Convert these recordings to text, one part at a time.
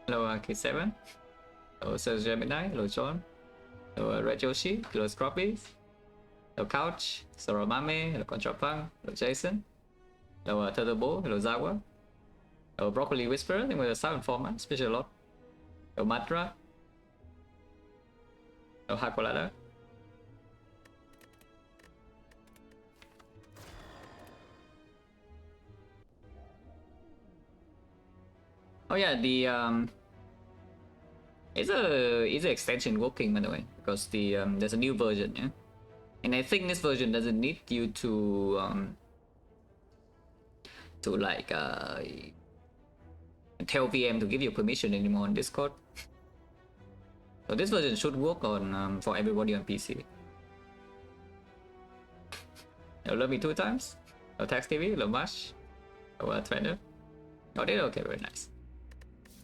Hello K7. Hello Sir Gemini. Hello John. Hello Red Yoshi. Hello Scroppy. Hello Couch. Soromame. Hello Contrapunk. Hello Jason. Hello Turtle Bow. Hello Zawa. Hello Broccoli Whisperer. I think we're a silent format. Special lot. Hello Matra. Hello Hakolada. Oh yeah, the is an extension working by the way, because the there's a new version, yeah, and I think this version doesn't need you to like tell VM to give you permission anymore on Discord. So this version should work on for everybody on PC. You love me 2 times. No Tax TV, no Mash, no Trainer. Oh, did okay, very nice.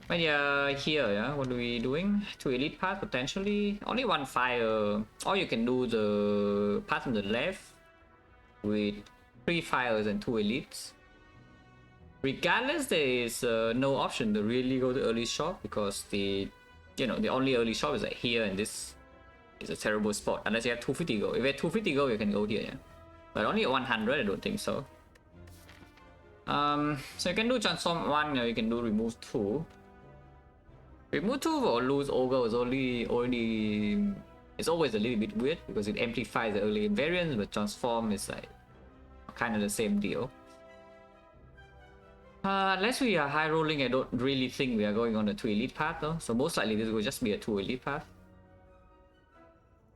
But yeah, here, yeah, what are we doing? 2 elite path potentially. Only 1 fire. Or you can do the path on the left with 3 fires and 2 elites. Regardless, there is no option to really go to early shop, because the only early shop is like here, and this is a terrible spot unless you have 250 go. If you have 250 go, you can go here, yeah. But only 100, I don't think so. So you can do transform 1, you can do remove 2. Remove 2 or lose ogre is it's always a little bit weird, because it amplifies the early invariants, but transform is like kind of the same deal. Unless we are high rolling, I don't really think we are going on a 2 elite path though, so most likely this will just be a 2 elite path.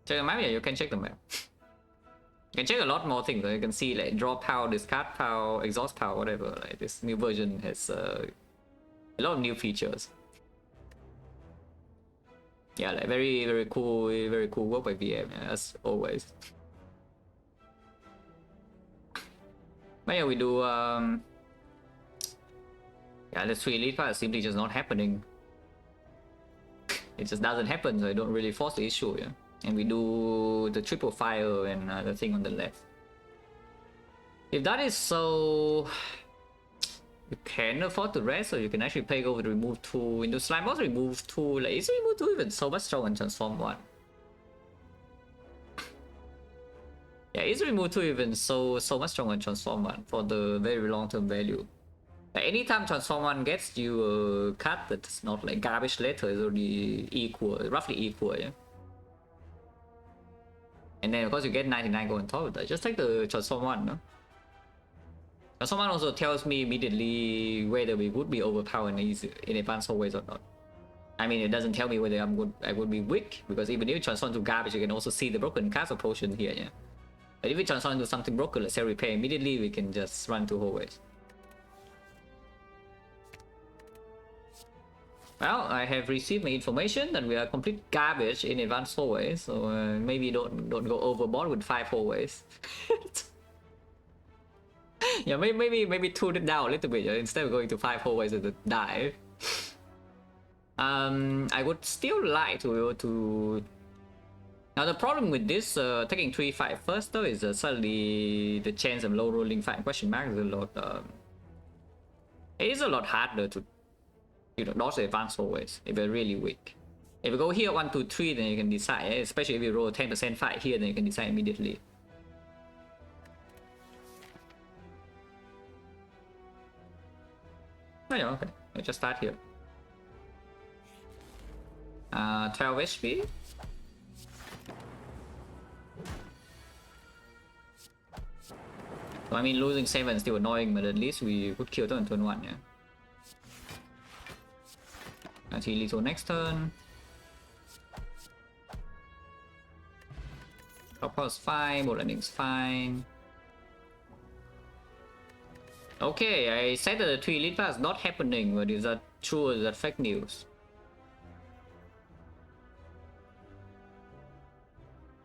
Check the map, yeah, you can check the map. You can check a lot more things. You can see like draw power, discard power, exhaust power, whatever. Like this new version has a lot of new features. Yeah, like very cool work by VM, yeah, as always. But yeah, we do yeah, the 3 elite path is simply just not happening. It just doesn't happen, so I don't really force the issue, yeah. And we do the triple fire and the thing on the left. If that is so, you can afford to rest, or you can actually play over the remove 2 into slime. Also remove 2, like is remove 2 even so much stronger than transform 1? Yeah, is remove 2 even so much stronger than transform 1 for the very long term value? Like anytime transform 1 gets you a cut that's not like garbage later, is already equal, roughly equal, yeah. And then of course you get 99 go on top of that. Just take the transform 1, no? Transform 1 also tells me immediately whether we would be overpowered in advanced hallways or not. I mean, it doesn't tell me whether I would be weak, because even if you transform to garbage, you can also see the broken castle potion here, yeah. But if we transform into something broken, let's say repair immediately, we can just run to hallways. Well, I have received my information that we are complete garbage in advanced hallways, so maybe don't go overboard with 5 hallways. Yeah, maybe tune it down a little bit, instead of going to 5 hallways and die. I would still like to be able to. Now the problem with this taking 3-5 first though is suddenly the chance of low rolling 5 question mark is a lot. It is a lot harder to dodge the advanced hallways if you're really weak. If you go here 1, 2, 3, then you can decide. Especially if you roll 10% fight here, then you can decide immediately. Oh yeah, okay. Let's just start here. 12 HP. So I mean, losing 7 is still annoying, but at least we could kill them on turn 1, yeah. Until lethal next turn. Top power is fine, bolt landing is fine. Okay, I said that the 3 elite path is not happening, but is that true or is that fake news?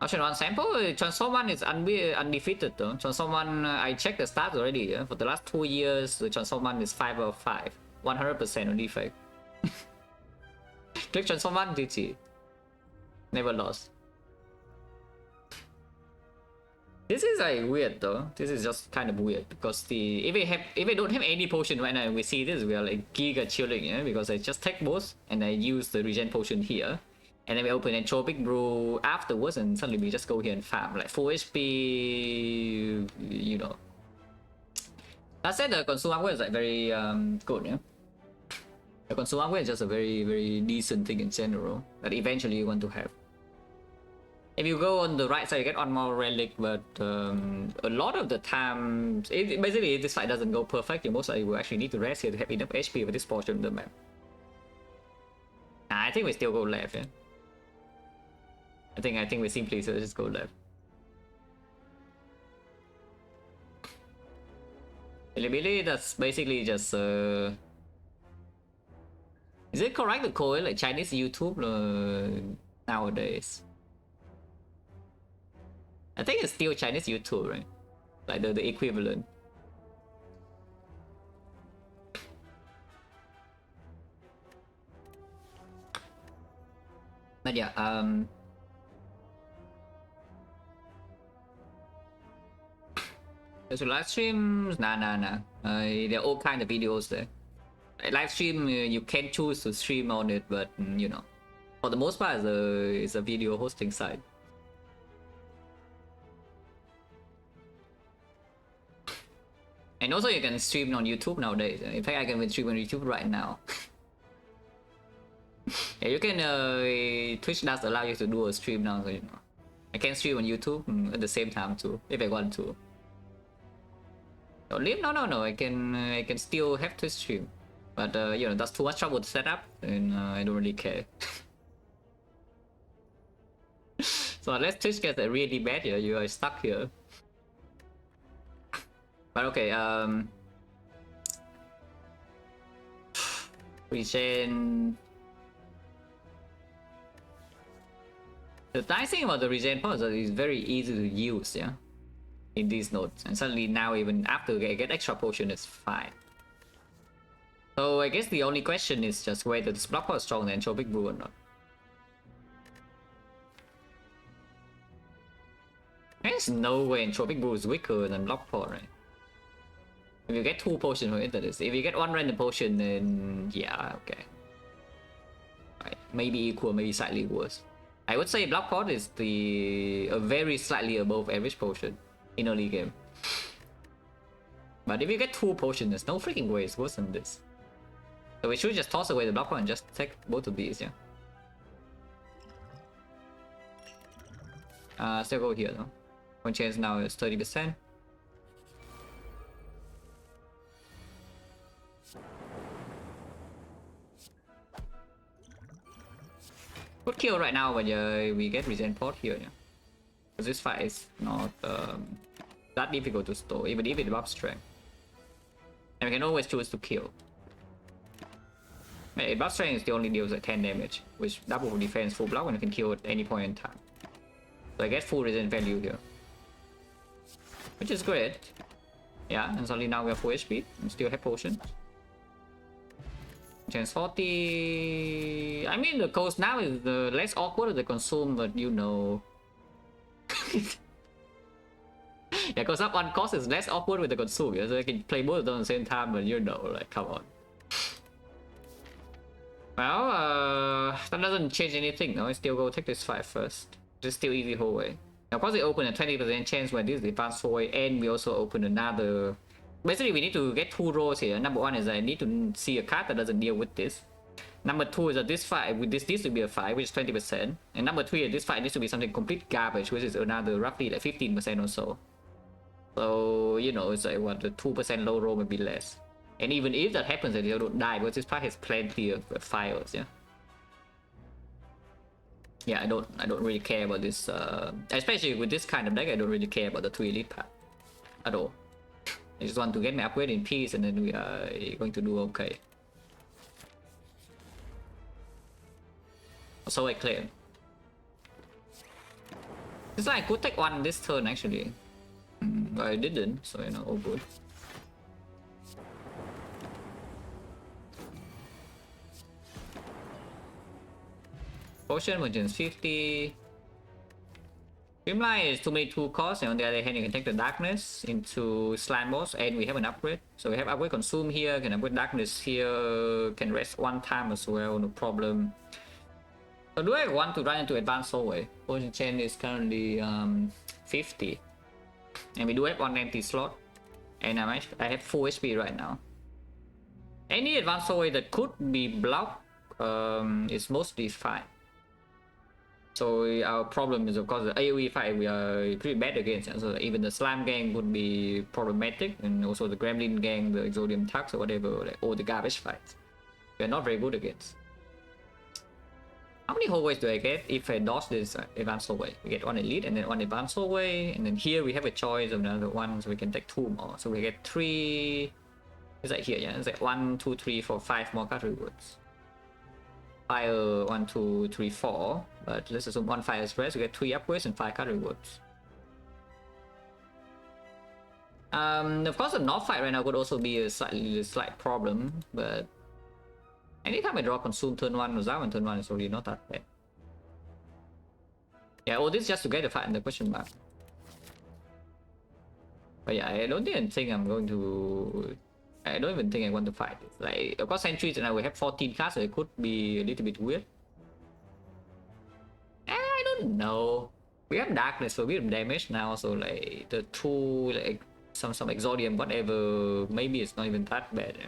Option 1 sample, transform 1 is undefeated though. Transform 1, I checked the stats already, yeah? For the last 2 years, the transform 1 is 5 out of 5. 100% on defect. Click transform 1, GG. Never lost. This is like weird though. This is just kind of weird because if we don't have any potion right now, we see this, we are like giga chilling, yeah. Because I just take both and I use the regen potion here, and then we open Entropic Brew afterwards, and suddenly we just go here and farm like 4 HP. You know. That said, the consume upgrade is like very good, yeah. The consume upgrade is just a very decent thing in general that eventually you want to have. If you go on the right side, you get on more relic, but a lot of the time, basically if this fight doesn't go perfect, you most likely will actually need to rest here to have enough HP for this portion of the map. Nah, I think we still go left, yeah. I think we simply just go left. Billy, that's basically just is it correct to call it like Chinese YouTube nowadays? I think it's still Chinese YouTube, right? Like the equivalent. But yeah, there's live streams. Nah. There are all kind of videos there. Live stream, you can choose to stream on it, but you know, for the most part, it's a video hosting site. And also, you can stream on YouTube nowadays. In fact, I can stream on YouTube right now. Yeah, you can. Twitch does allow you to do a stream now, so you know. I can stream on YouTube at the same time too, if I want to. Don't leave? No. I can still have Twitch stream, but you know, that's too much trouble to set up, and I don't really care. So unless Twitch gets really bad, yeah, you are stuck here. But okay, regen. The nice thing about the regen pod is that it's very easy to use, yeah, in these nodes, and suddenly now even after I get extra potion, it's fine. So I guess the only question is just whether this block pod is stronger than Entropic Brew or not. There's no way Entropic Brew is weaker than block pod, right? If you get 2 potions from it, that is. If you get 1 random potion, then yeah, okay. Right. Maybe equal, maybe slightly worse. I would say Block Pod is a very slightly above average potion in early game. But if you get 2 potions, there's no freaking way it's worse than this. So we should just toss away the Block Pod and just take both of these, yeah. Still go here though. One chance now is 30%. Good kill right now when we get regen pod here, yeah. Because this fight is not that difficult to stall, even if it buffs strength. And we can always choose to kill. It buffs strength is the only deals like 10 damage, which double defense, full block, and you can kill at any point in time. So I get full regen value here, which is great. Yeah, and suddenly now we have full HP and still have potion. Chance 40. I mean, the cost now is less awkward to the consume, but you know. Yeah, because up on cost is less awkward with the consume, yeah? So I can play both of them at the same time, but you know, like, come on. Well, that doesn't change anything, no? I still go take this fight first. Just still easy whole way. Now, of course, we open a 20% chance when this is advanced void, and we also open another. Basically, we need to get 2 rows here. Number 1 is I need to see a card that doesn't deal with this. Number 2 is that this fight with this needs to be a 5, which is 20%. And number 3 is this fight needs to be something complete garbage, which is another roughly like 15% or so. So, you know, it's like what, the 2% low roll maybe less. And even if that happens, then you don't die because this fight has plenty of files, yeah. Yeah, I don't really care about this. Especially with this kind of deck, I don't really care about the 2 elite path at all. I just want to get my upgrade in peace, and then we are going to do okay. So I claim. This I could take 1 this turn actually, but I didn't, so you know, all good. Potion, which is 50. Streamline is too many 2 costs, and on the other hand, you can take the darkness into slant boss, and we have an upgrade. So we have upgrade consume here, can upgrade darkness here, can rest 1 time as well, no problem. So do I want to run into advanced hallway? Potion chain is currently 50, and we do have 1 empty slot, and I have full HP right now. Any advanced hallway that could be blocked is mostly fine. So our problem is, of course, the AoE fight we are pretty bad against. So even the Slam gang would be problematic, and also the Gremlin gang, the Exodium Tux or whatever, like all the garbage fights, we are not very good against. How many hallways do I get if I dodge this advanced hallway? We get 1 elite and then 1 advanced hallway, and then here we have a choice of another one, so we can take 2 more. So we get 3. It's like here, yeah. It's like 1, 2, 3, 4, 5 more card rewards. Fire 1, 2, 3, 4. But let's assume 1 fire express. We get 3 upgrades and 5 card rewards. Of course, the North fight right now could also be a slight problem, but anytime I draw consume turn 1 or Zawan turn 1 is already not that bad. Yeah, all this just to get the fight in the question mark. But yeah, I don't even think I'm going to. I don't even think I want to fight this. Like, of course, sentries and now we have 14 cards, so it could be a little bit weird. I don't know. We have darkness, so we have damage now, so like the 2, like some exodium, whatever, maybe it's not even that bad. Yeah.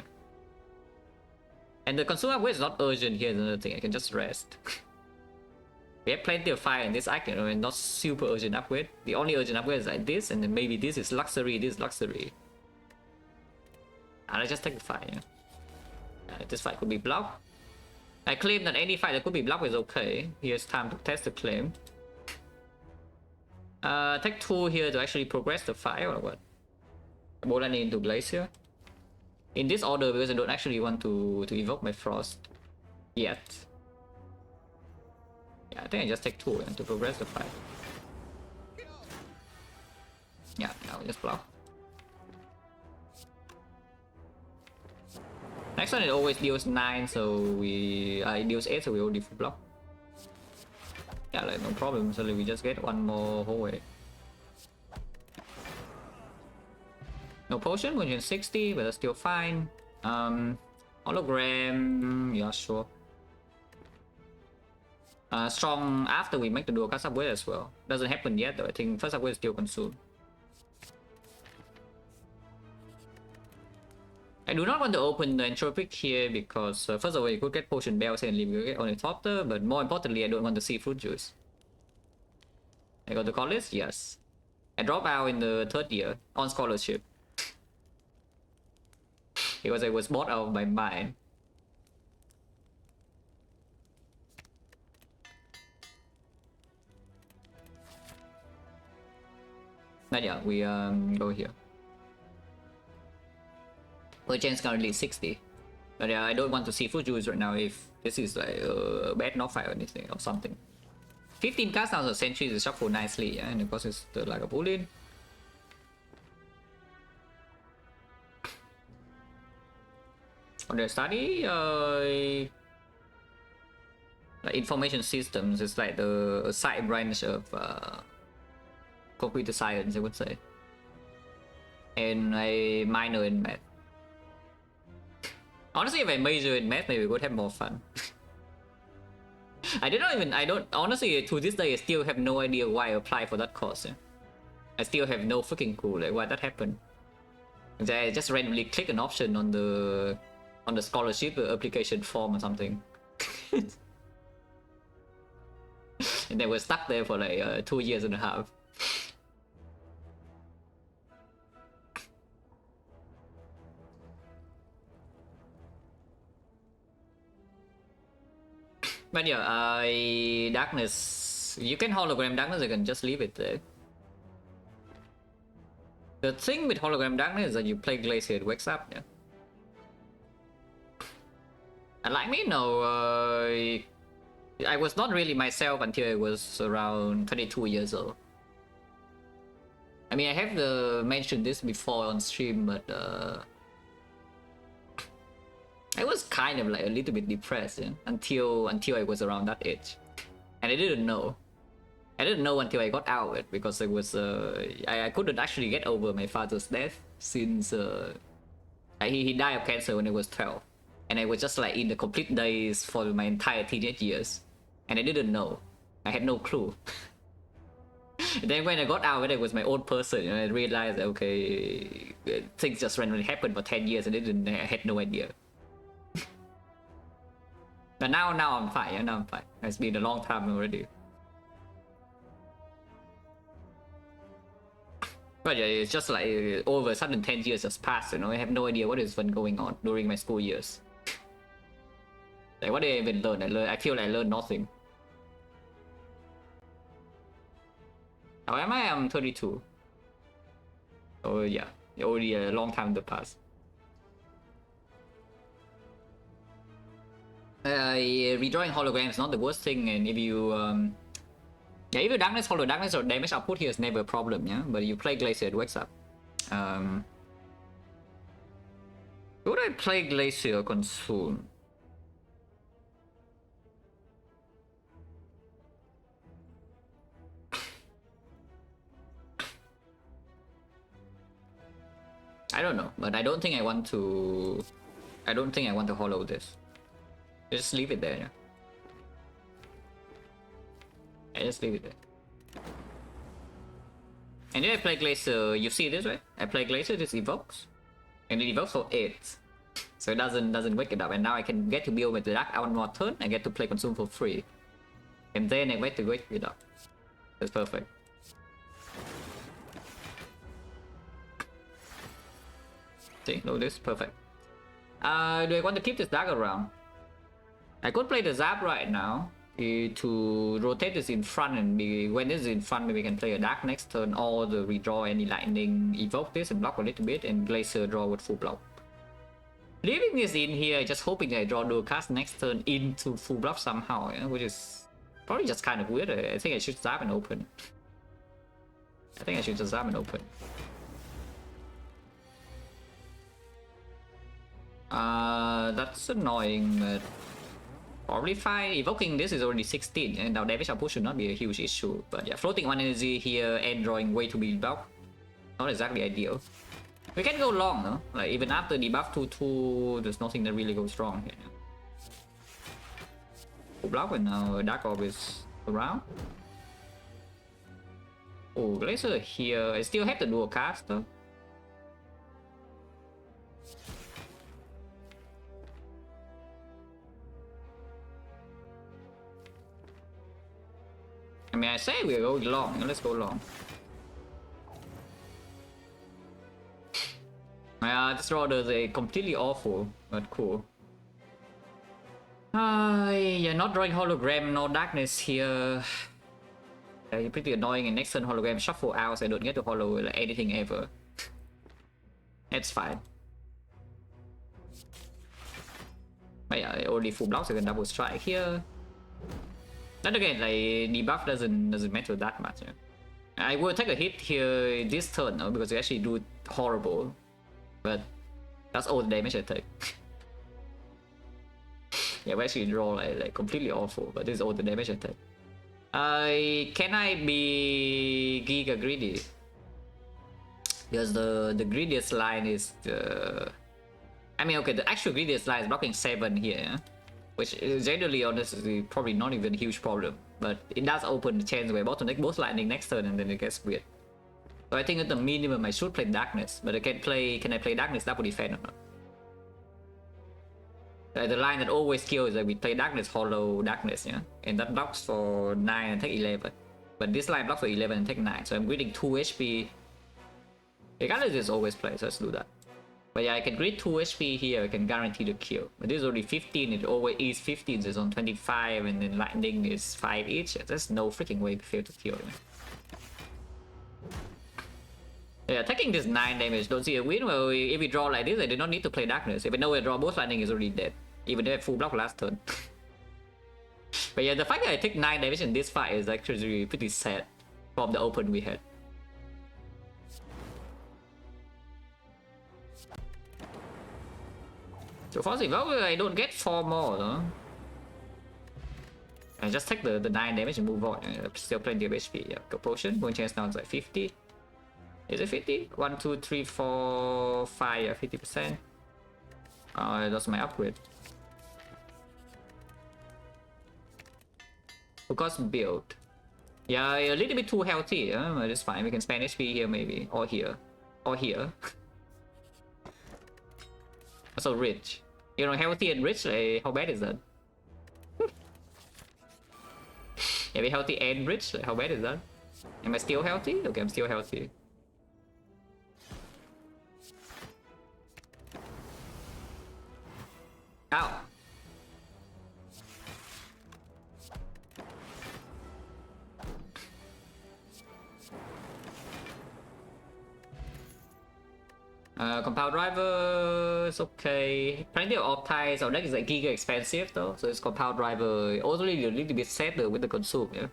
And the consumer upgrade is not urgent here, is another thing. I can just rest. We have plenty of fire in this act, you know, and not super urgent upgrade. The only urgent upgrade is like this, and then maybe this is luxury, this is luxury. And I just take the fight, yeah. This fight could be blocked. I claim that any fight that could be blocked is okay. Here's time to test the claim. Take 2 here to actually progress the fight or what? Bolani into Glacier. In this order because I don't actually want to evoke my Frost yet. Yeah, I think I just take 2 to progress the fight. Yeah, now we just block. Next one it always deals 9, so it deals 8, so we already full block. Yeah, like no problem, so we just get 1 more hallway. No potion, 160, but that's still fine. Hologram, yeah, sure. Strong after we make the dual cast upgrade as well. Doesn't happen yet though, I think first upgrade is still consumed. I do not want to open the entropic here because first of all you could get potion bell, secondly we get ornithopter, but more importantly I don't want to see fruit juice. I got the college, yes. I dropped out in the 3rd year on scholarship. Because I was bored out of my mind. But yeah, we go here. Per chance currently 60. But yeah, I don't want to see fruit juice right now if this is like a bad knock fight or anything or something. 15 cast now, the sentries is shuffled nicely, yeah? And of course it's like a bullet. On the study, like information systems is like the side branch of computer science, I would say, and a minor in math. Honestly, if I major in math, maybe we would have more fun. I don't honestly, to this day I still have no idea why I applied for that course. Yeah? I still have no freaking clue like why that happened. I just randomly click an option on the scholarship application form or something. And they were stuck there for like 2.5 years. But yeah, darkness, you can hologram darkness, you can just leave it there. The thing with hologram darkness is that you play Glacier, it wakes up, yeah. And like me, no, I was not really myself until I was around 22 years old. I mean, I have mentioned this before on stream, but I was kind of like a little bit depressed, yeah, until I was around that age, and I didn't know. I didn't know until I got out of it, because it was I couldn't actually get over my father's death since he died of cancer when I was 12, and I was just like in the complete daze for my entire teenage years, and I didn't know. I had no clue. Then when I got out of it, I was my own person, and I realized that, okay, things just randomly happened for 10 years, and I had no idea. But now I'm fine. Yeah, now I'm fine. It's been a long time already. But yeah, it's just like all of a sudden 10 years just passed, you know. I have no idea what is going on during my school years. Like, what did I even learn? I feel like I learned nothing. How am I? I'm 32. Oh yeah, already a long time in the past. Redrawing holograms is not the worst thing, and if you yeah, if you darkness, hollow darkness, or damage output here is never a problem, yeah. But you play Glacier, it wakes up. Would I play Glacier Consume? I don't know, but I don't think I want to. I don't think I want to hollow this. Just leave it there, yeah. I just leave it there. And then I play Glacier. You see this, right? I play Glacier. This evokes, and it evokes for 8, so it doesn't wake it up. And now I can get to build with the Dark one more turn. I get to play Consume for free, and then I wait to wake it up. That's perfect. See, look this, perfect. Do I want to keep this Dark around? I could play the Zap right now to rotate this in front, and when this is in front, maybe we can play a Dark next turn, or the redraw any lightning, evoke this and block a little bit, and Glacier draw with full block. Leaving this in here, just hoping that I draw dual cast next turn into full bluff somehow, yeah, which is probably just kind of weird. I think I should Zap and open. I think I should just Zap and open. That's annoying, but probably fine. Evoking this is already 16, and now damage output should not be a huge issue. But yeah, floating 1 energy here and drawing way too big buff, not exactly ideal. We can go long, no? Like, even after debuff 2/2, there's nothing that really goes wrong here. Full block, and now Dark Orb is around. Oh, Glacier here. I still have to do a cast though. I mean, I say we're going long. Let's go long. This order is completely awful, but cool. Yeah, not drawing hologram, no darkness here. You're pretty annoying. And next turn hologram shuffle out, so I don't get to hollow like anything ever. It's fine. But yeah, I already full block, so I can double strike here. Then again, like, debuff doesn't matter that much. Yeah. I will take a hit here this turn, no, because I actually do horrible. But that's all the damage I take. Yeah, we actually draw like completely awful, but this is all the damage I take. Can I be Giga Greedy? Because the greediest line is the... I mean, okay, the actual greediest line is blocking 7 here, yeah? Which is generally, honestly, probably not even a huge problem. But it does open the chance where I'm about to make both lightning next turn, and then it gets weird. So I think at the minimum I should play darkness, but can I play darkness double defend or not? The line that always kills is that we play darkness, hollow darkness, yeah? And that blocks for 9 and take 11. But this line blocks for 11 and take 9, so I'm greeting 2 HP. Regardless, is always play, so let's do that. But yeah, I can grid 2 HP here, I can guarantee the kill. But this is already 15, it always is 15, so it's on 25, and then lightning is 5 each. There's no freaking way to fail to kill. Yeah, taking this 9 damage, don't see a win. Well, if we draw like this, I do not need to play darkness. If I know I draw both, lightning is already dead. Even though I full block last turn. But yeah, the fact that I take 9 damage in this fight is actually pretty sad from the open we had. So for Silver, I don't get 4 more, though. I just take the 9 damage and move on. Still plenty of HP. Yeah, go potion. One chance now is like 50. Is it 50? 1, 2, 3, 4, 5. Yeah, 50%. That's my upgrade. Focus build. Yeah, a little bit too healthy. But it's fine. We can spend HP here maybe. Or here. Or here. Also rich. You know, healthy and rich, like, how bad is that? Yeah, be healthy and rich, like, how bad is that? Am I still healthy? Okay, I'm still healthy. Ow! Compound driver is okay. Plenty of off-ties. Our deck is like giga expensive though, so it's compound driver. Also, you need to be set with the consume, yeah.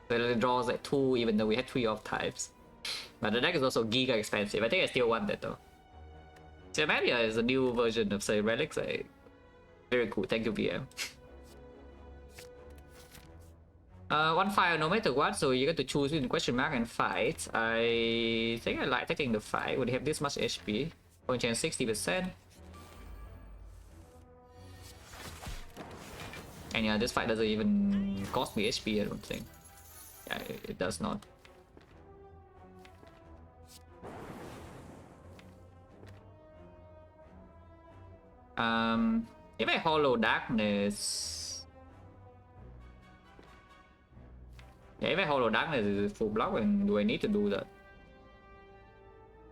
So it draws like 2, even though we had 3 off-types. But the deck is also giga expensive. I think I still want that though. So maybe is a new version of say relics. Like, very cool. Thank you, VM. One fire no matter what, so you get to choose between question mark and fight. I think I like taking the fight. Would have this much HP. Point chance 60%. And yeah, this fight doesn't even cost me HP, I don't think. Yeah, it does not. If I hollow darkness. Yeah, if I hollow darkness is full block, and do I need to do that?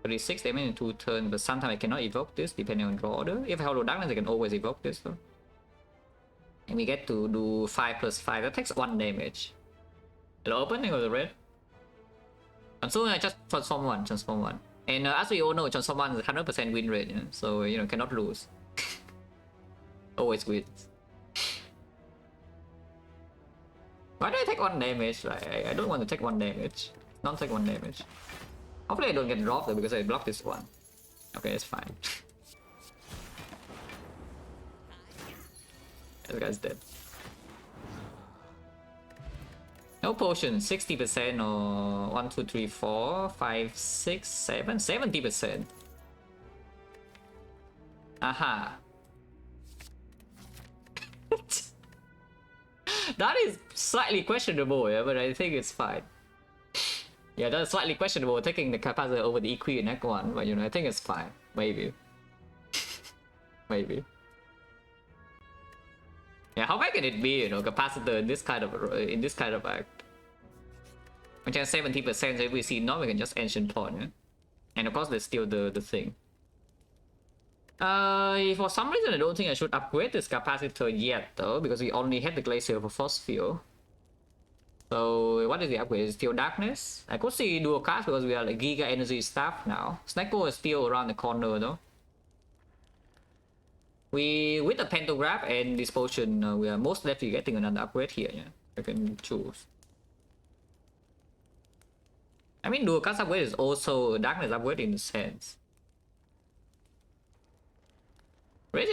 36 damage in 2 turns, but sometimes I cannot evoke this depending on draw order. If I hollow darkness, I can always evoke this though. And we get to do 5+5. That takes 1 damage. Hello, opening of the red. And soon I just transform 1, transform 1. And as we all know, transform 1 is 100% win rate, yeah? So you know, cannot lose. Always wins. Why do I take 1 damage? I don't want to take 1 damage. Don't take 1 damage. Hopefully I don't get dropped though, because I blocked this one. Okay, it's fine. This guy's dead. No potion, 60% or 1, 2, 3, 4, 5, 6, 7, 70%. Aha. That is slightly questionable, yeah, but I think it's fine. Yeah, that's slightly questionable, taking the capacitor over the EQ in Act 1, but you know, I think it's fine. Maybe. Maybe. Yeah, how bad can it be, you know, capacitor in this kind of act? Which has 70%, so if we see not, we can just ancient pawn, yeah? And of course there's still the thing. For some reason I don't think I should upgrade this capacitor yet though, because we only had the glacier for force field. So what is the upgrade? Is it still darkness? I could see dual cast because we are like giga energy staff now. Snacko is still around the corner though. We with the pantograph and this potion, we are most likely getting another upgrade here. Yeah, I can choose. I mean, dual cast upgrade is also a darkness upgrade in a sense. Rich,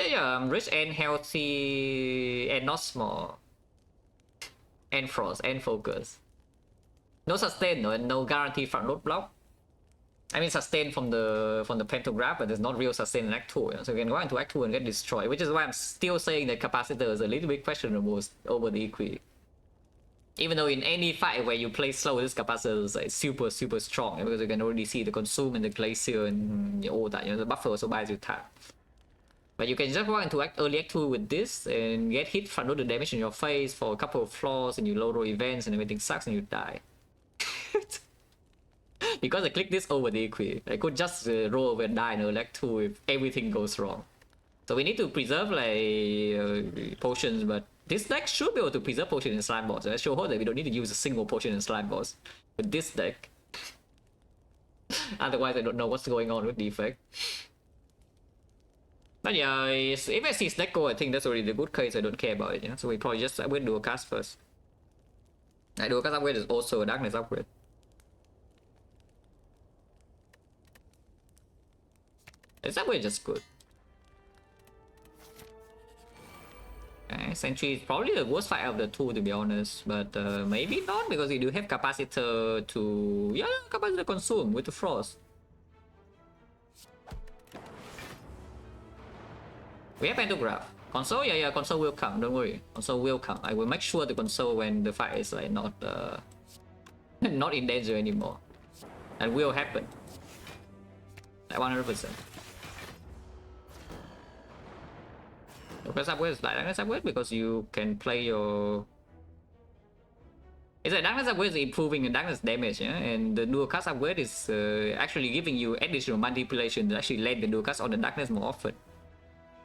rich and healthy and not small. And frost and focus. No sustain, no guarantee front load block. I mean sustain from the pantograph, but there's not real sustain in Act 2. So we can go into Act 2 and get destroyed, which is why I'm still saying that capacitor is a little bit questionable over the EQ. Even though in any fight where you play slow, this capacitor is like super strong, because you can already see the consume and the glacier and all that. You know, the buffer also buys you time. But you can just walk into early Act 2 with this and get hit, front load the damage in your face for a couple of floors, and you low roll events and everything sucks and you die. Because I clicked this over the EQ. I could just roll over and die in early Act 2 if everything goes wrong. So we need to preserve like potions, but this deck should be able to preserve potion in slime boss. I sure hope that we don't need to use a single potion in slime boss with this deck. Otherwise I don't know what's going on with Defect. But yeah, if I see Snecko, I think that's already the good case. I don't care about it, you know? So we probably just upgrade dual cast first. Dual cast upgrade is also a darkness upgrade. This upgrade is just good. Okay, Sentry is probably the worst fight of the two, to be honest, but maybe not, because you do have capacitor to... yeah, capacitor consume with the frost. We have pantograph. Console, yeah, console will come, don't worry. Console will come. I will make sure the console when the fight is like not not in danger anymore. That will happen. Like 100%. Darkness upgrade is like darkness upgrade because you can play your... It's like darkness upgrade is improving the darkness damage, yeah? And the dual cast upgrade is actually giving you additional manipulation to actually land the dual cast on the darkness more often.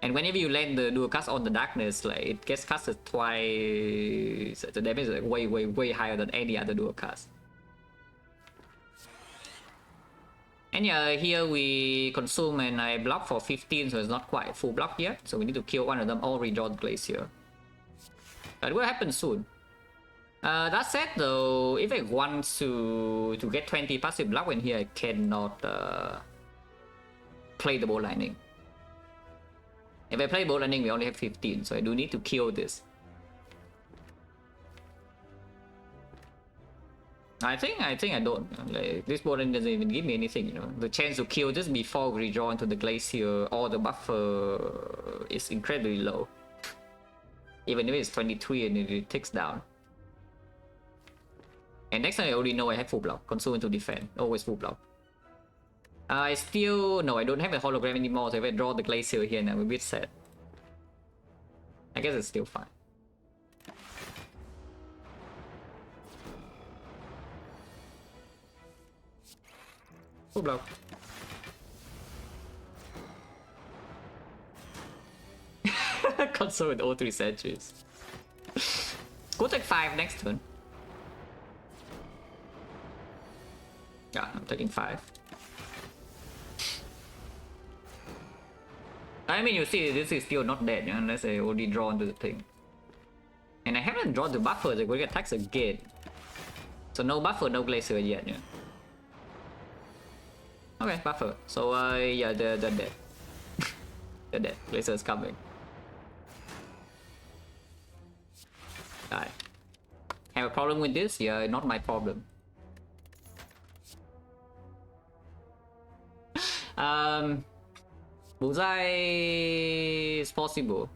And whenever you land the dual cast on the darkness, like it gets casted twice. The damage is like way higher than any other dual cast. And yeah, here we consume and I block for 15, so it's not quite full block yet. So we need to kill one of them or redraw the glacier. That will happen soon. That said though, if I want to get 20 passive block in here, I cannot play the bow lightning. If I play bow lightning, we only have 15, so I do need to kill this. I think I don't. Like, this bow lightning doesn't even give me anything, you know. The chance to kill this before we redraw into the glacier or the buffer is incredibly low. Even if it's 23 and it ticks down. And next time I already know I have full block. Consume into defend. Always full block. I still... no, I don't have a hologram anymore, so if I draw the glacier here now, I'm a bit sad. I guess it's still fine. Full block. Console with all 3 sentries. Go take 5 next turn. Yeah, I'm taking 5. I mean, you see, this is still not dead, you know, unless I already draw into the thing. And I haven't drawn the buffer, so we're gonna attack again. So no buffer, no glacier yet, yeah. Okay, buffer. So, yeah, they're dead. They're dead. Glacier is coming. Die. Have a problem with this? Yeah, not my problem. Bullseye is possible.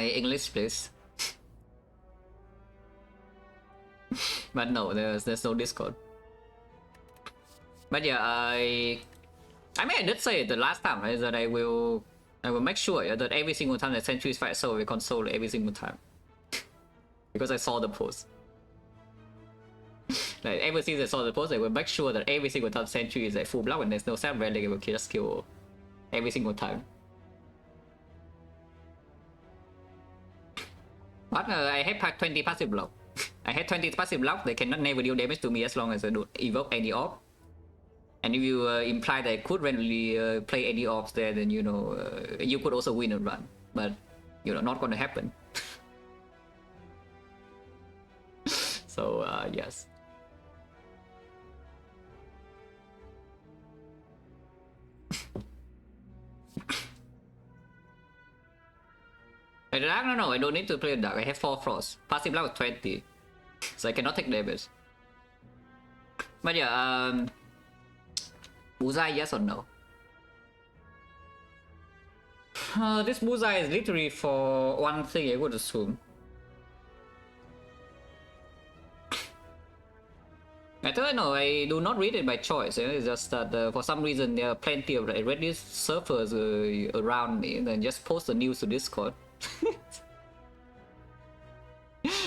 English please. But no, there's no Discord. But yeah, I mean, I did say it the last time, right, that I will make sure that every single time that Sentries fight so we console every single time. Because I saw the post. Like ever since I saw the post, I will make sure that every single time Sentry is like full block and there's no self relic, I will just kill every single time. But I have 20 passive block. I had 20 passive block, they cannot never deal damage to me as long as I don't evoke any orb. And if you imply that I could randomly play any orbs there, then you know, you could also win a run. But, you know, not gonna happen. So, yes. No, I don't need to play dark. I have 4 frost. Passive block is 20. So I cannot take damage. But yeah, Bullseye, yes or no? This Bullseye is literally for one thing, I would assume. I don't know, I do not read it by choice. It's just that for some reason there are plenty of Reddit surfers around me, and then just post the news to Discord.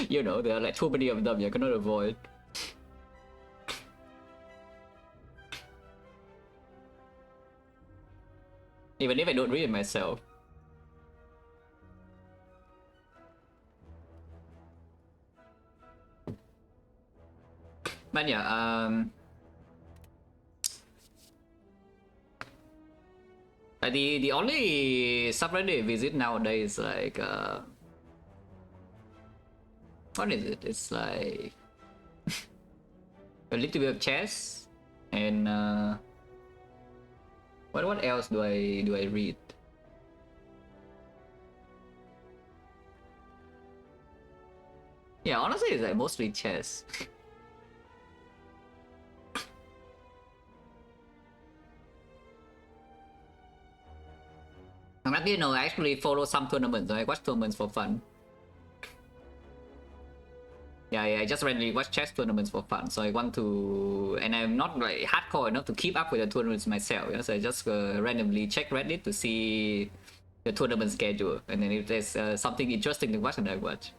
You know, there are like too many of them, you cannot avoid. Even if I don't read it myself. But yeah, the only subreddit I visit nowadays, like what is it? It's like a little bit of chess and what else do I read? Yeah, honestly, it's like mostly chess. And you know, I actually follow some tournaments. I watch tournaments for fun. Yeah, I just randomly watch chess tournaments for fun. So I want to, and I'm not like hardcore enough to keep up with the tournaments myself. You know? So I just randomly check Reddit to see the tournament schedule, and then if there's something interesting to watch, then I watch.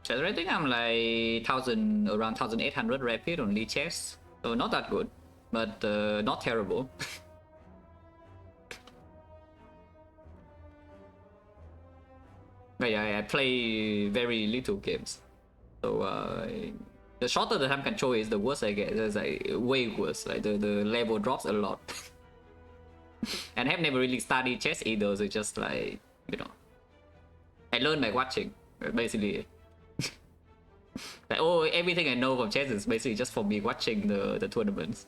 Chess rating, I'm like around 1,800 rapid on Lee chess, so not that good, but not terrible. But yeah, I play very little games, so the shorter the time control is, the worse I get. It's like way worse. Like the level drops a lot. And I have never really studied chess either, so just like, you know, I learned by watching, basically. Like, oh, everything I know from chess is basically just from me watching the tournaments.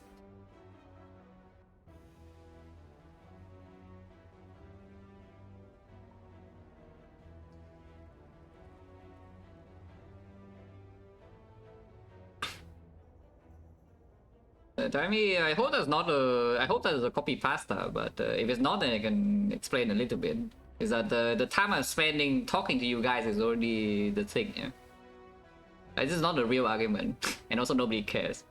I hope there's not a. I hope there's a copy pasta, but if it's not, then I can explain a little bit. Is that the time I'm spending talking to you guys is already the thing. Yeah? Like, this is not a real argument, and also nobody cares.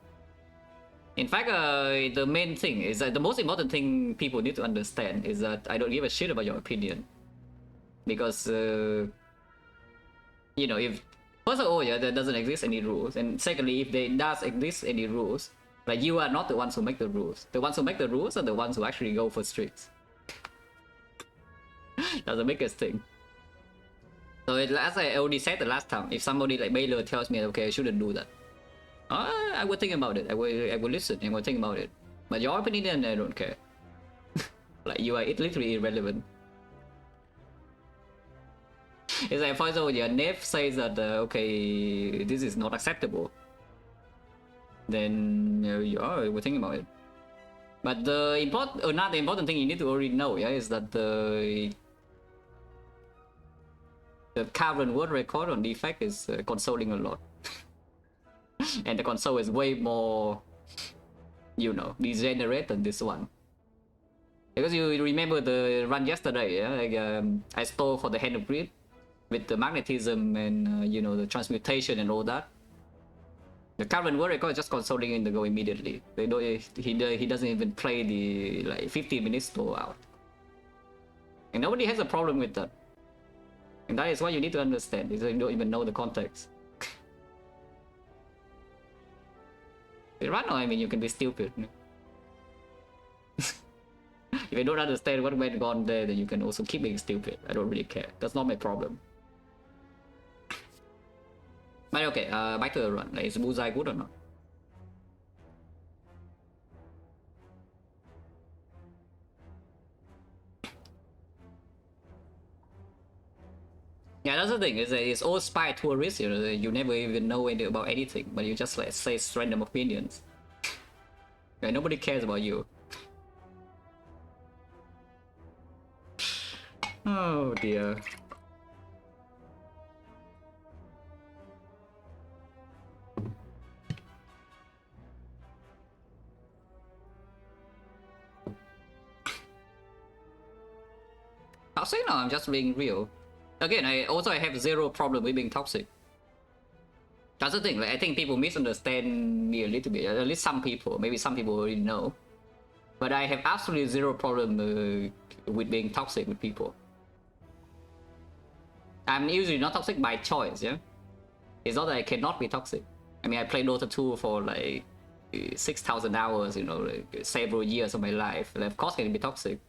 In fact, the main thing is that the most important thing people need to understand is that I don't give a shit about your opinion, because you know, if first of all, yeah, there doesn't exist any rules, and secondly, if there does exist any rules, like, you are not the ones who make the rules. The ones who make the rules are the ones who actually go for streaks. That's the biggest thing. So as I already said the last time, if somebody like Baylor tells me, okay, I shouldn't do that, I will think about it. I will listen and will think about it. But your opinion, I don't care. Like, you are literally irrelevant. It's like, for example, your Neff says that okay, this is not acceptable, then we're thinking about it. But another important thing you need to already know, yeah, is that the current world record on Defect is consoling a lot. And the console is way more, you know, degenerate than this one. Because you remember the run yesterday, yeah? Like, I stole for the Hand of Greed with the magnetism and you know, the transmutation and all that. The current world record is just consoling in the go immediately. He doesn't even play the like 15 minutes store out. And nobody has a problem with that. And that is what you need to understand, is that you don't even know the context. Right now, I mean, you can be stupid. If you don't understand what went on there, then you can also keep being stupid. I don't really care. That's not my problem. But okay, back to the run. Like, is Bullseye good or not? Yeah, that's the thing. It's all spy tourists. You know, you never even know anything about anything, but you just like say random opinions. Yeah, nobody cares about you. Oh dear. I'll say no, I'm just being real. Again, I have zero problem with being toxic. That's the thing, like, I think people misunderstand me a little bit, at least some people, maybe some people already know. But I have absolutely zero problem with being toxic with people. I'm usually not toxic by choice, yeah? It's not that I cannot be toxic. I mean, I played Dota 2 for like 6,000 hours, you know, like several years of my life. And of course I can be toxic.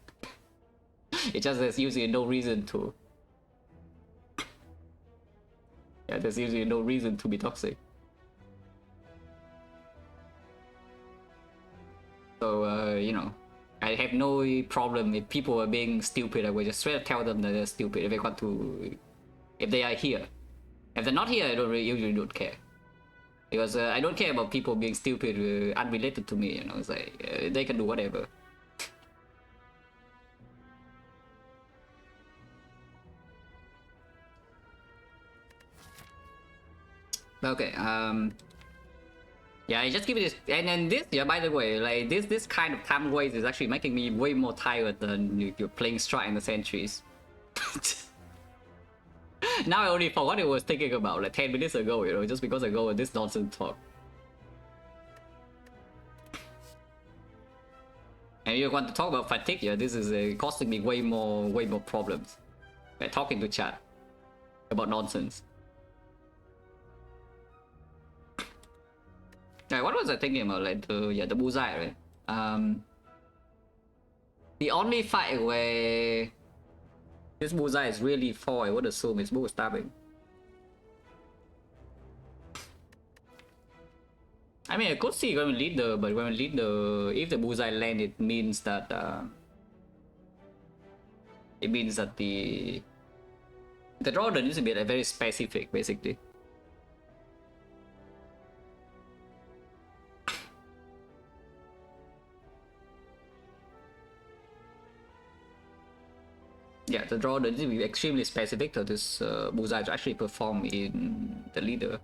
It's just there's usually no reason to. Yeah, there's usually no reason to be toxic. So, you know, I have no problem if people are being stupid. I will just straight up tell them that they're stupid if they want to if they are here. If they're not here, I usually don't care. Because I don't care about people being stupid, unrelated to me, you know, it's like, they can do whatever. Okay, yeah, I just give it this, and then this, yeah, by the way, like, this kind of time waste is actually making me way more tired than if you're playing Strike in the Centuries. Now I only forgot what I was thinking about, like, 10 minutes ago, you know, just because I go with this nonsense talk. And you want to talk about fatigue, yeah, this is costing me way more problems. Like, talking to chat about nonsense. Right, what was I thinking about? Like the bullseye, right? The only fight where this bullseye is really for, I would assume, is bull stabbing. I mean, I could see when we lead the, but when we lead the, if the bullseye land, it means that the draw needs to be like, very specific, basically. Yeah, the draw needs to be extremely specific to this bullseye to actually perform in the leader.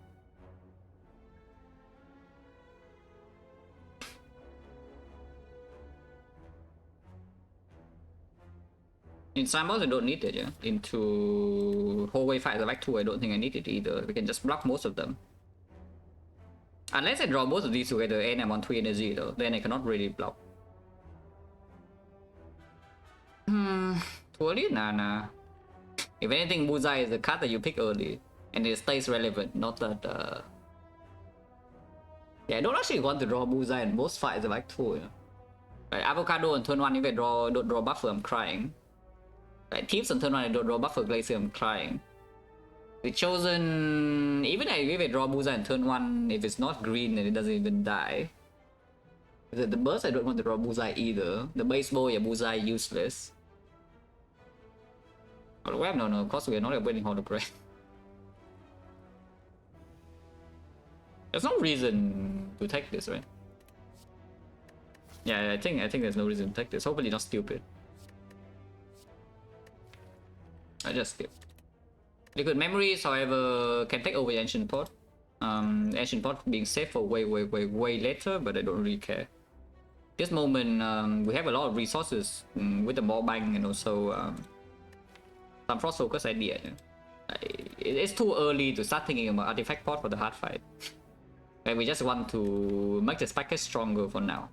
In Simons, I don't need it, yeah. Into hallway fights like 2, I don't think I need it either. We can just block most of them. Unless I draw both of these together and I'm on 3 energy though, then I cannot really block. Too early? Nah. If anything, bullseye is the card that you pick early, and it stays relevant, not that yeah, I don't actually want to draw bullseye in most fights of like 2, you know. Like avocado on turn 1, if I don't draw buffer, I'm crying. Like tips on turn 1, I don't draw buffer glacier, I'm crying. The chosen, even if I draw bullseye on turn 1, if it's not green, then it doesn't even die. The burst, I don't want to draw bullseye either. The baseball, yeah, bullseye useless. Hologram, no, of course we are not winning hologram. There's no reason to take this, right? Yeah, I think there's no reason to take this. Hopefully not stupid. I just skip. Liquid memories, however, can take over ancient pot. Ancient pot being safe for way later, but I don't really care. This moment, we have a lot of resources with the ball bank and also some frost focus idea. It's too early to start thinking about artifact pot for the hard fight. And we just want to make the package stronger for now.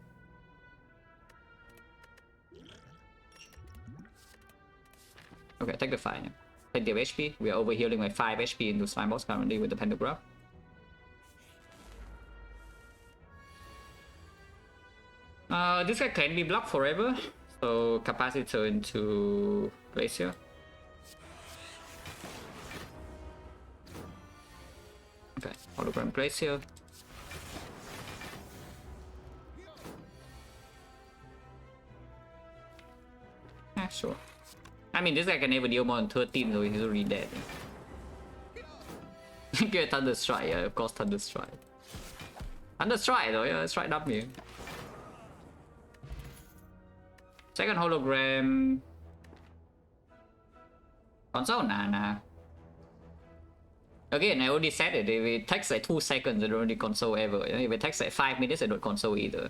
Okay, take the 5. Yeah. Plenty of HP. We are overhealing by 5 HP into slime boss currently with the pentagram. This guy can be blocked forever, so capacitor into glacier. Okay, hologram glacier. Yeah, sure. I mean, this guy can never deal more than 13, so he's already dead. Get Thunder Strike, yeah, of course, Thunder Strike. Thunder Strike, though, yeah, it's right up here. Second hologram. Console? Nah. Again, I already said it. If it takes like 2 seconds, I don't really console ever. If it takes like 5 minutes, I don't console either.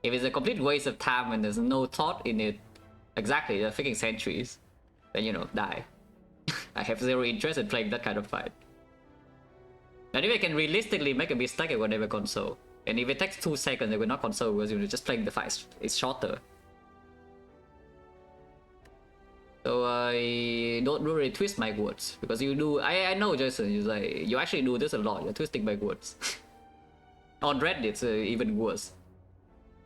If it's a complete waste of time and there's no thought in it, exactly, the freaking centuries, then you know, die. I have zero interest in playing that kind of fight. And if I can realistically make a mistake, I will never console. And if it takes 2 seconds, I will not console because you're just playing the fight. It's shorter. So I don't really twist my words because you do. I know, Jason. You actually do this a lot. You're twisting my words. On Reddit, it's even worse.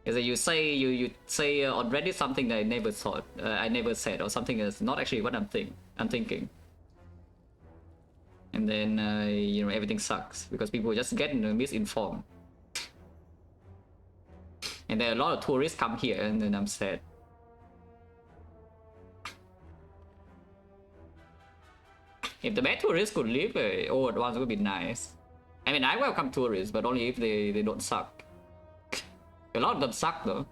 Is that you say on Reddit something that I never thought, I never said, or something that's not actually what I'm thinking. And then you know, everything sucks because people just get misinformed. And then a lot of tourists come here, and then I'm sad. If the bad tourists could live over at once, would be nice. I mean, I welcome tourists, but only if they don't suck. A lot of them suck though.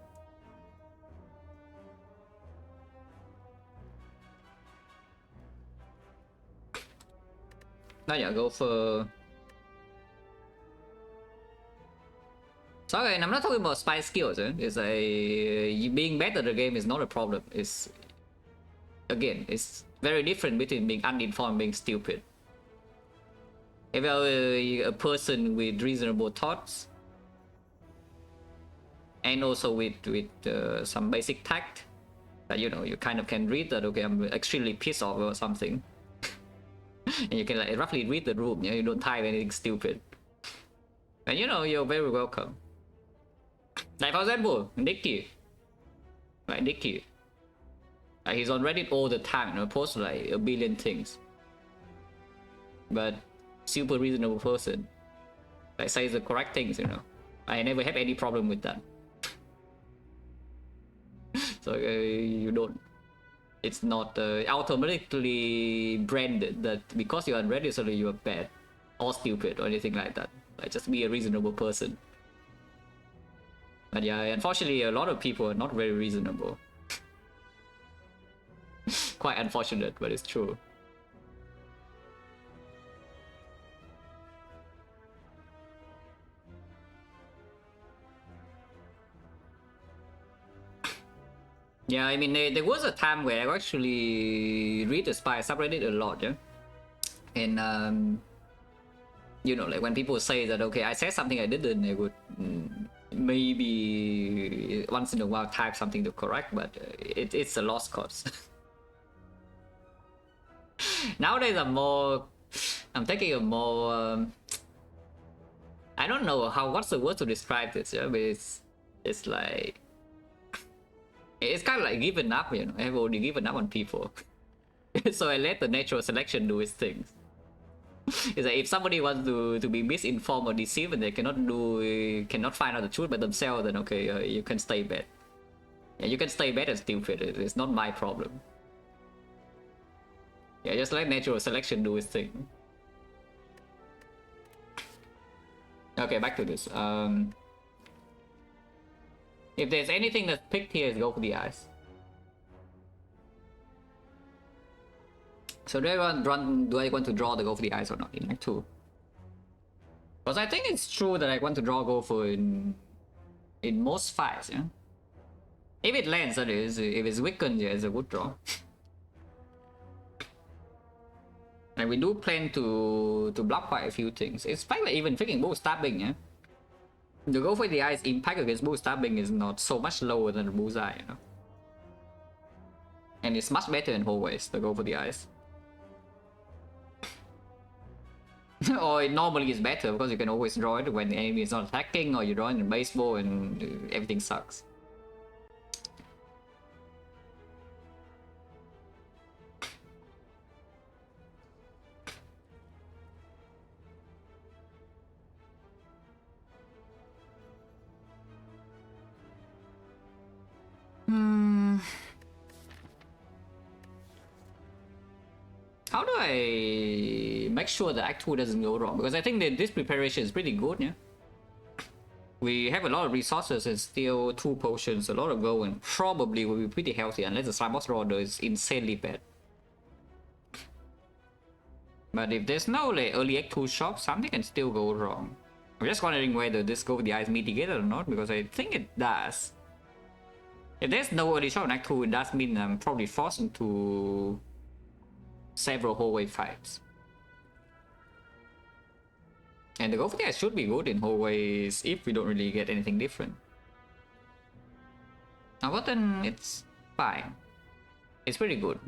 Now yeah, go for... So again, I'm not talking about spy skills. It's being bad at the game is not a problem. It's again, it's very different between being uninformed and being stupid. If you're a person with reasonable thoughts and also with some basic tact, that you know you kind of can read that. Okay, I'm extremely pissed off or something, and you can like roughly read the room. You know, you don't type anything stupid, and you know you're very welcome. Like for example, Nicky. Like Nicky. Like he's on Reddit all the time, you know, posts like a billion things. But super reasonable person. Like says the correct things, you know. I never have any problem with that. So you don't. It's not automatically branded that because you're on Reddit, suddenly you're bad or stupid or anything like that. Like just be a reasonable person. But yeah, unfortunately, a lot of people are not very reasonable. Quite unfortunate, but it's true. Yeah, I mean, there was a time where I actually read the spy subreddit a lot, yeah? And, you know, like when people say that, okay, I said something I didn't, I would maybe once in a while type something to correct, but it's a lost cause. Nowadays I'm taking a more, I don't know what's the word to describe this, yeah? But it's like, it's kind of like given up, you know. I've already given up on people. So I let the natural selection do its things. It's like if somebody wants to be misinformed or deceived and they cannot find out the truth by themselves, then okay, you can stay bad. Yeah, you can stay bad and stupid. It's not my problem. Yeah, just let natural selection do its thing. Okay, back to this. If there's anything that's picked here, is go for the eyes. So do I want to draw the go for the eyes or not in Act 2? Because I think it's true that I want to draw go for in most fights, yeah? If it lands, that is. If it's weakened, yeah, it's a good draw. And we do plan to block quite a few things. It's like even freaking bow stabbing, yeah? The go for the eyes impact against bow stabbing is not so much lower than the bullseye, you know? And it's much better in hallways, the go for the eyes. Or it normally is better because you can always draw it when the enemy is not attacking, or you draw it in baseball and everything sucks. How do I make sure that Act 2 doesn't go wrong? Because I think that this preparation is pretty good, yeah? We have a lot of resources and still 2 potions, a lot of gold, and probably will be pretty healthy unless the slime boss order is insanely bad. But if there's no like early Act 2 shop, something can still go wrong. I'm just wondering whether this go with the eyes mitigated or not, because I think it does. If there's no early shop in Act 2, it does mean I'm probably forced into several hallway fights. And the go for the eyes should be good in hallways if we don't really get anything different. Now, but then it's fine. It's pretty good.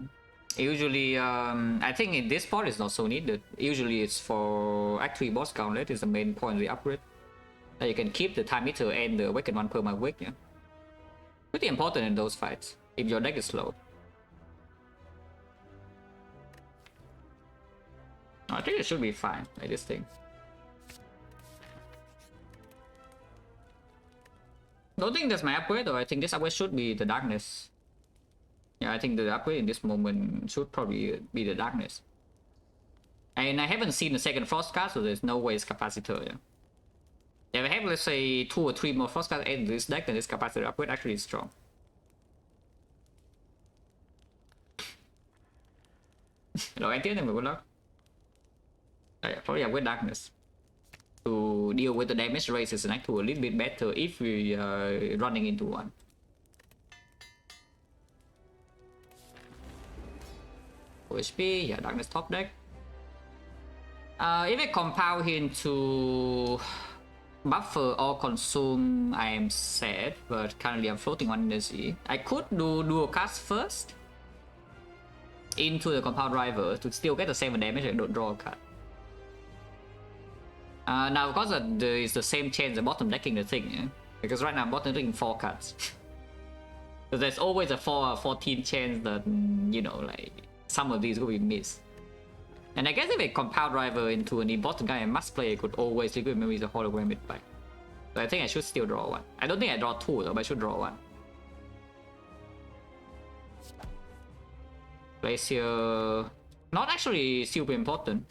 Usually, I think in this part it's not so needed. Usually it's for Act 3 boss gauntlet is the main point of the upgrade. That you can keep the time meter and the awakened one per my week, yeah? Pretty important in those fights, if your deck is slow. I think it should be fine, like this thing. Don't think that's my upgrade though. I think this upgrade should be the darkness. Yeah, I think the upgrade in this moment should probably be the darkness. And I haven't seen the second frost card, so there's no way it's capacitor. Yeah. If I have, let's say, 2 or 3 more frost cards in this deck, then this capacitor upgrade actually is strong. Rồi anh tiếp thêm một good luck. Probably upgrade darkness to deal with the damage raises and to a little bit better if we are running into one. HP, yeah, darkness top deck. If I compound into buffer or consume, I am sad, but currently I'm floating on energy. I could do dual cast first into the compound driver to still get the 7 damage and don't draw a card. Now, of course, there is the same chance of bottom decking the thing, yeah? Because right now I'm bottom decking 4 cards. So there's always a 14 chance that, you know, like, some of these will be missed. And I guess if a compound driver into an important guy I must play, I could always liquid memories a hologram it back. So I think I should still draw one. I don't think I draw 2 though, but I should draw 1. Glacier, not actually super important.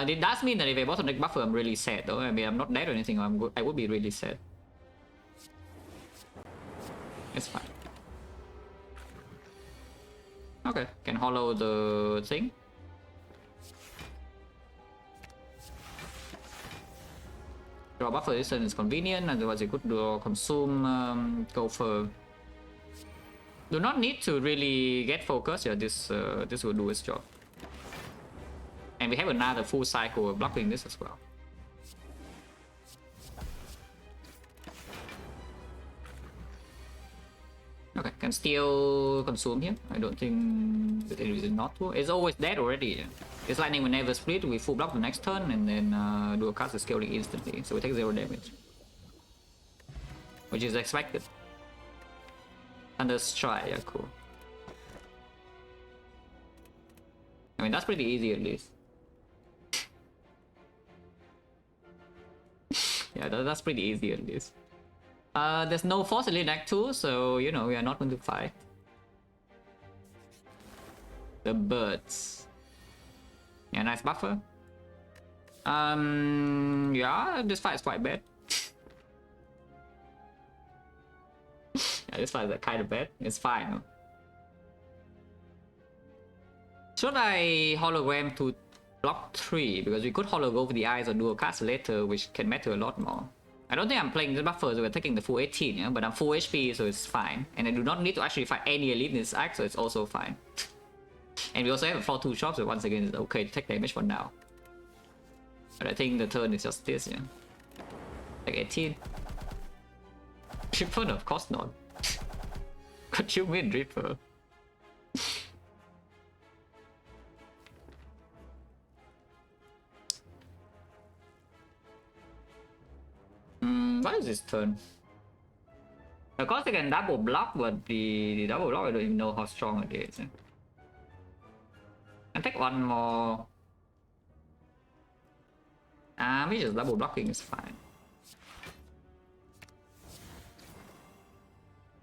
It does mean that if I bottom deck buffer, I'm really sad though. I mean, I'm not dead or anything, I would be really sad. It's fine. Okay, can hollow the thing. Draw buffer this turn is convenient, otherwise you could do consume, go for. Do not need to really get focus. Yeah, this will do its job. And we have another full cycle of blocking this as well. Okay, can still consume here. I don't think there's any reason not to. It's always dead already. It's lightning will never split. We full block the next turn and then do a cast scaling instantly. So we take 0 damage. Which is expected. Thunder Strike, yeah, cool. I mean, that's pretty easy at least. Yeah, that's pretty easy at least. There's no force elite deck too, so you know we are not going to fight. The birds. Yeah, nice buffer. Yeah, this fight is quite bad. Yeah, this fight is kind of bad. It's fine. Huh? Should I hologram to block 3? Because we could holo over the eyes or do a cast later, which can matter a lot more. I don't think I'm playing the buffer, so we're taking the full 18, yeah? But I'm full HP, so it's fine. And I do not need to actually fight any elite in this act, so it's also fine. And we also have a floor 2 shop, so once again, it's okay to take damage for now. But I think the turn is just this, yeah. Like 18. Triple? Of course not. What you mean, Ripper? What is this turn? Of course, they can double block, but the double block, I don't even know how strong it is. I'll take 1 more. Maybe just double blocking is fine.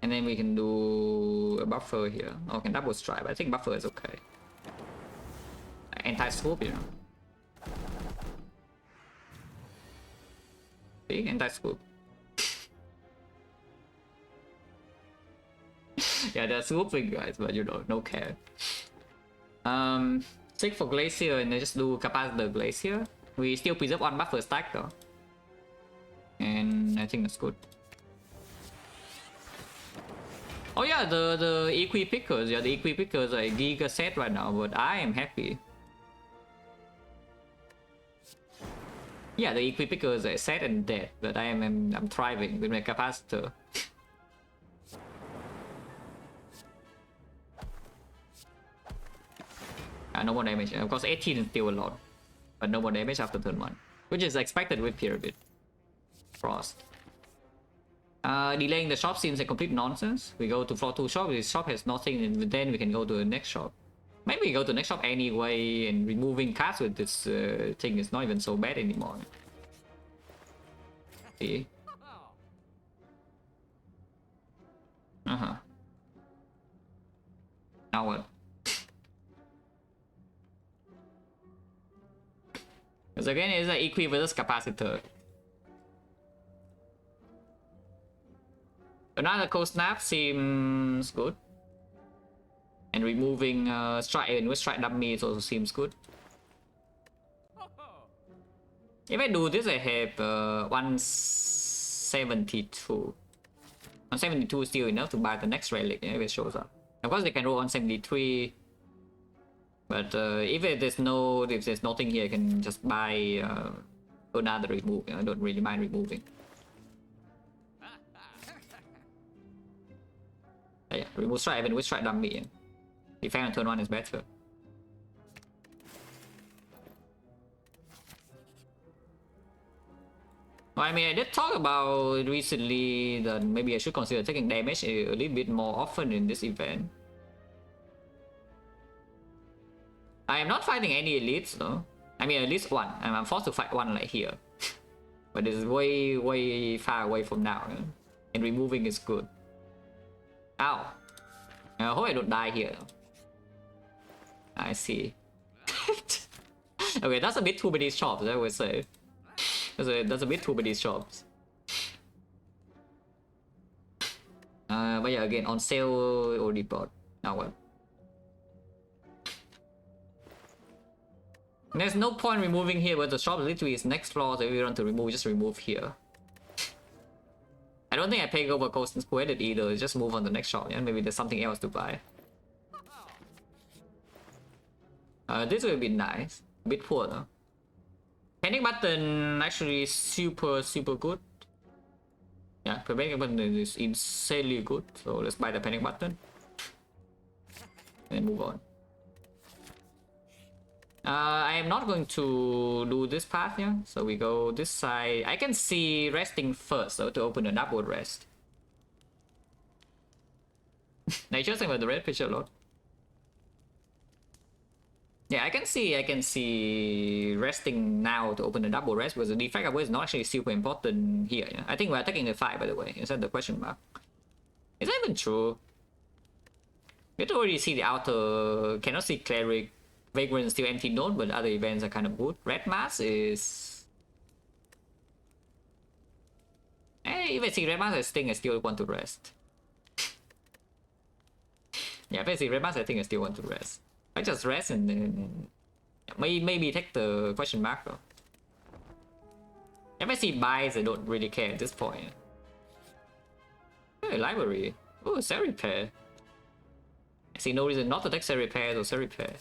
And then we can do a buffer here. Oh, can double strike, but I think buffer is okay. Anti-swoop, you know. See? Anti-swoop. Yeah, they're swooping guys, but you know, no care. 6 for Glacier and then just do Capacitor Glacier. We still preserve 1 buffer stack though. And I think that's good. Oh yeah, the Equi Pickers, yeah, the Equi Pickers are a giga set right now, but I am happy. Yeah, the Equi Pickers are set and dead, but I'm thriving with my Capacitor. No more damage. Of course, 18 is still a lot, but no more damage after turn 1, which is expected with Pyramid. Frost. Delaying the shop seems a complete nonsense. We go to floor 2 shop. This shop has nothing, and then we can go to the next shop. Maybe we go to the next shop anyway, and removing cards with this thing is not even so bad anymore. See? Now what? Because again, it's an equi versus capacitor. Another cold snap seems good. And removing strike even with strike dummy also seems good. If I do this, I have 172. 172 is still enough to buy the next relic if it shows up. Of course, they can roll 173. But if there's nothing here, I can just buy another remove. I don't really mind removing. Yeah, remove strike even with strike dummy. Defect on turn 1 is better. Well, I mean, I did talk about recently that maybe I should consider taking damage a little bit more often in this event. I am not fighting any elites though. I mean, at least one. I'm forced to fight one like here. But it's way far away from now. And removing is good. Ow. I hope I don't die here. I see. Okay, that's a bit too many shops, I would say. That's a bit too many shops. But yeah, again, on sale or depot. Now what? There's no point removing here, but the shop literally is next floor, so if you want to remove, just remove here. I don't think I pay over cost and squared it either, just move on the next shop, yeah? Maybe there's something else to buy. This will be nice. A bit poor though. Panic button actually super good. Yeah, panic button is insanely good, so let's buy the panic button. And move on. I am not going to do this path here, so we go this side. I can see resting first, so to open a double rest. Nature saying about the red picture a lot. Yeah, I can see resting now to open a double rest, because the defect away is not actually super important here. Yeah? I think we're taking the 5, by the way, instead of the question mark. Is that even true? You can already see the outer, cannot see cleric. Vagrant is still empty node, but other events are kind of good. Red mass is... if I see red mass, I think I still want to rest. Yeah, if I see red mass, I think I still want to rest. I just rest and then maybe take the question mark though. If I see buys, I don't really care at this point. Hey, library. Oh, cell repair. I see no reason not to take cell repair or cell repair.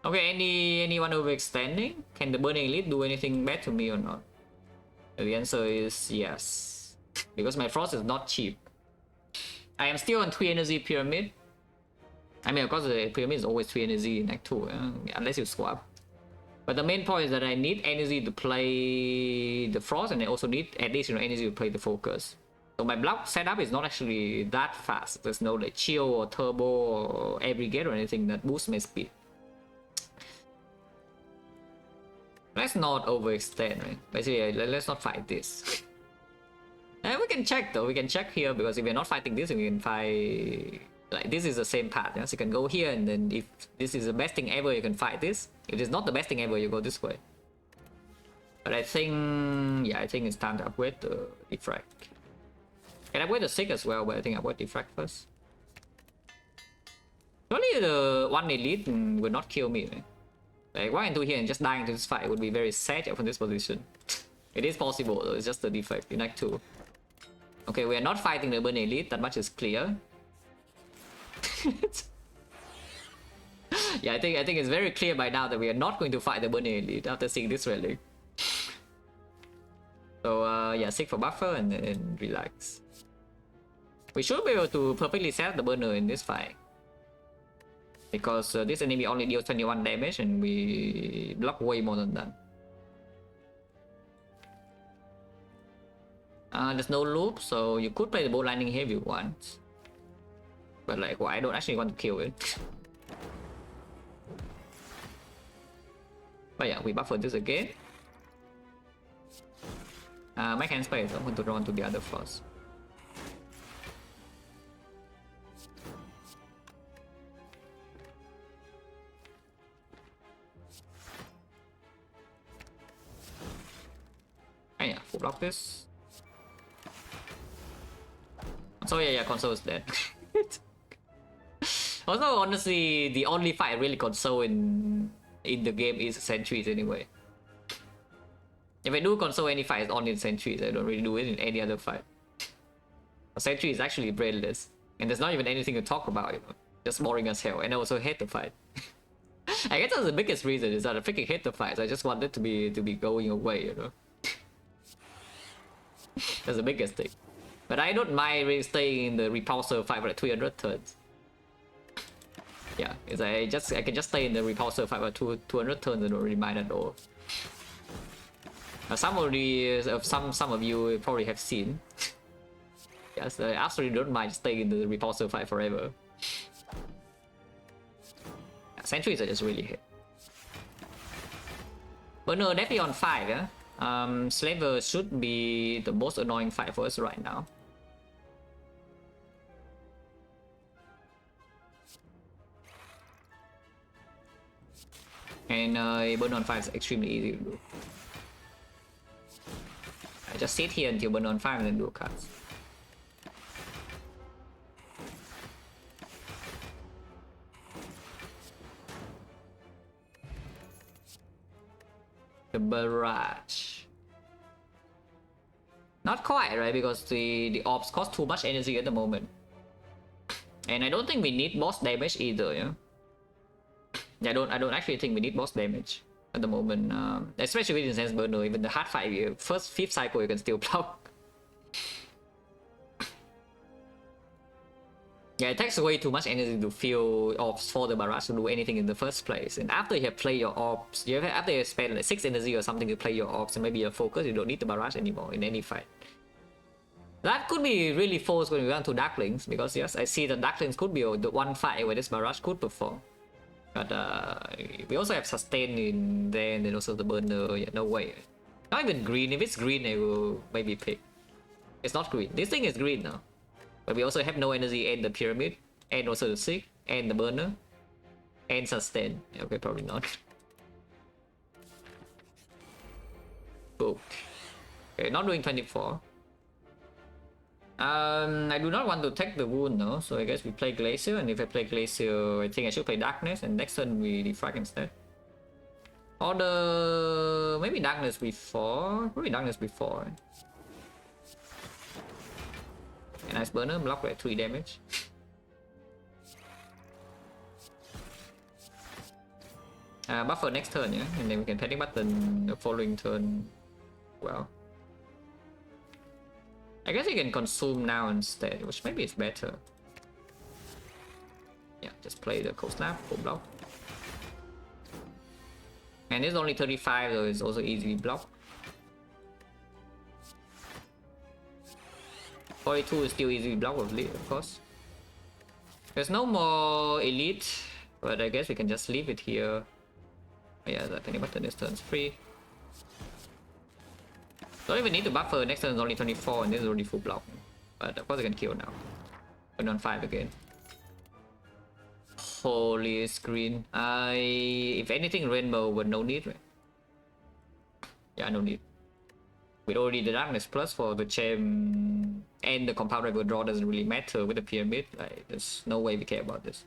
Okay, anyone overextending? Can the burning elite do anything bad to me or not? The answer is yes. Because my frost is not cheap. I am still on 3 energy pyramid. I mean, of course, the pyramid is always 3 energy in Act 2, unless you swap. But the main point is that I need energy to play the frost, and I also need additional energy to play the focus. So my block setup is not actually that fast. There's no like chill or turbo or aggregate or anything that boosts my speed. Let's not overextend, right? Basically, let's not fight this. And we can check though, we can check here, because if we're not fighting this, we can fight... Like, this is the same path, yeah? So you can go here, and then if this is the best thing ever, you can fight this. If it's not the best thing ever, you go this way. But I think... yeah, I think it's time to upgrade the Defect. Can I upgrade the 6 as well, but I think I'll upgrade Defect first. Only the 1 elite will not kill me, right? Like, walk into here and just dying into this fight would be very sad from this position. It is possible though, it's just the Defect in Act 2. Okay, we are not fighting the Burn Elite, that much is clear. Yeah, I think it's very clear by now that we are not going to fight the Burn Elite after seeing this relic. So yeah, seek for buffer and then relax. We should be able to perfectly set the burner in this fight. Because this enemy only deals 21 damage and we block way more than that. There's no loop, so you could play the bow lightning here if you want. But like, well, I don't actually want to kill it. But yeah, we buffer this again. Make hand space, I'm going to run to the other floors. block this. So yeah, console is dead. Also, honestly, the only fight I really console in the game is sentries anyway. If I do console any fight, it's only in sentries. I don't really do it in any other fight. A sentry is actually brainless, and there's not even anything to talk about, you know. Just boring as hell, and I also hate the fight. I guess that's the biggest reason, is that I freaking hate the fights. I just want it to be going away, you know. That's the biggest thing. But I don't mind really staying in the repulsor fight for like 300 turns. Yeah, I can just stay in the repulsor fight for 200 turns. I don't really mind at all. Some of you probably have seen. Yes, I absolutely don't mind staying in the repulsor fight forever. Sentries are just really hit. But no, definitely on 5, yeah? Slaver should be the most annoying fight for us right now. And burn on 5 is extremely easy to do. I just sit here until burn on 5 and then do cuts. The barrage. Not quite, right? Because the orbs cost too much energy at the moment. And I don't think we need boss damage either, yeah? I don't actually think we need boss damage at the moment. Especially with Incense Burner, even the hard fight, first 5th cycle you can still block. Yeah, it takes way too much energy to fill orbs for the barrage to do anything in the first place. And after you have played your orbs, after you spend like 6 energy or something to play your orbs and maybe your focus, you don't need the barrage anymore in any fight. That could be really false when we run to Darklings, because yes, I see that Darklings could be the one fight where this barrage could perform. But we also have sustain in there, and then also the burner. Yeah, no way. Not even green. If it's green, I will maybe pick. It's not green. This thing is green now. But we also have no energy and the pyramid, and also the sick, and the burner, and sustain. Okay, probably not. Cool. Okay, not doing 24. I do not want to take the wound though, so I guess we play Glacier, and if I play Glacier, I think I should play Darkness, and next turn we Defect instead. Or maybe Darkness before. Probably Darkness before. And Ice Burner block like 3 damage. Buffer next turn, yeah, and then we can panic button the following turn. Well, I guess you can consume now instead, which maybe is better. Yeah, just play the Cold Snap, full block. And it's only 35, so it's also easily blocked. 42 is still easily blocked with lead, of course. There's no more elite, but I guess we can just leave it here. Yeah, the panic button this turn's free. Don't even need to buffer, next turn is only 24 and this is already full block. But of course I can kill now. Turn on 5 again. Holy screen. If anything rainbow, but no need, right? Yeah, no need. With already the Darkness plus for the gem and the compound rival draw doesn't really matter with the pyramid. Like, there's no way we care about this.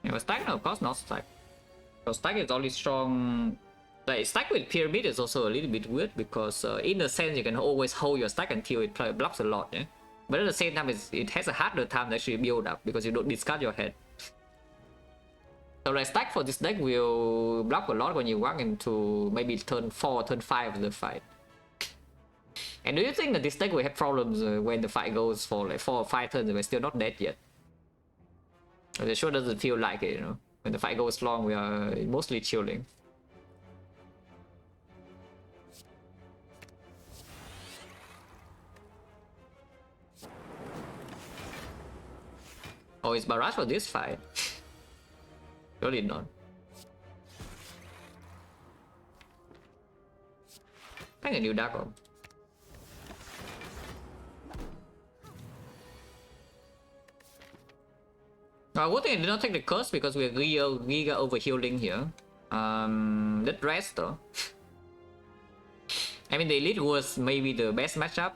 Yeah, but stack, no, of course not stack. Because stack is only strong. Like, stack with pyramid is also a little bit weird, because in a sense you can always hold your stack until it blocks a lot, yeah? But at the same time it has a harder time to actually build up because you don't discard your head. So like stack for this deck will block a lot when you walk into maybe turn 4 or turn 5 of the fight. And do you think that this deck will have problems when the fight goes for like 4 or 5 turns and we're still not dead yet? It sure doesn't feel like it, you know. When the fight goes long, we are mostly chilling. Oh, it's barrage for this fight? Surely not. I think a new dark orb. Good thing I did not take the curse because we're giga over healing here. Let's rest though. I mean, the elite was maybe the best matchup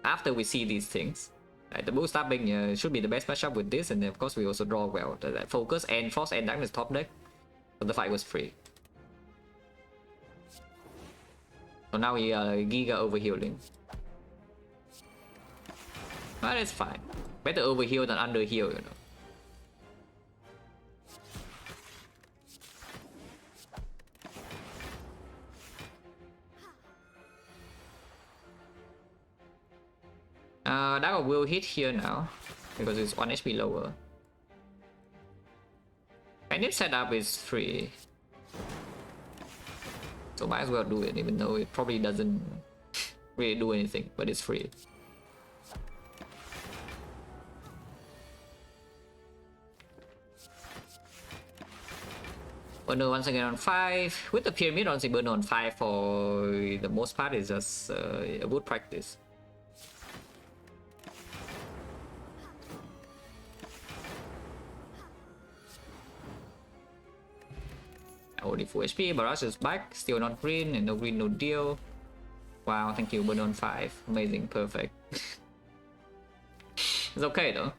after we see these things. Like, the boost stabbing should be the best matchup with this, and then of course we also draw well. The focus and Frost and Darkness top deck, so the fight was free. So now we are giga over healing. But it's fine. Better over heal than under heal, you know. That will hit here now because it's 1 HP lower. And if setup is free, so might as well do it, even though it probably doesn't really do anything, but it's free. Burner once again on 5. With the pyramid on burner on 5 for the most part is just a good practice. Only full HP, Barrage is back, still not green, and no green, no deal. Wow, thank you, burner on 5. Amazing, perfect. It's okay though.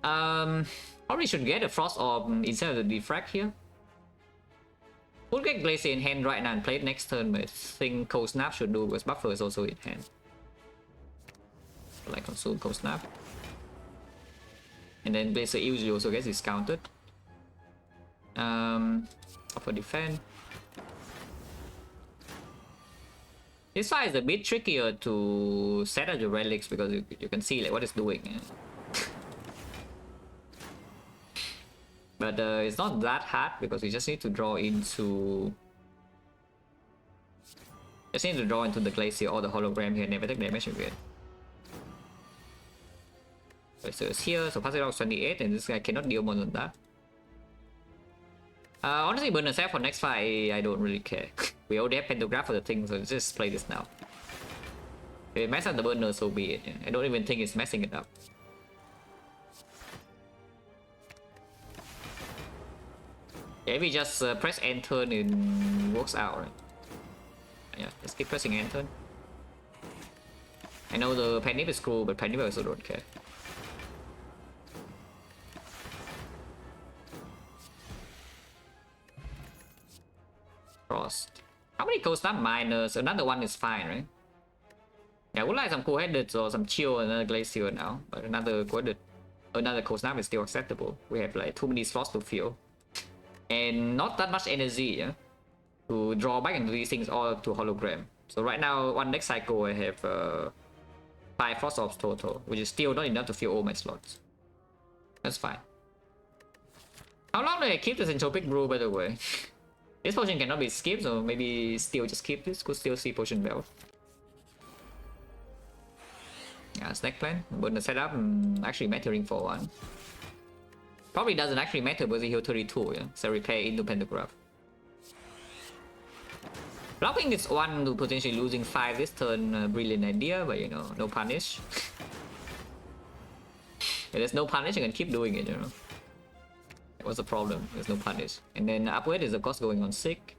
Probably should get a Frost Orb instead of the Defect here. We'll get Glacier in hand right now and play it next turn, but I think Cold Snap should do because Buffer is also in hand. Like consume Cold Snap. And then Glacier usually also gets discounted. For defend. This fight is a bit trickier to set up your relics because you can see like what it's doing. But it's not that hard because you just need to draw into. Just need to draw into the Glacier or the hologram here and never take damage again. So it's here, so pass it out 28, and this guy cannot deal more than that. Honestly, burner set for next fight, I don't really care. We already have Pentagraph for the thing, so just play this now. If it messes up the burner, so be it. I don't even think it's messing it up. Yeah, if we just press end turn, it works out, right? Yeah, let's keep pressing end turn. I know the Panic is cool, but Panic also don't care. Frost. How many Cold Snap miners? Another one is fine, right? Yeah, I would like some cool-headed or some chill and another Glacier now, but another Cold Snap is still acceptable. We have like too many slots to fill. And not that much energy, yeah, to draw back into these things or to hologram. So right now, one next cycle I have 5 Frost Orbs total, which is still not enough to fill all my slots. That's fine. How long do I keep this Entropic Brew, by the way? This potion cannot be skipped, so maybe still just keep this. Could still see Potion Belt. Yeah, Snack Plan. But the setup actually mattering for one. Probably doesn't actually matter because he healed 32, yeah? So repair into Pentagraph. Blocking this one to potentially losing 5 this turn, brilliant idea, but you know, no punish. If there's no punish, you can keep doing it, you know. What's the problem? There's no punish. And then upgrade is of course going on sick.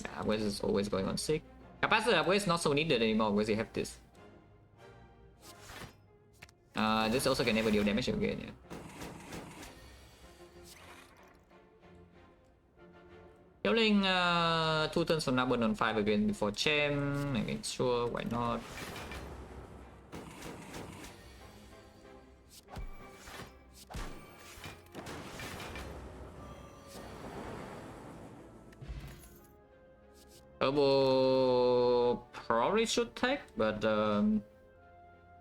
Yeah, upgrade is always going on sick. Capacitor upgrade is not so needed anymore because you have this. This also can never deal damage again, yeah. Healing 2 turns from now, burn on 5 again before Chem. Again, sure, why not? Turbo probably should take, but the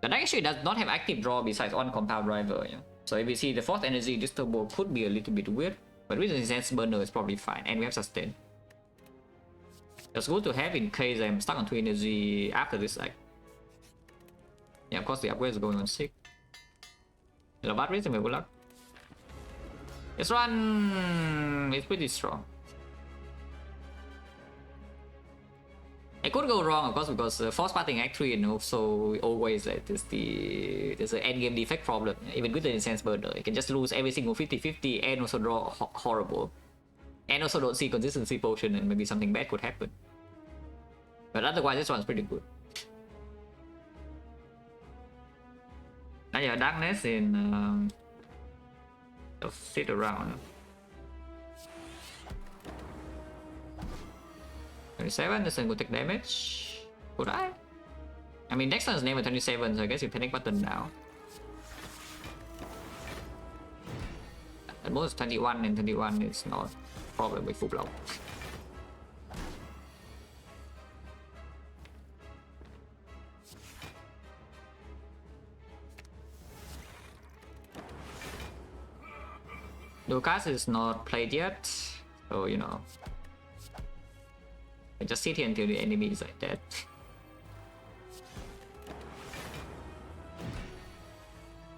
deck actually does not have active draw besides one compound driver, yeah. So if you see the fourth energy, this turbo could be a little bit weird, but with the sense burner is probably fine, and we have sustain. It's good to have in case I'm stuck on 2 energy after this act. Yeah, of course the upgrade is going on 6. Hello, bad reason, good luck. This run is pretty strong. It could go wrong, of course, because force parting Act 3 and also always there's an end game defect problem. Even with the Incense Burner, you can just lose every single 50-50 and also draw horrible. And also don't see consistency potion and maybe something bad could happen. But otherwise, this one's pretty good. Now yeah, Darkness in just sit around. 27, this one will take damage. Would I? I mean, next one's name at 27, so I guess you panic button now. At most 21, and 21 is not a problem with full block. Lucas is not played yet, so you know. I just sit here until the enemy is like that.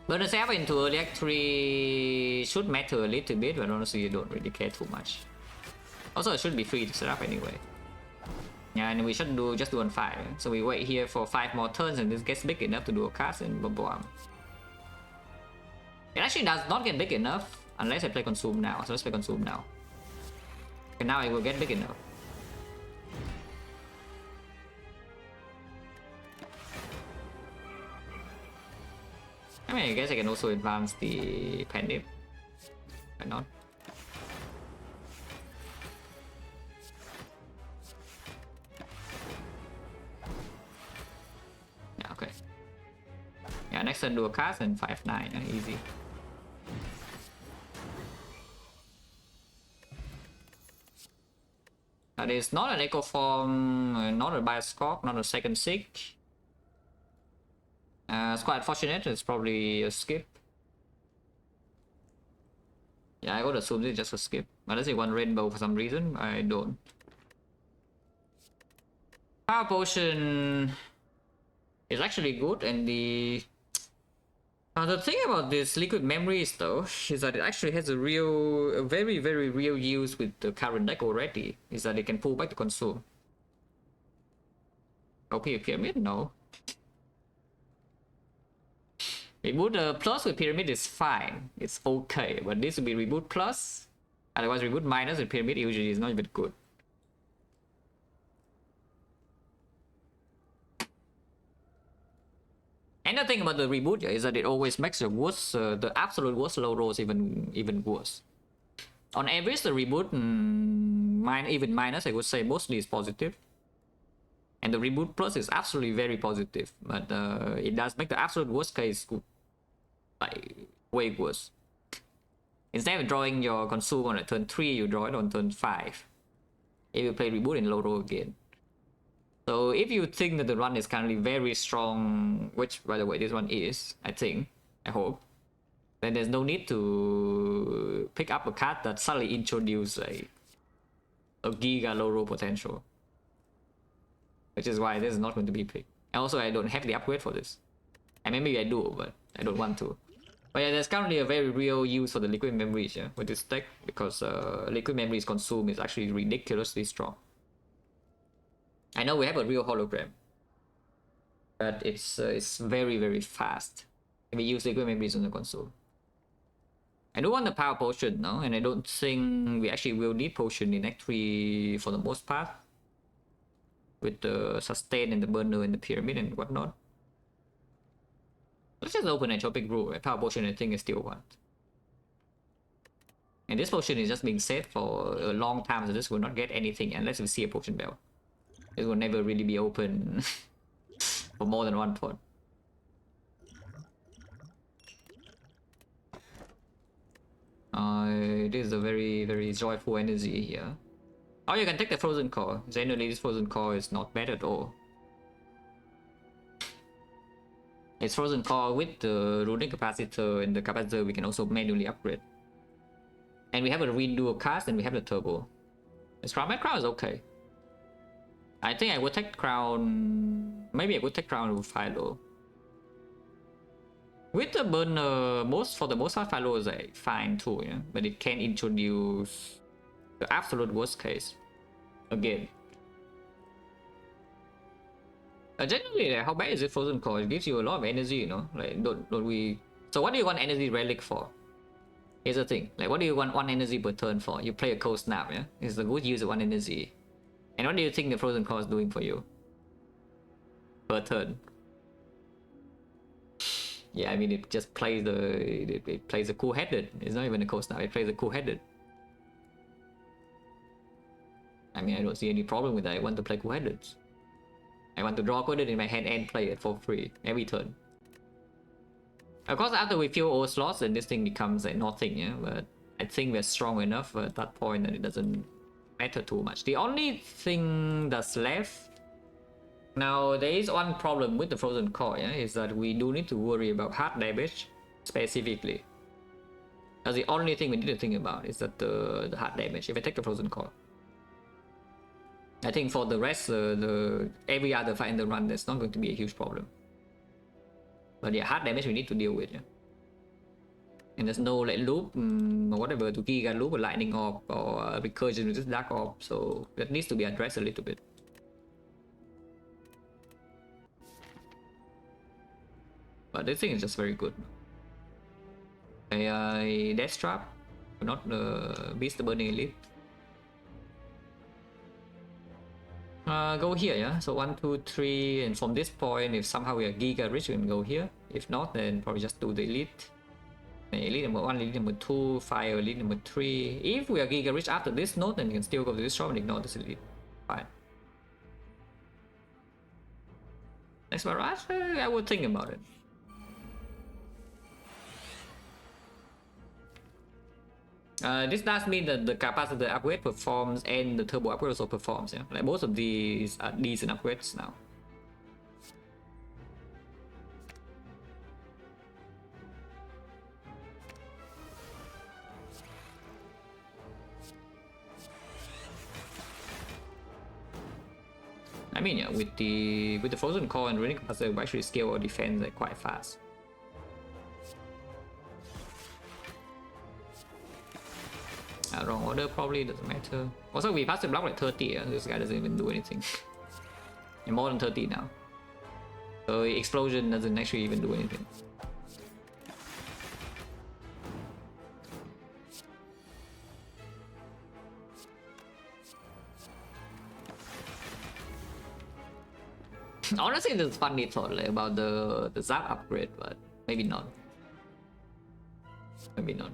But the setup into early Act 3 should matter a little bit, but honestly you don't really care too much. Also it should be free to set up anyway. Yeah, and we should just do on 5. So we wait here for 5 more turns and this gets big enough to do a cast and boom boom. It actually does not get big enough unless I play Consume now, so let's play Consume now. And now it will get big enough. I mean, I guess I can also advance the Pandip. Why not? Yeah, okay. Yeah, next turn do a cast and 5-9, easy. That is not an Echo Form, not a Bioscope, not a second Sig. It's quite unfortunate, it's probably a skip. Yeah, I would assume it's just a skip. Unless you want Rainbow for some reason, I don't. Power Potion is actually good, and the thing about this Liquid Memories though is that it actually has a very real use with the current deck already. Is that it can pull back the Consume. OP Pyramid? No. Reboot plus with Pyramid is fine. It's okay, but this will be Reboot plus. Otherwise, Reboot minus with Pyramid usually is not even good. And the thing about the Reboot is that it always makes the worst, the absolute worst low rolls even worse. On average, the Reboot, even minus, I would say mostly is positive. And the Reboot plus is absolutely very positive, but it does make the absolute worst case like way worse. Instead of drawing your Consume on a turn 3, you draw it on turn 5. If you play Reboot in low roll again. So if you think that the run is currently very strong, which by the way this one is, I think, I hope, then there's no need to pick up a card that suddenly introduces a giga low roll potential. Which is why this is not going to be picked. And also I don't have the upgrade for this. And maybe I do, but I don't want to. But yeah, there's currently a very real use for the Liquid Memories with this deck, because Liquid Memories Consume is actually ridiculously strong. I know we have a real hologram, but it's very fast if we use Liquid Memories on the Consume. I do want the Power Potion now, and I don't think we actually will need Potion in Act 3 for the most part. With the Sustain and the Burner and the Pyramid and whatnot. Let's just open Entropic Brew. Power Potion I think I still want. And this potion is just being set for a long time, so this will not get anything unless we see a Potion Bell. It will never really be open for more than one turn. It is a very joyful energy here. Oh, you can take the Frozen Core. Generally, this Frozen Core is not bad at all. It's Frozen Core with the Runic Capacitor, and the Capacitor we can also manually upgrade. And we have a redo cast, and we have the Turbo. This Crown? My Crown is okay. I think I would take Crown... Maybe I would take Crown with Philo. With the Burner, for the most part, Philo is fine too, yeah? But it can introduce the absolute worst case again. Generally, like, how bad is it Frozen Core? It gives you a lot of energy, you know? Like, don't we... So what do you want energy relic for? Here's the thing. Like, what do you want 1 energy per turn for? You play a cold snap, yeah? It's a good use of 1 energy. And what do you think the Frozen Core is doing for you? Per turn. Yeah, I mean, it just plays the... It plays a cool-headed. It's not even a cold snap. It plays a cool-headed. I mean, I don't see any problem with that. I want to play cool-headed. I want to draw cool-headed in my hand and play it for free every turn. Of course, after we fill all slots, then this thing becomes like nothing, yeah? But I think we're strong enough at that point that it doesn't matter too much. The only thing that's left... Now, there is one problem with the Frozen Core, yeah? Is that we do need to worry about hard damage, specifically. That's the only thing we need to think about, is that the hard damage, if I take the Frozen Core. I think for the rest, every other fight in the run, that's not going to be a huge problem. But yeah, hard damage we need to deal with, yeah. And there's no like loop or whatever to Giga loop or lightning orb or recursion with this dark orb, so that needs to be addressed a little bit. But this thing is just very good. A Death Trap, not the Beast the Burning Elite. Go here, yeah? So 1, 2, 3, and from this point, if somehow we are Giga rich, we can go here. If not, then probably just do the Elite. Elite number 1, Elite number 2, Fire Elite number 3. If we are Giga rich after this node, then you can still go to this shop and ignore this Elite. Fine. Next Barrage, I would think about it. This does mean that the capacitor upgrade performs and the turbo upgrade also performs, yeah? Like both of these are decent upgrades now. I mean, yeah, with the Frozen Core and Relic capacitor, we actually scale our defense like, quite fast. Wrong order probably, doesn't matter. Also, we passed the block like 30, yeah? This guy doesn't even do anything. And more than 30 now. So explosion doesn't actually even do anything. Honestly, there's funny thought like, about the Zap upgrade, but maybe not. Maybe not.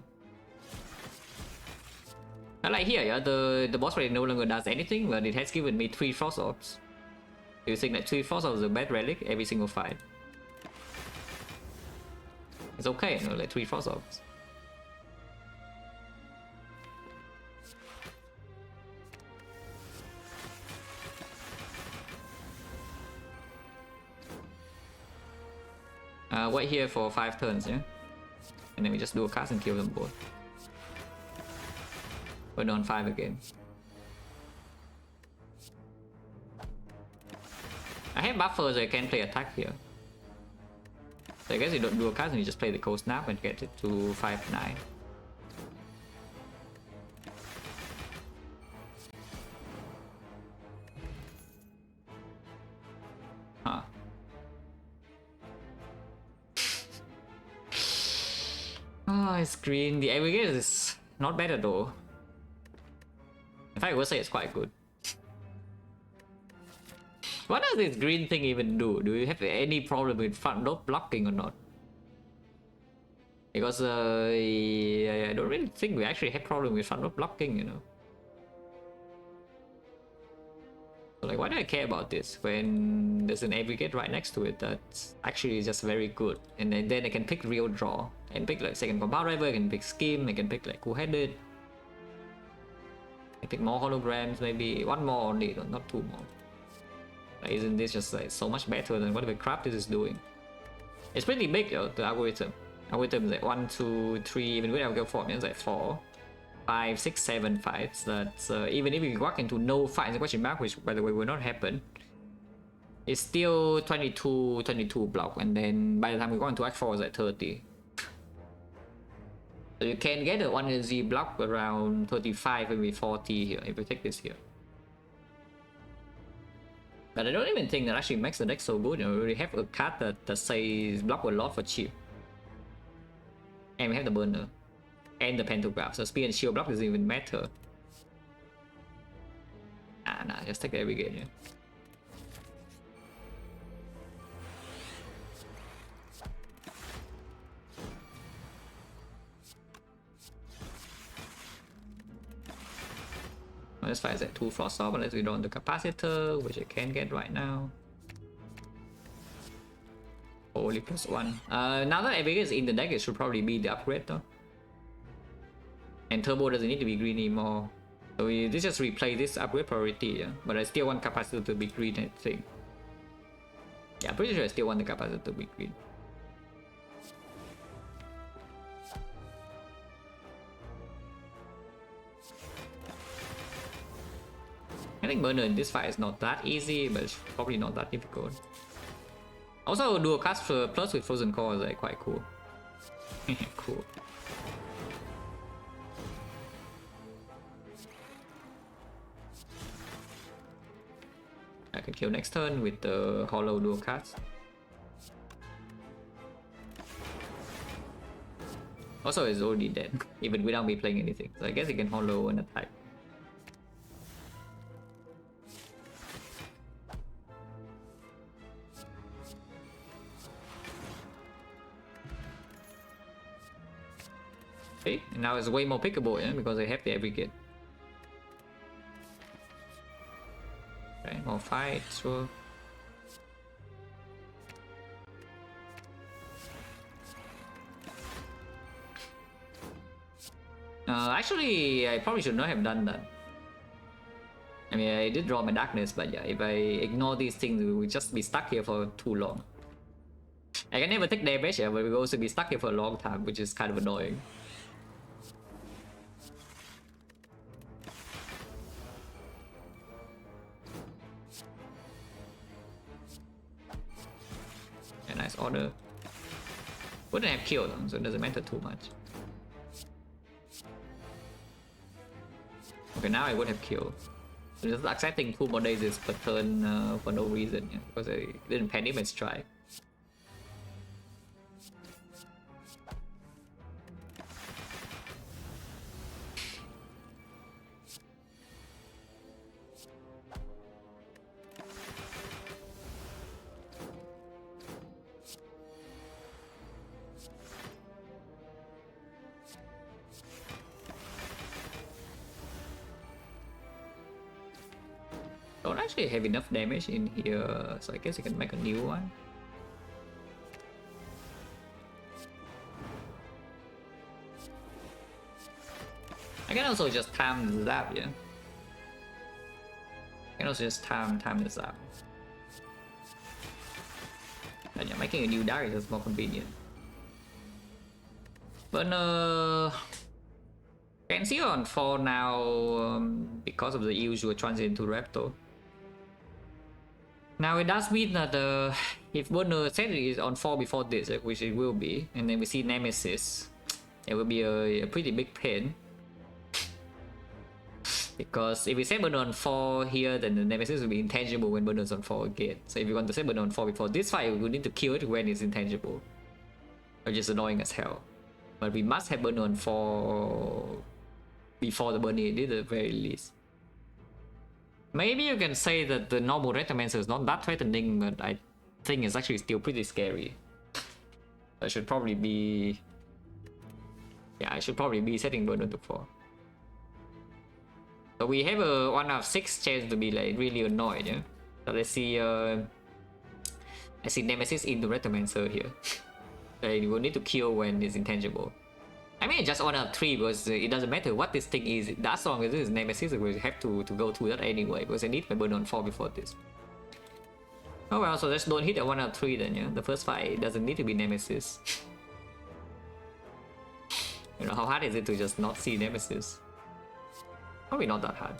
Like here, yeah, the boss fight no longer does anything, but it has given me 3 Frost Orbs. Do you think that 3 Frost Orbs is a bad relic every single fight? It's okay, you know, like 3 Frost Orbs. Wait here for 5 turns, yeah? And then we just do a cast and kill them both. We're on 5 again. I have buffer so I can play attack here. So I guess you don't do a cast and you just play the cold snap and get it to 5-9. Huh. Oh, it's green. The aggregate is not bad at all. In fact, I would say it's quite good. What does this green thing even do? Do you have any problem with front row blocking or not? Because I don't really think we actually have problem with front row blocking, you know. So like, why do I care about this when there's an aggregate right next to it that's actually just very good? And then I can pick real draw and pick like second compound driver. I can pick scheme. I can pick like cool-headed. I pick more holograms, maybe 1 more only, not 2 more. Like, isn't this just like so much better than whatever crap this is doing? It's pretty big though, the algorithm. Algorithm is like 1, 2, 3, even with algo form, it's like 4, 5, 6, 7 fights. That's even if we walk into no fight in the question mark, which by the way will not happen, it's still 22 block, and then by the time we go into Act 4 it's like 30. So you can get a 1 energy block around 35, maybe 40 here, if we take this here. But I don't even think that actually makes the deck so good. You know, we already have a card that says block a lot for cheap. And we have the burner. And the pantograph. So speed and shield block doesn't even matter. Nah, just take every game, yeah. Let's fight that 2 Frost Orb unless we don't the capacitor, which I can get right now. Only +1. Now that everything is in the deck, it should probably be the upgrade though. And turbo doesn't need to be green anymore. So we just replay this upgrade priority, yeah. But I still want capacitor to be green, I think. Yeah, I'm pretty sure I still want the capacitor to be green. I think burner in this fight is not that easy, but it's probably not that difficult. Also, dual cast for plus with Frozen Core is like quite cool. Cool. I can kill next turn with the hollow dual cast. Also, it's already dead, even without me playing anything. So I guess it can hollow and attack. Okay, and now it's way more pickable, yeah, because I have the aggregate. Okay, more fight, sure. Actually, I probably should not have done that. I mean, I did draw my darkness, but yeah, if I ignore these things, we will just be stuck here for too long. I can never take damage, yeah, but we will also be stuck here for a long time, which is kind of annoying. A nice order. Wouldn't have killed them, so it doesn't matter too much. Okay, now I would have killed. So just accepting 2 more days per turn for no reason, yeah, because I didn't panic and strike. Don't actually have enough damage in here, so I guess I can make a new one. I can also just time the zap, yeah. I can also just time the zap. And yeah, making a new deck is just more convenient. But can see on 4 now because of the usual transit to Raptor. Now it does mean that if burner set is on 4 before this, which it will be, and then we see Nemesis, it will be a pretty big pain. Because if we set burner on 4 here, then the Nemesis will be intangible when burner is on 4 again. So if you want to set burner on 4 before this fight, we will need to kill it when it's intangible. Which is annoying as hell. But we must have burner on 4 before the burner did at the very least. Maybe you can say that the normal Retromancer is not that threatening, but I think it's actually still pretty scary. I should probably be... Yeah, I should probably be setting burner to 4. So we have a 1 out of 6 chance to be like really annoyed, yeah? So let's see, I see Nemesis in the Retromancer here. You will need to kill when it's intangible. I mean, just 1 out of 3 because it doesn't matter what this thing is. As long as it is Nemesis, we have to go through that anyway because I need my burn on 4 before this. Oh well, so just don't hit at 1 out of 3 then, yeah? The first fight doesn't need to be Nemesis. You know, how hard is it to just not see Nemesis? Probably not that hard.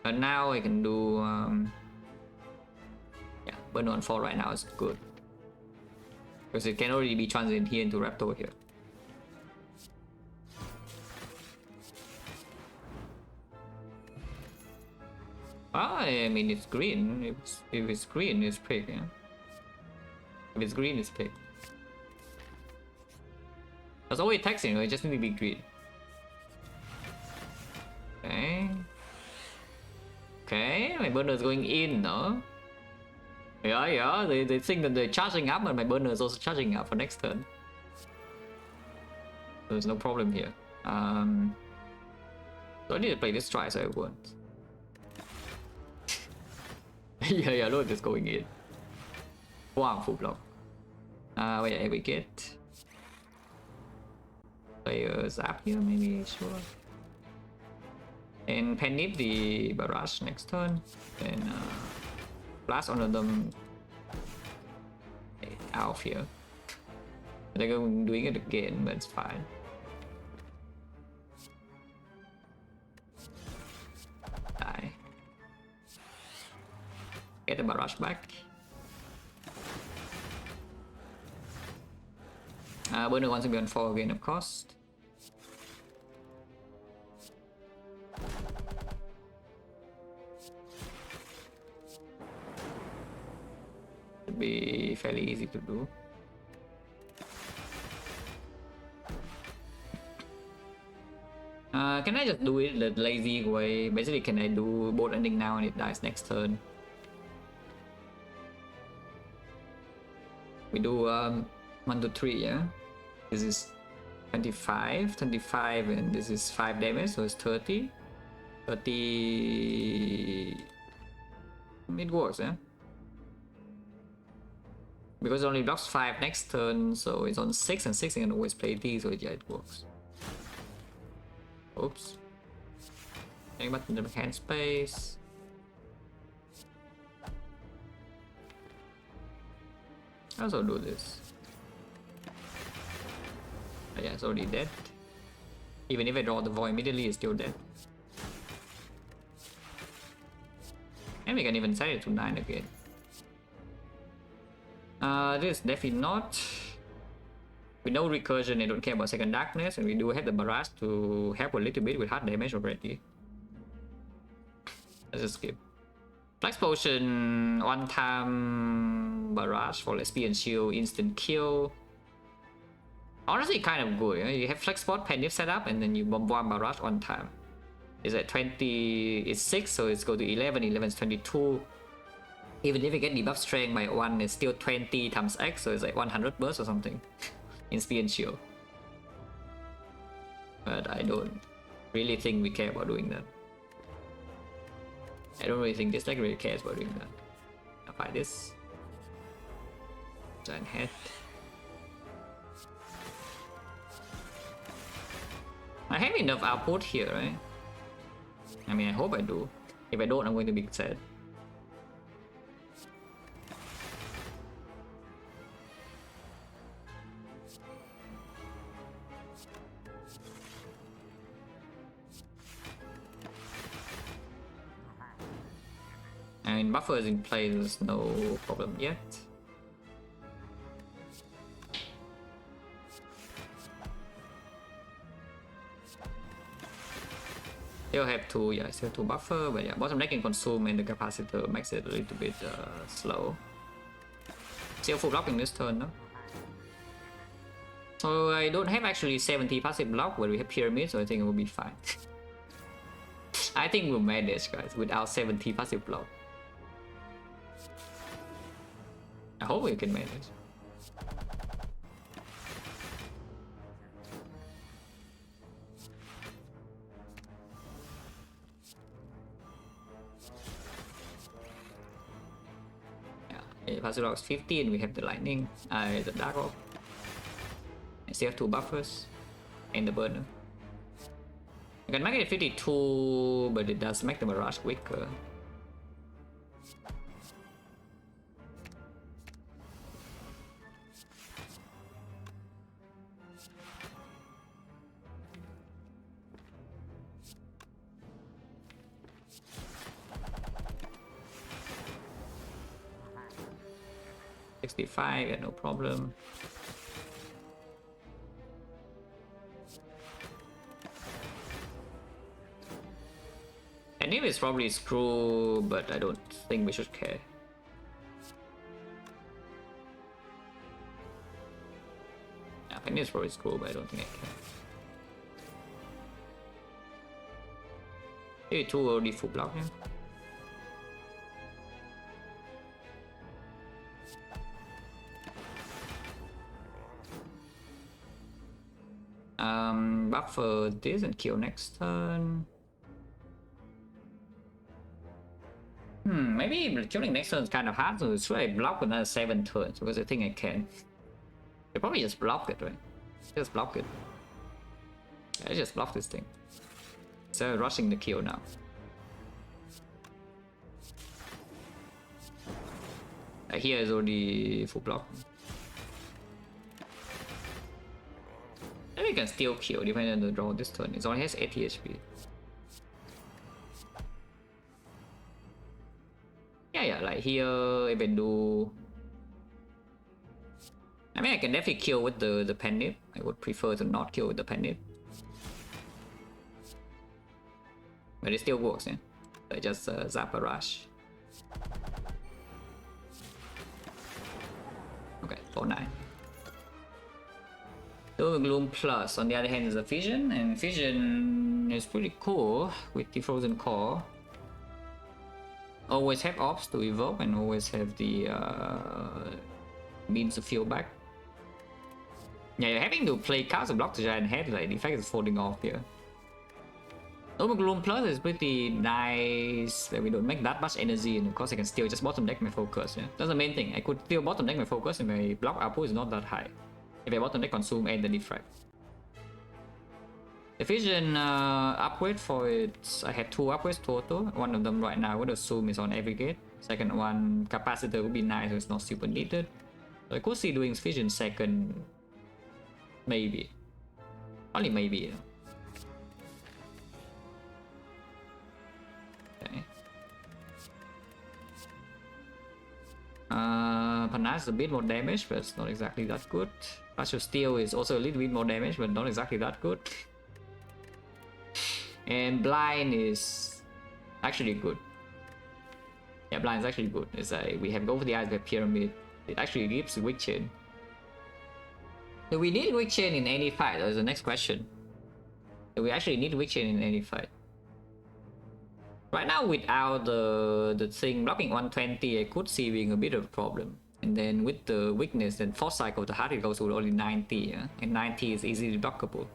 But now I can do yeah, burn on 4 right now is good. Because it can already be transient here into Raptor here. I mean, it's green. If it's green, it's pick, yeah? If it's green, it's pick. That's always taxing, it just need to be green. Okay. Okay, my burner is going in, no? Yeah, they think that they're charging up, and my burner is also charging up for next turn. There's no problem here. So I need to play this twice I want. yeah, look, it's going in. Wow, full block. Wait, we get players up here, maybe, sure. And penip the barrage next turn. Then blast on them out of here. They're doing it again, but it's fine. Die. Get the barrage back. Burner wants to be on 4 again, of course. Should be fairly easy to do. Can I just do it the lazy way? Basically, can I do both ending now and it dies next turn? We do 1 to 3, yeah? This is 25, and this is 5 damage, so it's 30. 30... It works, yeah? Because it only blocks 5 next turn, so it's on 6, and 6 I can always play these, so yeah, it works. Oops. Any button in the hand space. I also do this. Oh, yeah, it's already dead. Even if I draw the void immediately, it's still dead. And we can even set it to 9 again. This is definitely not. With no recursion, I don't care about second darkness, and we do have the barrage to help a little bit with hard damage already. Let's just skip. Flex potion, 1 time barrage for SP and shield, instant kill. Honestly, kind of good. You have flex spot, penif set up, and then you bombard barrage 1 time. It's at 20, it's 6, so it's go to 11, 11 is 22. Even if you get debuff strength by 1, it's still 20 times X, so it's like 100 burst or something. In speed and shield. But I don't really think we care about doing that. I don't really think this deck really cares about doing that. I'll fight this. Giant head. I have enough output here, right? I mean, I hope I do. If I don't, I'm going to be sad. I mean, buffer is in play, there's no problem yet. Still have 2, yeah, still 2 buffer, but yeah, bottom deck can consume and the capacitor makes it a little bit slow. Still full blocking this turn, no? So I don't have actually 70 passive block, but we have pyramid, so I think it will be fine. I think we'll manage, guys, without 70 passive block. I hope we can manage. Yeah, passive block is 15, we have the lightning, the dark orb. I still have 2 buffers and the burner. I can make it 52, but it does make the barrage quicker. 65, yeah, no problem. And name is probably screw, but I don't think we should care. Yeah, I is probably screw, but I don't think I care. Maybe too early full block here. Buffer this and kill next turn. Maybe killing next turn is kind of hard, so should I block another 7 turns? Because I think I can. I probably just block it, right? Just block it. I just block this thing. So rushing the kill now. Here is already full block. Maybe we can still kill depending on the draw this turn. It only has 80 HP. Yeah, like here, if I do... I mean, I can definitely kill with the pen nip. I would prefer to not kill with the pen nip. But it still works, yeah? I just zap a rush. Okay, 4-9. Doom Gloom Plus, on the other hand, is a Fission, and Fission is pretty cool with the Frozen Core. Always have ops to evoke and always have the means of feel back. Yeah, you're having to play cards to block the giant head, like Defect is folding off here. Doom Gloom Plus is pretty nice that we don't make that much energy, and of course I can still just bottom deck my focus. Yeah? That's the main thing. I could still bottom deck my focus and my block output is not that high. If I bottom deck consume and the Defect. The Fission upgrade for it, I had 2 upgrades total. One of them right now I would assume is on Aggregate. Second one, Capacitor would be nice, so it's not super needed. So I could see doing Fission second, maybe. Only maybe. You know. Okay. Panache is a bit more damage, but it's not exactly that good. Flash of Steel is also a little bit more damage, but not exactly that good. And Blind is actually good. Yeah, Blind is actually good. It's like we have Go for the Eyes, we have Pyramid. It actually gives Weak Chain. Do we need Weak Chain in any fight? That is the next question. Do we actually need Weak Chain in any fight? Right now, without the thing blocking 120, I could see being a bit of a problem. And then with the weakness, then Force Cycle, the hard hit goes to only 90, yeah? And 90 is easily blockable.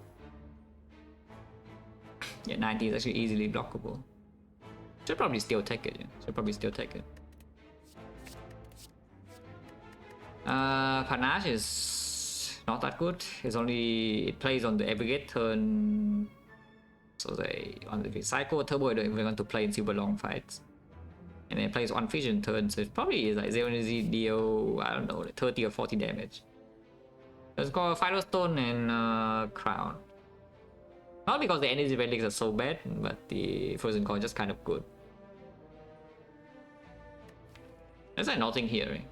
Yeah, 90 is actually easily blockable. Should probably still take it, yeah. Should probably still take it. Panache is not that good. It's only, it plays on the aggregate turn. So they, on the recycle turbo, I don't even want to play in super long fights. And then it plays one Fission turn, so it probably is like 0 energy deal, I don't know, like 30 or 40 damage. Let's go Final Stone and Crown. Not because the energy relics are so bad, but the Frozen Core is just kind of good. There's like nothing here, right?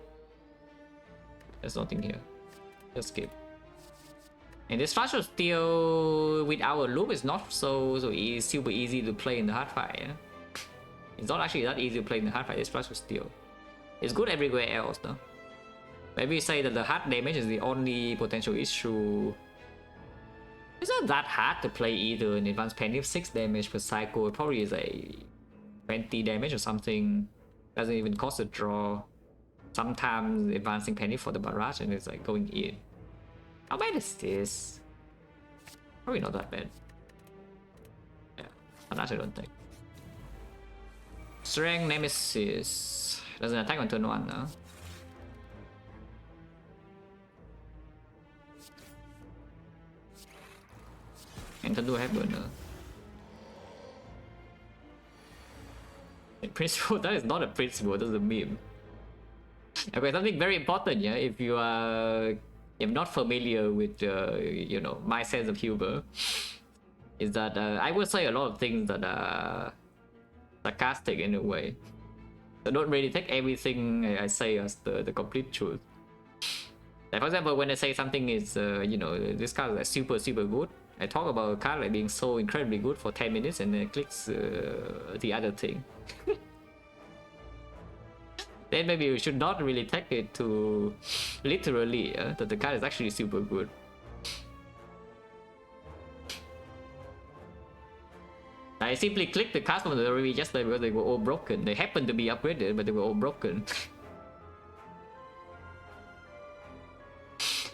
There's nothing here. Just skip. And this Flash of Steel with our loop is not so super easy to play in the hard fight, yeah? It's not actually that easy to play in the hard fight, this Flash of Steel. It's good everywhere else though. Maybe we say that the hard damage is the only potential issue. It's not that hard to play either in advanced penny. 6 damage per cycle, it probably is a 20 damage or something. Doesn't even cost a draw. Sometimes advancing penny for the barrage and it's like going in. How bad is this? Probably not that bad. Yeah, barrage I don't think. Strength Nemesis. Doesn't attack on turn 1 now. And turn 2 have burner. In principle, that is not a principle, that's a meme. Okay, something very important, yeah, if you are not familiar with, you know, my sense of humor, is that I will say a lot of things that are sarcastic in a way. So don't really take everything I say as the complete truth. Like for example, when I say something is, you know, this card is like super good, I talk about a card like being so incredibly good for 10 minutes and then it clicks the other thing. Then maybe you should not really take it to literally that the card is actually super good. I simply clicked the cards from the review just because they were all broken. They happened to be upgraded, but they were all broken.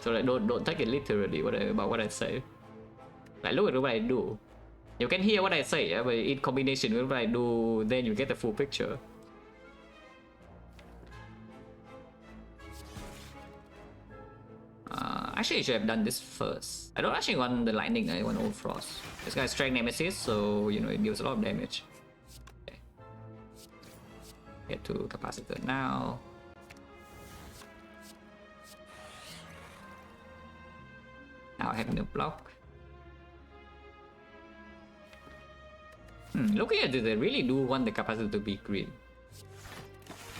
So like, don't take it literally about what I say. Like, look at what I do. You can hear what I say, yeah, but in combination with what I do, then you get the full picture. Actually, I should have done this first. I don't actually want the lightning, I want Old Frost. This guy's strength nemesis, so you know it deals a lot of damage. Okay. Get to capacitor now. Now I have no block. Looking at this, I really do want the capacitor to be green.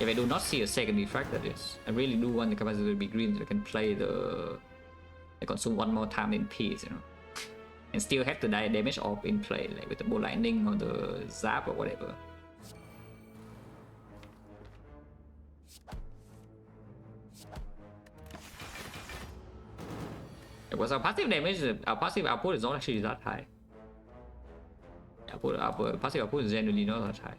If I do not see a second effect, that is, I really do want the capacitor to be green so I can play the consume one more time in peace, you know, and still have the damage off in play, like with the bow lightning or the zap or whatever. Because our passive damage, our passive output is not actually that high. Our passive output is generally not that high.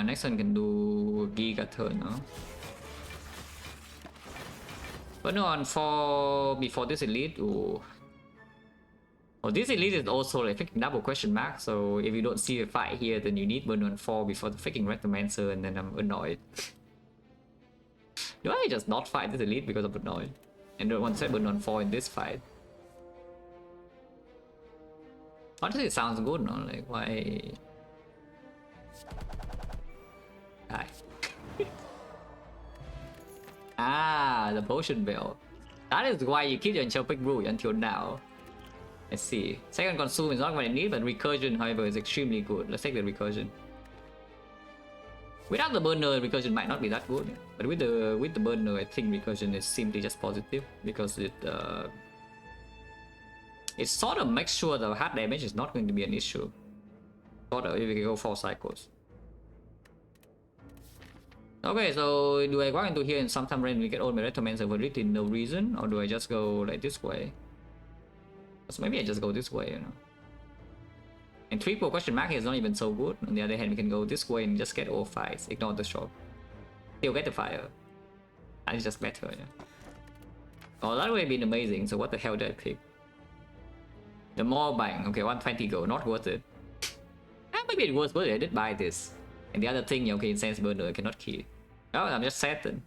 Next one can do Giga turn, no? But no, on for before this elite, ooh. Oh, this elite is also like freaking double question mark, so if you don't see a fight here, then you need burn on 4 before the freaking Rectomancer, and then I'm annoyed. Do I just not fight this elite because I'm annoyed? And don't want to set burn on 4 in this fight? Honestly, it sounds good, no? Like, why? Die. Ah, the potion belt. That is why you keep your Enchopik Brew until now. Let's see. Second consume is not what I need, but recursion, however, is extremely good. Let's take the recursion. Without the burner, recursion might not be that good. But with the burner, I think recursion is simply just positive because it sort of makes sure the hard damage is not going to be an issue. Sort of, if we can go 4 cycles. Okay, so do I walk into here and sometime randomly get all my Rectomancer for literally no reason, or do I just go like this way? So maybe I just go this way, you know. And triple question mark here is not even so good. On the other hand, we can go this way and just get all fights, ignore the shop. Still get the fire. That is just better, yeah. Oh, that would have been amazing, so what the hell did I pick? The more bang, okay, 120 gold, not worth it. Maybe it was worth it, I did buy this. And the other thing, yeah, okay, Incense Burner, I cannot kill. Oh, I'm just sad then.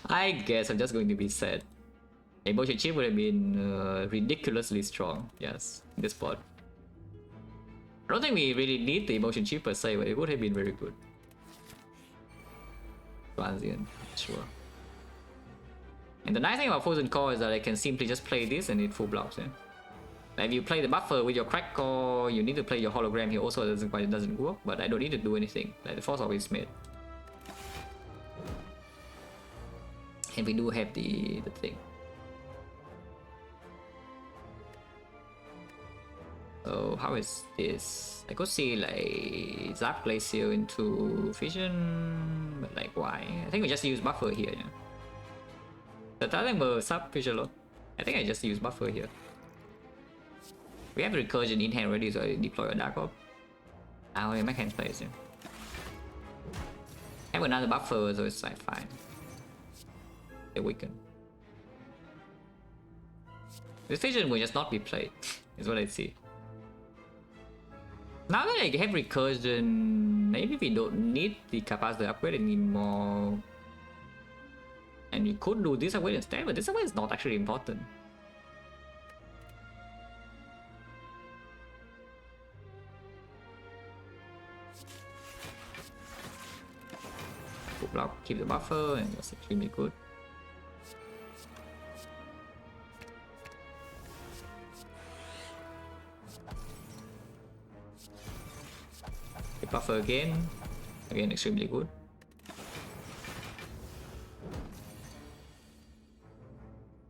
I guess I'm just going to be sad. Emotion chip would have been ridiculously strong, yes, in this spot. I don't think we really need the emotion chip per se, but it would have been very good. Transient, sure. And the nice thing about Frozen Core is that I can simply just play this and it full blocks, yeah. Like if you play the buffer with your crack core, you need to play your hologram here also, it doesn't work, but I don't need to do anything. Like the force always made. And we do have the thing. So how is this? I could see like Zap Glacier into Fission, but like why? I think we just use buffer here, yeah. The Talember sub Fission. I think I just use buffer here. We have recursion in hand already, so I deploy a Dark Orb. Now I make hand plays, yeah. Have another buffer, so it's like fine. They weaken. This Fission will just not be played, is what I see. Now that I have recursion, maybe we don't need the capacitor upgrade anymore. And we could do this upgrade instead, but this upgrade is not actually important. Full block, keep the buffer, and that's extremely good. buffer again. Again, extremely good.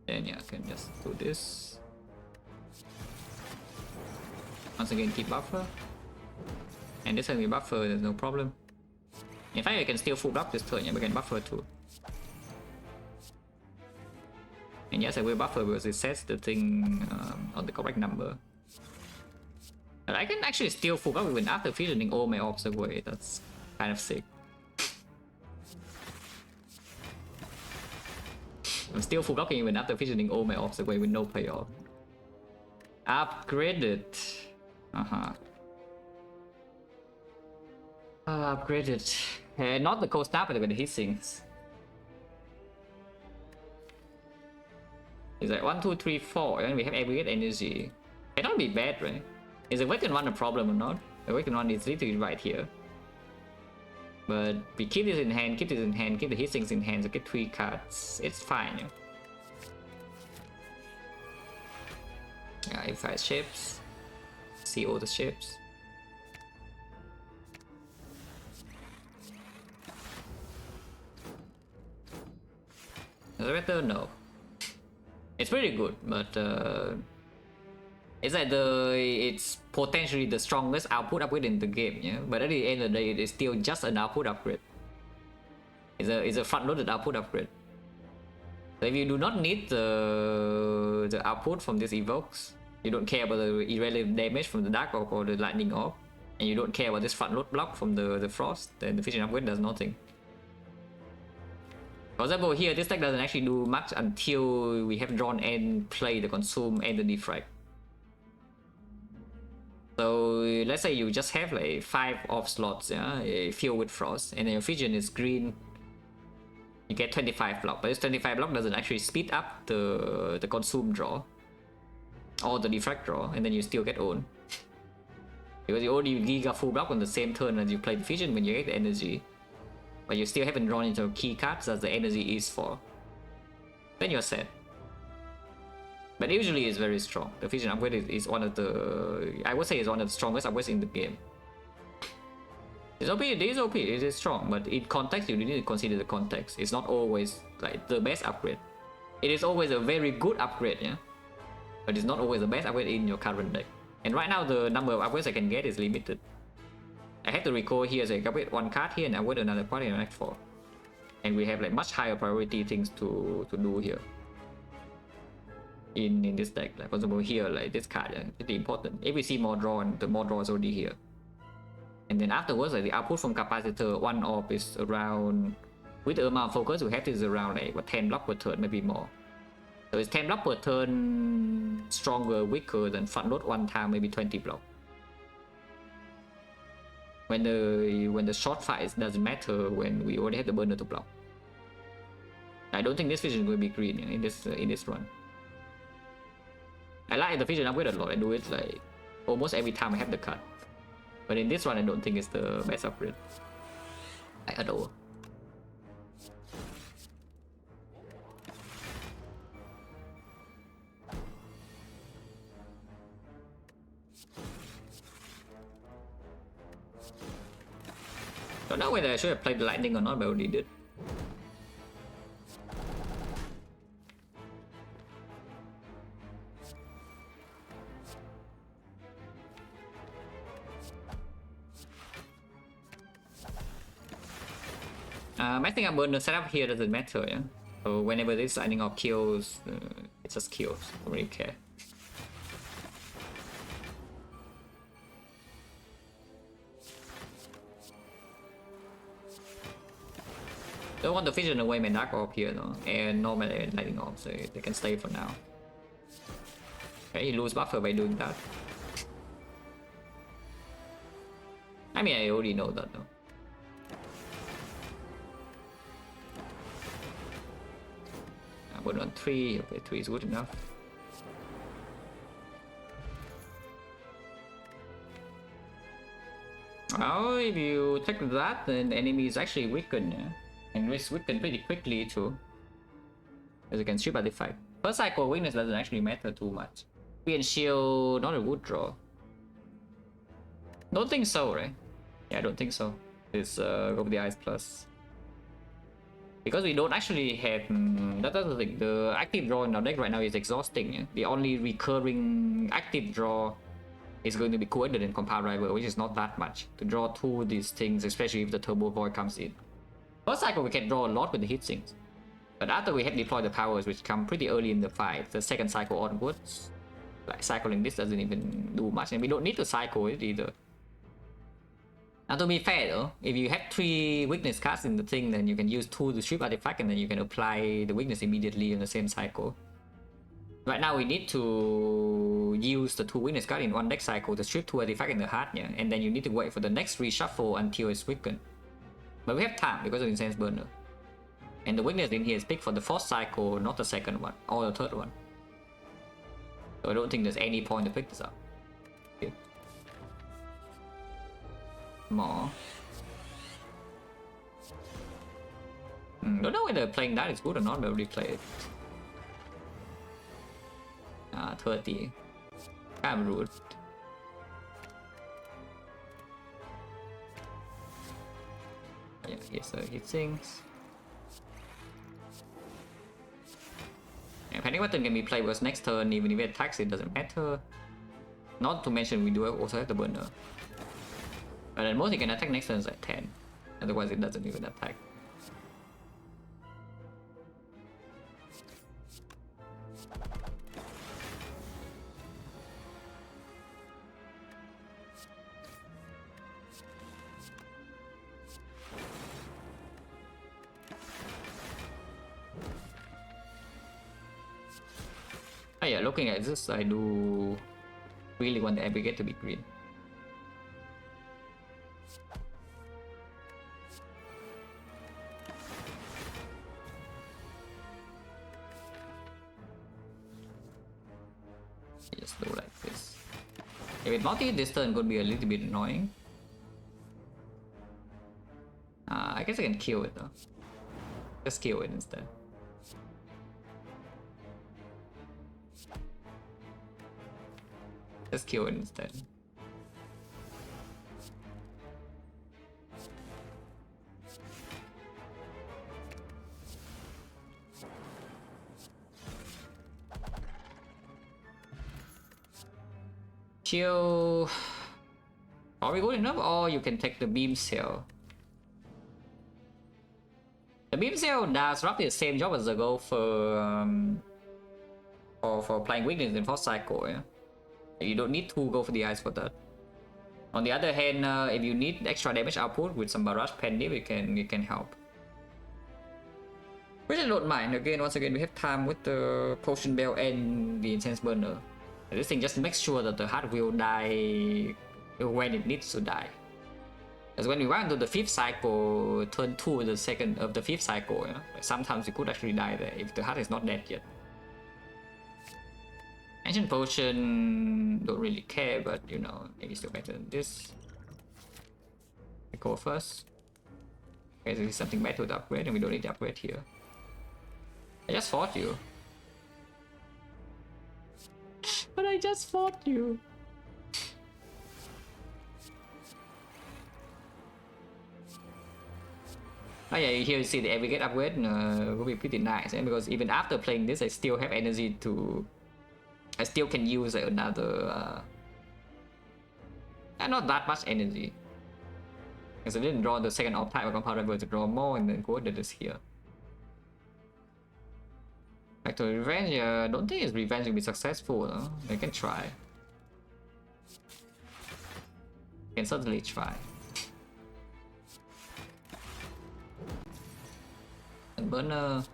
Then yeah, I can just do this. Once again, keep buffer. And this time we buffer, there's no problem. In fact, I can still full block this turn, yeah, we can buffer too. And yes, I will buffer because it sets the thing on the correct number. But I can actually still full block even after fusioning all my orbs away. That's kind of sick. I'm still full blocking even after fusioning all my orbs away with no payoff. Upgraded. Upgraded. Not the cold snap, but the heat sinks. It's like 1, 2, 3, 4, and we have aggregate energy. Cannot be bad, right? Is the Awaken 1 a problem or not? The Awaken 1 is literally right here. But we keep this in hand, keep this in hand, keep the heat sinks in hand, so get 3 cards. It's fine, yeah. Yeah, F5 ships. See all the ships. Is it better? No. It's pretty good, but it's like it's potentially the strongest output upgrade in the game, yeah. But at the end of the day, it's still just an output upgrade. It's a front-loaded output upgrade. So if you do not need the output from these evokes, you don't care about the irrelevant damage from the Dark Orb or the Lightning Orb, and you don't care about this front-load block from the Frost, then the Fusion upgrade does nothing. For example, here this deck doesn't actually do much until we have drawn and play the Consume and the Defect. So let's say you just have like 5 off slots, yeah, filled with Frost, and then your Fusion is green. You get 25 block, but this 25 block doesn't actually speed up the Consume draw or the Defect draw, and then you still get owned. Because you only Giga full block on the same turn as you play the Fusion when you get the energy. But you still haven't drawn into key cards as the energy is for. Then you're set. But usually it's very strong. The Fusion upgrade is one of the... I would say it's one of the strongest upgrades in the game. It's OP, it is OP, it is strong, but in context you need to consider the context. It's not always like the best upgrade. It is always a very good upgrade, yeah? But it's not always the best upgrade in your current deck. And right now the number of upgrades I can get is limited. I have to recall here, so I upgrade 1 card here and I upgrade another card in the next 4. And we have like much higher priority things to do here. In this deck, like for example here, like this card, yeah, pretty important. If we see more draw, and the more draw is already here. And then afterwards, like the output from Capacitor, 1 orb is around, with the amount of focus we have, is around like what, 10 block per turn, maybe more. So it's 10 block per turn, stronger, weaker than front load 1 time, maybe 20 block. When the short fights doesn't matter when we already have the burner to block. I don't think this Fusion is going to be green in this run. I like the Fusion upgrade a lot. I do it like almost every time I have the cut. But in this one, I don't think it's the best upgrade. I adore. Don't know whether I should have played the Lightning or not, but I already did. Messing up burner setup here doesn't matter, yeah? So whenever this Lightning Orb kills, it just kills. I don't really care. Don't want to Fusion away my Dark Orb here though, and no my Lightning Orb, so they can stay for now. Okay, you lose buffer by doing that. I mean, I already know that though. I put on 3, okay, 3 is good enough. Well, if you take that, then the enemy is actually weakened, yeah? And it's weakened pretty quickly too. As you can strip artifact. First cycle weakness doesn't actually matter too much. Spear and shield, not a good draw. Don't think so, right? Yeah, I don't think so. It's go for the Ice Plus. Because we don't actually have... that's the thing. The active draw in our deck right now is exhausting. Yeah? The only recurring active draw is going to be Coordinate and Compound Rival, which is not that much. To draw two of these things, especially if the Turbo Void comes in. First cycle we can draw a lot with the hit sinks. But after we have deployed the powers, which come pretty early in the fight, the second cycle onwards, like cycling this doesn't even do much, and we don't need to cycle it either. Now to be fair though, if you have 3 weakness cards in the thing, then you can use 2 to strip artifact and then you can apply the weakness immediately in the same cycle. Right now we need to use the 2 weakness cards in one deck cycle to strip 2 artifact in the heart, yeah? And then you need to wait for the next reshuffle until it's weakened. But we have time because of Incense Burner. And the weakness in here is picked for the 4th cycle, not the 2nd one, or the 3rd one. So I don't think there's any point to pick this up. Okay. More. Don't know whether playing that is good or not, but we play it. 30. Kind of rude. Yeah, here's the hit sinks. Panic Button can be played because next turn, even if it attacks, it doesn't matter. Not to mention we do also have the burner. But at most it can attack next turn is at 10. Otherwise it doesn't even attack. Oh yeah, looking at this, I do really want the Abrogate to be green. Just do like this. If it multi this turn could be a little bit annoying. I guess I can kill it though. Just kill it instead. Just kill it instead. Chill. Are we good enough? Or you can take the beam cell. The beam cell does roughly the same job as the goal for playing weakness in 4th cycle, yeah. You don't need to go for the eyes for that. On the other hand, if you need extra damage output with some barrage penny, it can help. Which I don't mind. Again, once again, we have time with the potion bell and the intense burner. This thing just makes sure that the heart will die when it needs to die. Because when we run to the 5th cycle, turn 2 the second of the 5th cycle, you know, sometimes you could actually die there if the heart is not dead yet. Ancient Potion, don't really care, but you know, maybe still better than this. I go first. Okay, there is something better to upgrade, and we don't need to upgrade here. I just fought you. But I just fought you. Oh yeah, here you see the Abrogate upgrade will be pretty nice, and because even after playing this, I still have energy to... I still can use another... not that much energy. Because I didn't draw the second type of Compound Rival to draw more, and then Coordinate is here. Back to Revenge, I don't think his Revenge will be successful, though. I can try. Can certainly try. And burner.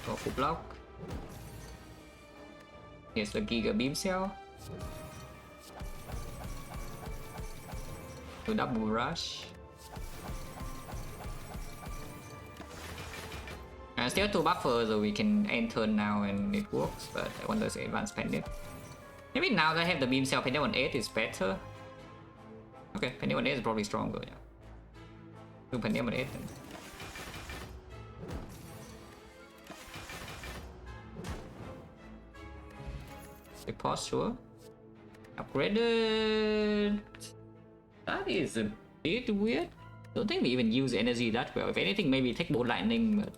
Go full block. Here's the Giga Beam Cell. To double rush. Still 2 buffer, so we can end turn now and it works, but I want to advance Pendant. Maybe now that I have the Beam Cell, Pendant on 8 is better. Okay, Pendant on 8 is probably stronger, yeah. Do Pendant on 8 then. We pause, sure. Upgraded. That is a bit weird. Don't think we even use energy that well. If anything, maybe take bolt lightning, but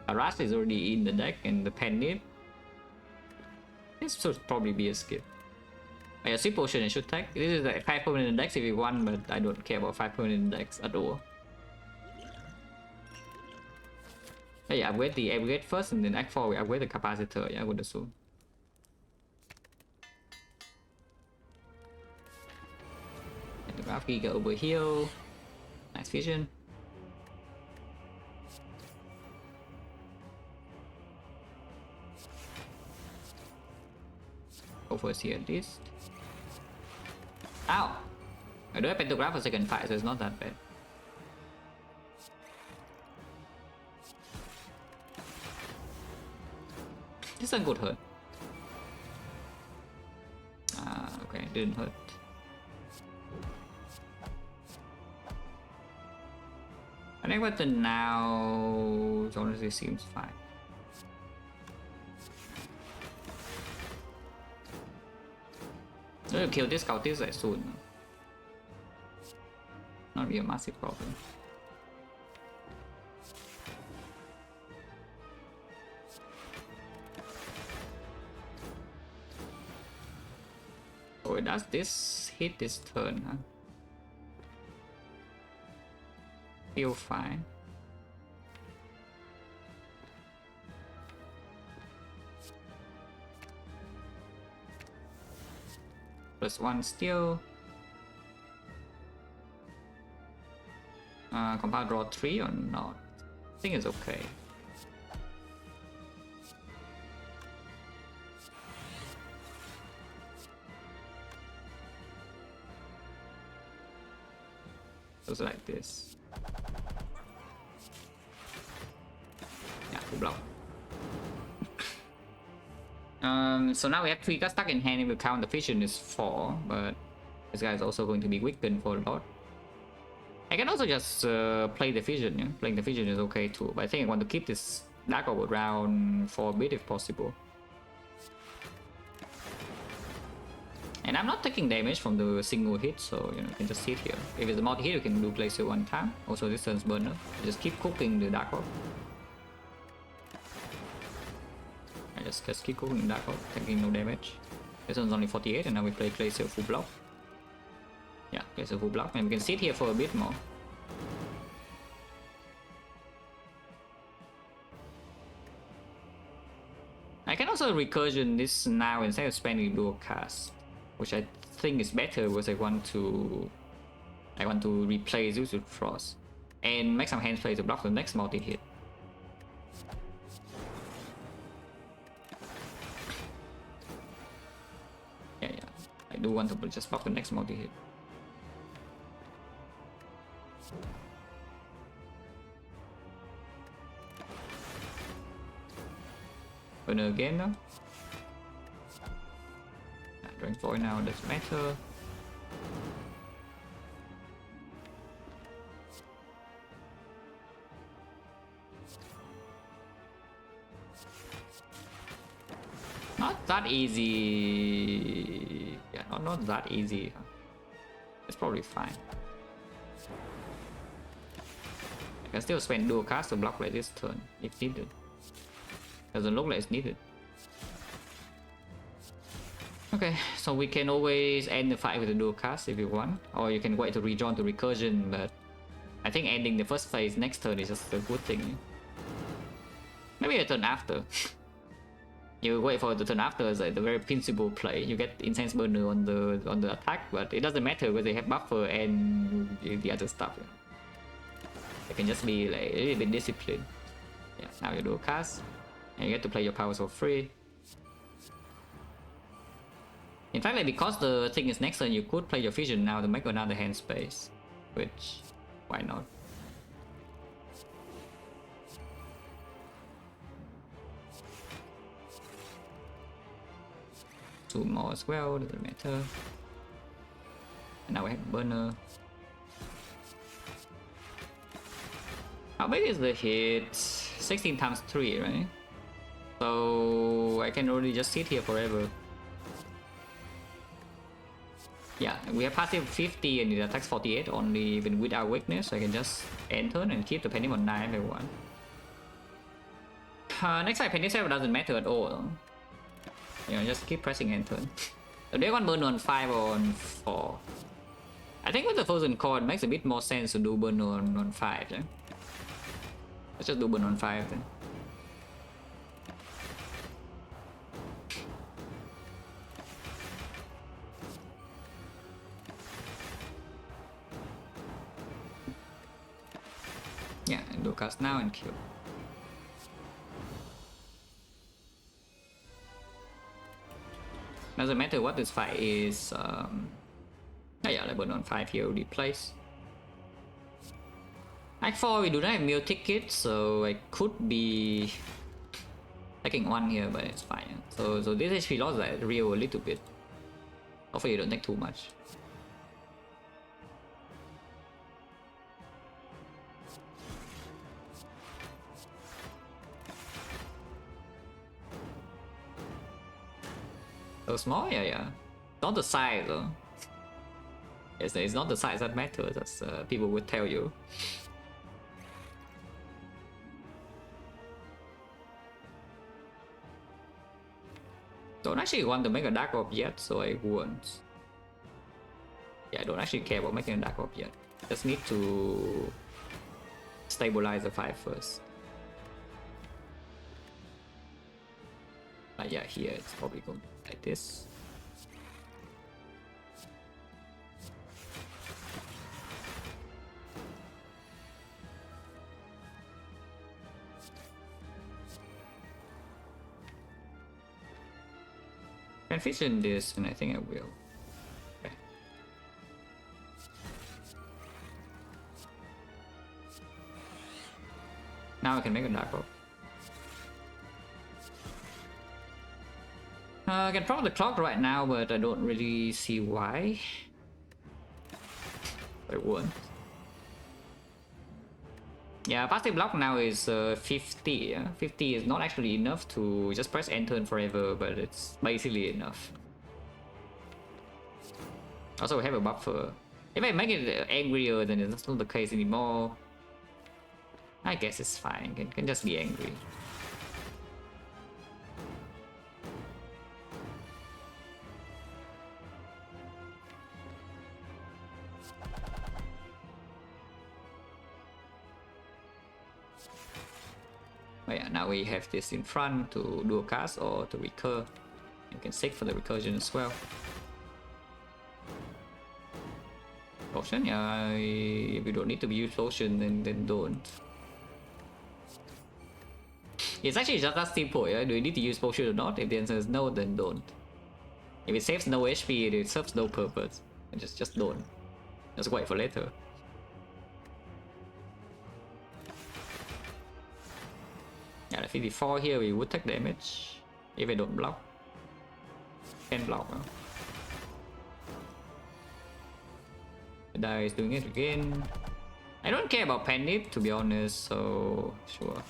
Harass is already in the deck and the Penny. This should probably be a skip. Oh, yeah, Sweet Potion I should take. This is like 5 permanent in decks if you want, but I don't care about 5 permanent in decks at all. Yeah, upgrade the upgrade first and then Act 4 we upgrade the capacitor, yeah, I would assume. And the Graph Giga over heal. Nice vision. Go first here at least. Ow! I do have Pentagram for second fight, so it's not that bad. This one could hurt. Ah, okay, didn't hurt. I think weapon now honestly seems fine. So kill this Cultist like soon. Not be a massive problem. Oh, does this hit this turn, huh? Feel fine. +1 still. Compound draw 3 or not? I think it's okay. Just like this. Yeah, full block. So now we have 3 cards stuck in hand. If we count the vision is 4, but this guy is also going to be weakened for a lot. I can also just play the vision. Yeah? Playing the vision is okay too, but I think I want to keep this Dark Orb around for a bit if possible. And I'm not taking damage from the single hit, so you know, you can just sit here. If it's a multi-hit, you can do place it one time. Also, this turns burner. Just keep cooking the Dark Orb. I just keep cooking the Dark Orb, taking no damage. This one's only 48, and now we play Glacier full block. Yeah, Glacier full block, and we can sit here for a bit more. I can also recursion this now instead of spending dual cast, which I think is better because I want to replace Zeus with Frost and make some hand play to block the next multi-hit. Yeah, I do want to just block the next multi-hit. Burner again though. Drawing 4 now doesn't matter. Not that easy. Yeah, not that easy. It's probably fine. I can still spend dual cast to block like this turn if needed. Doesn't look like it's needed. Okay, so we can always end the fight with a dual cast if you want, or you can wait to rejoin to recursion, but I think ending the first phase next turn is just a good thing. Maybe a turn after. You wait for the turn after is like the very principal play. You get Intense Burner on the attack, but it doesn't matter because they have buffer and the other stuff. They can just be like a little bit disciplined. Yeah, now you dual cast, and you get to play your powers for free. In fact, like, because the thing is next turn, you could play your vision now to make another hand space, which, why not? Two more as well, doesn't matter. And now we have burner. How big is the hit? 16 times 3, right? So I can already just sit here forever. Yeah, we have passive 50 and it attacks 48 only even without weakness, so I can just end turn and keep the pending on 9 if I want. Next time pending 7 doesn't matter at all. You know, just keep pressing end turn. So they want burn on 5 or on 4. I think with the frozen core it makes a bit more sense to do burn on 5. Yeah? Let's just do burn on 5 then. Yeah, and do cast now and kill. Doesn't matter what this fight is. Yeah, like burn on 5 here already place. Act 4 we do not have meal tickets, so I could be taking 1 here, but it's fine. Yeah. So this HP loss is like real a little bit. Hopefully you don't take too much. So small? Yeah. Not the size though. Yes, it's not the size that matters, as people would tell you. Don't actually want to make a dark orb yet, so I won't. Yeah, I don't actually care about making a dark orb yet. Just need to stabilize the 5 first. But yeah, here it's probably going like this. Can vision this, and I think I will. Okay. Now I can make a dark orb. I can probably clock right now, but I don't really see why. I won't. Yeah, passive block now is 50. Yeah? 50 is not actually enough to just press end turn forever, but it's basically enough. Also, we have a buffer. If I make it angrier, then it's not the case anymore. I guess it's fine. Can just be angry. But yeah, now we have this in front to do a cast or to recur. You can seek for the recursion as well. Potion? Yeah, if you don't need to use potion, then don't. It's actually just that simple, yeah? Do you need to use potion or not? If the answer is no, then don't. If it saves no HP, it serves no purpose. Just don't. Just wait for later. Yeah, the 54 here we would take damage if I don't block. Can block. Huh? The die is doing it again. I don't care about Pandip to be honest, so sure.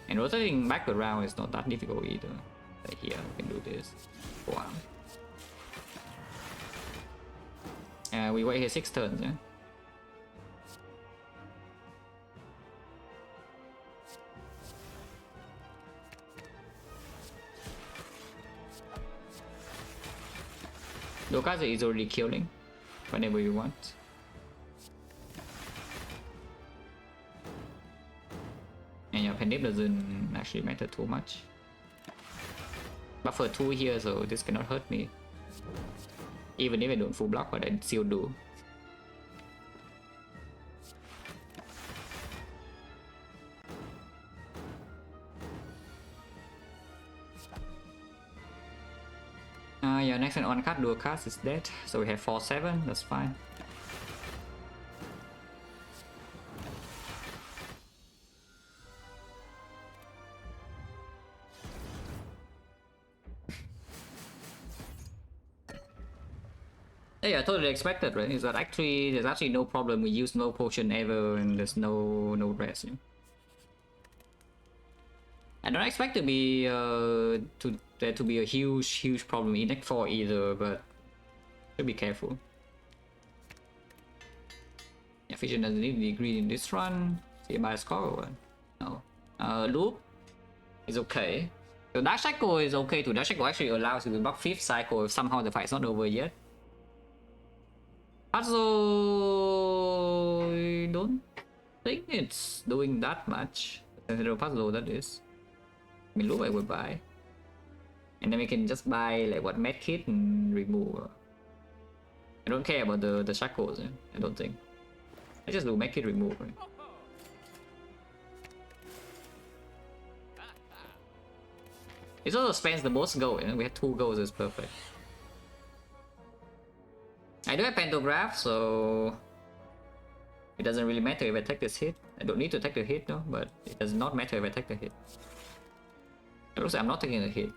And rotating back around is not that difficult either. Like here, we can do this. Wow. We wait here 6 turns, yeah? Dokaze is already killing whenever you want. And your Pandip doesn't actually matter too much. Buffer 2 here, so this cannot hurt me. Even if I don't full block, but I still do. Yeah, next one card, dual cast is dead. So we have 4-7, that's fine. Yeah, totally expected, right? Is that actually there's actually no problem. We use no potion ever, and there's no rest. You know? I don't expect to be there to be a huge problem in deck 4 either, but should be careful. Yeah, Vision doesn't need the degree in this run. See by score or what? No. Loop is okay. The Dark Cycle is okay too. Dark Cycle actually allows you to block 5th cycle if somehow the fight's not over yet. Puzzle, I don't think it's doing that much. Consider puzzle that is. I mean, loop I would buy. And then we can just buy like what medkit and remove. I don't care about the shackles, I don't think. I just do medkit remove. Right? It also spends the most gold, we have 2 golds, it's perfect. I do have pantograph, so it doesn't really matter if I take this hit. I don't need to take the hit though, but it does not matter if I take the hit. It looks like I'm not taking the hit.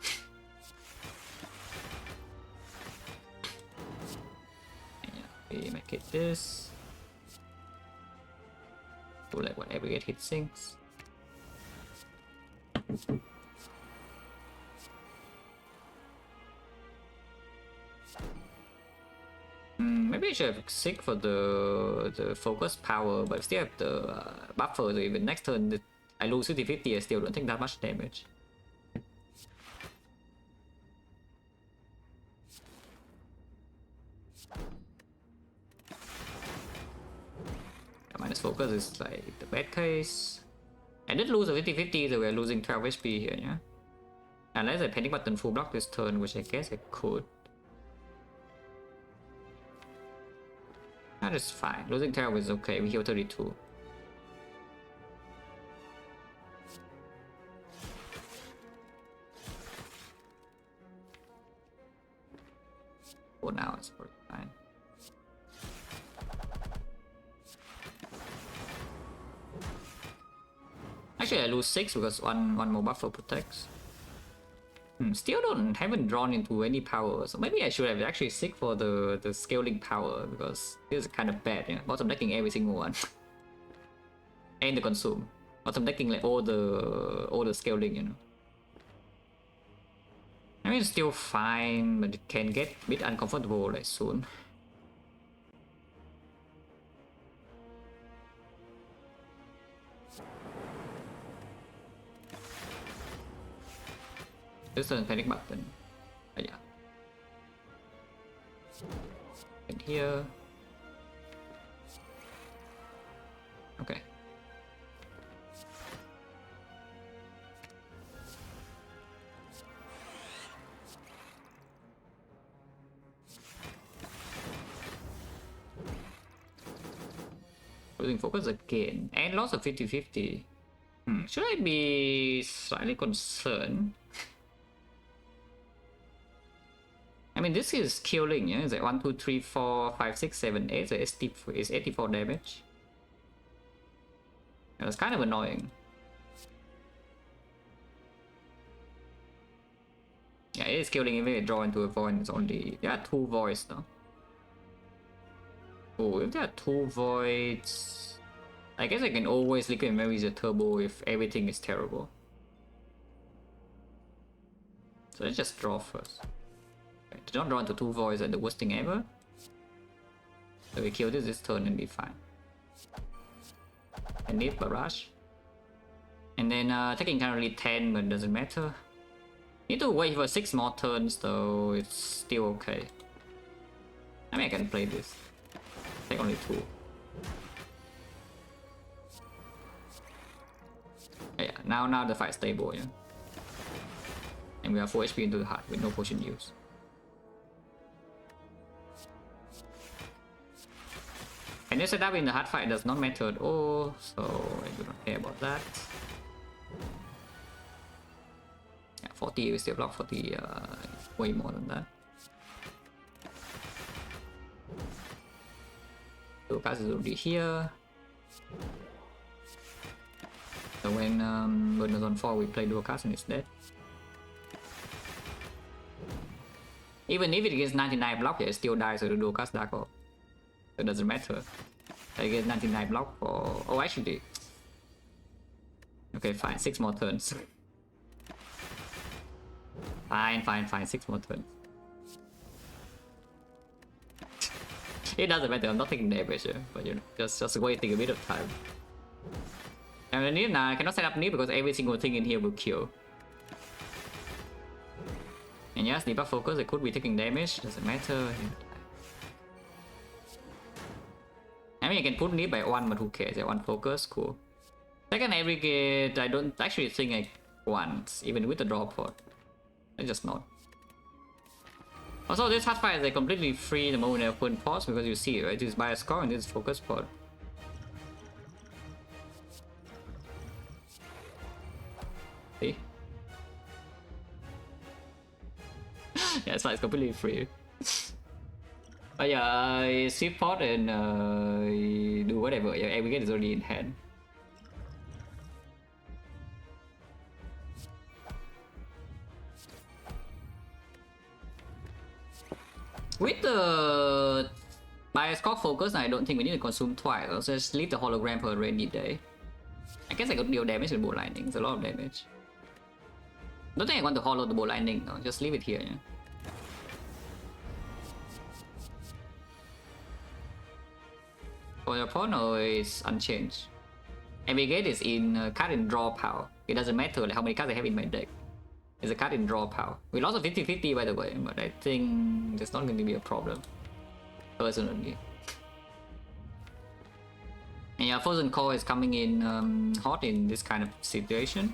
Yeah, we make it this. Do like whatever get hit sinks. Maybe I should have Xec for the focus power, but still have the buffer, so even next turn I lose 50-50, I still don't take that much damage. Minus focus is like the bad case. I did lose a 50-50, so we're losing 12 HP here, yeah? Unless I panic button full block this turn, which I guess I could. That is fine. Losing 12 is okay. We heal 32. For now, it's pretty fine. Actually, I lose 6 because one more buffer protects. Still haven't drawn into any power, so maybe I should have actually Xec for the scaling power, because this is kind of bad, yeah. Bottom decking every single one. And the consume. Bottom decking like all the scaling, you know. I mean, it's still fine, but it can get a bit uncomfortable like soon. Just a panic button. Yeah. And here. Okay. Losing focus again and loss of 50-50. Should I be slightly concerned? I mean, this is killing, yeah? It's like 1, 2, 3, 4, 5, 6, 7, 8, so it's 84 damage. That's kind of annoying. Yeah, it is killing even if I draw into a void. It's only... There are 2 voids though. Oh, if there are 2 voids... I guess I can always liquid memory the turbo if everything is terrible. So let's just draw first. Okay, do not draw into 2 voids at the worst thing ever. So we kill this turn and be fine. And need barrage. And then taking currently 10, but it doesn't matter. Need to wait for 6 more turns though, it's still okay. I mean, I can play this. Take only 2. Yeah, now the fight's stable, yeah. And we are 4 HP into the heart with no potion use. And this setup in the hard fight does not matter at all, so I do not care about that. Yeah, 40 we still block 40, way more than that. So cast is already here. So when it's on 4 we play dual cast and it's dead. Even if it gets 99 block, it still dies, so the dual cast Dark Orb. It doesn't matter. I get 99 block for... Oh, actually... Okay, fine. 6 more turns. Fine. 6 more turns. It doesn't matter, I'm not taking damage, but you know, just waiting a bit of time. And the Nib, I cannot set up Nib because every single thing in here will kill. And yes, Nib focus, it could be taking damage, doesn't matter. I mean, I can put Nib by 1, but who cares? 1 focus, cool. Second aggregate, I don't actually think I want, even with the draw pod. I just not. Also, this hard fight is like completely free the moment I open pods because you see, right? This is bias score and this is focus pod. See? Yeah, it's like it's completely free. But yeah, I sweep pod and do whatever. Yeah, aggregate is already in hand. With the bias core focus, I don't think we need to consume twice. I'll just leave the hologram for a rainy day. I guess I could deal damage with bow lightning. It's a lot of damage. Don't think I want to hollow the bow lightning though. Just leave it here. Yeah? For your opponent, it's unchanged. Navigate is in card in draw power. It doesn't matter like how many cards I have in my deck. It's a card in draw power. We lost a 50-50 by the way, but I think there's not going to be a problem. Personally. And yeah, Frozen Core is coming in hot in this kind of situation.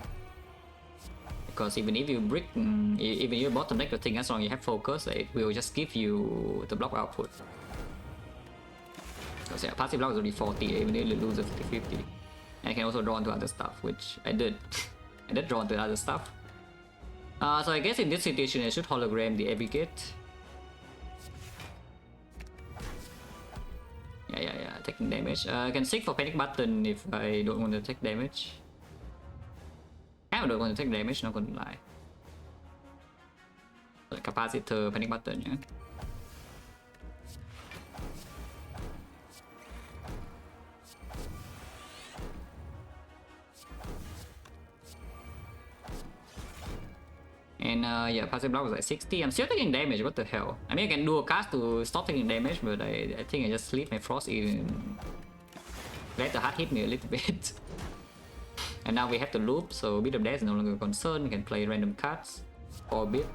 Because even if you brick, even your bottom deck the thing as long as you have focus, it will just give you the block output. Because yeah, passive block is only 40, even if you lose a 50-50. And I can also draw into other stuff, which I did. I did draw into other stuff. So I guess in this situation I should hologram the aggregate. Yeah, taking damage. I can seek for panic button if I don't want to take damage. I don't want to take damage, not gonna lie. So capacitor, panic button, yeah. And yeah, passive block was like 60. I'm still taking damage, what the hell? I mean, I can do a cast to stop taking damage, but I think I just leave my frost in. Let the heart hit me a little bit. And now we have to loop, so a bit of death is no longer a concern. We can play random cards for a bit.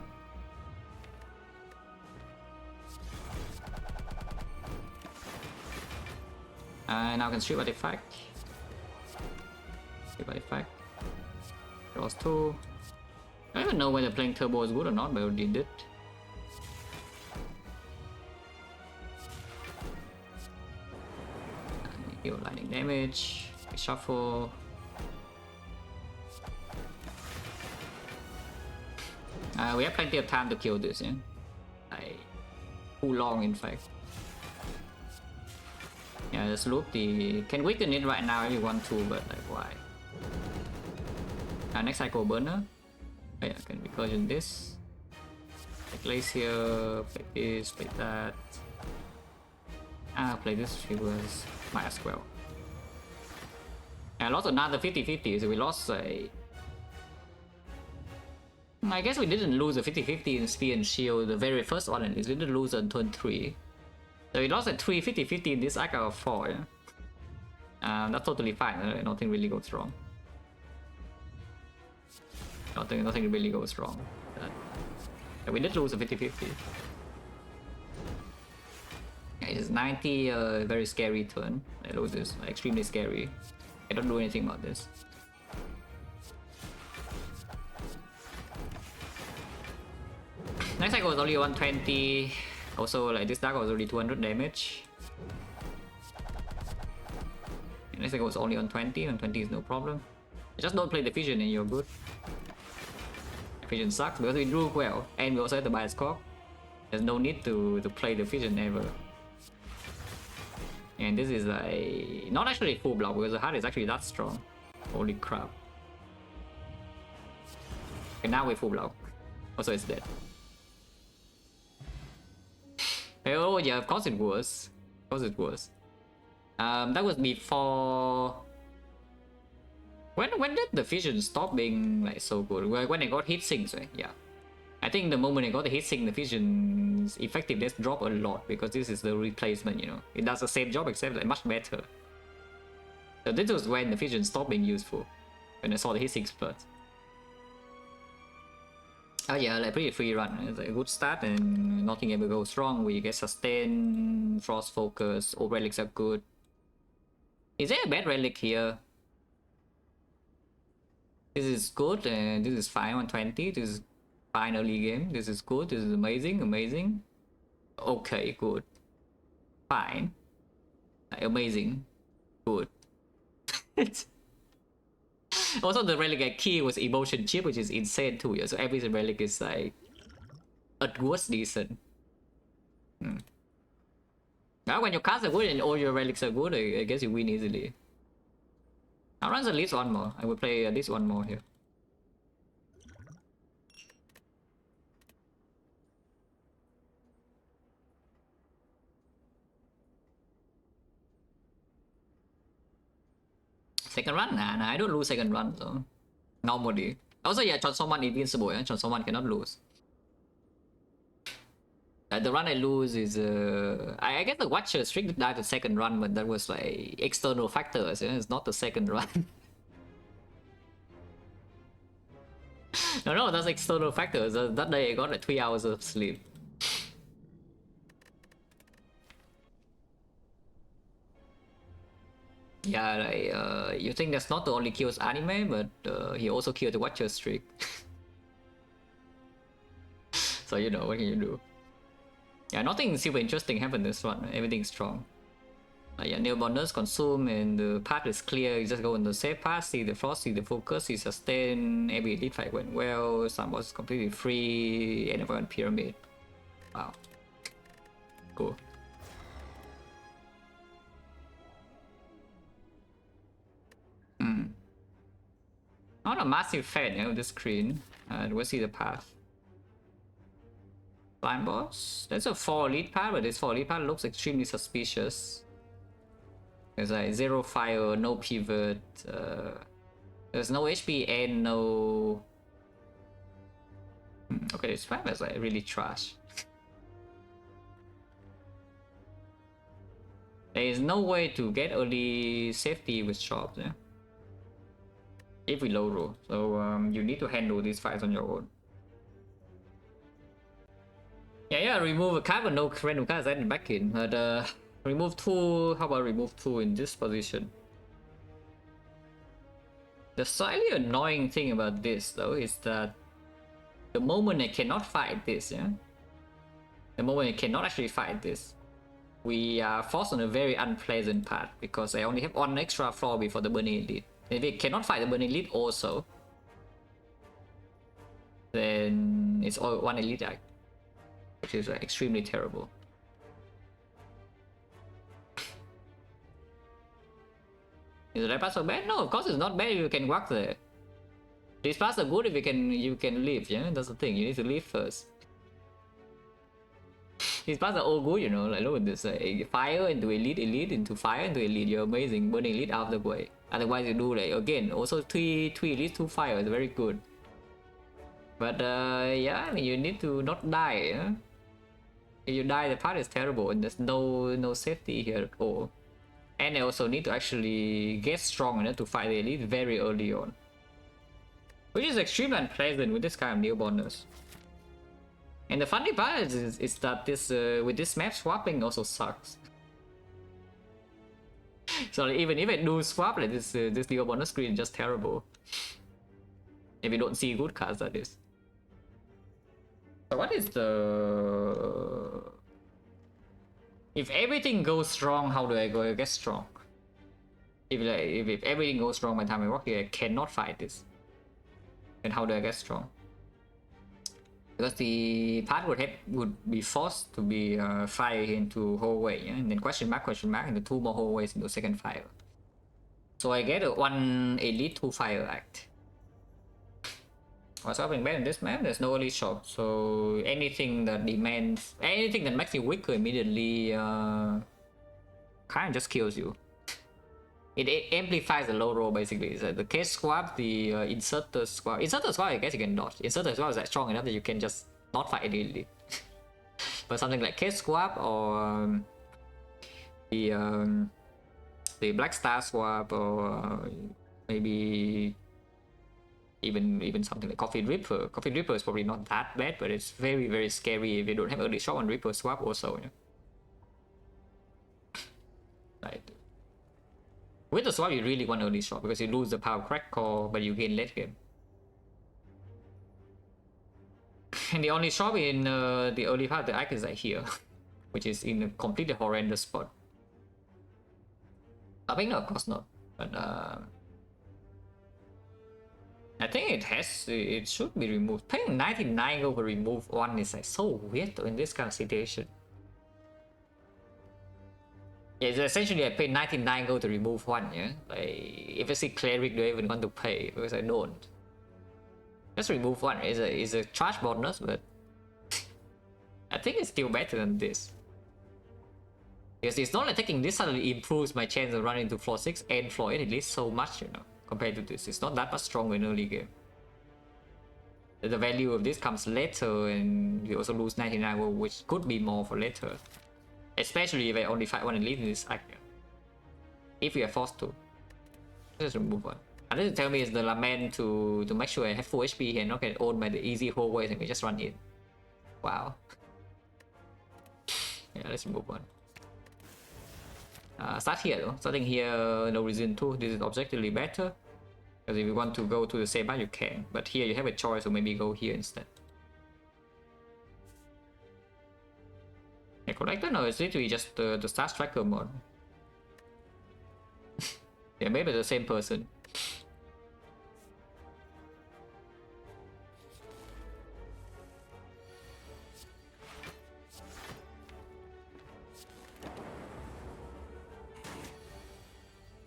Now I can strip artifact. Strip artifact. Draws 2. I don't even know whether playing turbo is good or not, but I already did. Deal lightning damage. Shuffle. We have plenty of time to kill this, yeah? Too long, in fact. Yeah, just loop the... Can weaken it right now if you want to, but like, why? Next cycle burner. Oh, yeah, I can recursion this. Play Glacier, play this, play that. Play this figures. Might as well. And I lost another 50-50, so we lost a... I guess we didn't lose a 50-50 in Spear and Shield, the very first one at least. We didn't lose on turn 3. So we lost a 3 50-50 in this arc out of 4, yeah? That's totally fine, nothing really goes wrong. Nothing really goes wrong. Yeah, we did lose a 50-50. Yeah, it is 90, very scary turn. I lose this, extremely scary. I don't do anything about this. Next cycle was only 120. Also, like this dark was only 200 damage. And next cycle was only on 20. On 20 is no problem. Just don't play the Fission and you're good. Fission sucks because we drew well, and we also have the bias core. There's no need to play the Fission ever. And this is like not actually full block because the heart is actually that strong. Holy crap. And now we full block. Also it's dead. Oh yeah, of course it was. Of course it was. That was before... When did the Fission stop being like so good? When I got hit sinks, right? Yeah. I think the moment I got the heatsink, the fusion's effectiveness dropped a lot because this is the replacement, you know. It does the same job except like much better. So this was when the fusion stopped being useful. When I saw the heatsink split. Oh yeah, like pretty free run. It's a good start and nothing ever goes wrong. We get sustain, frost focus, all relics are good. Is there a bad relic here? This is good and this is fine 120. This is fine early game. This is good. This is amazing, amazing. Okay, good. Fine. Amazing. Good. Also, the relic I key was emotion chip, which is insane too. Yeah? So every relic is like at worst decent. Now, when your cards are good and all your relics are good, I guess you win easily. I'll run at least one more. I will play at least one more here. Second run? Nah, I don't lose second run, so normally. Also, yeah, Transform invincible, yeah? Transform cannot lose. The run I lose is I guess the Watcher streak died the second run, but that was like external factors, yeah? It's not the second run. No, that's external factors. That day I got like 3 hours of sleep. Yeah, like, you think that's not the only kills anime, but he also killed the Watcher streak. So you know, what can you do? Yeah, nothing super interesting happened this one. Everything's strong. Yeah, new bonus consume and the path is clear. You just go in the safe path, see the frost, see the focus, see sustain. Every elite fight went well. Some was completely free. And everyone pyramid. Wow. Cool. Not a massive fan of the screen. We'll see the path. Blind boss. That's a 4 elite path, but this 4 elite path looks extremely suspicious. There's like 0 fire, no pivot. There's no HP and no. Okay, this path is like really trash. There is no way to get early safety with shops, yeah? If we low roll, so you need to handle these fights on your own. Yeah, remove a card but no random cards added back in. But remove 2, how about remove 2 in this position? The slightly annoying thing about this though is that the moment I cannot fight this, yeah? The moment I cannot actually fight this, we are forced on a very unpleasant path because I only have 1 extra floor before the Burning Elite. If we cannot fight the Burning Elite also, then it's all 1 Elite Act, which is extremely terrible. Is the pass so bad? No, of course it's not bad if you can walk there. These paths are good if you can leave, yeah? That's the thing, you need to leave first. These paths are all good, you know, like look at this, fire into elite, elite into fire into elite, you're amazing, burning elite out of the way. Otherwise you do like, again, also 3 elite, 2 fire, is very good. But yeah, I mean, you need to not die, yeah? If you die, the path is terrible and there's no safety here at all. And I also need to actually get strong enough to fight the elite very early on. Which is extremely unpleasant with this kind of new bonus. And the funny part is that this with this map swapping also sucks. So like, even if I do swap, like this new bonus screen is just terrible. If you don't see good cards, that is. So what is the... If everything goes wrong, how do I go get strong? If everything goes wrong by the time I walk here, I cannot fight this. Then how do I get strong? Because the path would be forced to be fire into hallway, yeah? And then question mark, into 2 more hallways into second fire. So I get a 1 elite 2 fire act. What's happening bad in this map? There's no elite shop, so anything that makes you weaker immediately kind of just kills you. It amplifies the low roll basically. So the case swap, the inserter swap. Inserter swap, I guess you can dodge. Inserter swap is like strong enough that you can just not fight immediately. But something like case swap or the black star swap, or maybe even something like Coffee Ripper. Coffee Ripper is probably not that bad, but it's very scary if you don't have early shot on Ripper swap also. You know? Right. With the swap, you really want early shot because you lose the power crack core, but you gain late game. And the only shop in the early part of the icon is like here, which is in a completely horrendous spot. I think no, of course not, but I think it should be removed. Paying 99 over remove 1 is like so weird in this kind of situation. Yeah, it's essentially I pay 99 gold to remove 1, yeah? Like, if I see cleric, do I even want to pay? Because I don't. Just remove 1 is a charge bonus, but I think it's still better than this. Because it's not like taking this suddenly improves my chance of running to floor 6 and floor 8 at least so much, you know, compared to this. It's not that much stronger in early game. The value of this comes later, and you also lose 99, which could be more for later. Especially if I only fight 1 elite in this act. If we are forced to. Just remove 1. And this tell me is the lament to make sure I have full HP here and not get owned by the easy hallways and we just run in. Wow. Yeah, let's remove 1. Start here though. Starting here, no reason to. This is objectively better. Because if you want to go to the same path, you can. But here you have a choice, so maybe go here instead. A collector? No, it's literally just the Star Striker mod. Yeah, maybe the same person.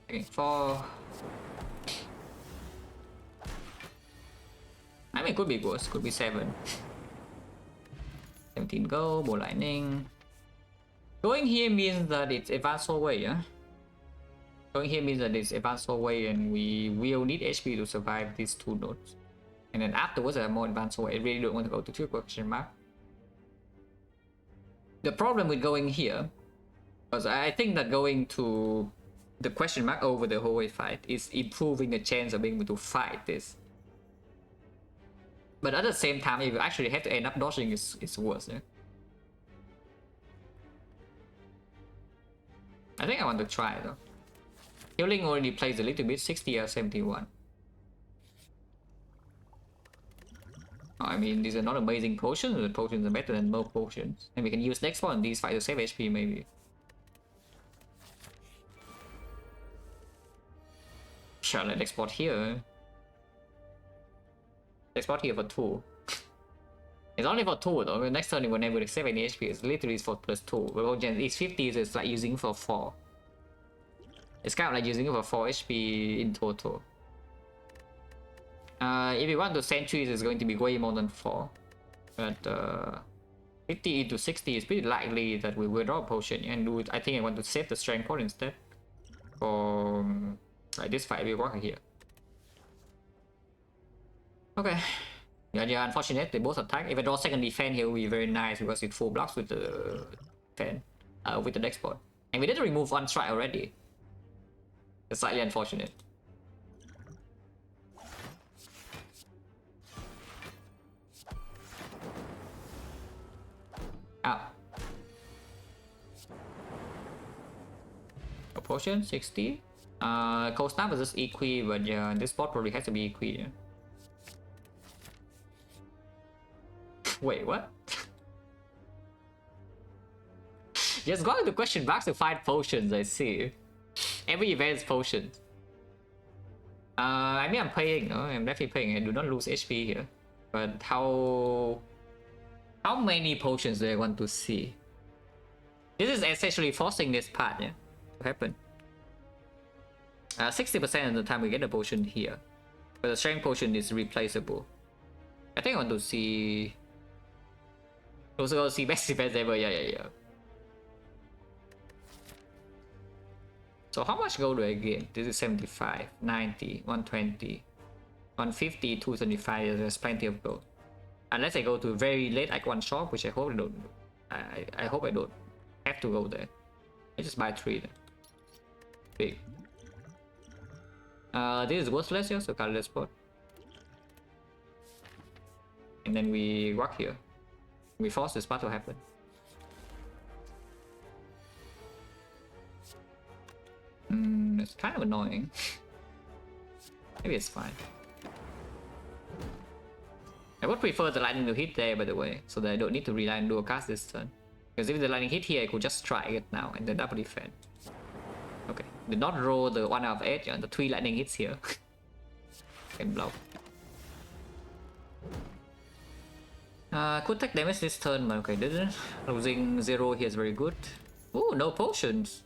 Okay, 4. I mean, it could be worse. Could be 7. 17 gold, more lightning. Going here means that it's advanced hallway, yeah? Going here means that it's advanced hallway and we will need HP to survive these 2 nodes. And then afterwards, I have more advanced hallway. I really don't want to go to 2 question mark. The problem with going here, because I think that going to the question mark over the hallway fight is improving the chance of being able to fight this. But at the same time, if you actually have to end up dodging, it's worse, yeah? I think I want to try though. Healing already plays a little bit, 60 or 71. I mean, these are not amazing potions, the potions are better than most potions. And we can use next one, these fight to save HP maybe. Sure, let's export here. Export here for 2. It's only for 2 though. The next turn when I'm able to save any HP, it's literally for +2. But it's 50, so it's like using for 4. It's kind of like using it for 4 HP in total. If you want to sentries, it's going to be way more than 4. But 50 into 60 is pretty likely that we will draw a potion. And I think I want to save the strength point instead. For like this fight, we work here. Okay. Yeah, unfortunate, they both attack. If I draw second defense here, it will be very nice because it full blocks with the defense, with the next board. And we did remove 1 strike already. It's slightly unfortunate. Ah. A potion, 60. Cold Snap versus Equi, but yeah, this board probably has to be Equi. Yeah. Wait, what? Just going to question marks to find potions, I see. Every event is potions. I mean, I'm paying, no? I'm definitely paying. I do not lose HP here. But how many potions do I want to see? This is essentially forcing this part, yeah, to happen. 60% of the time we get a potion here. But the strength potion is replaceable. I think I want to see... Also go see best defense ever, yeah. So how much gold do I get? This is 75, 90, 120, 150, 275. There's plenty of gold. Unless I go to very late like one shop, which I hope I don't. I hope I don't have to go there. I just buy 3 then. Big. This is worthless here, so colorless spot. And then we walk here. We force this part to happen. It's kind of annoying. Maybe it's fine. I would prefer the lightning to hit there, by the way, so that I don't need to rely on dual cast this turn. Because if the lightning hit here, I could just strike it now and then double defend. Okay, did not roll the 1 out of 8, yeah, the 3 lightning hits here. Can block. Could take damage this turn, but okay, didn't. Losing 0 here is very good. Ooh, no potions.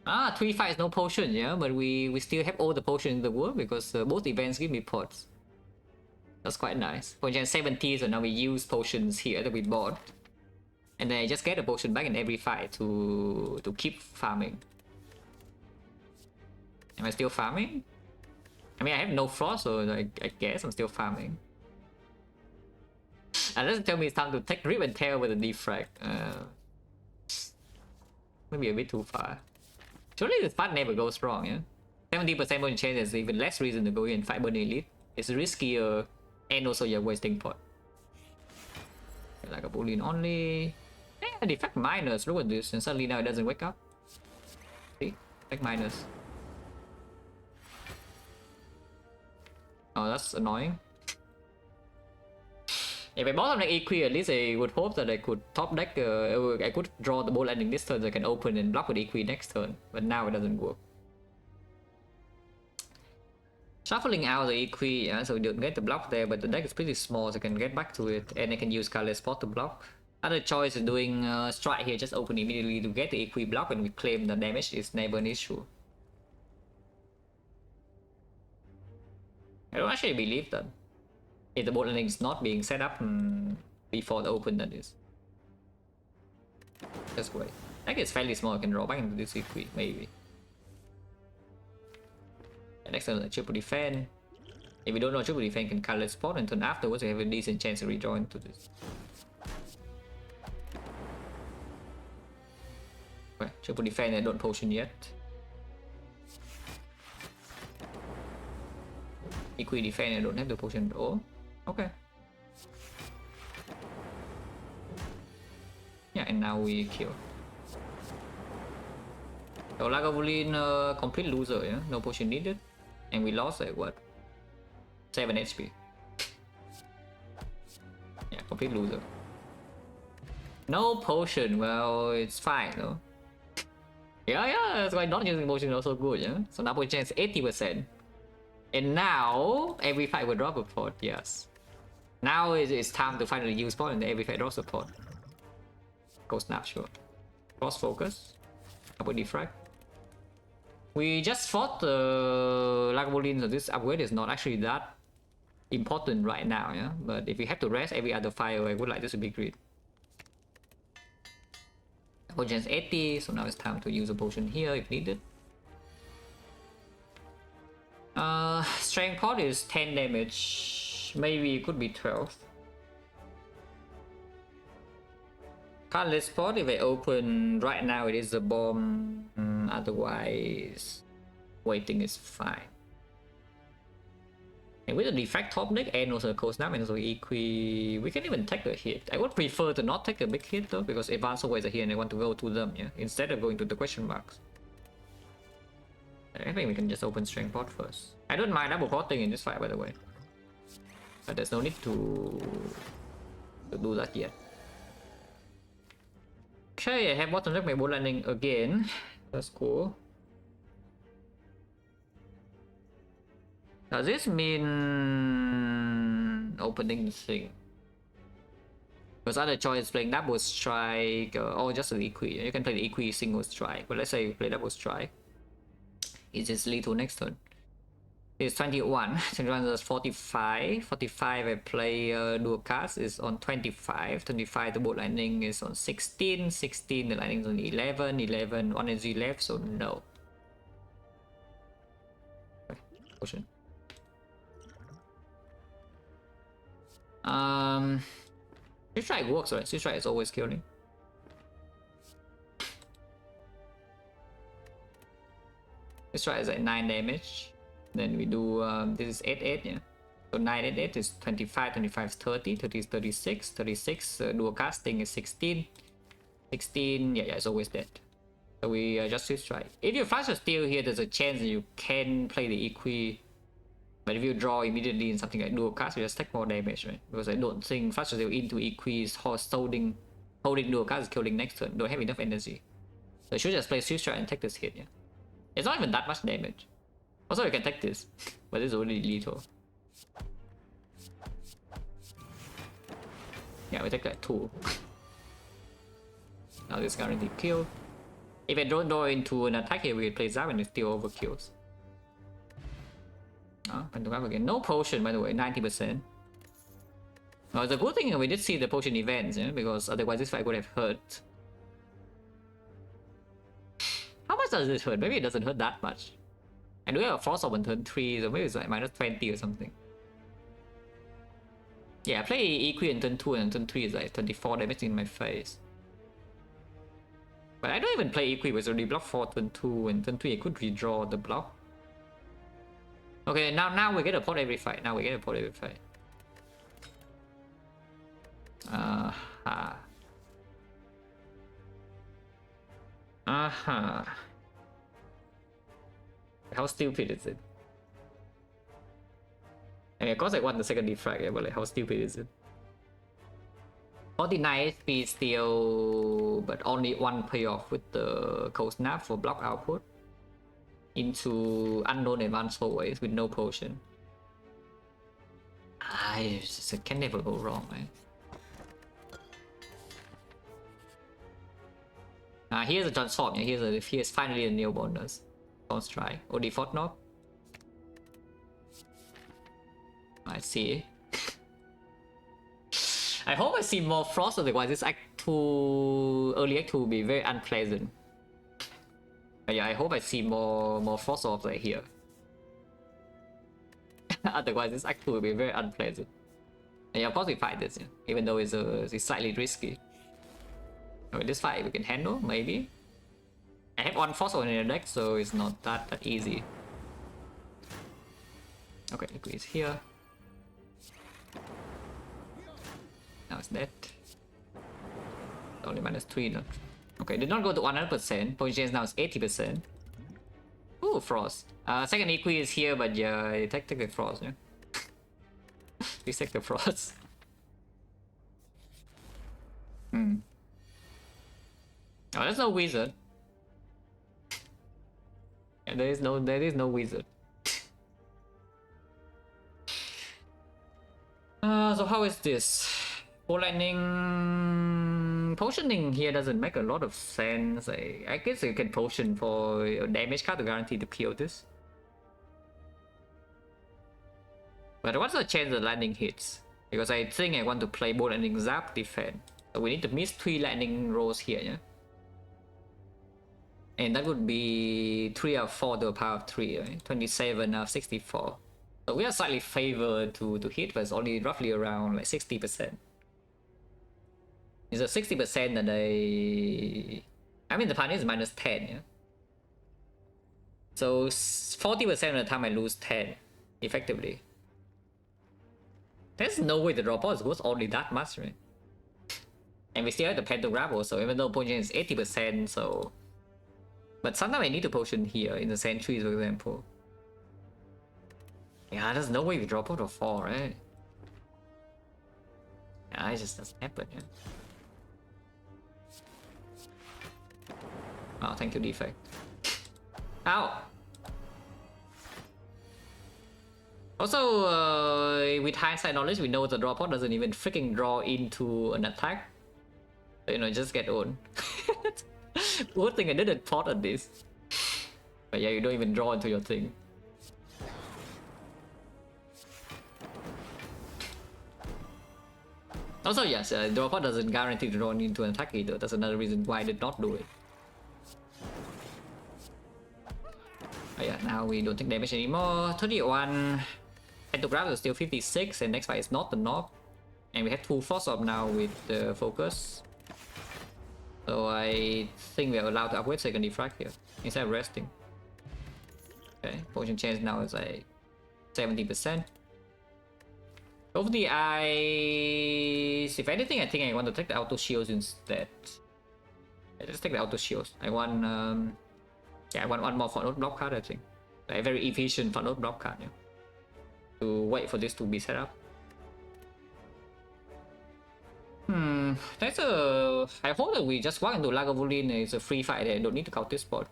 3 fights, no potion, yeah, but we still have all the potions in the world because both events give me pots. That's quite nice. For example, 70, so now we use potions here that we bought. And then I just get a potion back in every fight to keep farming. Am I still farming? I mean, I have no frost, so I guess I'm still farming. Unless you tell me it's time to take rip and tear with a defect. Maybe a bit too far. Surely this fight never goes wrong, yeah? 70% more chance is even less reason to go in and fight Burn Elite. It's riskier and also you're wasting pot. Like a boolean only. Yeah, defect minus, look at this, and suddenly now it doesn't wake up. See? Defect minus. Oh, that's annoying. If I bought something EQ, at least I would hope that I could top deck, I could draw the ball ending this turn so I can open and block with EQ next turn, but now it doesn't work. Shuffling out the EQ, yeah, so we don't get the block there, but the deck is pretty small, so I can get back to it, and I can use colorless spot to block. Other choice is doing strike here, just open immediately to get the EQ block, and we claim the damage is never an issue. I don't actually believe that. If the bot landing is not being set up before the open, that is. Just wait. I think it's fairly small, I can draw back into this EQ, maybe. And next turn, triple defend. If we don't know triple defend, can color spot, and turn afterwards we have a decent chance to rejoin to this. Okay, triple defend, I don't potion yet. EQ defend, I don't have the potion at all. Okay. Yeah, and now we kill. So Lagavulin, complete loser, yeah? No potion needed. And we lost like what? 7 HP. Yeah, complete loser. No potion, well, it's fine though. Yeah, that's why not using potion is also good, yeah? So now potion chance 80%. And now, every fight will drop a pot, yes. Now it's time to finally use pot and every fight drops a pot. Go snap, sure. Cross focus. Double defrag. We just fought the Lagavulin, so this upgrade is not actually that important right now, yeah? But if you have to rest every other fire, I would like this to be great. Potion's 80, so now it's time to use a potion here if needed. Strength pot is 10 damage. Maybe it could be 12. Colorless spot, if I open right now, it is a bomb. Otherwise, waiting is fine. And with the defect top deck and also the cold snap and also EQ, we can even take a hit. I would prefer to not take a big hit though, because advance always are here and I want to go to them, yeah, instead of going to the question marks. I think we can just open strength pot first. I don't mind double potting in this fight, by the way. But there's no need to do that yet. Okay, I have bottom deck my ball landing again. That's cool. Does this mean opening the thing? Because other choice playing double strike or just an EQ. You can play the EQ single strike, but let's say you play double strike. It's just lethal next turn. It's 21. 21 is 45. 45 I play dual cast is on 25. 25 the bolt lightning is on 16. 16 the lightning is on 11. 11 1 energy left, so no. potion. Switch strike works, right? Switch strike is always killing. Switch strike is like 9 damage. Then we do this is 8, yeah. So 9, 8 is 25, 25 is 30, 30 is 36, 36 dual casting is 16, 16, yeah, it's always dead. So we just switch strike. If you flash a steal here, there's a chance that you can play the equi. But if you draw immediately in something like dual cast, you just take more damage, right? Because I don't think flash a steal into equi is holding dual cast is killing next turn. Don't have enough energy. So you should just play switch strike and take this hit, yeah. It's not even that much damage. Also, you can take this, but this is already lethal. Yeah, we take that 2. Now this guaranteed kill. If I don't draw into an attack here, we can play Zap and it still overkills. Pentagram again. No potion, by the way, 90%. Well, the good thing we did see the potion events, yeah, because otherwise this fight would have hurt. How much does this hurt? Maybe it doesn't hurt that much. And we have a Frost on turn 3, so maybe it's like minus 20 or something. Yeah, I play Equi in turn 2 and turn 3 is like 24 damage in my face. But I don't even play Equi with already block for turn 2 and turn 3 I could redraw the block. Okay, now we get a pot every fight. Now we get a pot every fight. How stupid is it? I mean, of course I won the second defrag, yeah, but like, how stupid is it? 49 HP still, but only one payoff with the cold snap for block output into unknown advanced hallways with no potion. It can never go wrong, right? Here's a transform. Yeah, here's finally a new bonus. Don't try. Or default knob. I see. I hope I see more frost, otherwise this act 2, early act 2 will be very unpleasant. But yeah, I hope I see more frost off right here. Otherwise this act 2 will be very unpleasant. And yeah, of course we fight this, yeah, even though it's slightly risky. But this fight we can handle, maybe. I have one frost on in the deck, so it's not that easy. Okay, it's here. Now it's dead. Only minus 3 now. Okay, did not go to 100%. Point change now is 80%. Ooh, frost. Second equi is here, but yeah, I take the frost, yeah. We take the frost. Oh, there's no wizard. Yeah, there is no wizard. So how is this? For lightning potioning here doesn't make a lot of sense. I guess you can potion for a damage card to guarantee to kill this. But what's the chance the lightning hits? Because I think I want to play both lightning zap defend. So we need to miss 3 lightning rolls here, yeah? And that would be 3 out of 4 to the power of 3, right? 27 out of 64. So we are slightly favored to hit, but it's only roughly around like 60%. It's a 60% that I mean the party is minus 10, yeah? So 40% of the time I lose 10, effectively. There's no way the drop out goes only that much, right? And we still have the pentagram also, even though potion is 80%, so... But sometimes I need to potion here, in the sentries, for example. Yeah, there's no way we drop out of 4, right? Yeah, it just doesn't happen, yeah. Oh, thank you, Defect. Ow! Also, with hindsight knowledge, we know the drop out doesn't even freaking draw into an attack. So, you know, just get owned. Good thing I didn't thought on this. But yeah, you don't even draw into your thing. Also, yes, drop out doesn't guarantee to draw into an attack either. That's another reason why I did not do it. But yeah, now we don't take damage anymore. 31. Pentagram is still 56, and next fight is not the knock. And we have 2 Frost Orb now with the focus. So I think we are allowed to upgrade second Defect here instead of resting. Okay, potion chance now is like 70%. Over the eyes, if anything, I think I want to take the auto shields instead. Let's take the auto shields. I want, yeah, I want one more front node block card. I think, like a very efficient front node block card. Yeah. To wait for this to be set up. That's a. I hope that we just walk into Lagavulin. It's a free fight. I don't need to count this spot.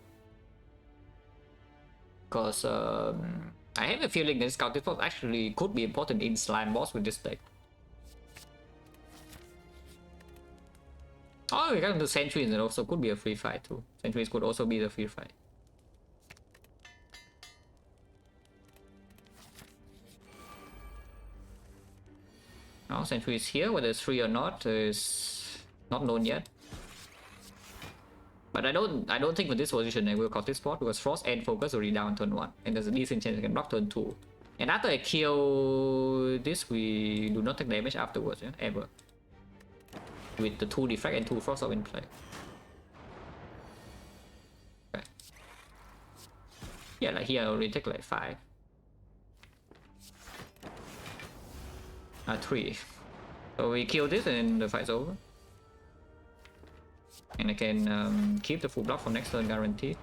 Because I have a feeling this counter spot actually could be important in slime boss with this deck. Oh, we got into Sentries and also could be a free fight too. Sentries could also be the free fight. Now Sentries here, whether it's free or not is not known yet. But I don't think with this position I will count this spot because Frost and Focus already down turn 1. And there's a decent chance I can block turn 2. And after I kill this, we do not take damage afterwards, yeah, ever. With the 2 Defect and 2 Frost Orb in play. Okay. Yeah, like here I only take like 5. 3. So we kill this and the fight's over. And I can keep the full block for next turn guaranteed.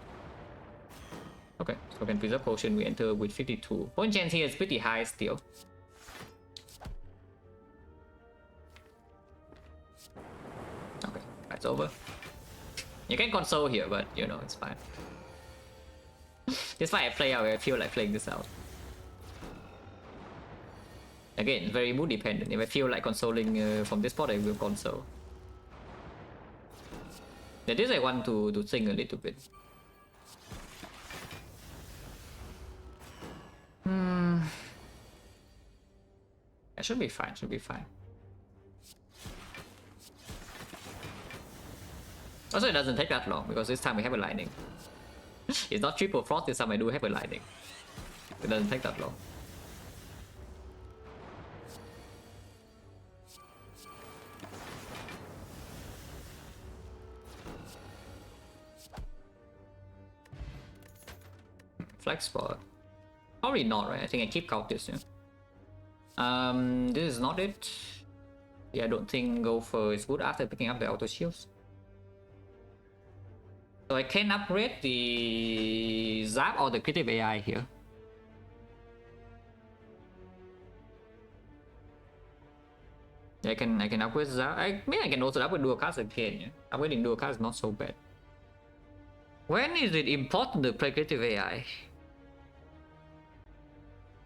Okay, so I can preserve potion. We enter with 52. Point chance here is pretty high still. Okay, that's over. You can console here, but you know, it's fine. This fight I play out, I feel like playing this out. Again, very mood dependent. If I feel like consoling from this spot, I will console. Yeah, this I want to think a little bit. That should be fine, should be fine. Also, it doesn't take that long because this time we have a lightning. It's not triple frost, this time I do have a lightning. It doesn't take that long. Flex spot. Probably not, right? I think I keep count this, yeah. This is not it. Yeah, I don't think go for is good after picking up the auto shields. So I can upgrade the Zap or the creative AI here. Yeah, I can upgrade Zap. I mean I can also upgrade dual cards again, yeah. Upgrading dual cards is not so bad. When is it important to play creative AI?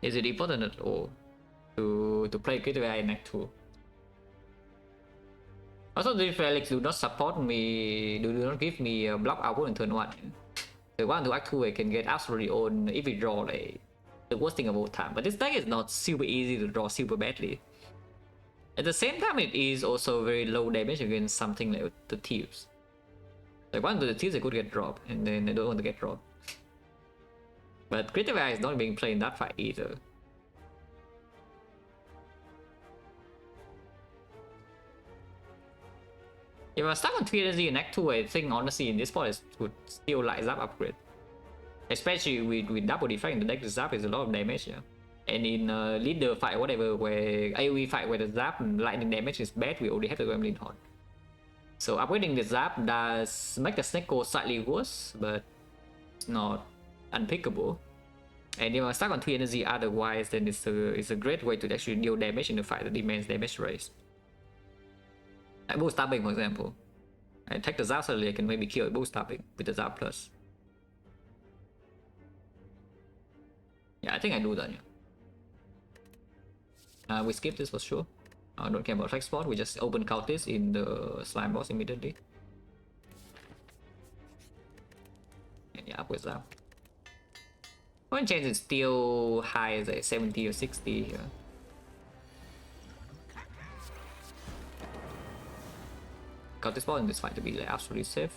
Is it important at all to play creative AI in Act 2? Also, these relics do not support me, do not give me a block output in turn 1. So 1 to Act 2 I can get absolutely on if we draw like the worst thing of all time. But this deck is not super easy to draw super badly. At the same time, it is also very low damage against something like the Thieves. Like 1 to the Thieves I could get dropped, and then I don't want to get dropped. But creative AI is not being played in that fight either. If I start on 3 energy in Act 2, I think honestly in this spot I would still like Zap upgrade. Especially with double defect in the deck, the Zap is a lot of damage, yeah. And in leader fight, whatever, where AoE fight where the Zap and lightning damage is bad, we already have the Gremlin Horn. So upgrading the Zap does make the Snake go slightly worse, but it's not unpickable. And if I stuck on 3 energy otherwise, then it's a great way to actually deal damage in the fight that demands damage raise. Like boost stabbing, for example. I take the Zap suddenly, I can maybe kill a boost stabbing with the Zap plus. Yeah, I think I do that, yeah. We skip this for sure. I don't care about flex spot, we just open count this in the slime boss immediately. And yeah, up with Zap. Point chance is still high as a 70 or 60 here. Got this ball in this fight to be like absolutely safe.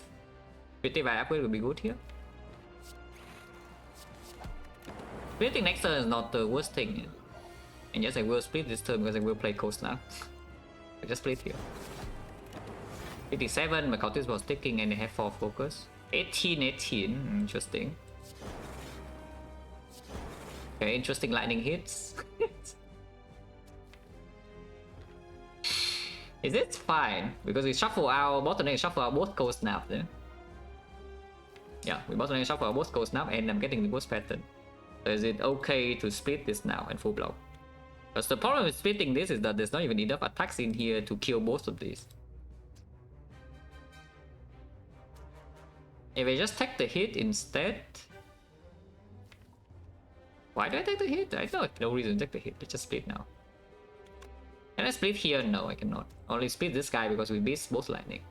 Creative AI upgrade will be good here. Splitting next turn is not the worst thing. And yes, I will split this turn because I will play coast now. I just split here. 87, my cultist was ticking and they have 4 focus. 18, interesting. Okay, interesting lightning hits. Is it fine? Because we shuffle our bottom lane, shuffle our both coast snap then. Yeah, we bottom lane shuffle our both coast snap and I'm getting the ghost pattern. So is it okay to split this now and full block? Because the problem with splitting this is that there's not even enough attacks in here to kill both of these. If I just take the hit instead... Why do I take the hit? I know no reason to take the hit. Let's just split now. Can I split here? No, I cannot. Only split this guy because we beat both lightning.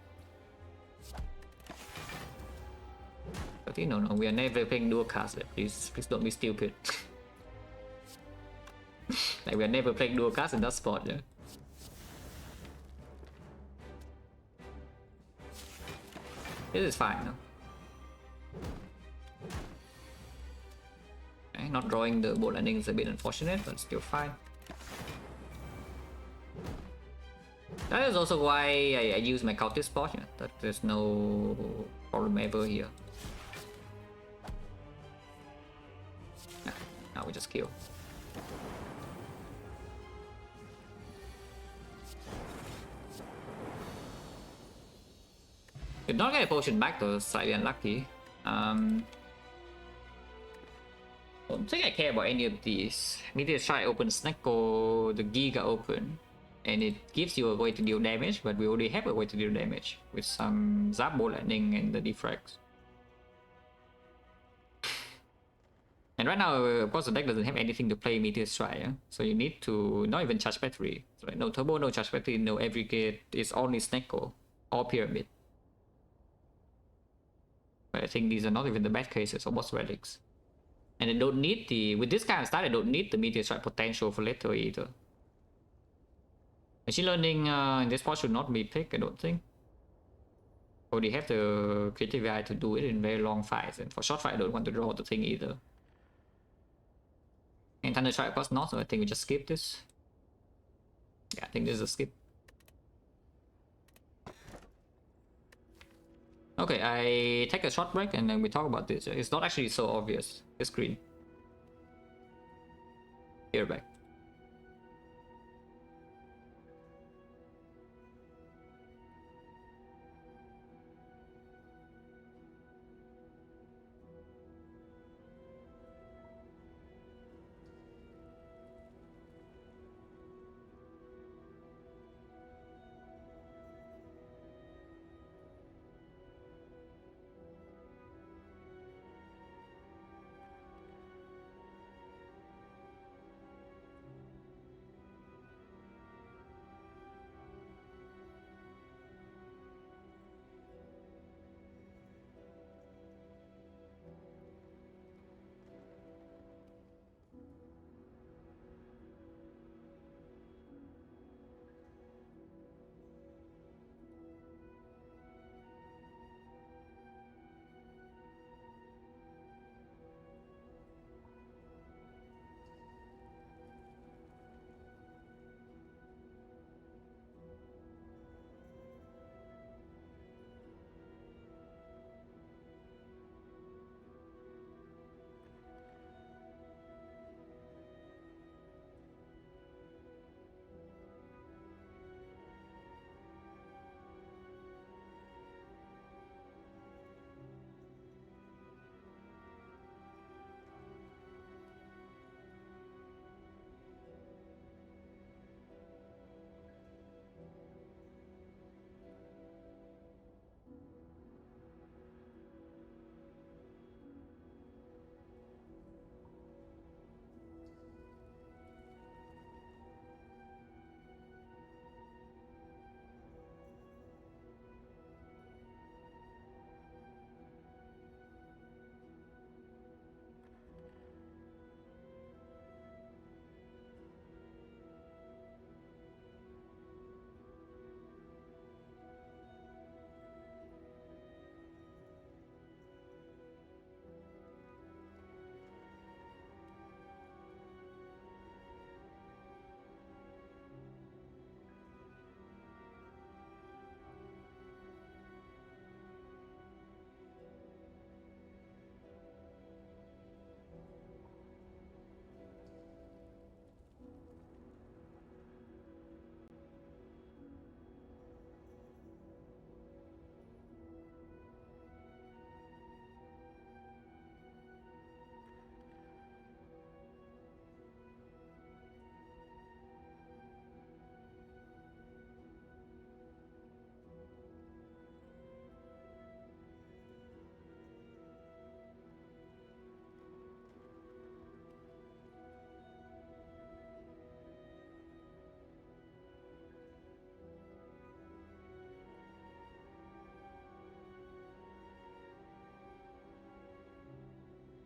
But no, we are never playing dual cast. Please don't be stupid. Like we are never playing dual cast in that spot, yeah. This is fine, no? Okay, not drawing the bolt landing is a bit unfortunate, but still fine. That is also why I use my cultist spot, yeah, that there's no problem ever here. Yeah, now we just kill. Did not get a potion back though, slightly unlucky. Don't think I care about any of these. Meteor Strike open, Snecko, the Giga open. And it gives you a way to deal damage, but we already have a way to deal damage with some Zap Ball Lightning and the Defect. And right now, of course, the deck doesn't have anything to play Meteor Strike, yeah? So you need to not even charge battery. So like, no turbo, no charge battery, no aggregate. It's only Snecko or Pyramid. But I think these are not even the bad cases of boss relics. And I don't need the... With this kind of style, I don't need the Meteor Strike potential for later either. Machine learning in this part should not be picked, I don't think. Already have the creative AI to do it in very long fights, and for short fight I don't want to draw the thing either. And Thunder Strike of course not, so I think we just skip this. Yeah, I think this is a skip. Okay, I take a short break and then we talk about this. It's not actually so obvious, this screen. Here back.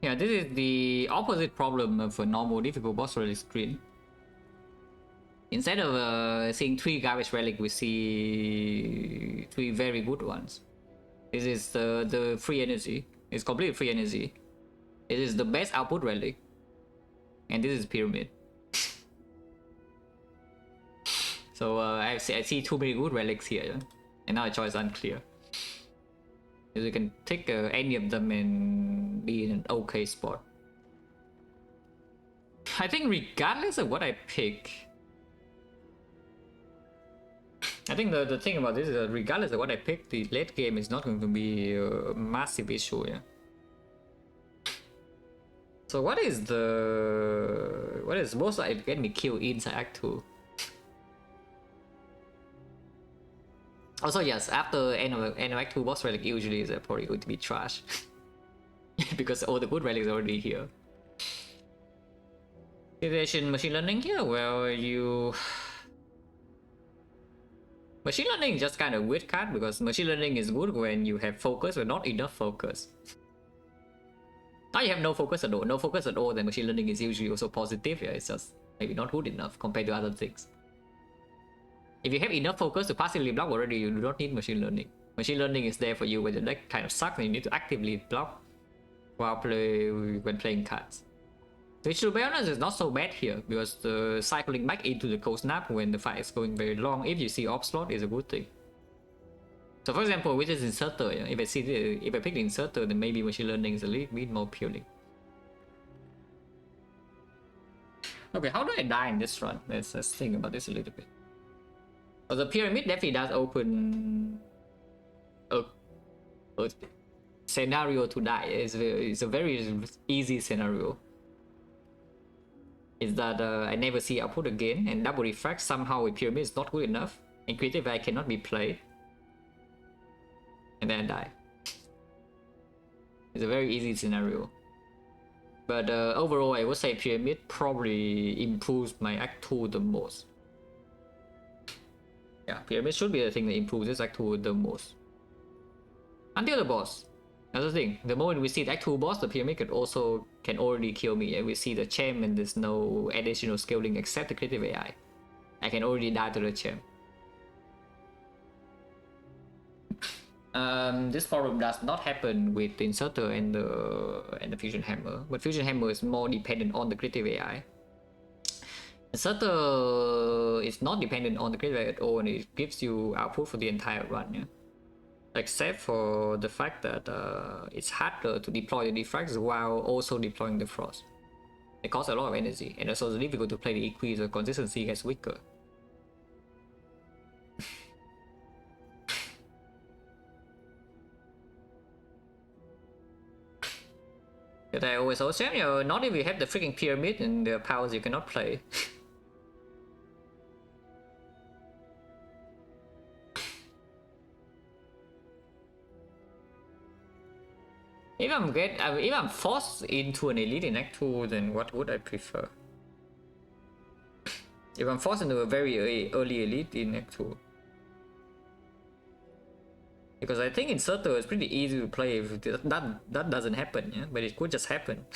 Yeah, this is the opposite problem of a normal difficult boss relic screen. Instead of seeing 3 garbage relic, we see 3 very good ones. This is the free energy. It's completely free energy. It is the best output relic. And this is pyramid. So I see too many good relics here, and now the choice is unclear. So you can take any of them and be in an okay spot. I think regardless of what I pick, I think the thing about this is that regardless of what I pick, the late game is not going to be a massive issue. Yeah. So what is most likely to get me killed inside Act 2? Also, yes, after end of Act 2 boss relic usually is probably going to be trash. Because all the good relics are already here. Situation machine learning here, well, machine learning is just kind of weird card because machine learning is good when you have focus but not enough focus. Now you have no focus at all. No focus at all, then machine learning is usually also positive. Yeah, it's just maybe not good enough compared to other things. If you have enough focus to passively block already, you do not need machine learning. Machine learning is there for you when the deck kind of sucks and you need to actively block while when playing cards. Which, to be honest, is not so bad here because the cycling back into the cold snap when the fight is going very long, if you see off slot, is a good thing. So for example, with this inserter, yeah, if I pick the inserter, then maybe machine learning is a little bit more appealing. Okay, how do I die in this run? Let's think about this a little bit. So the pyramid definitely does open a scenario to die. It's a very easy scenario. Is that I never see output again, and double refract somehow with pyramid is not good enough, and creative I cannot be played, and then I die. It's a very easy scenario. But overall, I would say pyramid probably improves my Act 2 the most. Yeah, pyramid should be the thing that improves this Act 2 the most. Until the boss. That's the thing. The moment we see the Act 2 boss, the pyramid can already kill me. And we see the champ and there's no additional scaling except the creative AI. I can already die to the champ. This problem does not happen with the inserter and the fusion hammer, but fusion hammer is more dependent on the creative AI. Inserter is not dependent on the creative AI at all, and it gives you output for the entire run, yeah? Except for the fact that it's harder to deploy the defracts while also deploying the frost. It costs a lot of energy, and also it's difficult to play the equi, so consistency gets weaker. But I always also say, you know, not if you have the freaking pyramid and the powers you cannot play. If I'm forced into an elite in Act 2, then what would I prefer? If I'm forced into a very early elite in Act 2. Because I think Inserter is pretty easy to play if that doesn't happen, yeah? But it could just happen.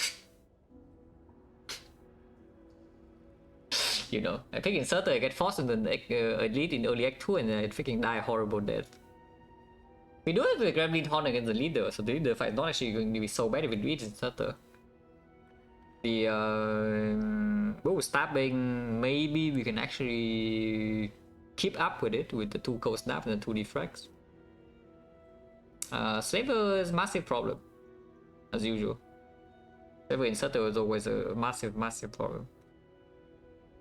You know, I pick Inserter, I get forced into an elite in early Act 2 and I freaking die a horrible death. We do have the Gremlin Horn against the leader, so the leader fight is not actually going to be so bad if it reaches Inserter. The Bull Stabbing, maybe we can actually keep up with it with the 2 Cold Snap and the 2 Defracts. Slaver is a massive problem, as usual. Slaver Inserter is always a massive problem.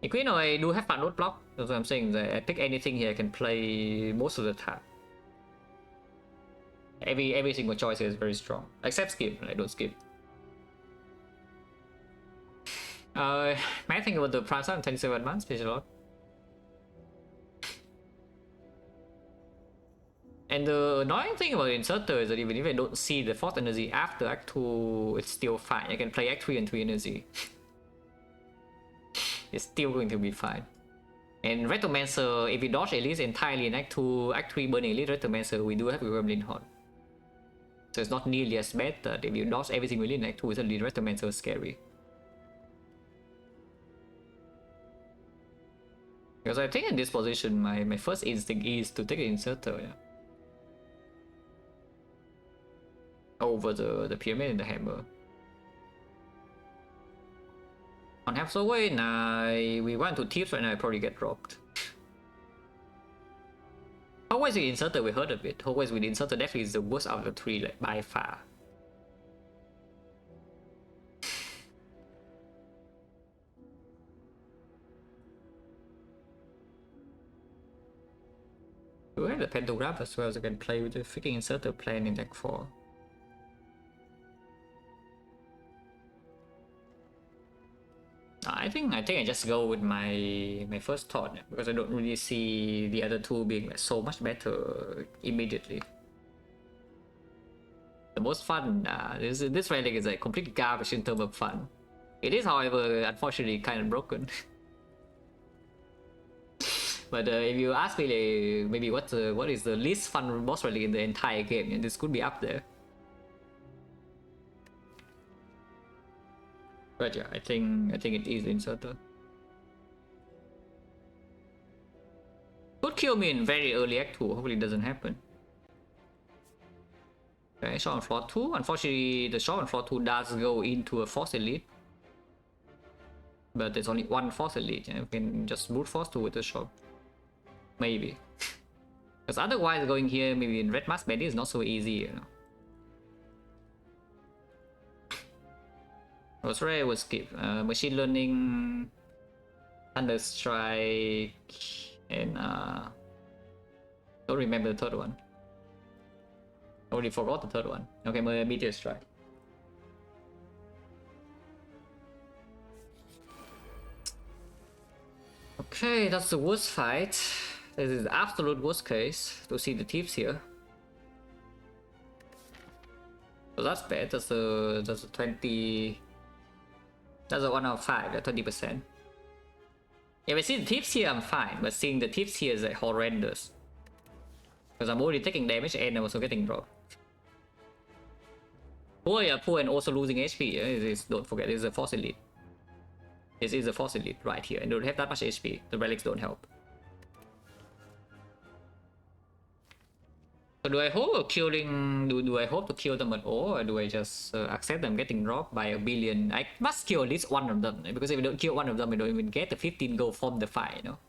Equino, I do have fun road block, that's what I'm saying, that I pick anything here I can play most of the time. Every single choice is very strong, except skip. I don't skip. May I think about the price on 27 months, please a lot. And the annoying thing about Inserter is that even if I don't see the Force Energy after Act 2, it's still fine. I can play Act 3 and 3 Energy. It's still going to be fine. And Retromancer, if we dodge Elite entirely in Act 2, Act 3 burning Elite Retromancer, we do have a Gremlin Horn. So it's not nearly as bad that if you dodge everything within like 2 suddenly the rest of the so scary. Because I think in this position my first instinct is to take the inserter, yeah. Over the pyramid and the hammer. On half so way now we want to tips right now, I probably get dropped. Always with inserter we heard of it. Always with inserter definitely is the worst out of the 3 like by far. Do I have the pentagram as well, so I can play with the freaking inserter plan in deck 4. I think I just go with my first thought, yeah, because I don't really see the other two being like so much better immediately. The most fun, this relic is like complete garbage in terms of fun. It is, however, unfortunately kind of broken. But if you ask me like, maybe what is the least fun boss relic in the entire game, yeah, this could be up there. But yeah, I think it is inserter. Could kill me in very early act 2, hopefully it doesn't happen. Okay, shot on floor 2. Unfortunately, the shot on floor 2 does go into a force elite. But there's only one force elite, and you can just brute force 2 with the shot. Maybe. Because otherwise going here maybe in red mask bandit is not so easy, you know. I was sorry I would skip. Machine learning, thunder strike, and don't remember the third one. I already forgot the third one. Okay, meteor strike. Okay, that's the worst fight. This is the absolute worst case to see the tips here. So that's bad. That's a 20. That's a 1 out of 5, 20%. If I see the tips here, I'm fine, but seeing the tips here is like horrendous. Because I'm already taking damage and I'm also getting dropped. Poor, yeah, poor and also losing HP. Don't forget, this is a force elite. This is a force elite right here, and don't have that much HP. The relics don't help. So do I hope of killing? Do I hope to kill them at all, or do I just accept them getting dropped by a billion? I must kill at least one of them, because if I don't kill one of them, I don't even get the 15 gold from the fight, you know.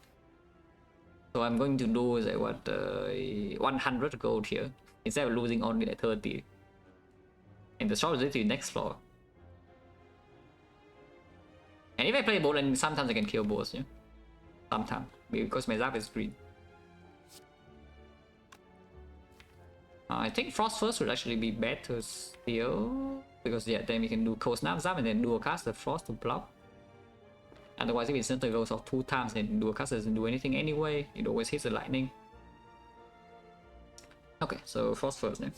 So I'm going to lose like what 100 gold here instead of losing only like 30. And the shot is literally next floor. And if I play both, then sometimes I can kill both, yeah. Sometimes because my zap is green. I think Frost first would actually be better still, because yeah, then we can do Cold Snap Zap and then dual cast the Frost to block. Otherwise, if Incentive goes off 2 times and dual cast doesn't do anything anyway, it always hits the lightning. Okay, so Frost first then.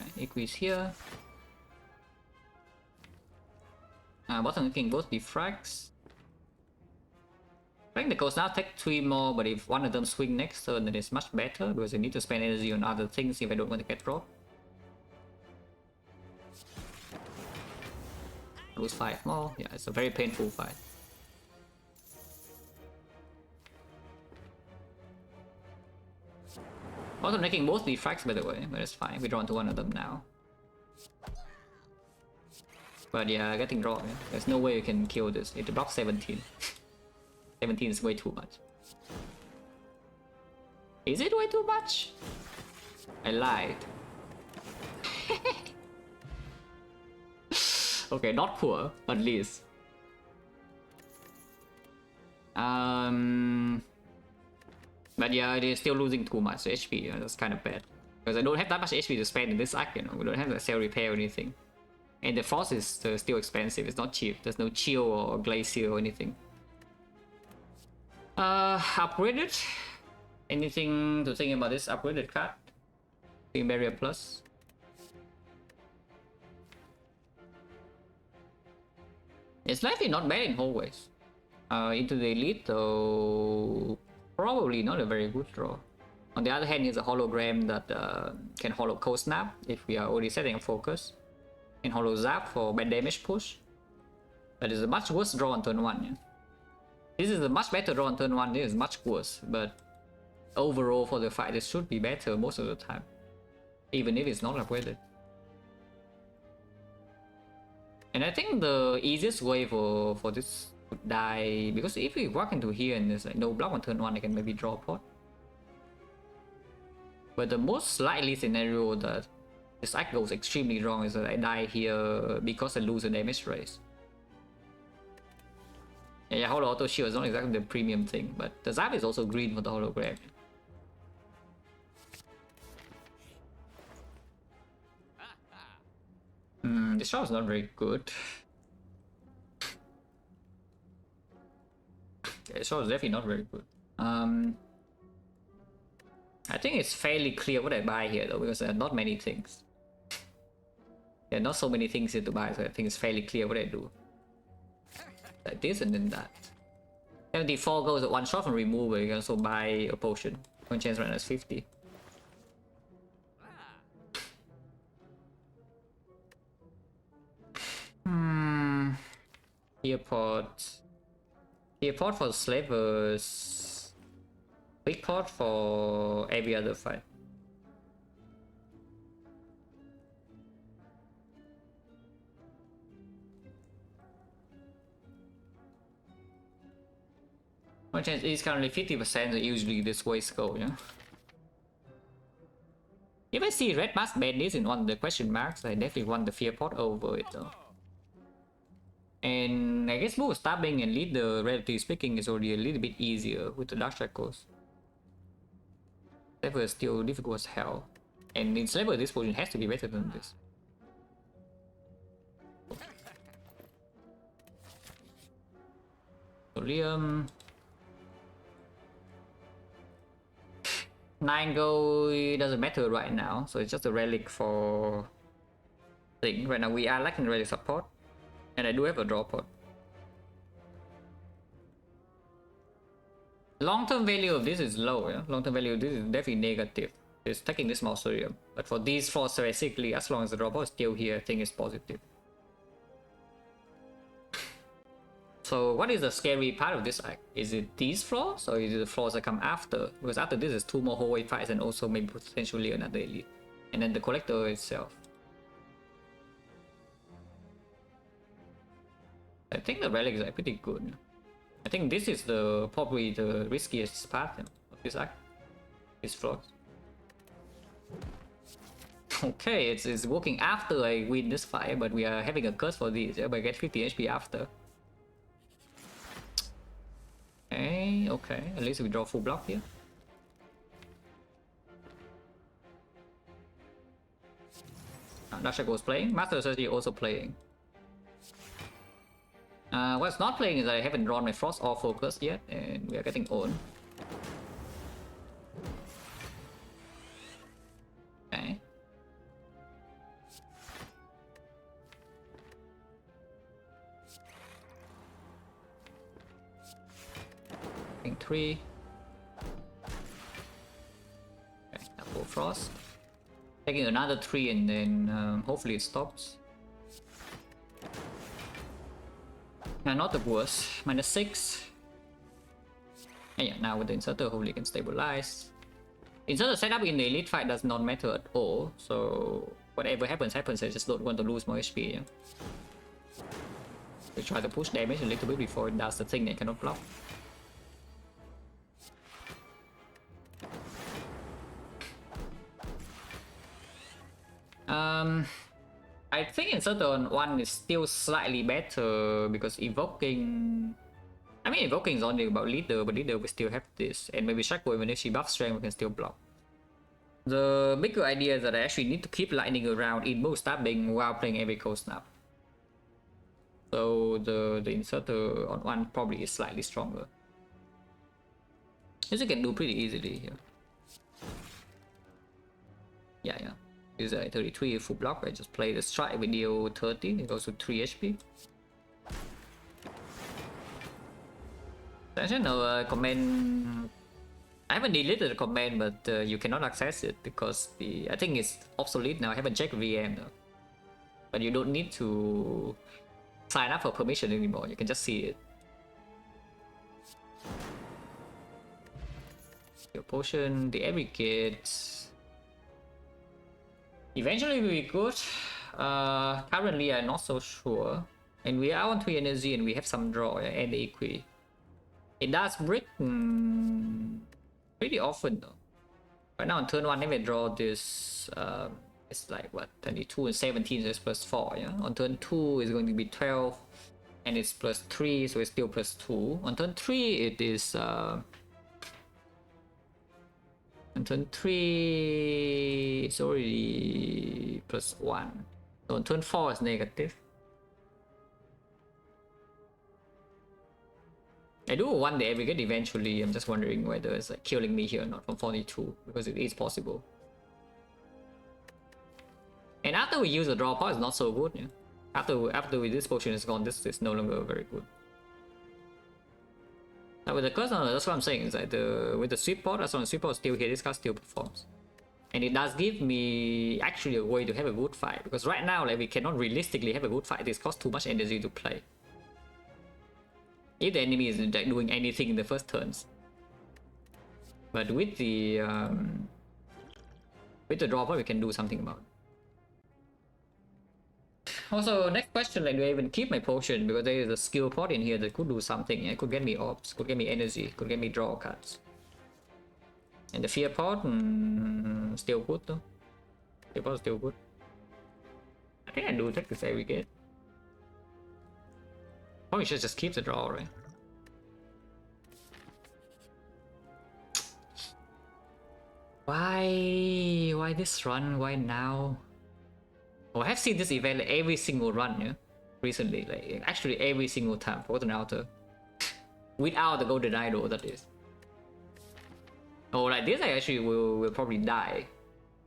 Okay, Equi's here. Bottom looking both defracts. I think the Ghost now take 3 more, but if one of them swing next turn, then it's much better, because I need to spend energy on other things if I don't want to get dropped. Lose 5 more. Yeah, it's a very painful fight. Also making both defracts by the way, but it's fine. We draw into one of them now. But yeah, getting dropped. Yeah. There's no way you can kill this. It blocks 17. 17 is way too much. Is it way too much? I lied. Okay, not poor, at least. But yeah, it is still losing too much HP. Yeah, that's kind of bad. Because I don't have that much HP to spend in this arc, you know. We don't have the cell repair or anything. And the frost is still expensive. It's not cheap. There's no chill or glacier or anything. Upgraded. Anything to think about this upgraded card? Being barrier plus. It's likely not bad in hallways. Into the elite, though probably not a very good draw. On the other hand, is a hologram that can holo cold snap if we are already setting a focus, and holo zap for bad damage push. But it's a much worse draw on turn 1. Yeah? This is a much better draw on turn 1. This is much worse, but overall for the fight, it should be better most of the time, even if it's not upgraded. And I think the easiest way for this to die, because if we walk into here and there's like no block on turn 1, I can maybe draw a pot. But the most likely scenario that this act goes extremely wrong is that I die here because I lose a damage race. Yeah, holo auto shield is not exactly the premium thing, but the zap is also green for the hologram. This shot is not very good. This shot is definitely not very good. I think it's fairly clear what I buy here though, because there are not many things. There are not so many things here to buy, so I think it's fairly clear what I do. Like this and then that. 74 goes at one shot from removal. You can also buy a potion. One chance right now is 50. Here pot for slavers. Big pot for every other fight. One chance is currently 50%, so usually this way go, yeah. If I see red mask bandits in one of the question marks, I definitely want the fear pot over it though. And I guess both stabbing and leader, relatively speaking, is already a little bit easier with the dark shackles. Slaver is still difficult as hell. And in Slaver, this potion has to be better than this. So Liam. 9 gold doesn't matter right now, so it's just a relic for thing. Right now we are lacking relic support, and I do have a draw pot. Long-term value of this is low, yeah? Long-term value of this is definitely negative. It's taking this mausoleum, but for these four basically, as long as the draw pot is still here, I think it's positive. So what is the scary part of this act? Is it these floors or is it the floors that come after? Because after this is 2 more hallway fights and also maybe potentially another elite. And then the collector itself. I think the relics are pretty good. I think this is probably the riskiest part of this act. These floors. Okay, it's working after I win this fight, but we are having a curse for this, yeah, but I get 50 HP after. Okay, at least we draw full block here. Dasha goes playing, Master Surgery also playing. What's not playing is that I haven't drawn my Frost or Focus yet, and we are getting owned. Okay. Getting 3. Okay, double Frost. Taking another 3 and then hopefully it stops. Not the worst. -6. And yeah, now with the inserter, hopefully it can stabilize. Inserter setup in the elite fight does not matter at all, so whatever happens, I just don't want to lose more HP. Yeah? We try to push damage a little bit before it does the thing that cannot block. I think Inserter on 1 is still slightly better because Evoking... I mean, Evoking is only about Leader, but Leader will still have this. And maybe Shackle, even if she buffs Strength, we can still block. The bigger idea is that I actually need to keep lightning around in both stabbing while playing every cold snap. So the Inserter on 1 probably is slightly stronger. This you can do pretty easily here. Yeah. Use a 33 full block. I just play the strike with deal 30. It goes to 3 HP. Actually, no comment. I haven't deleted the comment, but you cannot access it because I think it's obsolete now. I haven't checked VM though. But you don't need to sign up for permission anymore. You can just see it. Your potion, the aggregate. Eventually will be good. Currently I'm not so sure. And we are on 3 energy and we have some draw and equi. It does brick pretty often though. Right now on turn 1 if I draw this, it's like what, 22 and 17, so it's plus 4, yeah? On turn 2 it's going to be 12 and it's plus 3, so it's still plus 2. On turn 3 it is on turn 3 it's already plus 1. So on turn 4 it's negative. I do want the aggregate eventually. I'm just wondering whether it's like killing me here or not from 42, because it is possible. And after we use the draw pod, it's not so good. Yeah? After this potion is gone, this is no longer very good. Now with the curse, that's what I'm saying. Is like with the sweep pod, as long as sweep pod still here, this card still performs. And it does give me actually a way to have a good fight, because right now like we cannot realistically have a good fight. This costs too much energy to play. If the enemy is like doing anything in the first turns. But with the draw pod, we can do something about it. Also, next question, like, do I even keep my potion? Because there is a skill pod in here that could do something. It could get me orbs, could get me energy, could get me draw cards. And the fear pod, still good though. Fear pod still good. I think I do take this aggregate. Probably should just keep the draw, right? Why this run? Why now? Oh, I have seen this event like, every single run, yeah? Recently, like actually every single time, Forgotten Outer. Without the golden idol, that is. Oh, like this I actually will probably die.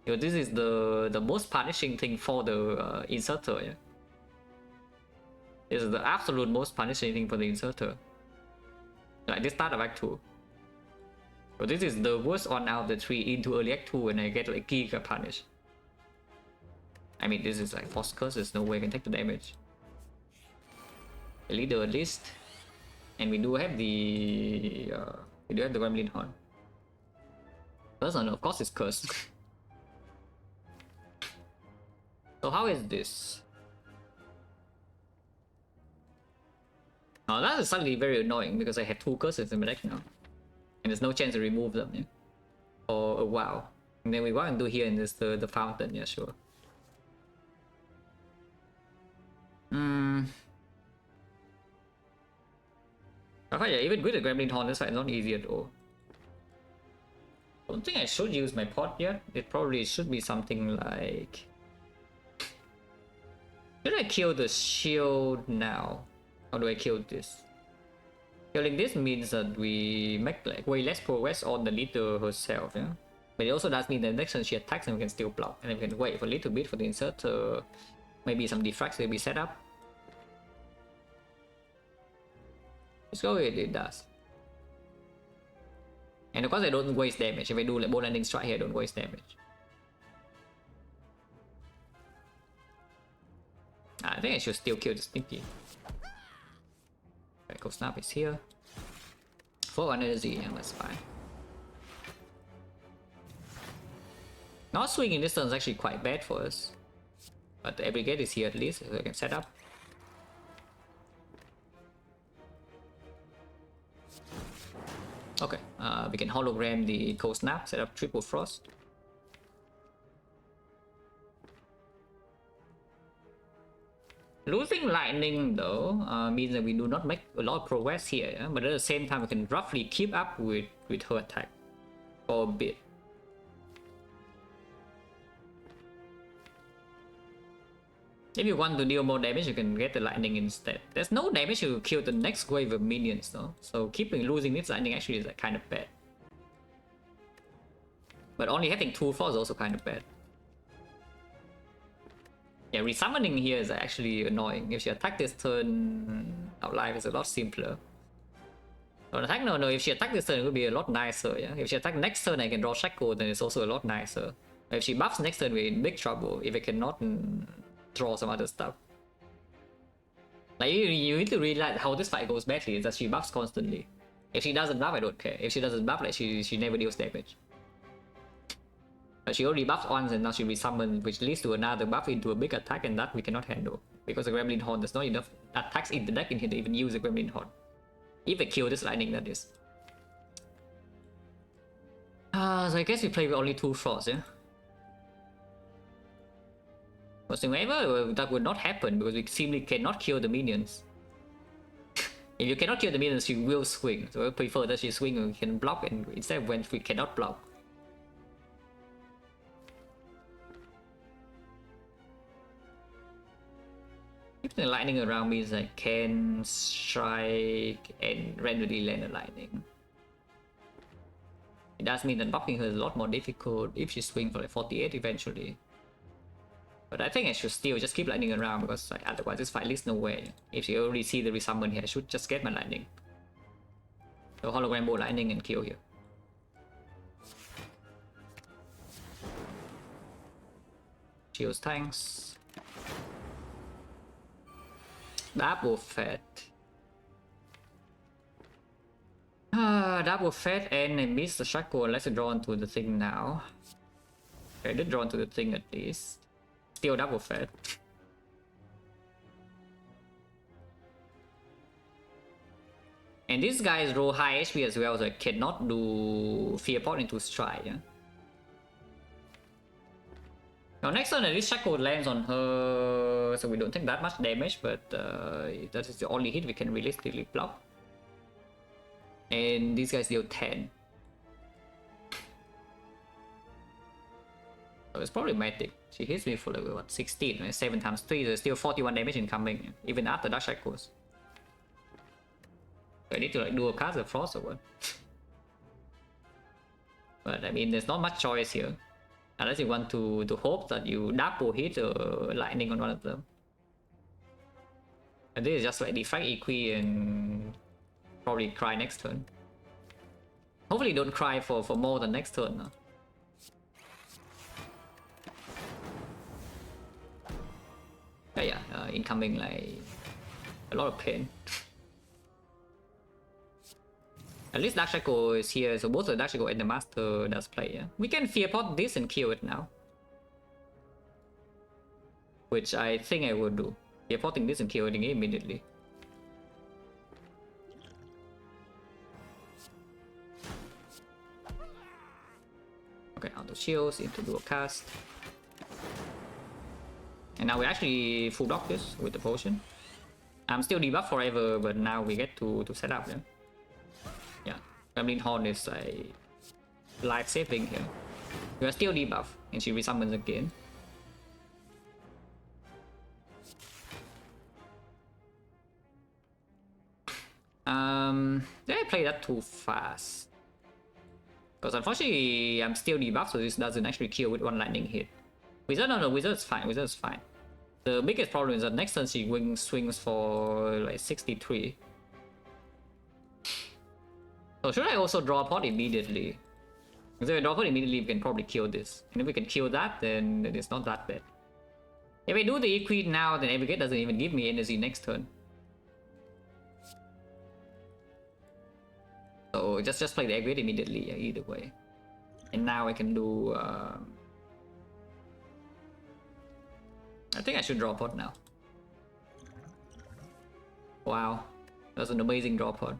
You know, this is the most punishing thing for the inserter, yeah? This is the absolute most punishing thing for the inserter. Like this start of Act 2. So this is the worst on out the 3 into early Act 2 and I get like Giga punish. I mean this is like force curse, there's no way I can take the damage. The leader at least. And we do have the Gremlin Horn. Person, of course it's cursed. So how is this? Oh, that is suddenly very annoying because I have 2 curses in my deck now. And there's no chance to remove them, yeah? For a while. And then we want to do here in this the fountain, yeah, sure. Okay, yeah, even with the Gremlin Horn, this fight is not easy at all. I don't think I should use my pot yet. It probably should be something like... Should I kill the shield now? How do I kill this? Killing this means that we make like way less progress on the leader herself, yeah? But it also does mean that next time she attacks and we can still block. And then we can wait for a little bit for the inserter. Maybe some defracts will be set up. Let's go with it does. And of course I don't waste damage. If I do like ball landing strike here, I don't waste damage. I think I should still kill the Stinky. Right, go snap is here. 4 energy, and that's fine. Not swinging this turn is actually quite bad for us. But the aggregate is here at least, so I can set up. Okay, we can hologram the cold snap, set up triple frost. Losing lightning though means that we do not make a lot of progress here, yeah? But at the same time we can roughly keep up with her attack for a bit. If you want to deal more damage, you can get the lightning instead. There's no damage to kill the next wave of minions though, so losing this lightning actually is like kind of bad. But only having 2 4 is also kind of bad. Yeah, resummoning here is actually annoying. If you attack this turn, our life is a lot simpler. On attack, no, if she attack this turn, it would be a lot nicer, yeah? If she attack next turn, I can draw Shackle, then it's also a lot nicer. If she buffs next turn, we're in big trouble if I cannot draw some other stuff. Like, you need to realize how this fight goes badly, is that she buffs constantly. If she doesn't buff, I don't care. If she doesn't buff, like, she never deals damage. But she already buffed once and now she resummoned, which leads to another buff into a big attack, and that we cannot handle. Because the Gremlin Horn, there's not enough attacks in the deck in here to even use the Gremlin Horn. If I kill this lightning, that is. So I guess we play with only 2 Frosts, yeah? But however, that would not happen because we simply cannot kill the minions. If you cannot kill the minions, she will swing. So I prefer that she swing and we can block, and instead when we cannot block. Keeping the lightning around means I can strike and randomly land a lightning. It does mean that blocking her is a lot more difficult if she swings for like 48 eventually. But I think I should still just keep lightning around because like, otherwise this fight leads nowhere. If she already see the resummon here, I should just get my lightning. So hologram ball lightning and kill here. Shields tanks. Double fat. Double fat, and I missed the shackle. Let's draw onto the thing now. Okay, I did draw onto the thing at least. Still double fat. And these guys roll high HP as well, so I cannot do Fear Pot into Strike. Yeah? Now next turn, this shackle lands on her, so we don't take that much damage, but that is the only hit we can realistically block. And these guys deal 10. So it's problematic. She hits me for like what, 16, right? 7 times 3, there's still 41 damage incoming, even after that shackles. I need to like do a cast of Frost or what? But I mean, there's not much choice here. Unless you want to hope that you double hit lightning on one of them. And this is just like Defect Equi and probably cry next turn. Hopefully don't cry for more than next turn. No? Yeah, incoming like a lot of pain. At least Dark Shackle is here, so both the Dark Shackle and the Master does play, yeah? We can Fear Pot this and kill it now. Which I think I would do. Fear Potting this and killing it immediately. Okay, out of shields, into dual cast. And now we actually full block this with the potion. I'm still debuffed forever, but now we get to set up, yeah? Yeah, Gremlin Horn is a life-saving here. We are still debuffed, and she resummons again. Did I play that too fast? Because unfortunately, I'm still debuffed, so this doesn't actually kill with one lightning hit. Wizard, no, Wizard's fine, Wizard's fine. The biggest problem is that next turn she swings for like 63. So should I also draw a pot immediately? Because if I draw a pot immediately, we can probably kill this. And if we can kill that, then it's not that bad. If I do the Equi now, then Abrogate doesn't even give me energy next turn. So just play the Abrogate immediately, yeah, either way. And now I can do... I think I should draw a pot now. Wow, that's an amazing draw pot.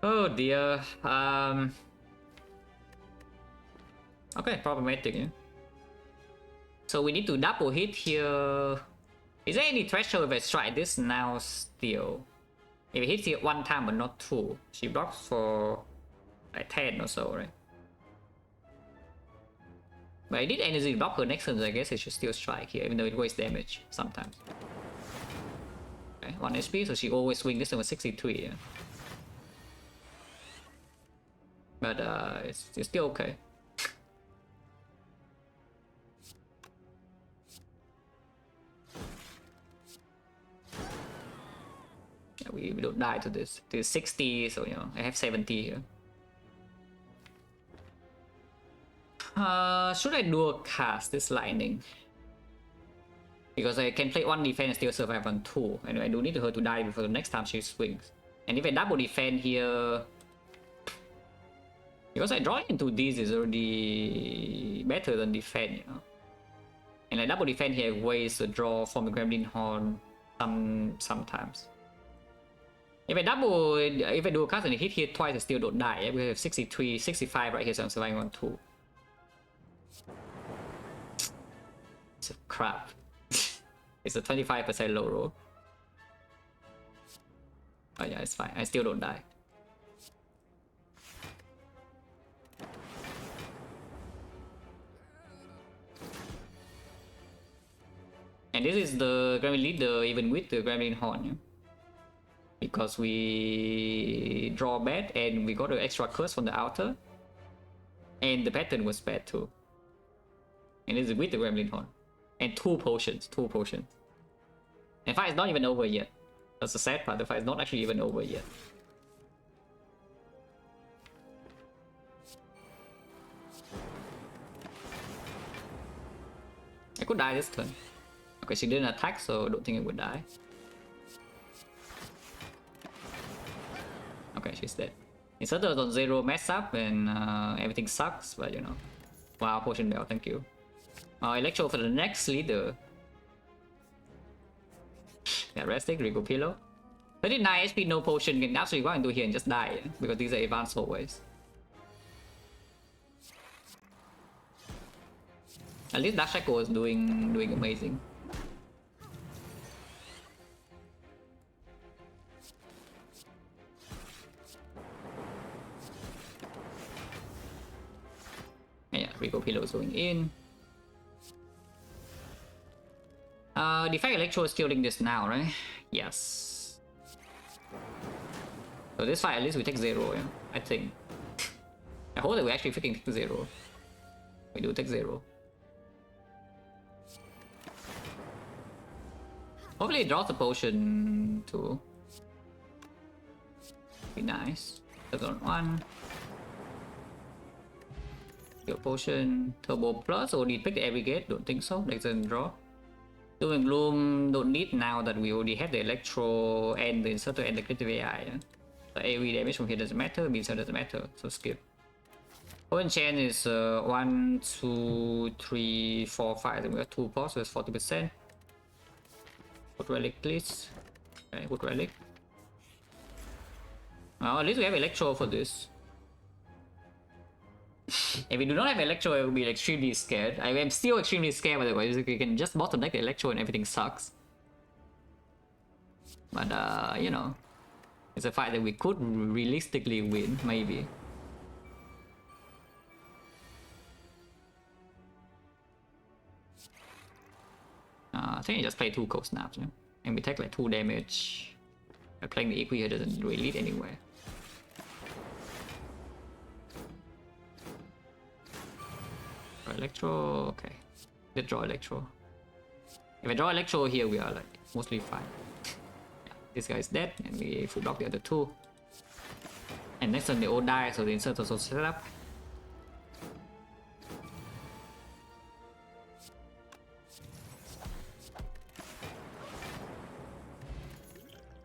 Oh dear. Okay, problematic. Yeah? So we need to double hit here. Is there any threshold if I strike this now still? If it hits here 1 time but not 2, she blocks for like 10 or so, right? But I did energy block her next turn, so I guess I should still strike here, even though it wastes damage sometimes. Okay, 1 HP, so she always swing this one with 63, yeah. But it's still okay. Yeah, we don't die to this. It is 60, so you know, I have 70 here. Should I dual cast this lightning? Because I can play one defense and still survive on 2. And I do need her to die before the next time she swings. And if I double defend here... Because I draw into these is already better than defend, you know. And I double defend here ways to draw from the Gremlin Horn sometimes. If I do a cast and hit here twice, I still don't die. Yeah? We have 63, 65 right here, so I'm surviving on 2. It's a crap. It's a 25% low roll. Oh yeah, it's fine. I still don't die. And this is the Gremlin leader even with the Gremlin Horn, yeah? Because we draw bad and we got an extra curse from the outer. And the pattern was bad too. And this is with the Gremlin Horn. And 2 potions. And the fight is not even over yet. That's the sad part, the fight is not actually even over yet. I could die this turn. Okay, she didn't attack, so I don't think it would die. Okay, she's dead. Inserters on 0 mess up and everything sucks, but you know. Wow, potion bell, thank you. Electro for the next leader. Yeah, resting, Rigo Pillow. 39 HP, no potion, can absolutely go into here and just die, yeah? Because these are advanced always. At least Dark Shackle is doing amazing. Yeah, Rigo Pillow is going in. Defect Electro is killing this now, right? Yes. So this fight at least we take 0, yeah? I think. I hope that we actually freaking take 0. We do take 0. Hopefully it draws a potion too. Be nice. Turn 1. Your potion. Turbo plus or need pick the aggregate? Don't think so. Doesn't draw. Doom and Gloom don't need now that we already have the Electro and the Inserter and the Creative AI. Yeah? The AoE damage from here doesn't matter, Beanstar doesn't matter, so skip. Owen Chain is 1, 2, 3, 4, 5, and we got 2 pause, so it's 40%. Put Relic, please. Okay, put Relic. Well, at least we have Electro for this. If we do not have Electro, I will be extremely scared. I am still extremely scared, by the way. We can just bottleneck the Electro and everything sucks. But, you know, it's a fight that we could realistically win, maybe. I think I just play 2 cold snaps, yeah? And we take like 2 damage. Playing the Equi here doesn't really lead anywhere. Electro, okay. Let's draw Electro. If I draw Electro here, we are like mostly fine. Yeah, this guy is dead, and we full block the other 2. And next turn they all die, so the insert also set up.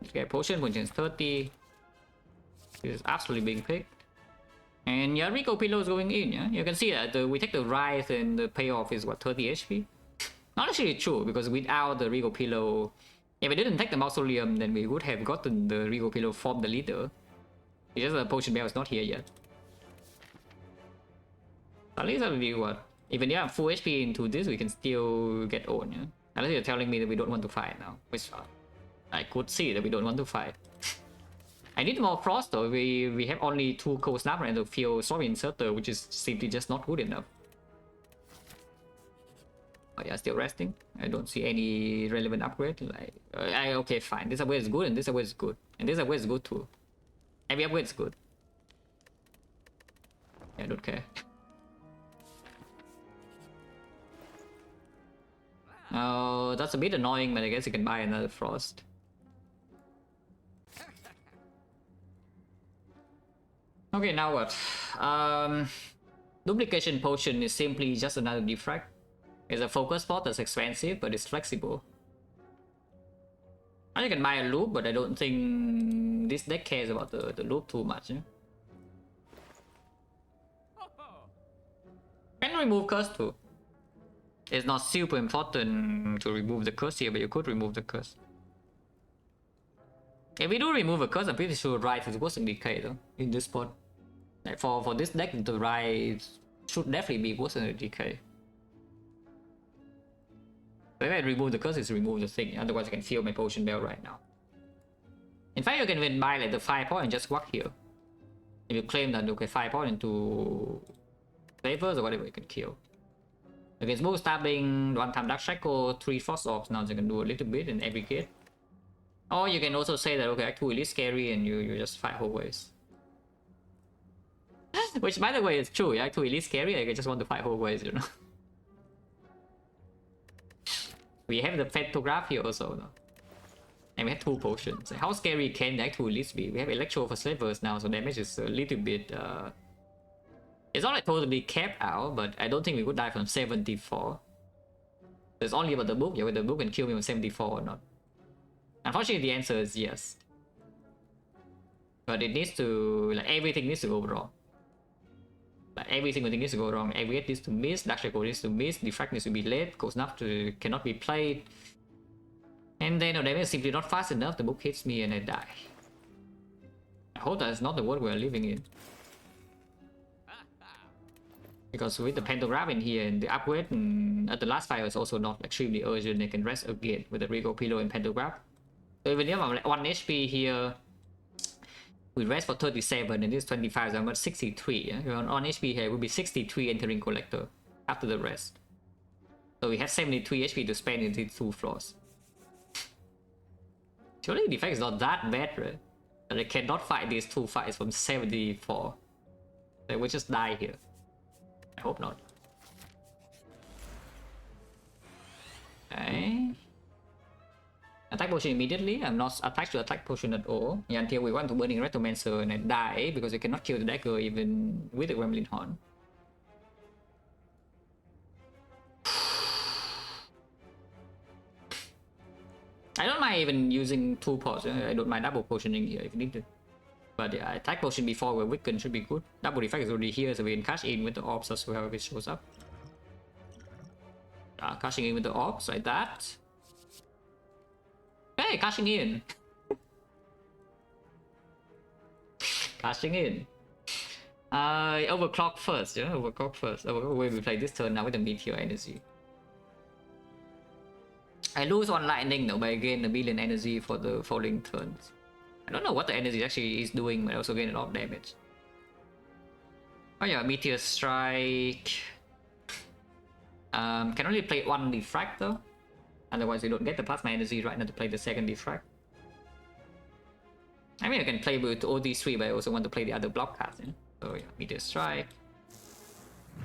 Okay, potion is 30. This is absolutely being picked. And yeah, Rico Pillow is going in, yeah? You can see that we take the rise and the payoff is what, 30 HP? Not actually true, because without the Rico Pillow, if we didn't take the Mausoleum, then we would have gotten the Rico Pillow from the leader. It's just the Potion Bell is not here yet. At least that would be what? Even if you have full HP into this, we can still get on, yeah? Unless you're telling me that we don't want to fight now, which I could see that we don't want to fight. I need more Frost though. We have only 2 Cold Snapper and a few Sorry Inserter, which is simply just not good enough. Oh yeah, still resting. I don't see any relevant upgrade. Like, okay, fine. This upgrade is good, and this upgrade is good, and this upgrade is good too. Every upgrade is good. Yeah, I don't care. Oh, that's a bit annoying, but I guess you can buy another Frost. Okay, now what? Duplication potion is simply just another defect. It's a focus spot that's expensive, but it's flexible. I can buy a loop, but I don't think this deck cares about the loop too much. Yeah? Can remove curse too. It's not super important to remove the curse here, but you could remove the curse. If we do remove a curse, I'm pretty sure Rise is worse than Decay though, in this spot. Like for this deck, the Rise should definitely be worse than the Decay. If I remove the curse, it's remove the thing, otherwise I can feel my potion bell right now. In fact, you can even buy like the 5 point and just walk here. If you claim that, okay, 5 point into flavors or whatever, you can kill. Against both stabbing, 1-time Dark Shackle, 3 Frost Orbs, now you can do a little bit in every kit. Or you can also say that, okay, Act 2 is scary and you just fight hallways. Which, by the way, is true. Act 2 is scary, I just want to fight hallways, you know. We have the Pantograph here also, no? And we have 2 potions. How scary can the Act 2 Elite be? We have Electro for Slavers now, so damage is a little bit... It's not like totally capped out, but I don't think we could die from 74. It's only about the book. Yeah, whether the book can kill me from 74 or not. Unfortunately, the answer is yes. But it needs to... like, everything needs to go wrong. Like, every single thing needs to go wrong. Every hit needs to miss, Dark Shackle needs to miss, Defect needs to be late, Cold Snap cannot be played. And then, no, damage is simply not fast enough, the book hits me and I die. I hope that's not the world we're living in. Because with the Pantograph in here and the upgrade at the last fight was also not extremely urgent, they can rest again with the Regal Pillow and Pantograph. So even if I'm like 1 HP here, we rest for 37 and this is 25, so I'm at 63. Yeah? If I'm on HP here, it would be 63 entering Collector after the rest. So we have 73 HP to spend in these 2 floors. Surely the Defect is not that bad, right? That I cannot fight these 2 fights from 74. They will just die here. I hope not. Okay. Attack potion immediately. I'm not attached to attack potion at all. Yeah, until we want to Burning Retromancer and I die because you cannot kill the dagger even with the Gremlin Horn. I don't mind even using 2 pots. I don't mind double potioning here if needed. But yeah, attack potion before we're weakened should be good. Double Defect is already here, so we can cash in with the orbs as well if it shows up. Cashing in with the orbs like that. Hey, cashing in. Cashing in. Overclock first, yeah, overclock first. When we play this turn now with the Meteor Energy. I lose on lightning though, but I gain a billion energy for the following turns. I don't know what the energy actually is doing, but I also gain a lot of damage. Oh yeah, Meteor Strike. Can only play 1 Defect though. Otherwise you don't get the plasma energy right now to play the 2nd Defect. I mean I can play with all these 3, but I also want to play the other block cards. Yeah? So yeah, Meteor Strike.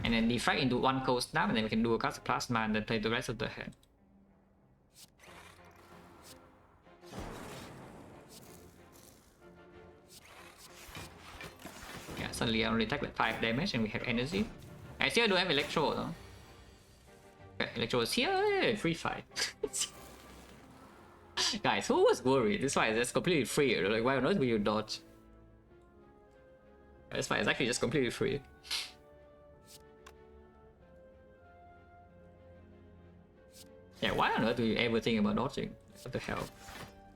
And then Defect into 1 Cold Snap, and then we can do a cast of Plasma and then play the rest of the hand. Yeah, suddenly I only take like 5 damage and we have energy. I still don't have Electro though. Okay, Electro is here, yeah, free fight. Guys, who was worried? This fight is just completely free. Like, why on earth will you dodge? This fight is actually just completely free. Yeah, why on earth do you ever think about dodging? What the hell?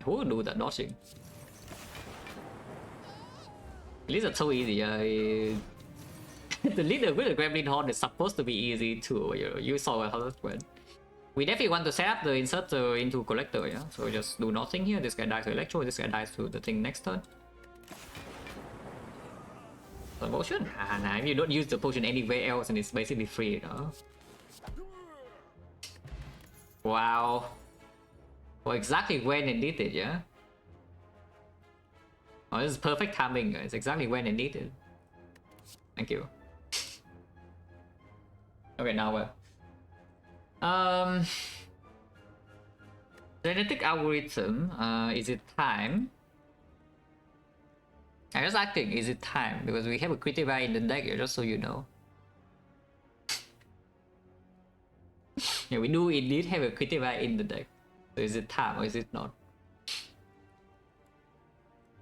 Who would do that dodging? These are so easy. The leader with the Gremlin Horn is supposed to be easy too. You saw how that went. We definitely want to set up the inserter into Collector, yeah? So just do nothing here. This guy dies to Electro, this guy dies to the thing next turn. The potion? Nah, if you don't use the potion anywhere else and it's basically free, no? Wow. For exactly when I need it, yeah? Oh, this is perfect timing. It's exactly when I need it. Thank you. Okay, now what? Genetic algorithm. Is it time? I'm just asking, is it time? Because we have a Critiva in the deck here, just so you know. Yeah, we do indeed have a Critiva in the deck. So is it time or is it not?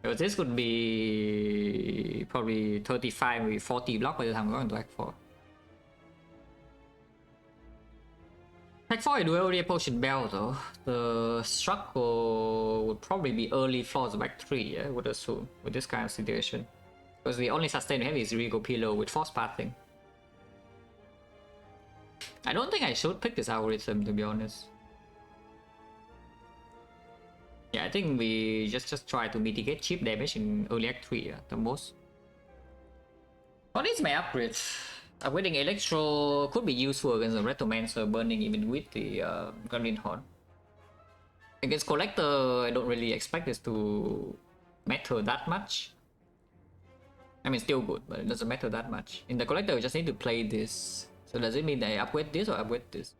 Because this could be probably 35, maybe 40 block by the time we're going to act 4. Act 4 I do already a potion bell though. The struggle would probably be early floors of Act 3, yeah, I would assume, with this kind of situation. Because the only sustain we have is Regal Pillow with Force Pathing. I don't think I should pick this algorithm, to be honest. Yeah, I think we just try to mitigate cheap damage in early Act 3 at the most. What is my upgrade? Upgrading Electro could be useful against the Retromancer burning even with the Gremlin Horn. Against Collector, I don't really expect this to matter that much. I mean, still good, but it doesn't matter that much. In the Collector, we just need to play this. So does it mean that I upgrade this or upgrade this?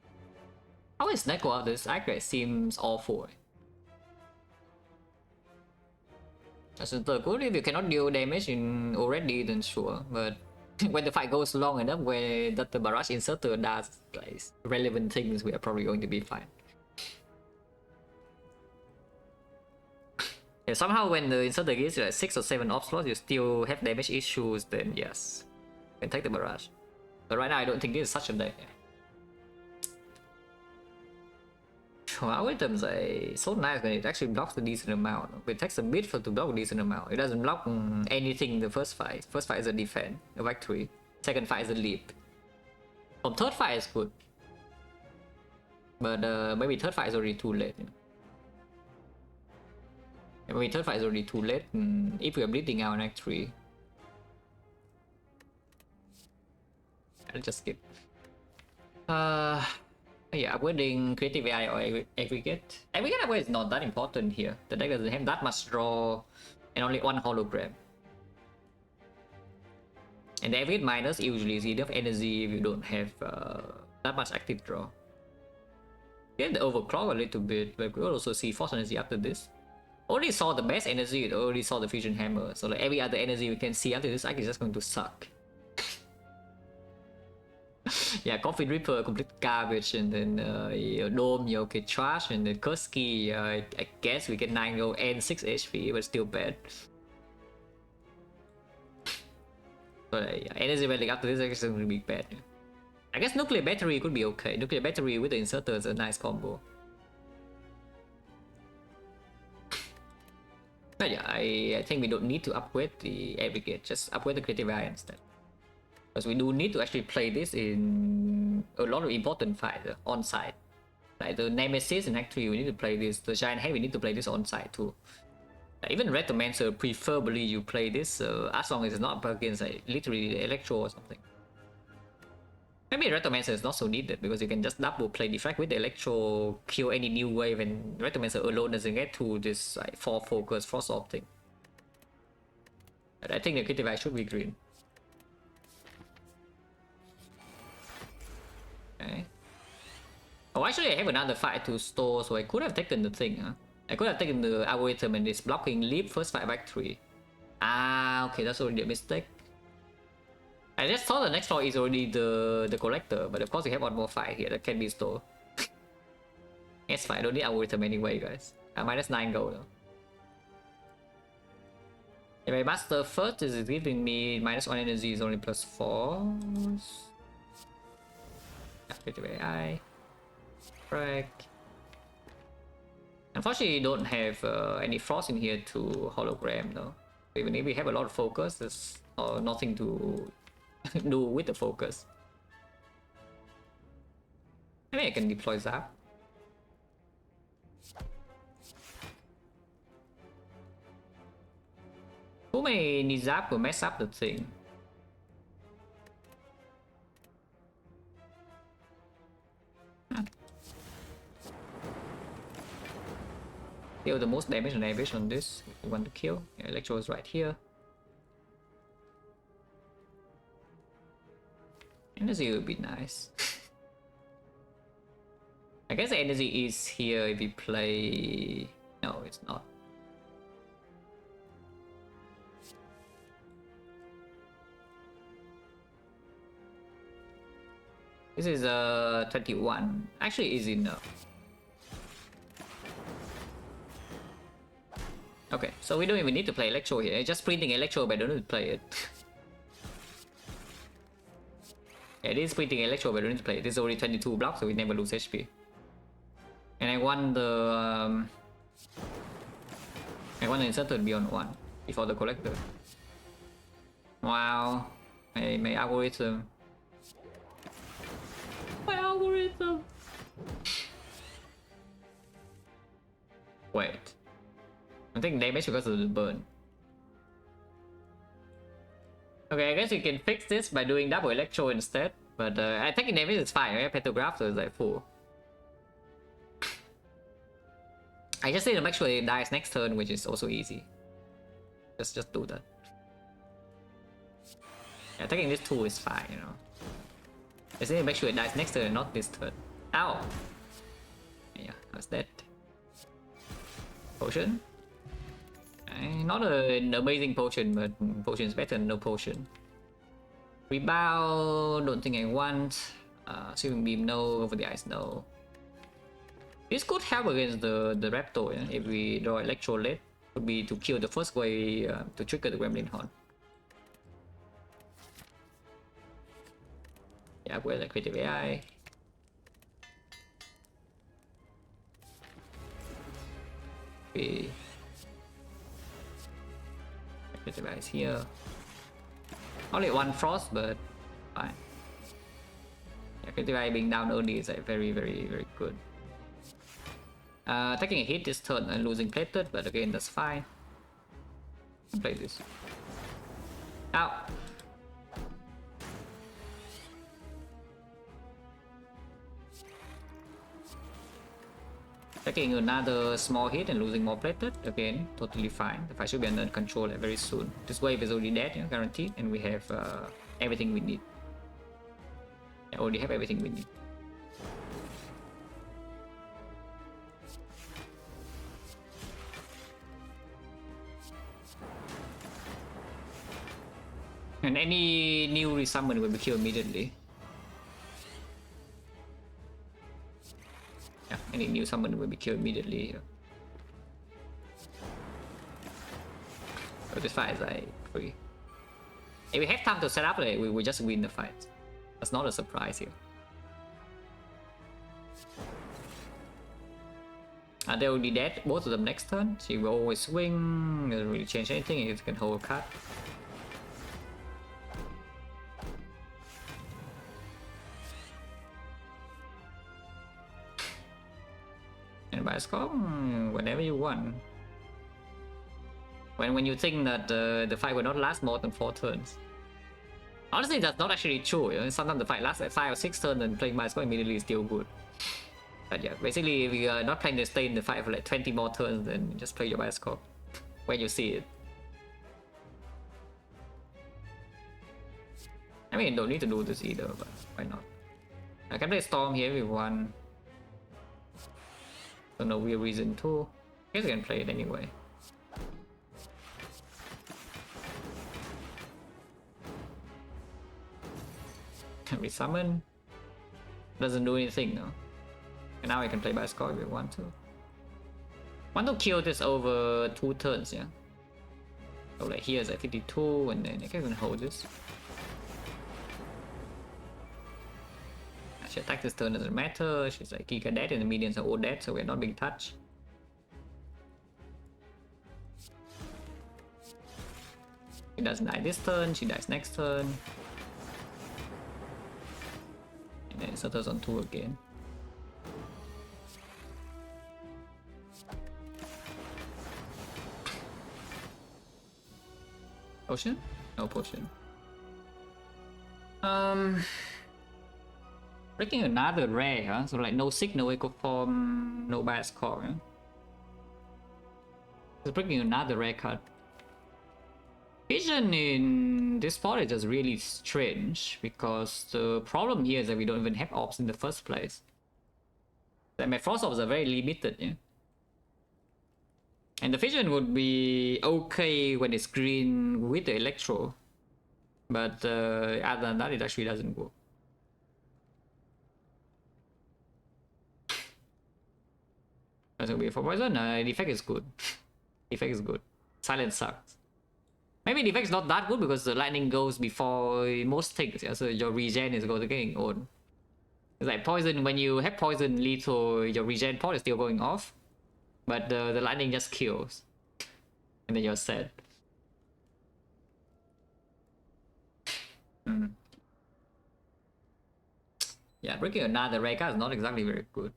How is Neko out this? Accurate seems awful. As a third good, if you cannot deal damage in already, then sure. But when the fight goes long enough, where that the barrage inserter does like relevant things, we are probably going to be fine. Yeah, somehow when the inserter gives you like 6 or 7 off slots, you still have damage issues, then yes, you can take the barrage. But right now, I don't think this is such a deck. Our items are so nice when it actually blocks a decent amount. It takes a bit to block a decent amount. It doesn't block anything in the first fight. First fight is a defend, a victory. Second fight is a leap. From third fight is good. But maybe third fight is already too late. You know? Maybe third fight is already too late if we are bleeding out in Act 3. I'll just skip. Yeah, upgrading Creative AI or Aggregate. Aggregate upgrade is not that important here. The deck doesn't have that much draw and only one hologram. And the Aggregate minus usually is enough energy if you don't have that much active draw. You have the Overclock a little bit, but we will also see Force Energy after this. Already saw the best energy, already saw the Fusion Hammer, so like every other energy we can see after this act is just going to suck. Yeah, Coffin Reaper, complete garbage, and then your Dome, you okay, trash, and then Kurski, I guess we get 9 gold and 6 HP, but still bad. So yeah, energy relic after this is going to be bad. I guess Nuclear Battery could be okay. Nuclear Battery with the Inserter is a nice combo. But yeah, I think we don't need to upgrade the Aggregate, just upgrade the Creative Eye instead. Because we do need to actually play this in a lot of important fights on site. Like the Nemesis in Act 3, we need to play this. The Giant Head, we need to play this on site too. Even Retromancer, preferably you play this as long as it's not up against like, literally Electro or something. Maybe Retromancer is not so needed because you can just double play Defect with the Electro, kill any new wave, and Retromancer alone doesn't get to this like 4 focus, Frost Orb thing. But I think the Creative Eye should be green. Okay. Oh, actually, I have another fight to store, so I could have taken the thing. Huh? I could have taken the algorithm and this blocking leap first fight back 3. Ah, okay, that's already a mistake. I just thought the next floor is already the collector, but of course we have one more fight here that can be stored. Yes, fine, I don't need algorithm anyway, guys. Minus 9 gold though. If I master first, this is giving me minus 1 energy, is only plus 4. Creative AI. Frag. Unfortunately, you don't have any frost in here to hologram though. Even if we have a lot of focus, there's nothing to do with the focus. Maybe I can deploy Zap. Who may need Zap to mess up the thing? Deal the most damage and average on this if you want to kill. Yeah, Electro is right here. Energy would be nice. I guess the energy is here if you play... No, it's not. This is 21. Actually easy enough. Okay, so we don't even need to play Electro here. Just printing Electro, but I don't need to play it. Yeah, it is printing Electro, but I don't need to play it. This is already 22 blocks, so we never lose HP. And I want the inserter to be on 1 before the collector. Wow, my algorithm. My algorithm. Wait, I think damage because of the burn. Okay, I guess you can fix this by doing double electro instead. But I think damage is fine. Right? Petrograph is like full. I just need to make sure it dies next turn, which is also easy. Just do that. Yeah, taking this 2 is fine, you know. Just need to make sure it dies next turn, not this turn. Ow! Yeah, that's that. Potion. Not an amazing potion, but potion is better than no potion. Rebound, don't think I want. Shooting beam, no. Over the ice, no. This could help against the Raptor, yeah? If we draw Electro late. Would be to kill the first way to trigger the Gremlin Horn. Yeah, we're like creative AI. We creative AI is here. Only 1 frost, but fine. Yeah, creative AI being down early is like very good. Taking a hit this turn and losing plated, but again that's fine. I'll play this. Ow! Taking another small hit and losing more plated, again, totally fine. The fight should be under control very soon. This wave is already dead, you know, guaranteed, and we have everything we need. I already have everything we need. And any new resummon will be killed immediately. Yeah, any new summon will be killed immediately here. So this fight is like free. If we have time to set up, like, we will just win the fight. That's not a surprise here. They will be dead, both of them next turn. So you will always swing, doesn't really change anything, you can hold a card. And by score, whenever you want. When you think that the fight will not last more than 4 turns. Honestly, that's not actually true. You know? Sometimes the fight lasts like 5 or 6 turns and playing by score immediately is still good. But yeah, basically if you are not planning to stay in the fight for like 20 more turns, then just play your bioscope when you see it. I mean, don't need to do this either, but why not? I can play Storm here if you want. So no real reason to. I guess I can play it anyway. Can we summon? Doesn't do anything, no. And now I can play by score if we want to. Want to kill this over 2 turns, yeah. So like here's at 52, and then I can hold this. She attack this turn doesn't matter. She's like Giga dead and the minions are all dead, so we're not being touched. She doesn't die this turn, she dies next turn. And then it settles on 2 again. Potion? No potion. Breaking another rare, huh? So like no sick, no echo form, no bias core, huh? So breaking another rare card. Vision in this part is just really strange because the problem here is that we don't even have orbs in the first place. Like my frost orbs are very limited, yeah. And the vision would be okay when it's green with the electro, but other than that, it actually doesn't work. That's gonna be for poison. Defect is good. Defect is good. Silence sucks. Maybe defect is not that good because the lightning goes before most things. Yeah? So your regen is going to getting on. It's like poison. When you have poison lethal, your regen pot is still going off, but the lightning just kills, and then you're sad. Yeah, breaking another Reka is not exactly very good.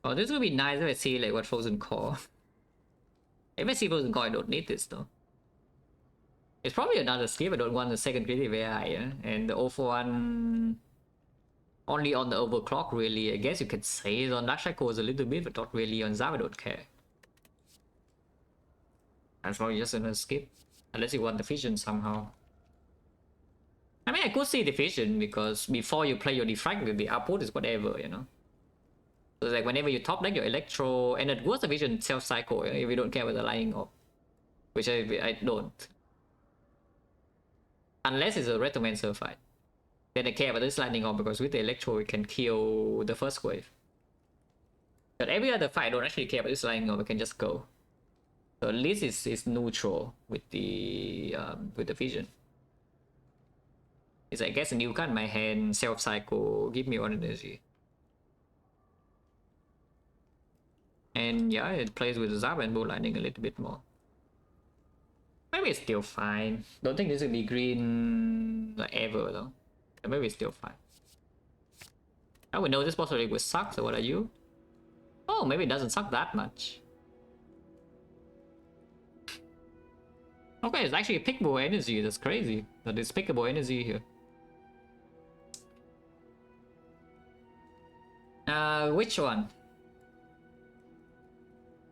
Oh, this would be nice if I see like what Frozen Core. If I see Frozen Core, I don't need this though. It's probably another skip. I don't want the second creative AI, yeah? And the over one only on the overclock really. I guess you can say it on Dark Shackles a little bit, but not really on Zab. I don't care. That's probably just gonna skip. Unless you want the vision somehow. I mean, I could see the vision because before you play your Defect, the output is whatever, you know. So like whenever you top deck your Electro, and it was the vision self-cycle, if you don't care about the lying up. Which I don't. Unless it's a Retromancer fight. Then I care about this lightning on because with the Electro we can kill the first wave. But every other fight I don't actually care about this lightning on, we can just go. So at least it's neutral with the vision. It's I guess a new card in my hand, self-cycle, give me 1 energy. And yeah, it plays with Zap and Bull Lightning a little bit more. Maybe it's still fine. Don't think this will be green like ever though. But maybe it's still fine. I would know this boss already would suck, so what are you? Oh, maybe it doesn't suck that much. Okay, it's actually a pickable energy, that's crazy. That is pickable energy here. Which one?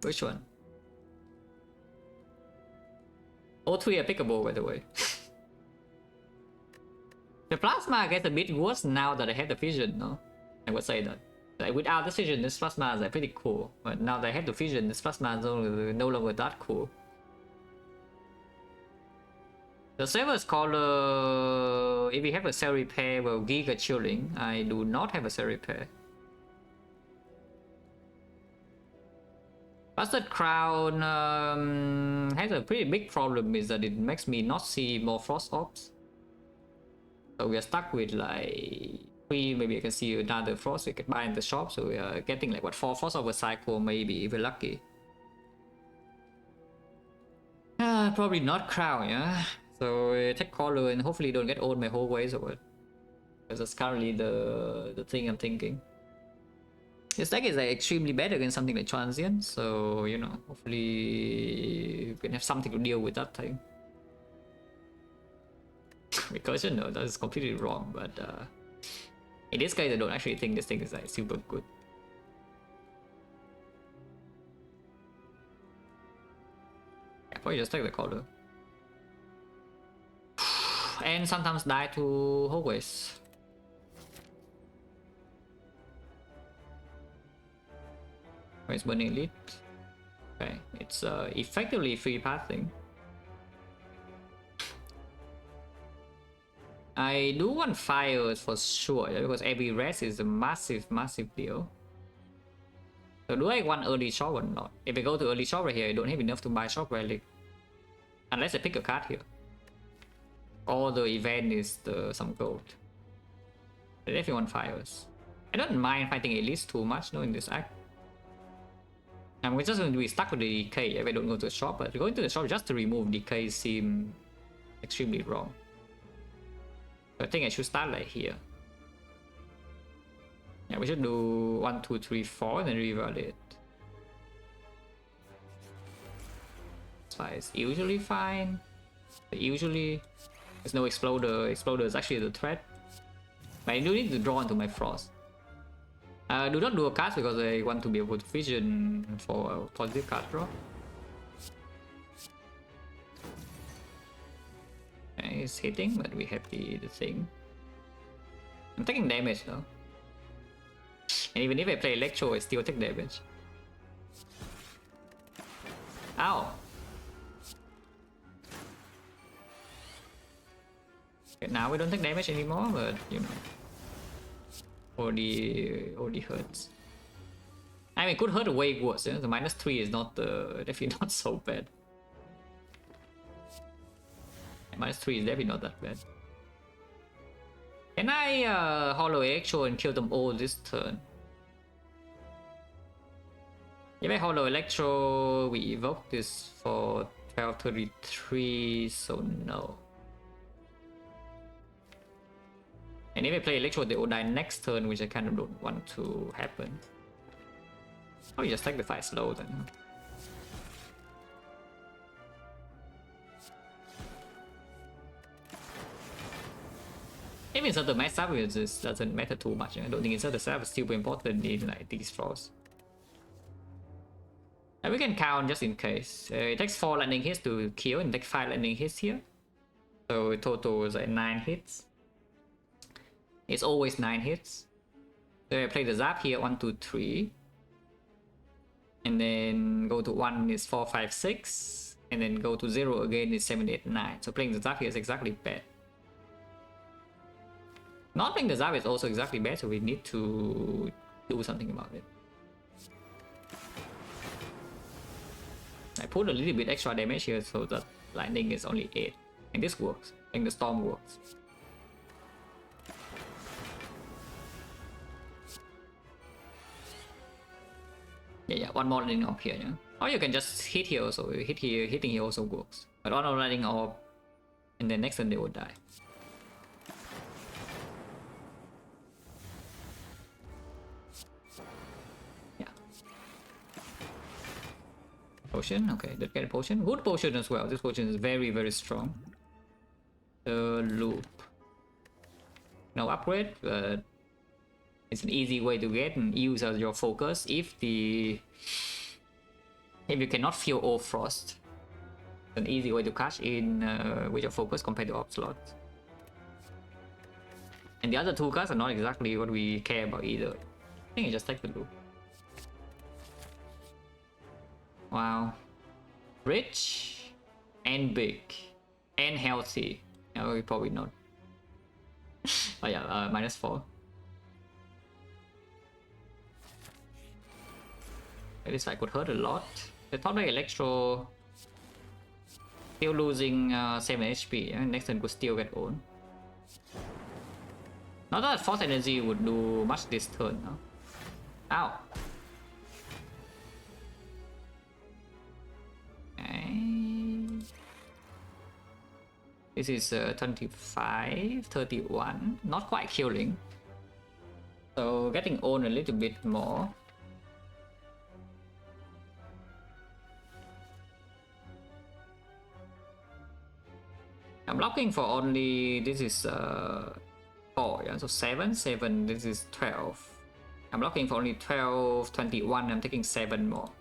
Which one? All 3 are pickable, by the way. The plasma gets a bit worse now that I have the vision, no? I would say that. Like without the vision, this plasma is like pretty cool. But now that I have the vision, this plasma is no longer that cool. The Sever's Collar, if you have a cell repair, will Giga Chilling. I do not have a cell repair. Busted Crown has a pretty big problem, is that it makes me not see more Frost Orbs. So we are stuck with like 3, maybe I can see another Frost we can buy in the shop. So we are getting like what 4 Frost over cycle maybe if we're lucky. Probably not Crown, yeah. So take Collar and hopefully don't get old my whole ways over it. Because that's currently the thing I'm thinking. This deck is like extremely bad against something like Transient, so you know, hopefully we can have something to deal with that thing. Recursion, no, that is completely wrong, but in this case I don't actually think this thing is like super good. Yeah, probably just take the Collar. And sometimes die to Hallways. Where's Burning Elite? Okay, it's effectively free pathing. I do want fires for sure, yeah, because every rest is a massive deal. So do I want early shop or not? If I go to early shop right here, I don't have enough to buy shop relic. Unless I pick a card here. Or the event is some gold. I definitely want fires. I don't mind fighting Elise too much though in this act. And we're just going to be stuck with the decay if I don't go to the shop, but going to the shop just to remove decay seems extremely wrong. So I think I should start like here. Yeah, we should do 1, 2, 3, 4 and then revalidate. It's usually fine. Usually there's no exploder. Exploder is actually the threat. But I do need to draw into my frost. Do not do a cast because I want to be able to vision for a positive card draw. Okay, it's hitting, but we have the thing. I'm taking damage though. And even if I play Electro, I still take damage. Ow! Okay, now we don't take damage anymore, but you know. Only hurts. I mean, it could hurt way worse. Yeah? The -3 is not definitely not so bad. -3 is definitely not that bad. Can I Hollow Electro and kill them all this turn? If I Hollow Electro, we evoke this for 1233, so no. And if I play Electro, they will die next turn, which I kind of don't want to happen. Oh, you just sacrifice slow then. Even insert the mass up, it just doesn't matter too much. I don't think insert the sap is super important in like these draws. And we can count just in case. It takes 4 lightning hits to kill and takes 5 lightning hits here. So total is like 9 hits. It's always 9 hits. So I play the zap here 1, 2, 3. And then go to 1 is 4, 5, 6. And then go to 0 again is 7, 8, 9. So playing the zap here is exactly bad. Not playing the zap is also exactly bad, so we need to do something about it. I put a little bit extra damage here so that lightning is only 8. And this works. And the storm works. Yeah, one more lightning orb here, yeah. Or you can just hit here also. Hit here, hitting here also works. But one more lightning orb, and then next turn they will die. Yeah. Potion, okay, did get a potion. Good potion as well. This potion is very, very strong. The loop. No upgrade, but it's an easy way to get and use as your focus if you cannot feel all frost. It's an easy way to catch in with your focus compared to Obslot. And the other two cards are not exactly what we care about either. I think I just take the loop. Wow. Rich and big and healthy. No, probably not. Oh yeah, -4. This fight could hurt a lot. The top deck Electro still losing 7 HP, and next turn could still get owned. Not that Force Energy would do much this turn, no? Ow! Okay. This is 25, 31, not quite killing. So getting owned a little bit more. I'm blocking for only, this is 4, yeah, so 7, this is 12. I'm blocking for only 12, 21, I'm taking 7 more.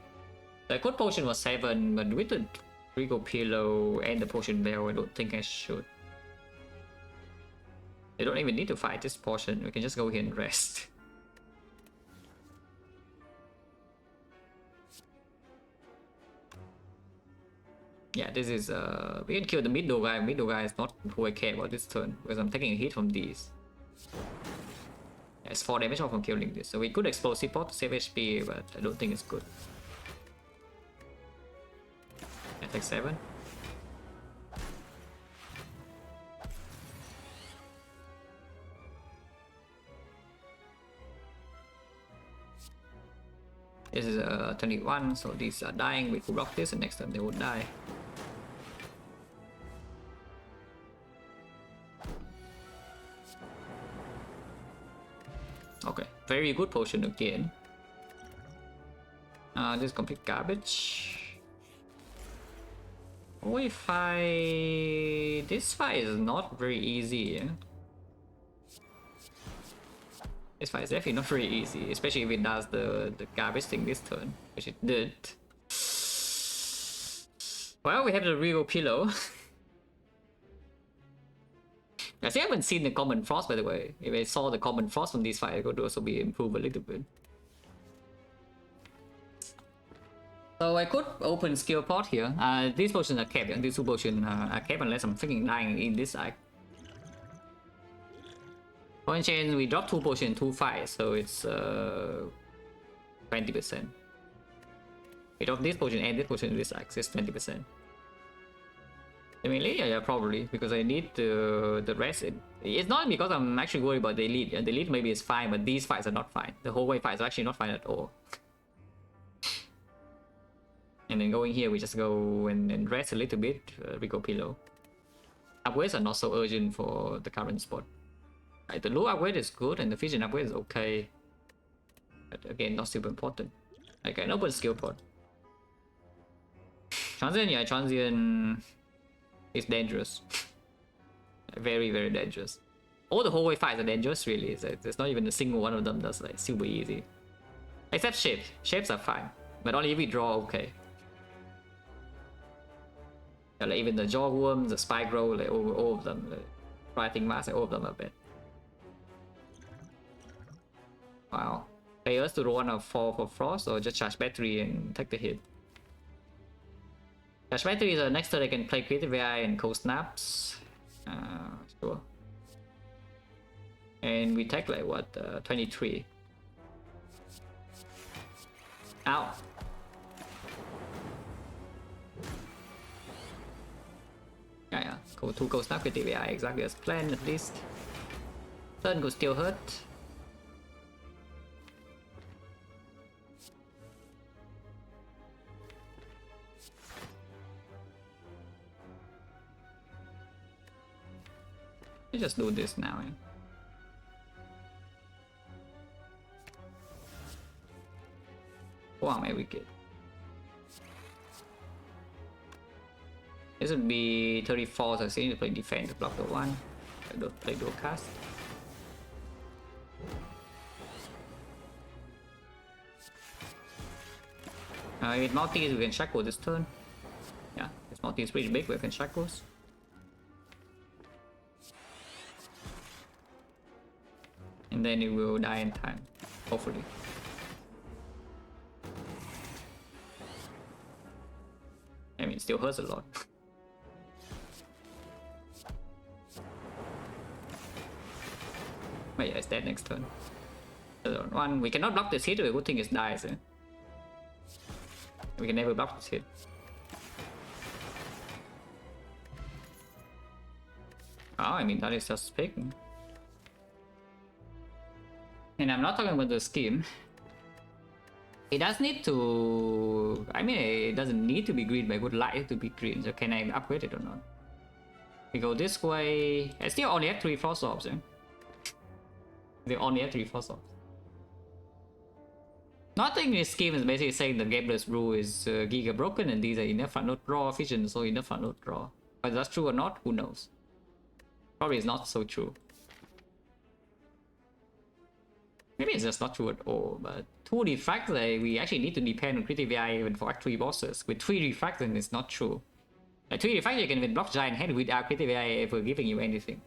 The good potion was 7, but with the Regal Pillow and the Potion Bell, I don't think I should. I don't even need to fight this portion, we can just go here and rest. Yeah, this is we can kill the middle guy. Middle guy is not who I care about this turn because I'm taking a hit from these. Yeah, it's 4 damage off from killing this. So we could explosive pot to save HP, but I don't think it's good. Attack 7. This is 21, so these are dying. We could block this, and next time they would die. Okay, very good potion again. This is complete garbage. Oh, if this fight is not very easy. Yeah? This fight is definitely not very easy, especially if it does the garbage thing this turn, which it did. Well, we have the Regal Pillow. I still haven't seen the Common Frost, by the way. If I saw the Common Frost from this fight, it could also be improved a little bit. So I could open skill pot here. These potions are kept, and these 2 potions are kept unless I'm freaking dying in this act. One chain, we drop 2 potion, 2 fight, so it's 20%. We drop this potion and this potion, this axe is 20%. I mean, yeah, probably, because I need the rest. It's not because I'm actually worried about the elite. The elite maybe is fine, but these fights are not fine. The whole way fights are actually not fine at all. And then going here, we just go and rest a little bit, Rico Pillow. Upgrades are not so urgent for the current spot. Right, the low upgrade is good and the vision upgrade is okay. But again, not super important. Like an open skill pod. Transient, yeah, Transient is dangerous. Very, very dangerous. All the whole way fights are dangerous, really. There's not even a single one of them that's like super easy. Except shapes. Shapes are fine. But only if we draw okay. Yeah, like even the jaw worms, the spike roll, like all of them. Like, writing mask, like, all of them are bad. Wow. Players to roll on a 4 for frost or just charge battery and take the hit. Charge battery is the next turn I can play creative AI and cold snaps. Sure. And we take like what, 23. Ow. Yeah. Go 2 cold snap creative AI exactly as planned at least. Turn could still hurt. Let's just do this now. Eh? Wow, my wicked. This would be 34, so I need to play defense to block the 1. I don't play dual cast. With multis, we can shackle this turn. Yeah, this multi is pretty big, we can shackles. And then it will die in time, hopefully. I mean, it still hurts a lot. But yeah, it's dead next turn. One, we cannot block this hit, the good thing is dies. Eh? We can never block this hit. Oh, I mean, that is just picking. And I'm not talking about the scheme. It does need to... I mean, it doesn't need to be green, but I would like it to be green. So can I upgrade it or not? We go this way. I still only have 3 frost orbs. Eh? They only have 3 frost orbs. Nothing in this scheme is basically saying the Gameless Brew is Giga broken and these are enough front node draw, vision, so enough front node draw. Whether that's true or not, who knows? Probably it's not so true. Maybe it's just not true at all, but 2 refracts, we actually need to depend on creative AI even for Act 3 bosses. With 3 refracts, then it's not true. Like 3 refracts, you can even block Giant Head without creative AI ever giving you anything.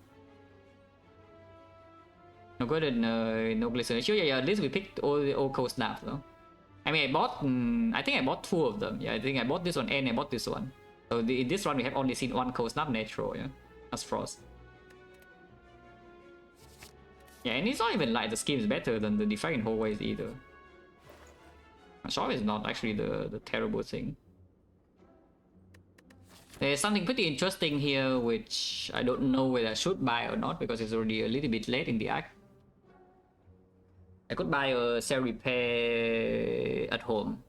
No good and no Glycerin. Sure, yeah, at least we picked all cold snaps, though. I mean, I bought, I think I bought 2 of them. Yeah, I think I bought this one and I bought this one. So in this one, we have only seen 1 cold snap natural, yeah? That's Frost. Yeah, and it's not even like the scheme is better than the Defect in hallways either. Shaw is not actually the terrible thing. There's something pretty interesting here which I don't know whether I should buy or not because it's already a little bit late in the act. I could buy a cell repair at home.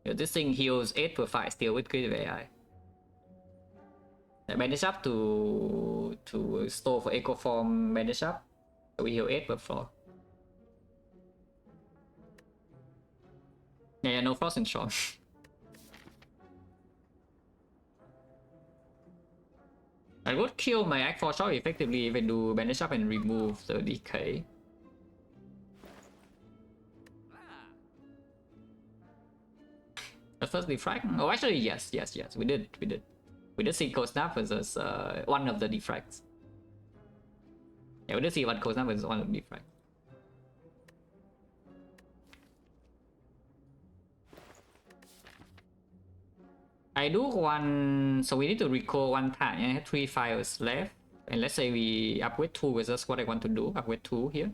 Yeah, this thing heals 8 per fight still with creative AI. I bandage up to store for Echo Form bandage up. So we heal 8 per floor. Yeah, no frost and shot. I would kill my Act 4 shot effectively if I do bandage up and remove the decay. The first defrag? Oh, actually, yes, we did. We did see Cold Snap versus one of the defracts. Yeah, we did see one Cold Snap versus one of the defracts. I do one, so we need to recall one time. I have 3 files left. And let's say we upgrade 2, because that's what I want to do. Upgrade 2 here.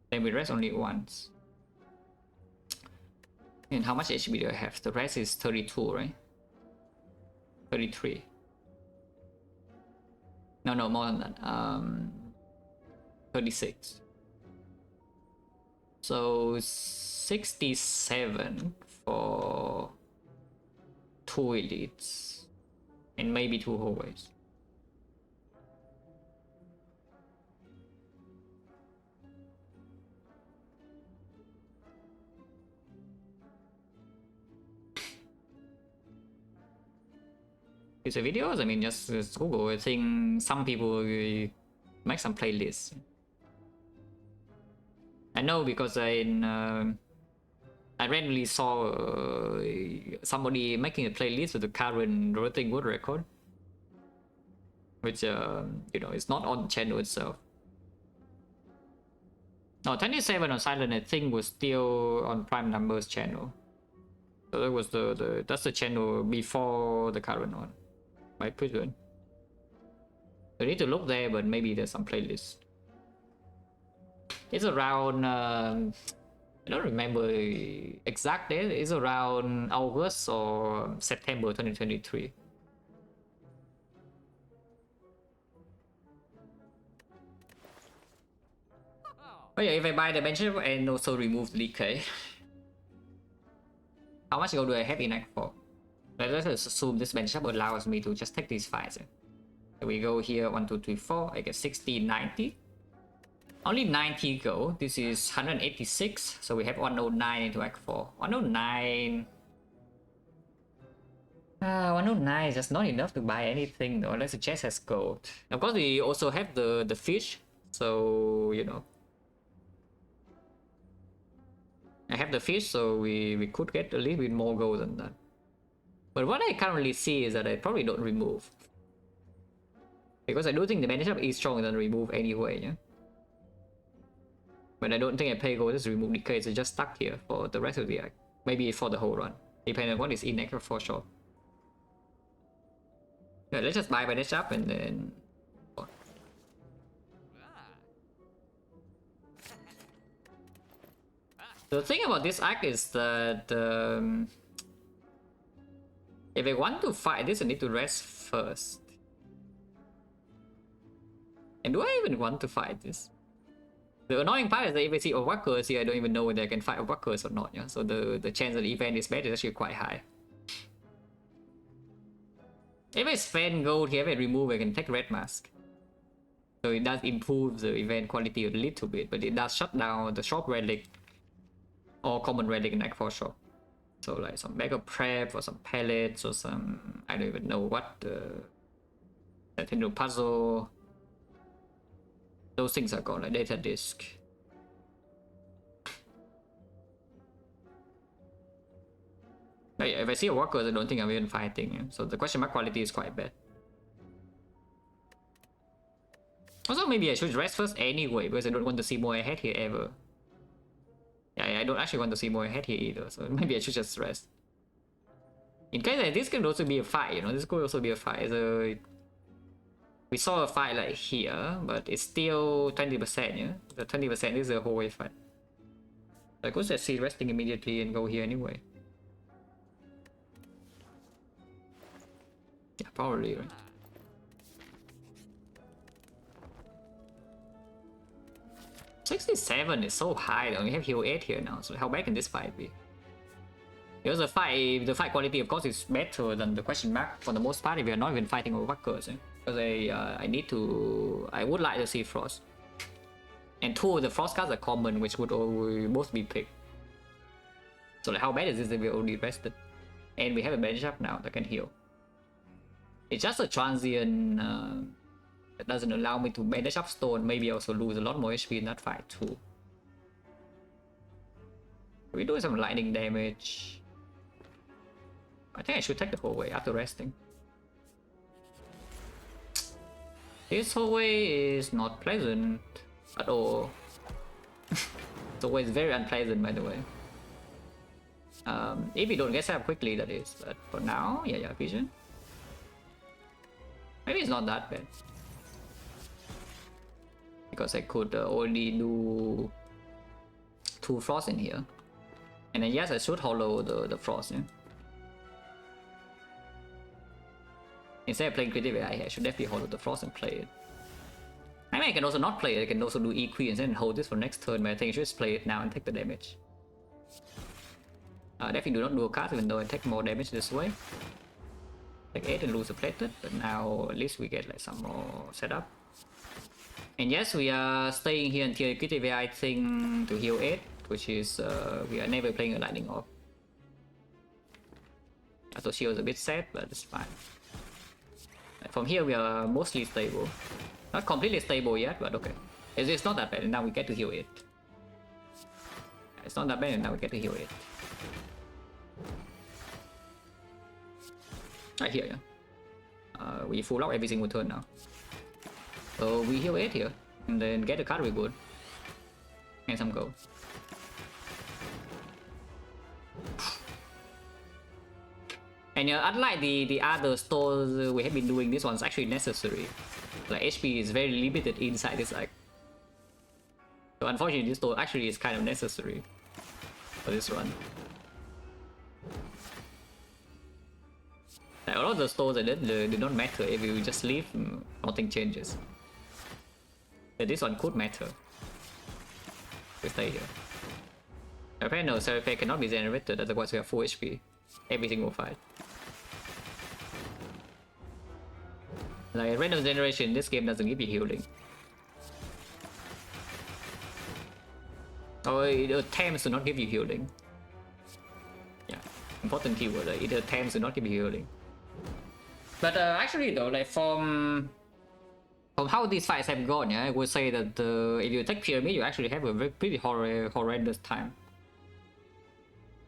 Then we rest only once. And how much HP do I have? The rest is 32, right? 33. No, more than that. 36. So 67 for 2 elites. And maybe 2 hallways. Is it videos? I mean, just Google. I think some people make some playlists. I know because I randomly saw somebody making a playlist with the current rotating world record, which you know, it's not on the channel itself. No, 27 on Silent I think was still on Prime Numbers channel. So that was that's the channel before the current one. My prison. I need to look there, but maybe there's some playlist. It's around I don't remember exact date. It's around August or September 2023. Oh yeah, if I buy the bench and also remove the decay. How much gold do I have in Act 4? Let's assume this bench up allows me to just take these fights. So we go here 1, 2, 3, 4. I get 60, 90. Only 90 gold. This is 186. So we have 109 into Act 4. 109. 109 is just not enough to buy anything though, unless the chest has gold. Of course, we also have the fish. So, you know. I have the fish, so we could get a little bit more gold than that. But what I currently see is that I probably don't remove. Because I do think the matchup is stronger than remove anyway, yeah? But I don't think I pay gold just remove decay, so just stuck here for the rest of the act. Maybe for the whole run. Depending on what is in act for sure. Yeah, let's just buy matchup and then... The thing about this act is that if I want to fight this, I need to rest first. And do I even want to fight this? The annoying part is that if I see workers here, I don't even know whether I can fight workers or not. Yeah? So the chance that the event is bad is actually quite high. If I spend gold here, if I remove, I can take red mask. So it does improve the event quality a little bit, but it does shut down the shop relic or common relic in Act 4 shop. So like some backup prep or some pellets or some, I don't even know what, Nintendo puzzle. Those things are gone, like data disk. But yeah, if I see a workers, I don't think I'm even fighting. Yeah? So the question mark quality is quite bad. Also, maybe I should rest first anyway, because I don't want to see more ahead here ever. Yeah, I don't actually want to see more ahead here either, so maybe I should just rest. In case like, this could also be a fight, you know, this could also be a fight. So we saw a fight like here, but it's still 20%, yeah? The 20% is the whole way fight. So I could just see resting immediately and go here anyway. Yeah, probably, right? $67 is so high though. We have heal 8 here now, so how bad can this fight be? Because the fight quality of course is better than the question mark for the most part if we are not even fighting over workers. Eh? Because I would like to see Frost. And 2 of the Frost cards are common, which would both be picked. So like, how bad is this if we're only rested? And we have a bench up now that can heal. It's just a transient that doesn't allow me to bandage up stone. Maybe I also lose a lot more HP in that fight too. We do some lightning damage. I think I should take the whole way after resting. This whole way is not pleasant at all. It's always very unpleasant, by the way. If you don't get set up quickly, that is. But for now, yeah, vision. Maybe it's not that bad. because I could only do 2 frost in here. And then yes, I should hollow the frost, yeah. Instead of playing creative AI, I should definitely hollow the frost and play it. I mean, I can also not play it, I can also do EQ and then hold this for next turn, but I think I should just play it now and take the damage. Definitely do not do a card, even though I take more damage this way. Take 8 and lose a plated, but now at least we get like some more setup. And yes, we are staying here until creative AI thing to heal 8, which is we are never playing a lightning orb. Auto shield is a bit sad, but it's fine. From here we are mostly stable. Not completely stable yet, but okay. It's not that bad, and now we get to heal it. It's not that bad, and now we get to heal it. Right here, yeah. We full out every single turn now. So we heal 8 here, and then get the card really good. And some gold. And unlike the other stores we have been doing, this one's actually necessary. Like HP is very limited inside this deck. So unfortunately this store actually is kind of necessary for this run. Like, a lot of the stores that do not matter. If you just leave, nothing changes. But this one could matter. We stay here. Apparently no, Seraph cannot be generated, otherwise we have full HP every single fight. Like random generation, this game doesn't give you healing. Or it attempts to not give you healing. Yeah, important keyword. It attempts to not give you healing. But actually though, like from how these fights have gone, yeah, I would say that if you take pyramid, you actually have a pretty horrendous time.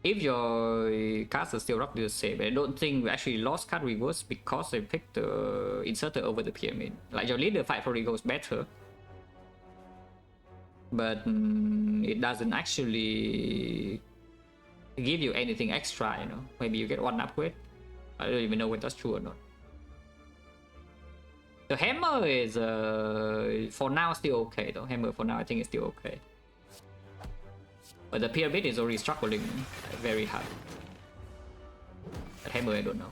If your cards are still roughly the same, I don't think we actually lost card rewards because they picked the inserter over the pyramid. Like your leader fight probably goes better, but it doesn't actually give you anything extra, you know. Maybe you get one upgrade. I don't even know whether that's true or not. The hammer is for now still okay though. Hammer for now I think is still okay. But the pyramid is already struggling very hard. But hammer I don't know.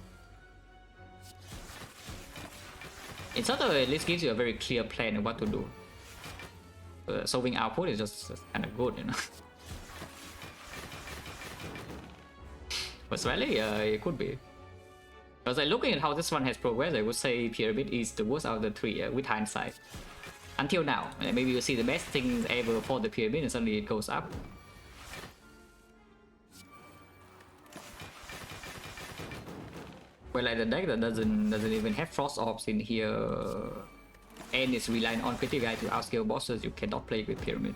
Inserter at least gives you a very clear plan of what to do. Solving output is just kind of good, you know. But slightly, it could be. Because looking at how this one has progressed, I would say pyramid is the worst out of the 3 with hindsight. Until now, maybe you see the best things ever for the pyramid and suddenly it goes up. Well, like the deck that doesn't even have frost orbs in here, and it's relying on creative AI to outscale bosses, you cannot play with pyramid.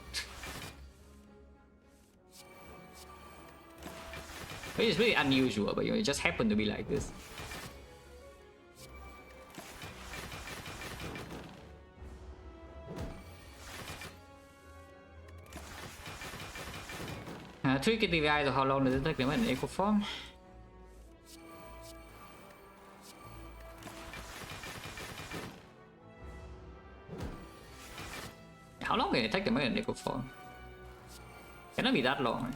Which is really unusual, but it just happened to be like this. Three creative AI, so how long does it take them in equal form? How long can it take them in equal form? Cannot be that long.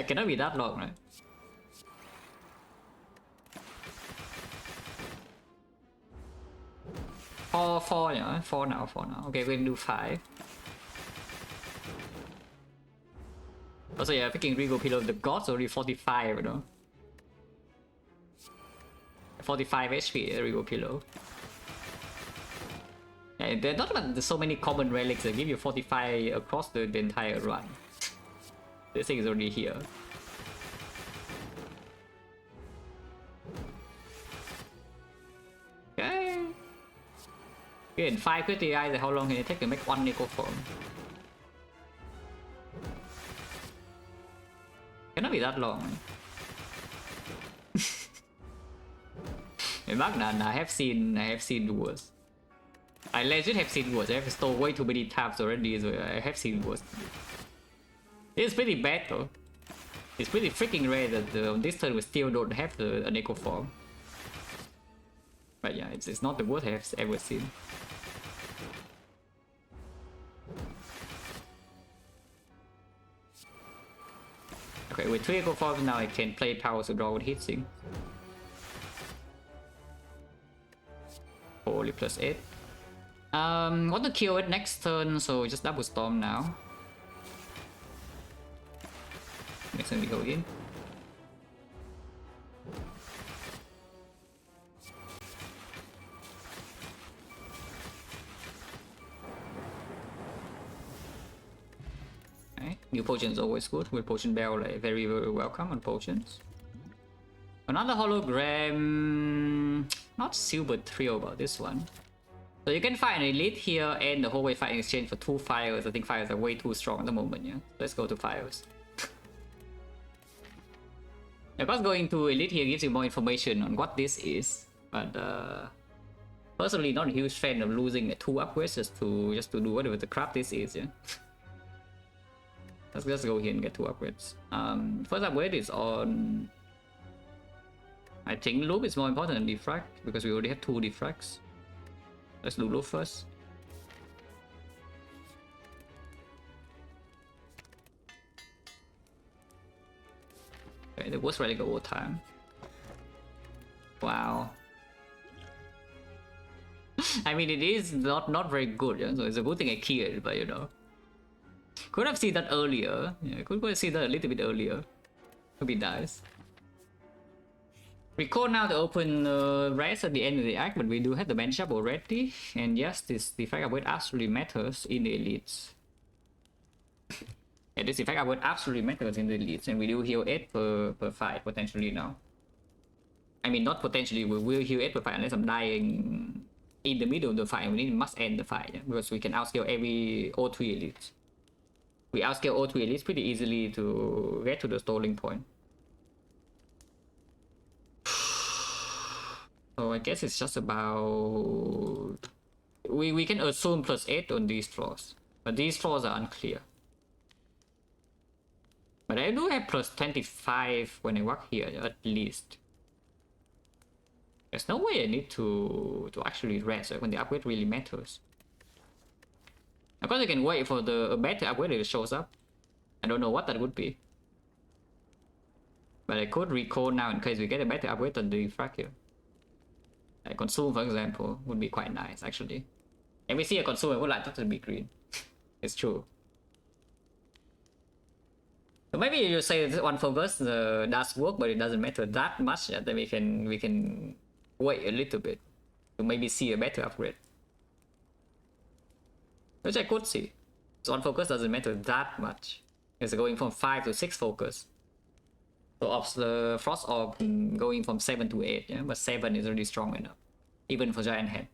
Cannot be that long, right? Four, yeah, four now. Okay, we can do 5. Also, yeah, picking Regal Pillow, the gods already 45, you know. 45 HP, Regal Pillow. Yeah, there's not so many common relics that give you 45 across the entire run. This thing is already here. Okay. Again, 5 critical eyes, how long can it take to make one Nickel form? Cannot be that long. In Magnan, I have seen worse. I legit have seen worse. I have stole way too many tabs already, so I have seen worse. It's pretty bad though. It's pretty freaking rare that on this turn we still don't have an echo form. But yeah, it's not the worst I've ever seen. Okay, with 3 echo forms now I can play power to draw with heatsink. Holy +8. Want to kill it next turn, so just double storm now. Next turn we go in. Okay. New potions always good. With potion bell, like very welcome on potions. Another hologram. Not super thrilled about this one. So you can find an elite here and the whole way fight in exchange for 2 fires. I think fires are way too strong at the moment, yeah. Let's go to fires. Of course, going to elite here gives you more information on what this is, but personally not a huge fan of losing 2 upgrades just to do whatever the crap this is, yeah. Let's just go here and get 2 upgrades. First upgrade is on... I think loop is more important than defrag because we already have 2 defrags. Let's do loop first. Okay, the worst relic of all time. Wow. I mean, it is not very good, yeah? So it's a good thing I killed, but you know. Could have seen that earlier. Yeah, could have seen that a little bit earlier. Would be nice. We call now to open rest at the end of the act, but we do have the bench up already. And yes, this defect upgrade absolutely matters in the elites. Yeah, this defect upgrade absolutely matters in the elites, and we do heal 8 per fight potentially now. I mean, not potentially, we will heal 8 per fight unless I'm dying in the middle of the fight. We must end the fight, yeah? Because we can outscale all 3 elites. We outscale all 3 elites pretty easily to get to the stalling point. So I guess it's just about... We can assume +8 on these floors. But these floors are unclear. But I do have +25 when I walk here, at least. There's no way I need to actually rest, right, when the upgrade really matters. Of course I can wait for a better upgrade that shows up. I don't know what that would be. But I could recall now in case we get a better upgrade than the frag here. Like consume, for example, would be quite nice actually. And we see a consume, I would like that to be green. It's true. So maybe you say this one focus does work, but it doesn't matter that much. Then we can wait a little bit to maybe see a better upgrade, which I could see. So one focus doesn't matter that much. It's going from 5 to 6 focus. So of the Frost Orb going from 7 to 8, yeah? But 7 is already strong enough, even for Giant Head.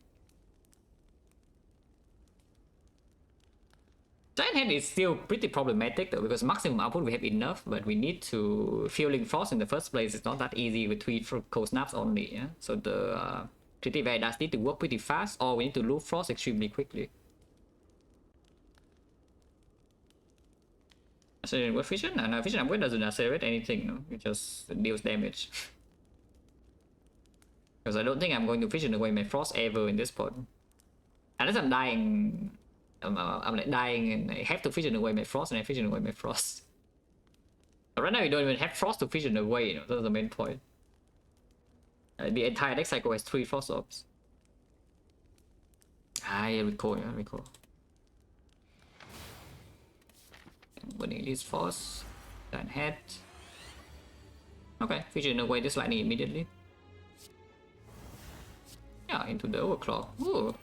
Giant Head is still pretty problematic though, because maximum output we have enough, but we need to... Fueling Frost in the first place is not that easy with 3 cold snaps only, yeah? So the Criticality does need to work pretty fast, or we need to loop Frost extremely quickly. Accelerate what fission? No, fission upgrade doesn't accelerate anything, no? It just deals damage. Because I don't think I'm going to fission away my frost ever in this pod. Unless I'm dying... I'm like dying and I have to fission away my frost and I fission away my frost. But right now you don't even have frost to fission away, you know? That's the main point. The entire deck cycle has 3 frost orbs. I recall, yeah, recall. Burning this force, Giant Head. Okay, fission away this lightning immediately. Yeah, into the overclock. Ooh.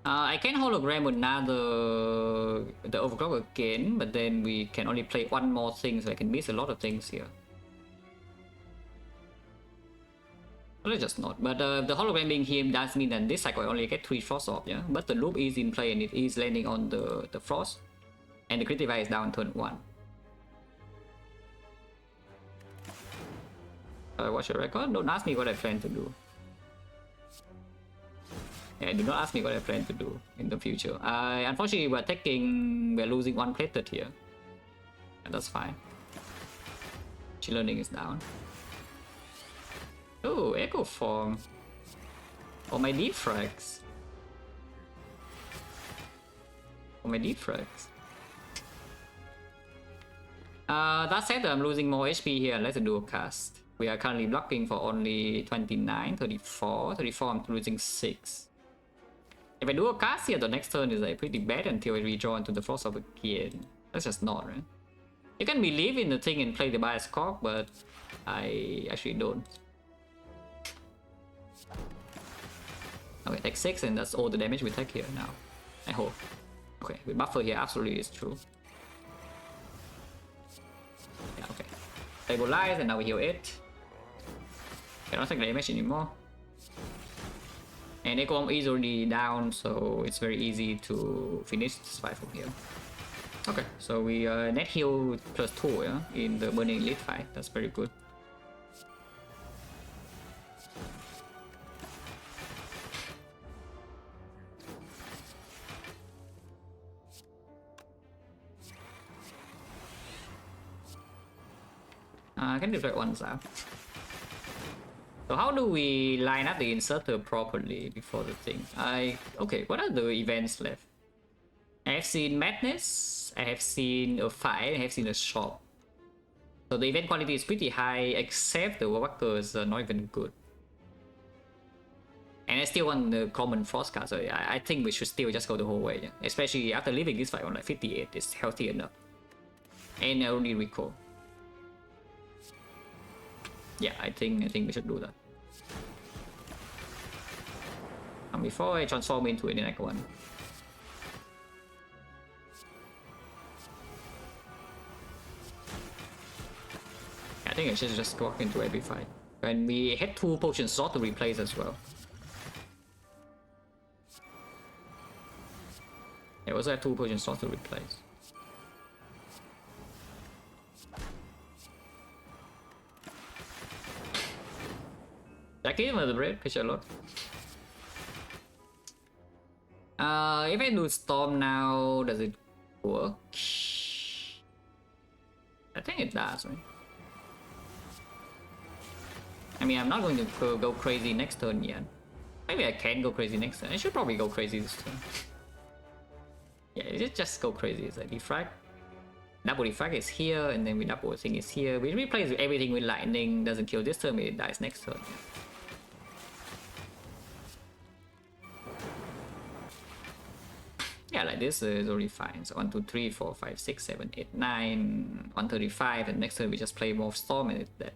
I can hologram another the overclock again, but then we can only play one more thing, so I can miss a lot of things here. Well, let's just not. But the hologram being here does mean that this cycle I only get 3 frost off, yeah. But the loop is in play and it is landing on the frost. And the critical is down turn 1. Watch your record? Don't ask me what I plan to do. Yeah, do not ask me what I plan to do in the future. Unfortunately, we're losing 1 plated here. And that's fine. She learning is down. Oh, Echo Form. Oh, my Defracts. Oh, my Defracts. That said, I'm losing more HP here unless I do a cast. We are currently blocking for only 29, 34. 34, I'm losing 6. If I do a cast here, the next turn is like pretty bad until I redraw into the Frost of again. That's just not, right? You can believe in the thing and play the bias cock, but I actually don't. Okay, take 6, and that's all the damage we take here now. I hope. Okay, we buffer here absolutely is true. Yeah, okay. Stabilize, and now we heal it. Cannot take damage anymore. And Echo is already down, so it's very easy to finish this fight from here. Okay, so we net heal +2, yeah, in the Burning Elite fight. That's very good. I can deflect once out. So how do we line up the inserter properly before the thing? Okay, what are the events left? I have seen Madness, I have seen a fight, I have seen a shop. So the event quality is pretty high, except the workers are not even good. And I still want the common Frost card, so I think we should still just go the whole way. Yeah? Especially after leaving this fight on like 58, it's healthy enough. And I only recall. Yeah, I think we should do that. And before I transform into the next one. I think I should just walk into every fight. And we had 2 potion slots to replace as well. I also have 2 potion slots to replace. That gave him the bread, pitch a lot. If I do Storm now, does it work? I think it does, right? I mean, I'm not going to go crazy next turn yet. Maybe I can go crazy next turn. I should probably go crazy this turn. Yeah, just go crazy. It's like Defect. Double Defect is here, and then we double thing is here. We replace everything with lightning. Doesn't kill this turn, it dies next turn. Yeah, like this is already fine. So 1, 2, 3, 4, 5, 6, 7, 8, 9, 135, and next turn we just play more Storm and it's dead.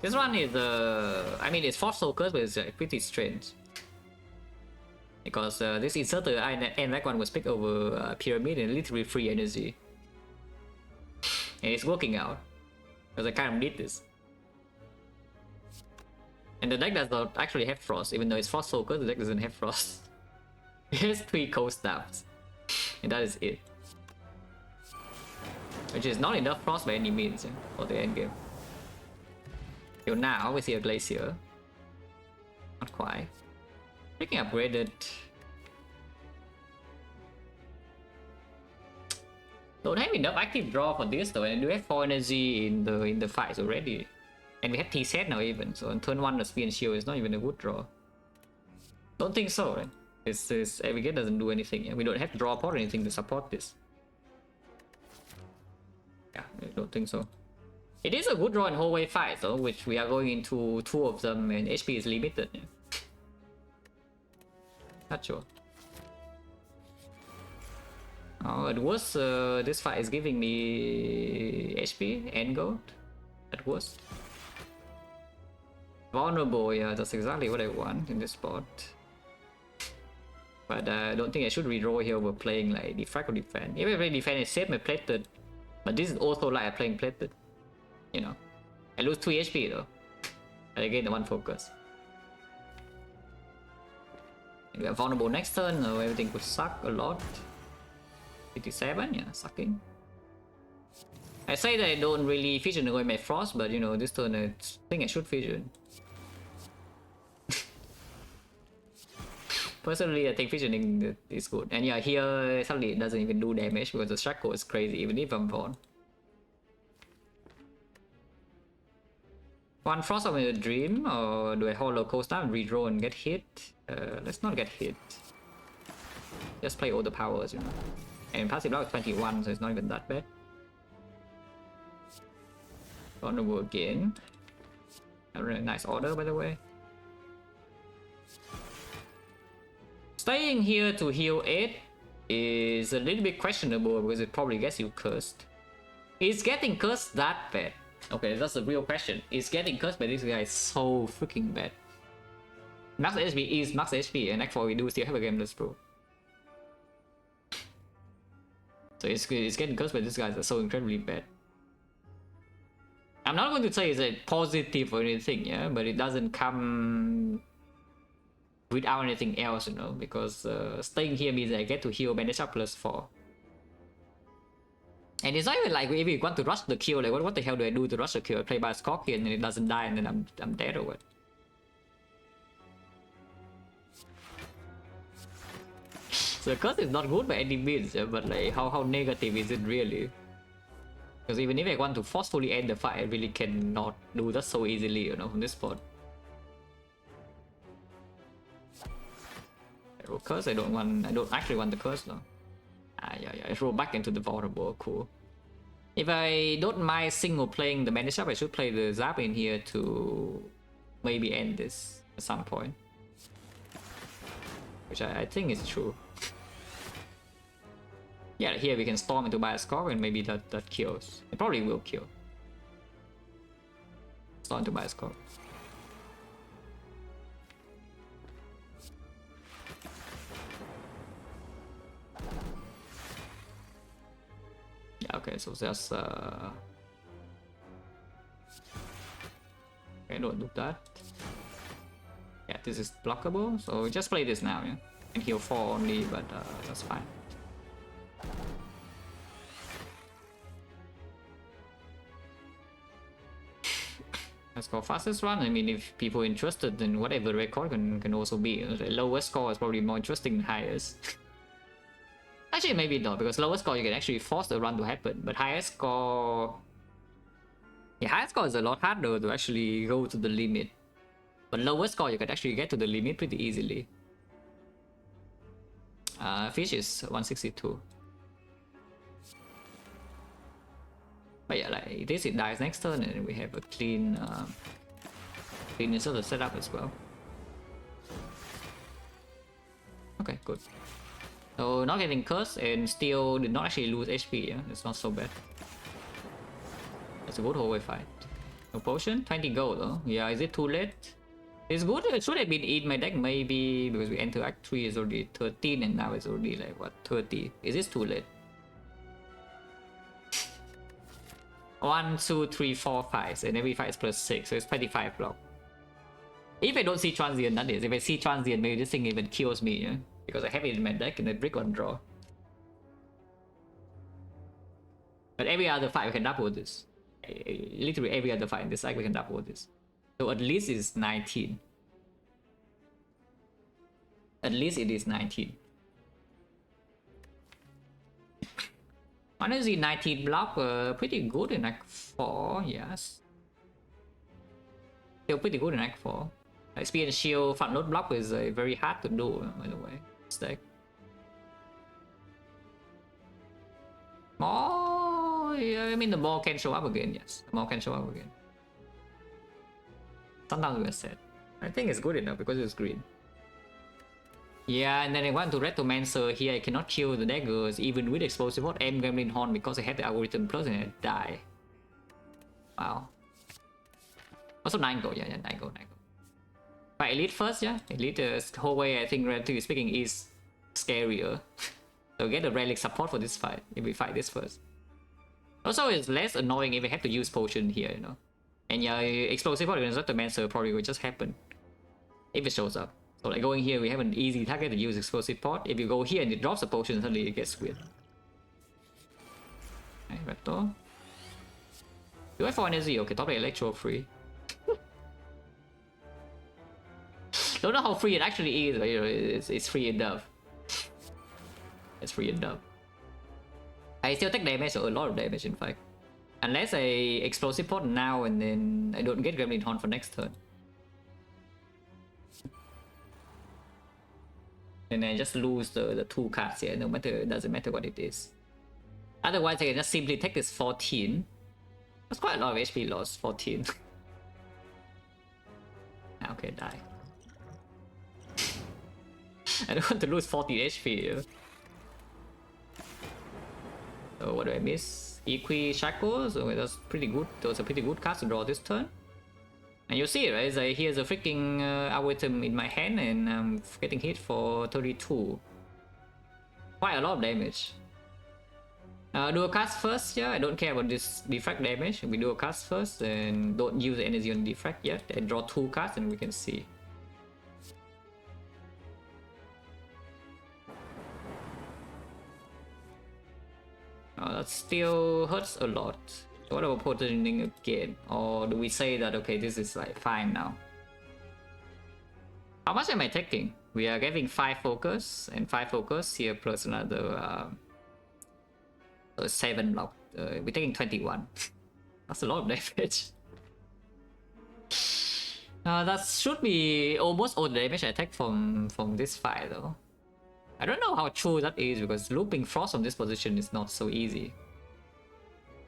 This one is I mean, it's Force Focus, but it's pretty strange. Because this inserter and that one was picked over Pyramid and literally free energy. And it's working out. Because I kind of need this. And the deck does not actually have Frost, even though it's Frost Focus, the deck doesn't have Frost. It has 3 cold stabs. And that is it. Which is not enough Frost by any means, yeah, for the endgame. Till now, we see a Glacier. Not quite. Freaking upgraded. Don't have enough active draw for this though, and we have 4 energy in the fights already. And we have T-set now even, so on turn 1 the Spear and Shield is not even a good draw. Don't think so, right? This Abigail doesn't do anything. Yeah? We don't have to draw upon anything to support this. Yeah, I don't think so. It is a good draw in whole fight though, which we are going into 2 of them and HP is limited. Yeah? Not sure. Oh, at worst, this fight is giving me HP and gold. At worst. Vulnerable, yeah, that's exactly what I want in this spot. But I don't think I should redraw here over playing like Defect or Defend. If I play Defend, I save my Plated. But this is also like playing Plated. You know. I lose 3 HP though. And I gain the 1 focus. And we are vulnerable next turn, so everything could suck a lot. 57, yeah, sucking. I say that I don't really fission away my Frost, but you know, this turn I think I should fission. Personally, I think visioning is good. And yeah, here suddenly it doesn't even do damage because the shackle is crazy, even if I'm born. One frost of a dream, or do I hollow coast down and redraw and get hit? Let's not get hit. Just play all the powers, you know. And passive block is 21, so it's not even that bad. Vulnerable again. A really nice order, by the way. Staying here to heal 8 is a little bit questionable because it probably gets you cursed. Is getting cursed that bad? Okay, that's the real question. Is getting cursed by this guy so freaking bad? Max HP is max HP, and Act 4 we do still have a game, let's bro. So it's getting cursed by this guy is so incredibly bad. I'm not going to say it's a positive or anything, yeah, but it doesn't come without anything else, you know, because staying here means I get to heal bandage up +4. And it's not even like if you want to rush the kill, like what the hell do I do to rush the kill? I play by a Scorpion and it doesn't die and then I'm dead or what? So the curse is not good by any means, yeah, but like how negative is it really? Because even if I want to forcefully end the fight, I really cannot do that so easily, you know, from this spot. I roll curse, I don't actually want the curse though. Yeah, I roll back into the vulnerable, cool. If I don't mind single playing the bandage up, I should play the Zap in here to maybe end this at some point. Which I think is true. Yeah, here we can storm into Bioscore and maybe that kills. It probably will kill. Storm into Bioscore. Yeah, okay, so just okay, don't do that. Yeah, this is blockable, so just play this now, yeah. And heal 4 only, but that's fine. Let's go fastest run. I mean, if people interested, then whatever record can also be. The lowest score is probably more interesting than highest. Actually, maybe not, because lowest score you can actually force the run to happen, but highest score... Yeah, highest score is a lot harder to actually go to the limit. But lowest score you can actually get to the limit pretty easily. Fish is 162. But yeah, like this, it dies next turn, and we have a clean sort of setup as well. Okay, good. So not getting cursed and still did not actually lose HP. Yeah, it's not so bad. That's a good hallway fight. No potion, 20 gold though. Yeah, is it too late? It's good. It should have been in my deck maybe because we enter Act 3 is already 13 and now it's already like what 30. Is this too late? 1, 2, 3, 4, 5, and every fight is +6, so it's 25 block. If I don't see transient, that is. If I see transient, maybe this thing even kills me, yeah? Because I have it in my deck and I brick on draw. But every other fight we can double this. Literally every other fight in this deck we can double this. So at least it's 19. At least it is 19. Honestly, 19 block pretty good in Act 4, yes. Still pretty good in Act 4. Speed and shield front load block is very hard to do, by the way. Stack. More, yeah, I mean the ball can show up again, yes. The ball can show up again. Sometimes we're set. I think it's good enough because it's green. Yeah, and then I want to Retomancer here. I cannot kill the daggers even with explosive hot and Gremlin Horn because I have the algorithm plus and I die. Wow. Also 9 gold, yeah, 9 gold, 9 gold. But Elite first, yeah. Elite whole way, I think relatively speaking is scarier. So get the relic support for this fight if we fight this first. Also, it's less annoying if we have to use potion here, you know. And yeah, explosive hot against Retomancer probably will just happen if it shows up. So like going here, we have an easy target to use explosive pot. If you go here and it drops a potion, suddenly it gets weird. Okay, Raptor. Do I for energy? Okay, top Electro free. Don't know how free it actually is, but you know, it's free enough. It's free enough. I still take damage, or a lot of damage in fact. Unless I explosive pot now and then I don't get Gremlin Horn for next turn. And I just lose the 2 cards here, no matter, it doesn't matter what it is. Otherwise I can just simply take this 14. That's quite a lot of HP loss, 14. Okay, die. I don't want to lose 14 HP here. So what do I miss? Shackles. Okay, that's pretty good. Those are pretty good cards to draw this turn. And you see, right? So here's a freaking item in my hand, and I'm getting hit for 32. Quite a lot of damage. Do a cast first, yeah. I don't care about this defect damage. We do a cast first, and don't use the energy on defect yet. And draw 2 cards, and we can see. That still hurts a lot. So what about positioning again? Or do we say that, okay, this is like fine now? How much am I taking? We are getting 5 focus and 5 focus here plus another 7 block. We're taking 21. That's a lot of damage. That should be almost all the damage I take from this fight though. I don't know how true that is because looping Frost from this position is not so easy.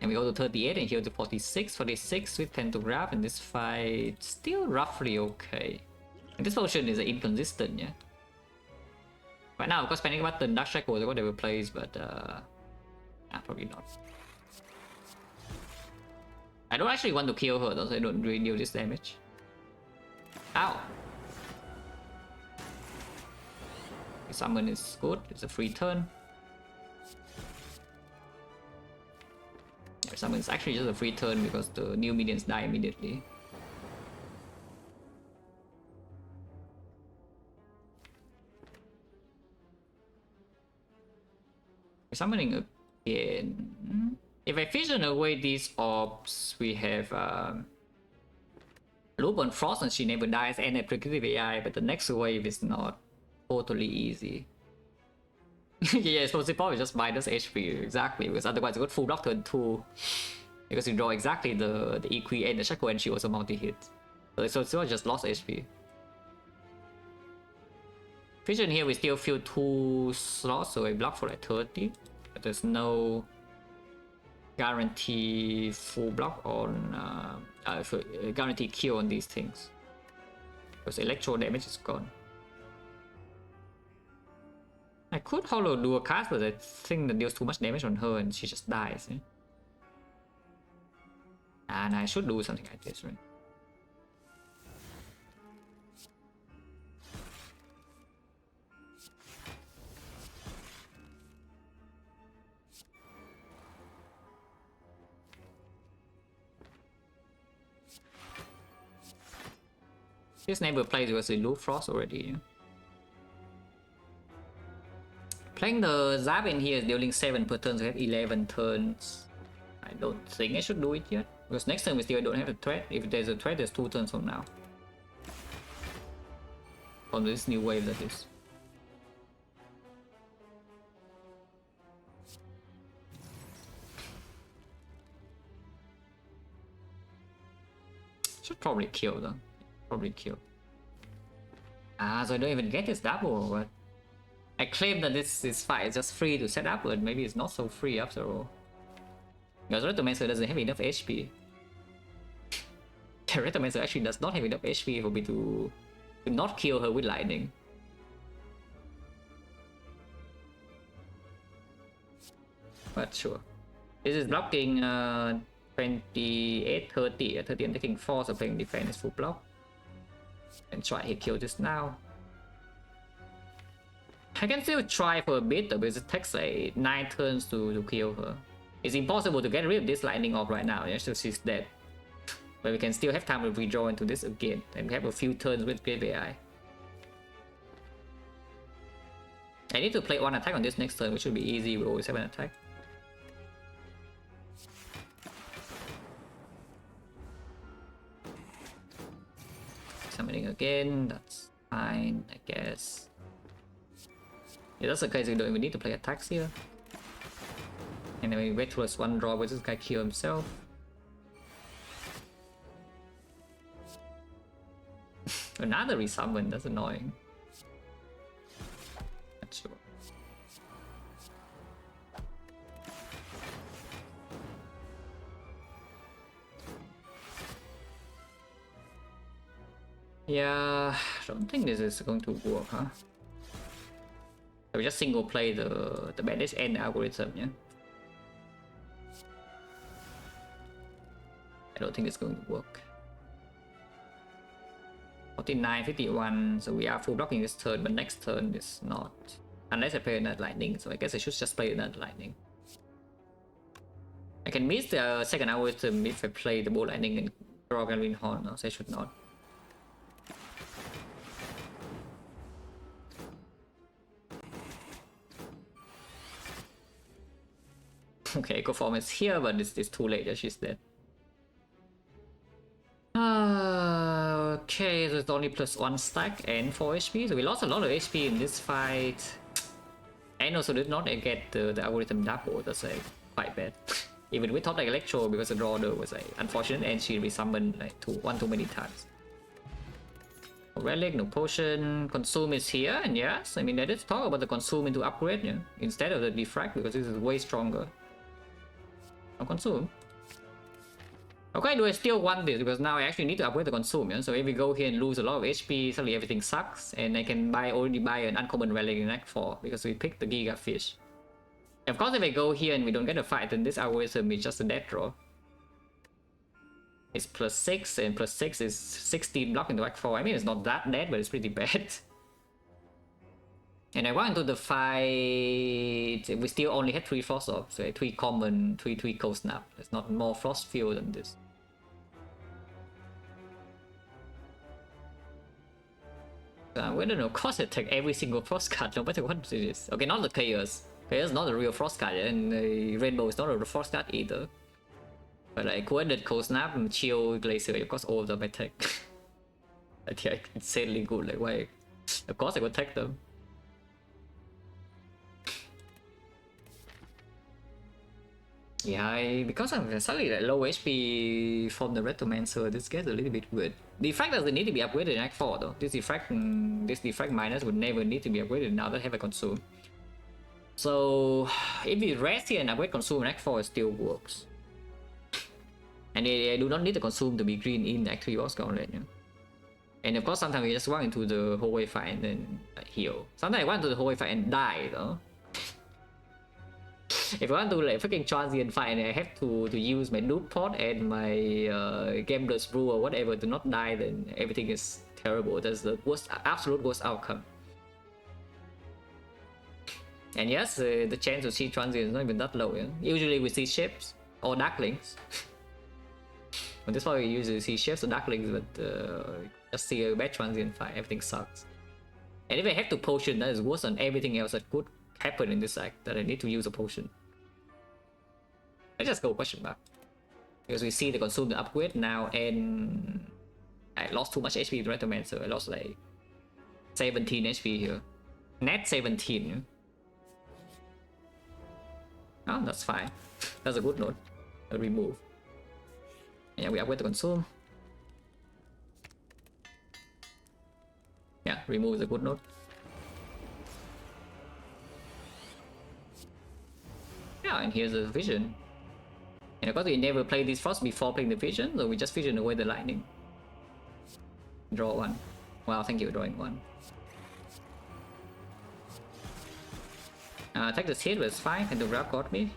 And we go to 38 and here to 46. 46 with Pantograph, and this fight still roughly okay. And this position is inconsistent, yeah. Right now, of course, Panic Button, Dark Shackles, whatever plays, but probably not. I don't actually want to kill her though, so I don't really deal this damage. Ow! Summon is good, it's a free turn. Yeah, summon is actually just a free turn because the new minions die immediately. Summoning again. If I fission away these orbs, we have loop on Frost and she never dies and a predictive AI, but the next wave is not totally easy. Yeah, explosive power is just minus HP, exactly, because otherwise you got full block turn 2. Because you draw exactly the EQ and the Shackle, and she also multi-hit. So it's just lost HP. Vision here we still fill 2 slots, so I block for like 30. But there's no guarantee full block on guarantee kill on these things. Because electro damage is gone. I could hollow do a cast, but I think that deals too much damage on her and she just dies. Yeah? And I should do something like this, right? This never plays because we loop Frost already. Yeah? Playing the Zap in here is dealing 7 per turn, so we have 11 turns. I don't think I should do it yet. Because next turn we still don't have a threat. If there's a threat, there's 2 turns from now. From this new wave, that is. Should probably kill though. Probably kill. So I don't even get this double, but I claim that this fight is just free to set up, but maybe it's not so free after all. Because Retomancer doesn't have enough HP. Retomancer actually does not have enough HP for me to not kill her with lightning. But sure. This is blocking 28, 30. 30 I'm taking 4, so playing defense is full block. And try hit kill just now. I can still try for a bit though, because it takes like 9 turns to kill her. It's impossible to get rid of this lightning orb right now, yeah, so she's dead. But we can still have time to redraw into this again, and we have a few turns with Grave AI. I need to play 1 attack on this next turn, which should be easy, we always have an attack. Summoning again, that's Fine, I guess. If that's the case, we don't even need to play attacks here. And then we wait towards one draw, but this guy kill himself. Another resummon, that's annoying. Not sure. Yeah, I don't think this is going to work, huh? So we just single play the bandage end algorithm, yeah? I don't think it's going to work. 49, 51, so we are full blocking this turn, but next turn is not. Unless I play another lightning, so I guess I should just play another lightning. I can miss the second algorithm if I play the bow lightning and draw Green Horn, no? So I should not. Okay, Echo Form is here, but it's too late, yeah, she's dead. Okay, so it's only +1 stack and 4 HP, so we lost a lot of HP in this fight. And also did not get the algorithm double, that's quite bad. Even with top deck Electro, because the draw there was unfortunate and she resummoned like one too many times. No relic, no potion, consume is here, and yes, I mean I did talk about the consume into upgrade, yeah, instead of the defract, because this is way stronger. No consume. Okay, do I still want this? Because now I actually need to upgrade the consume, yeah? So if we go here and lose a lot of HP, suddenly everything sucks, and I can already buy an uncommon relic in Act 4, because we picked the Giga Fish. Of course, if I go here and we don't get a fight, then this algorithm is just a death draw. It's +6, and +6 is 16 block into Act 4. I mean, it's not that dead, but it's pretty bad. And I went into the fight, we still only had 3 Frost Orbs, so 3 common, 3 Cold Snap. There's not more Frost Fuel than this. We don't know, cost attack every single Frost card, no matter what it is. Okay, not the Chaos. Chaos is not a real Frost card, and Rainbow is not a Frost card either. But like, coordinate Cold Snap and Chill Glacier, of course all of them attack. I think it's insanely good, like why? Of course I would attack them. Yeah, because I'm suddenly like low HP from the Retromancer, this gets a little bit weird. Defect doesn't need to be upgraded in Act 4 though. This defect minus would never need to be upgraded now that I have a consume. So if we rest here and upgrade consume in Act 4, it still works. And I do not need the consume to be green in Act 3 Boss Gauntlet, yeah? And of course sometimes we just run into the hallway fight and then heal. Sometimes I run into the hallway fight and die though. If I want to like freaking transient fight and I have to use my loot pot and my Gambler's Brew or whatever to not die, then everything is terrible. That's the absolute worst outcome. And yes, the chance to see transient is not even that low, yeah? Usually we see ships or darklings. But this is why we usually see ships or darklings, but just see a bad transient fight, everything sucks. And if I have to potion, that is worse than everything else that could happen in this act, that I need to use a potion. Let's just go question mark. Because we see the consume the upgrade now, and I lost too much HP to Retroman, so I lost like 17 HP here. Net 17. Oh, that's fine. That's a good note. A remove. Yeah, we upgrade the consume. Yeah, remove is a good note. Yeah, and here's the vision. And of course we never played this Frost before playing the vision, so we just vision away the lightning. Draw 1. Wow, thank you for drawing 1. Take the hit, but it's fine, and the grab got me.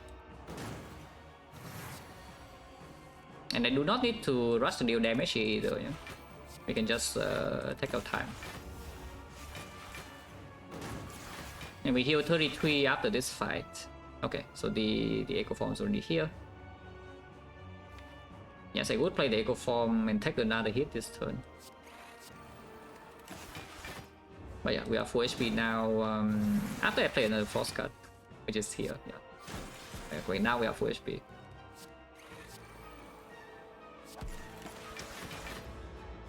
And I do not need to rush to deal damage here either, yeah? We can just take our time. And we heal 33 after this fight. Okay, so the Echo Form is already here. Yes, I would play the Echo Form and take another hit this turn. But yeah, we are full HP now. After I play another Frost card, which is here, yeah. Okay, now we are full HP.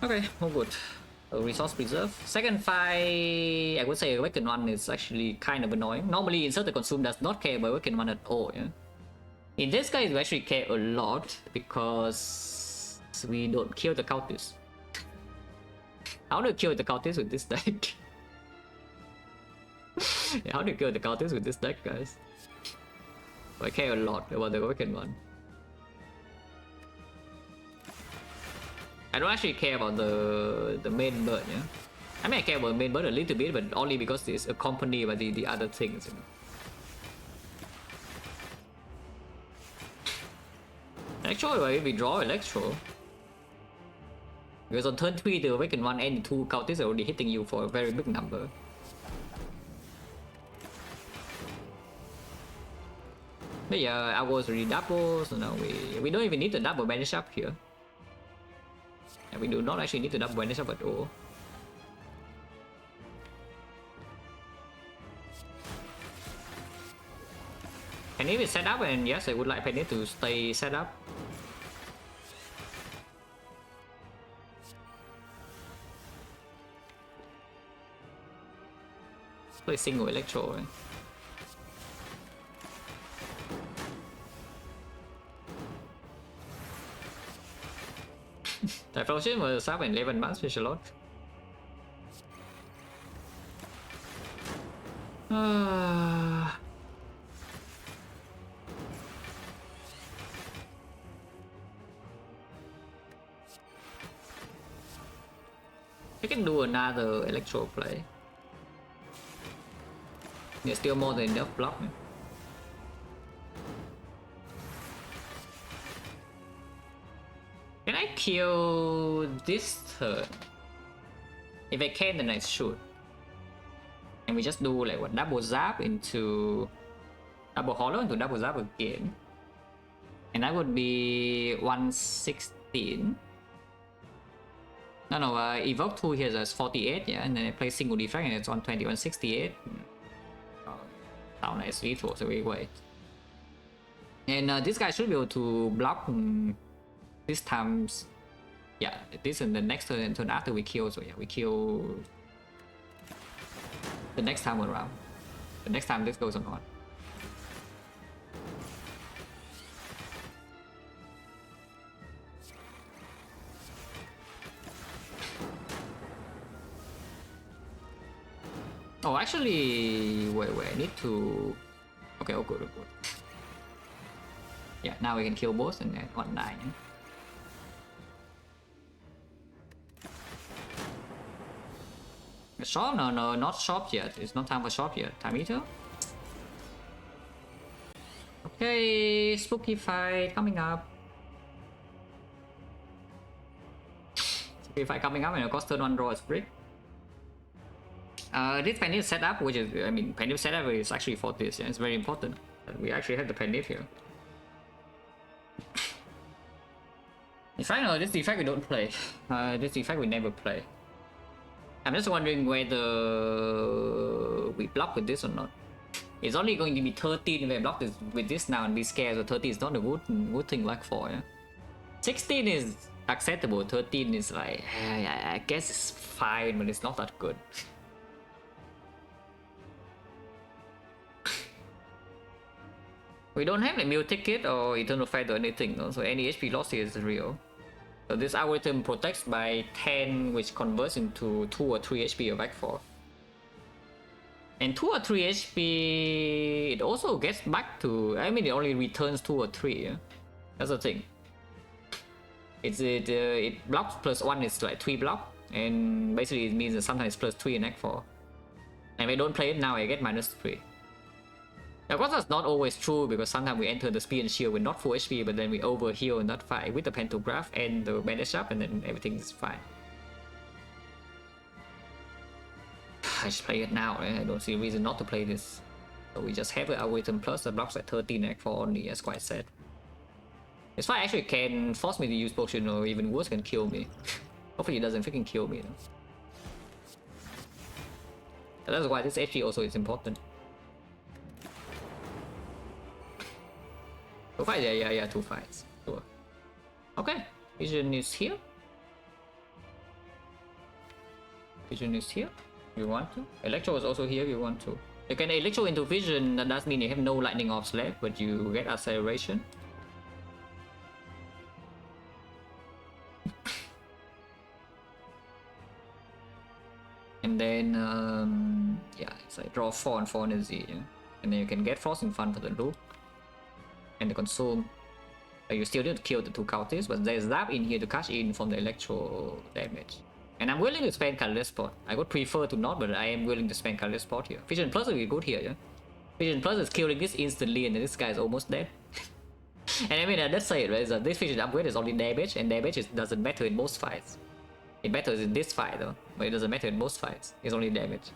Okay, all good. Resource preserve. Second fight, I would say Awakened One is actually kind of annoying. Normally, Insert the Consume does not care about Awakened One at all. Yeah? In this case, we actually care a lot because we don't kill the cultists. How do you kill the cultists with this deck? Yeah, how do you kill the cultists with this deck, guys? I care a lot about the Awakened One. I don't actually care about the main bird, yeah? I mean, I care about the main bird a little bit, but only because it's accompanied by the other things, you know? Electro, if we draw Electro, because on turn 3 the Awakened One and 2 cultists are already hitting you for a very big number. But yeah, ours already double, so now we don't even need the double banish up here. And we do not actually need to double banish up at all. Penny is set up, and yes, I would like Penny to stay set up. Play single Electro. The Fellowship was up in 11 months, which is a lot. I can do another Electro play. There's still more than enough block. Can I kill this turn? If I can, then I should. And we just do like what, double zap into double hollow into double zap again. And that would be 116. No, evoke 2 here is 48, yeah, and then I play single defect and it's on 20, 168. Sound nice lethal, so we wait. And this guy should be able to block this times. Yeah, this and the next turn and turn after we kill, so yeah, we kill the next time around. The next time this goes on. Oh, actually, wait, I need to... Okay, oh good. Yeah, now we can kill both and then 1-9. Shop? No, not shop yet. It's not time for shop yet. Time eater? Okay, spooky fight coming up. Spooky fight coming up and of course turn 1 draw a brick. This Penny setup, which is, I mean, Penny setup is actually for this, yeah, it's very important. We actually have the Penny here. In fact, no, this defect we don't play. This defect we never play. I'm just wondering whether we block with this or not. It's only going to be 13 if I block this with this now and be scared, so 13 is not a good thing like for, yeah. 16 is acceptable, 13 is like, I guess it's fine, but it's not that good. We don't have a meal ticket or eternal fight or anything, no? So any HP loss here is real. So this algorithm protects by 10, which converts into 2 or 3 HP or back 4. And 2 or 3 HP, it also gets back to, I mean, it only returns 2 or 3, yeah? That's the thing. It blocks plus 1 is like 3 block, and basically it means that sometimes plus 3 in act 4. And if I don't play it now, I get minus 3. Of course, that's not always true because sometimes we enter the speed and shield with not full HP, but then we overheal in that fight with the pantograph and the bandage up, and then everything is fine. I just play it now, I don't see a reason not to play this. So we just have an algorithm plus that blocks at 13 act 4 only, that's quite sad. This fight actually can force me to use potion, or even worse, can kill me. Hopefully it doesn't freaking kill me though. That's why this HP also is important. 2 fights? Yeah, 2 fights. Sure. Okay, vision is here. Vision is here. You want to. Electro is also here. You want to. You can electro into vision. That does mean you have no lightning orbs left, but you get acceleration. And then yeah, it's like draw 4 and 4 energy, yeah? And then you can get Frost in front for the loop and the consume. You still need to kill the 2 cultists, but there's Zap in here to cash in from the electro damage. And I'm willing to spend colorless spot. I would prefer to not, but I am willing to spend colorless spot here. Vision Plus will be good here, yeah? Vision Plus is killing this instantly, and then this guy is almost dead. And I mean, let's say it, right? So this Vision upgrade is only damage, and damage doesn't matter in most fights. It matters in this fight though, but it doesn't matter in most fights. It's only damage.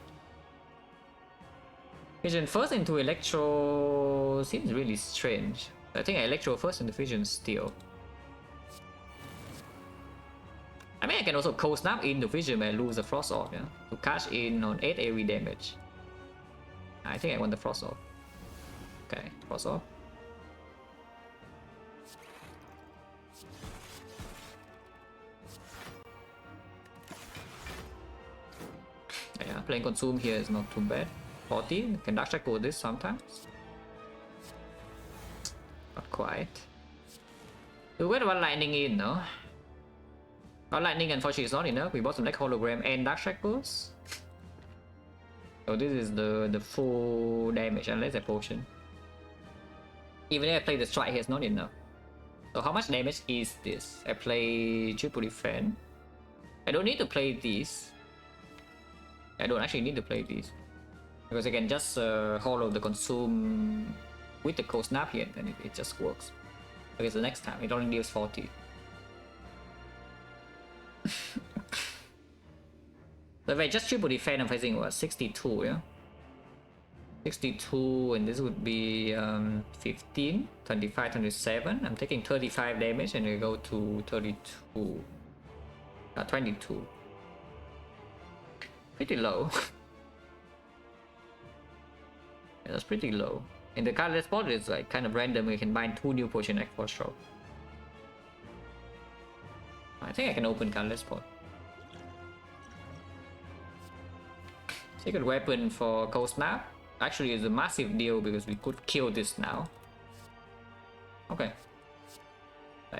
Vision first into Electro seems really strange. I think Electro first into Vision still. I mean, I can also Cold Snap into Vision and lose the Frost Orb, yeah? To cash in on 8 AoE damage. I think I want the Frost Orb. Okay, Frost Orb. Yeah, playing consume here is not too bad. 40, can Dark Shackle this sometimes. Not quite. We went one lightning in, no? Our lightning unfortunately is not enough. We bought some like hologram and Dark Shackles. So this is the full damage unless a potion. Even if I play the strike here, it's not enough. So how much damage is this? I play triple defense. I don't need to play these. I don't actually need to play these because I can just hollow the consume with the cold snap here, and it just works. Okay, so next time it only deals 40. So if I just triple defend, I'm facing what, 62, yeah? 62, and this would be 15, 25, 27. I'm taking 35 damage, and we go to 32, 22. Pretty low. Yeah, that's pretty low. And the colorless spot is like kind of random. You can bind 2 new potion at 4 stroke. I think I can open colorless spot. Secret weapon for Cold Snap actually is a massive deal because we could kill this now. Okay.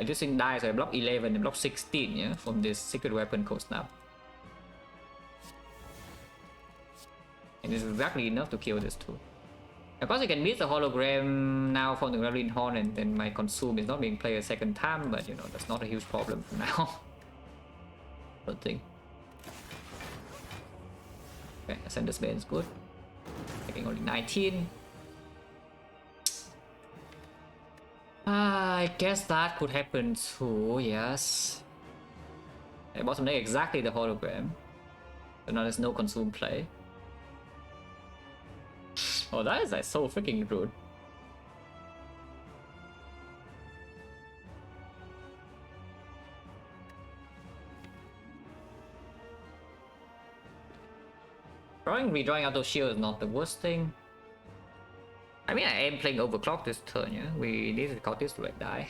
This thing dies, so I block 11 and block 16, yeah, from this secret weapon Cold Snap. And this is exactly enough to kill this too. Of course, I can miss the hologram now from the Gremlin Horn, and then my consume is not being played a second time, but you know, that's not a huge problem for now. Good thing. Okay, Ascender's Bane is good. Taking only 19. I guess that could happen too, yes. I bottom deck exactly the hologram. So now there's no consume play. Oh, that is like so freaking rude. Redrawing out those shields is not the worst thing. I mean, I am playing overclock this turn, yeah? We need the cultists to like die.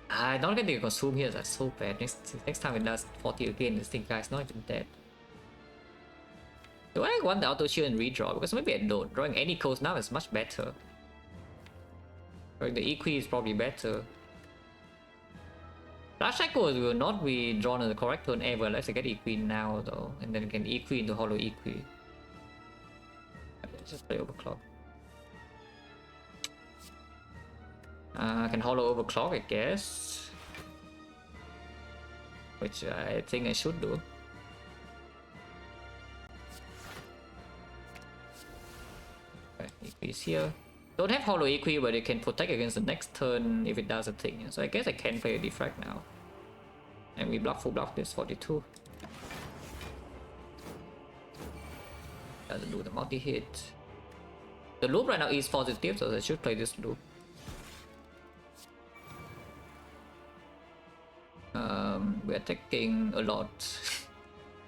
I don't get the consume here, that's so bad. Next time it does 40 again, this thing guy's not even dead. Do I want the auto shield and redraw? Because maybe I don't. Drawing any coast now is much better. Drawing the Equi is probably better. Flash Shackles will not be drawn in the correct turn ever unless I get Equi now though. And then I can Equi into Hollow Equi. Let's just play Overclock. I can Hollow Overclock, I guess. Which I think I should do. Okay, Equi is here. Don't have Hollow Equi, but it can protect against the next turn if it does a thing. So I guess I can play a Defect now. And we full block this 42. Doesn't do the multi-hit. The loop right now is positive, so I should play this loop. We're taking a lot.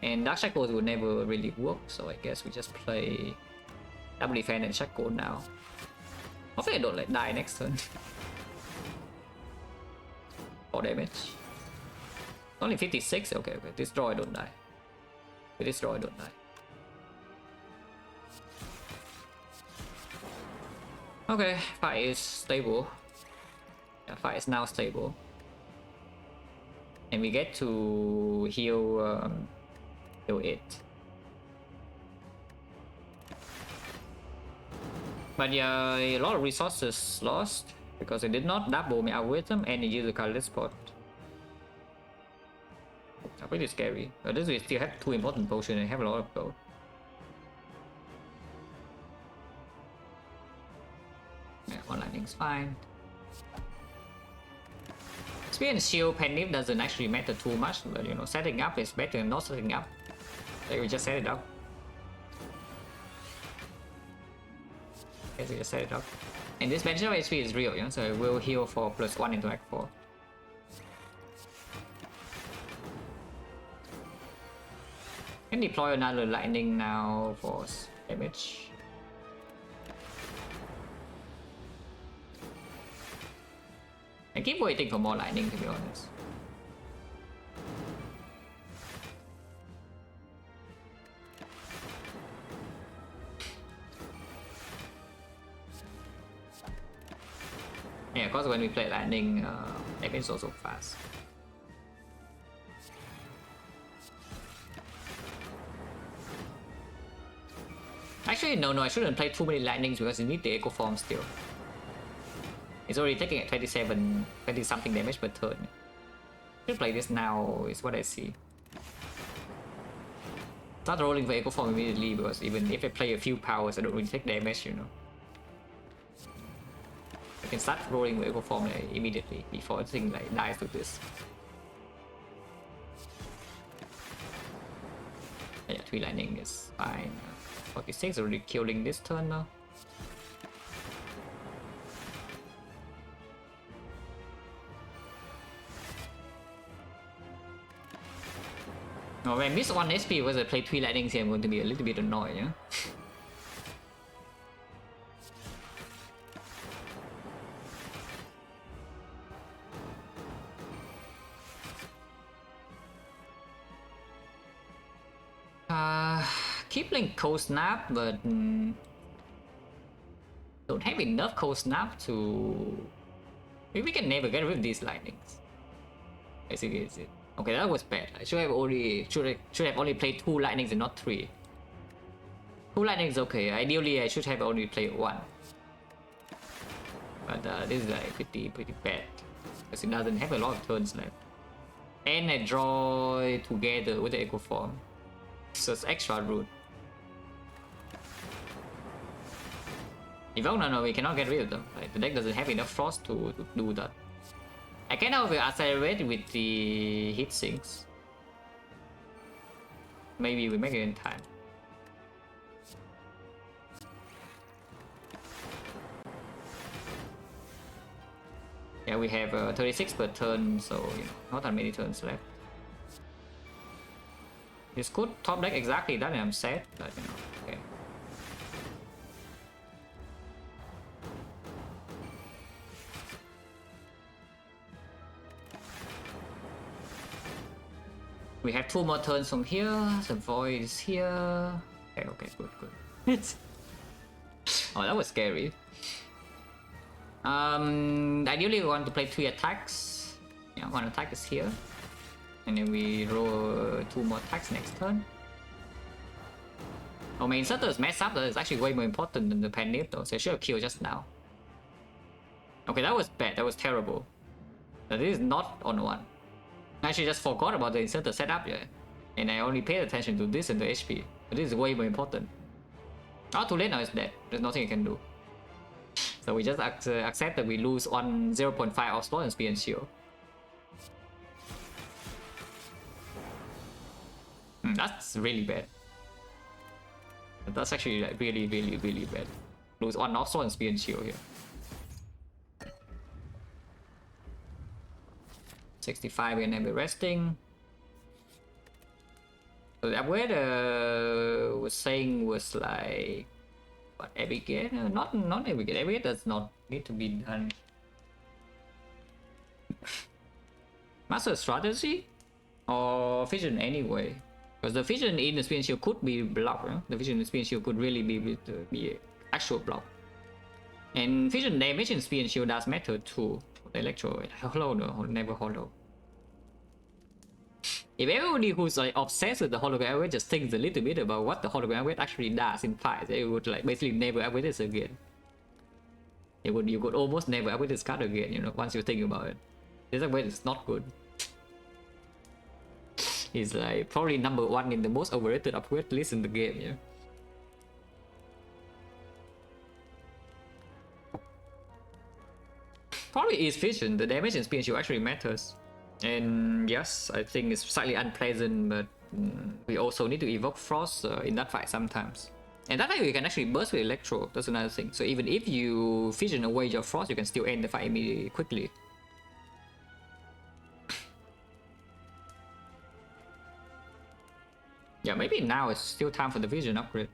And Dark Shackles will never really work, so I guess we just play double defense and Shackle now. Hopefully I don't like die next turn. 4 damage. Only 56, okay, this draw I don't die. We destroy, don't die. Okay, fight is stable. Yeah, fight is now stable. And we get to heal it. But yeah, a lot of resources lost because it did not double my algorithm and it used the color spot. Pretty scary. But this we still have 2 important potions and have a lot of gold. Yeah, one lightning's fine. Spear and shield penny doesn't actually matter too much, but you know, setting up is better than not setting up. So we just set it up. Okay, so just set it up. And this bench of HP is real, you know, so it will heal for +1 into Act 4. Can deploy another lightning now for damage. I keep waiting for more lightning, to be honest. Yeah, of course when we play lightning, damage is also fast. Actually, no, I shouldn't play too many lightnings because you need the echo form still. It's already taking at 20 something damage per turn. Should play this now is what I see. Start rolling for echo form immediately because even if I play a few powers, I don't really take damage, you know. I can start rolling with echo form like, immediately before the thing like dies with this. Yeah, 3 lightning is fine. 46 already killing this turn now. Oh, when I miss 1 SP because I play 3 lightnings here, I'm going to be a little bit annoyed, yeah? Keep playing cold snap, but don't have enough cold snap to. Maybe we can never get rid of these lightnings. Basically, is it? Okay, that was bad. I should have only played 2 lightnings and not 3. 2 lightnings okay. Ideally, I should have only played 1. But this is like pretty bad because it doesn't have a lot of turns left. And I draw together with the echo form, so it's extra rude. If no, we cannot get rid of them. Like, the deck doesn't have enough frost to do that. I can however accelerate with the heat sinks. Maybe we make it in time. Yeah, we have 36 per turn, so you know, not that many turns left. This could top deck exactly that, and I'm sad, but you know, okay. We have 2 more turns from here. The void is here. Okay, good. Oh, that was scary. Ideally we want to play 3 attacks. Yeah, 1 attack is here. And then we roll 2 more attacks next turn. Oh, my inserter is messed up. That is actually way more important than the pen nib though, so I should have killed just now. Okay, that was bad. That was terrible. That is not on 1. I actually just forgot about the inserter setup, yeah. And I only paid attention to this and the HP. But this is way more important. Oh, too late now, it's dead. There's nothing I can do. So we just accept that we lose 0.5 off slot and speed and shield. That's really bad. That's actually like really bad. Lose 1 off slot and speed and shield here. 65 and then we're resting. So the upgrade was saying was like what, Abigail? Not Abigail. Abigail does not need to be done. Master strategy or vision anyway. Because the vision in the spin shield could be blocked. The vision in the spin shield could really be actual block. And vision damage in spin shield does matter too. The electro hollow, no, never hollow. If everybody who's like obsessed with the hologram upgrade just thinks a little bit about what the hologram upgrade actually does in fights, they would like basically never upgrade this again. You could almost never upgrade this card again, you know, once you think about it. This upgrade is not good. It's like probably number 1 in the most overrated upgrade list in the game, yeah. Probably is vision. The damage in spin shield actually matters. And yes, I think it's slightly unpleasant, but we also need to evoke Frost in that fight sometimes. And that fight you can actually burst with Electro, that's another thing. So even if you vision away your Frost, you can still end the fight immediately quickly. Yeah, maybe now it's still time for the vision upgrade.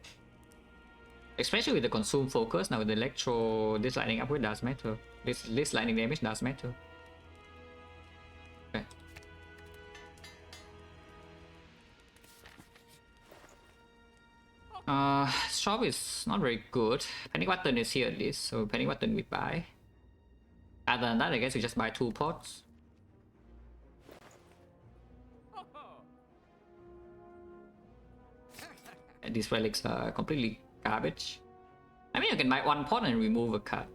Especially with the consume focus, now with the Electro, this lightning upgrade does matter. This lightning damage does matter. Okay. Shop is not very good. Panic button is here at least, so panic button we buy. Other than that, I guess we just buy 2 pots. And these relics are completely garbage. I mean, you can buy 1 pot and remove a card.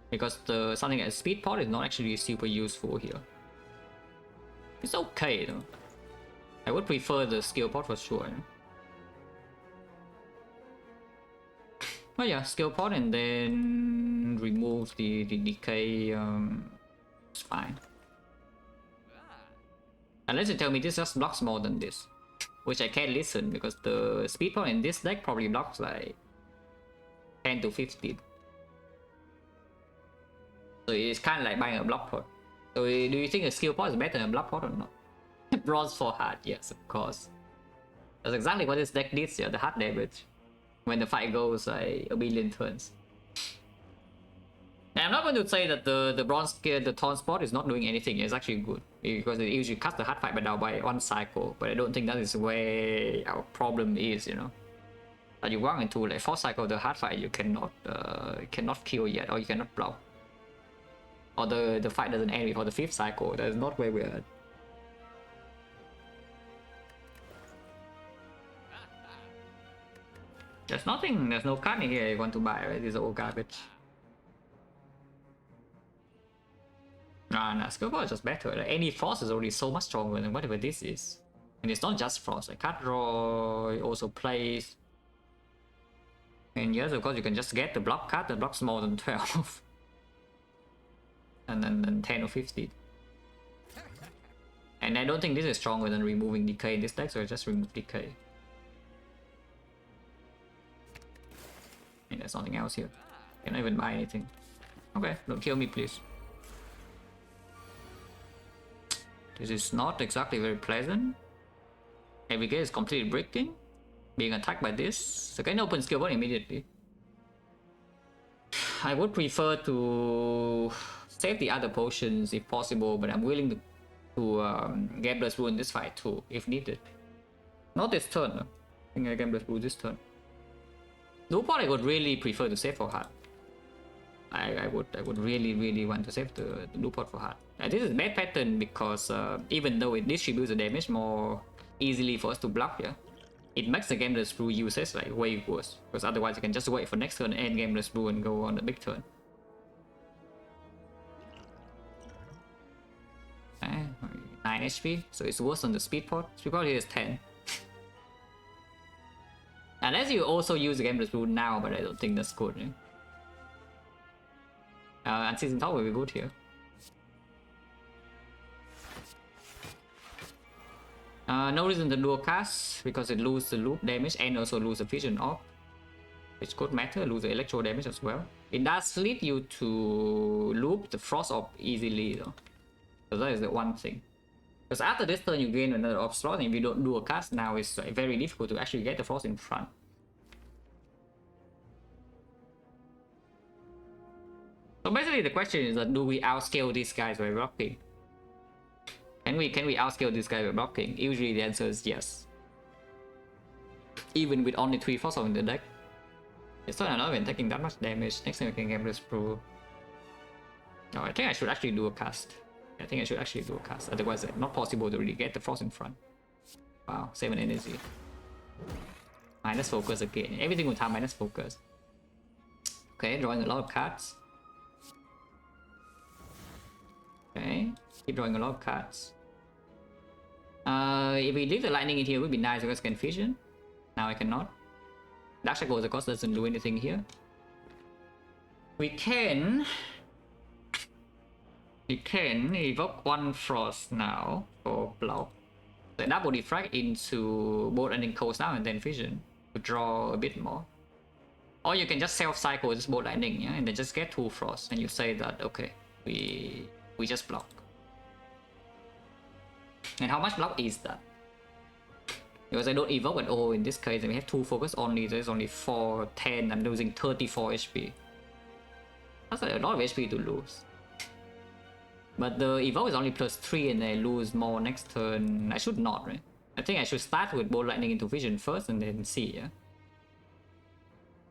Because something like a speed pot is not actually super useful here. It's okay though. I would prefer the skill pot for sure. But yeah, skill pot and then remove the decay. It's fine. Unless you tell me this just blocks more than this, which I can't listen because the speed pot in this deck probably blocks like 10 to 15. So it's kind of like buying a block pot. So do you think a skill pot is better than a block pot or not? Bronze for hard, yes, of course. That's exactly what this deck needs here, the hard damage. When the fight goes like a billion turns. Now, I'm not going to say that the bronze gear, the taunt spot is not doing anything. It's actually good because it usually cuts the hard fight down by 1 cycle. But I don't think that is where our problem is, you know. That you walk into like 4 cycle the hard fight, you cannot kill yet, or you cannot block. Or the fight doesn't end before the 5th cycle. That is not where we're at. There's no card in here you want to buy, right? This is all garbage. Nah, skill pot is just better. Like, any Frost is already so much stronger than whatever this is. And it's not just Frost, like card draw also plays. And yes, of course, you can just get the block card that blocks more than 12. and then 10 or 50. And I don't think this is stronger than removing decay in this deck, so I just remove decay. And there's nothing else here. Cannot even buy anything. Okay, don't kill me, please. This is not exactly very pleasant. ABK is completely breaking. Being attacked by this. So can open skill bot immediately. I would prefer to save the other potions if possible, but I'm willing to get Blast Brew in this fight too, if needed. Not this turn. I think I can Blast Brew this turn. Loop pot I would really prefer to save for hard. I would really want to save the loop pot for hard. This is bad pattern because even though it distributes the damage more easily for us to block here, it makes the Gameless Brew uses like way worse. Because otherwise you can just wait for next turn and end Gameless Brew and go on the big turn. 9 HP, so it's worse than the speed pot. Speed pot here is 10. Unless you also use the Gameless Brew now, but I don't think that's good. Unseasoned Top will be good here. No reason to dual cast because it loses the loop damage and also lose the vision off, which could matter. Lose the electro damage as well. It does lead you to loop the frost off easily though, so that is the one thing. Because after this turn you gain another off slot, and if you don't do a cast now, it's very difficult to actually get the frost in front. So basically the question is that do we outscale these guys by blocking? Can we outscale this guy by blocking? Usually the answer is yes. Even with only 3 force in the deck. It's not even taking that much damage. Next time we can get this pro. No, I think I should actually do a cast. Otherwise it's not possible to really get the force in front. Wow, 7 energy. Minus focus again. Everything will time minus focus. Okay, drawing a lot of cards. Okay, keep drawing a lot of cards. If we leave the lightning in here, it would be nice because I can fission. Now I cannot. Dark Shackles, of course, doesn't do anything here. We can evoke 1 Frost now for block. The double Defect into both ending coast now and then fission to draw a bit more. Or you can just self-cycle this bolt lightning, yeah, and then just get 2 Frost, and you say that okay, we just block. And how much block is that? Because I don't evoke at all in this case, and we have 2 focus only, there's only 4, 10, I'm losing 34 HP. That's a lot of HP to lose. But the evoke is only +3 and I lose more next turn. I should not, right? I think I should start with bolt lightning into vision first and then see, yeah?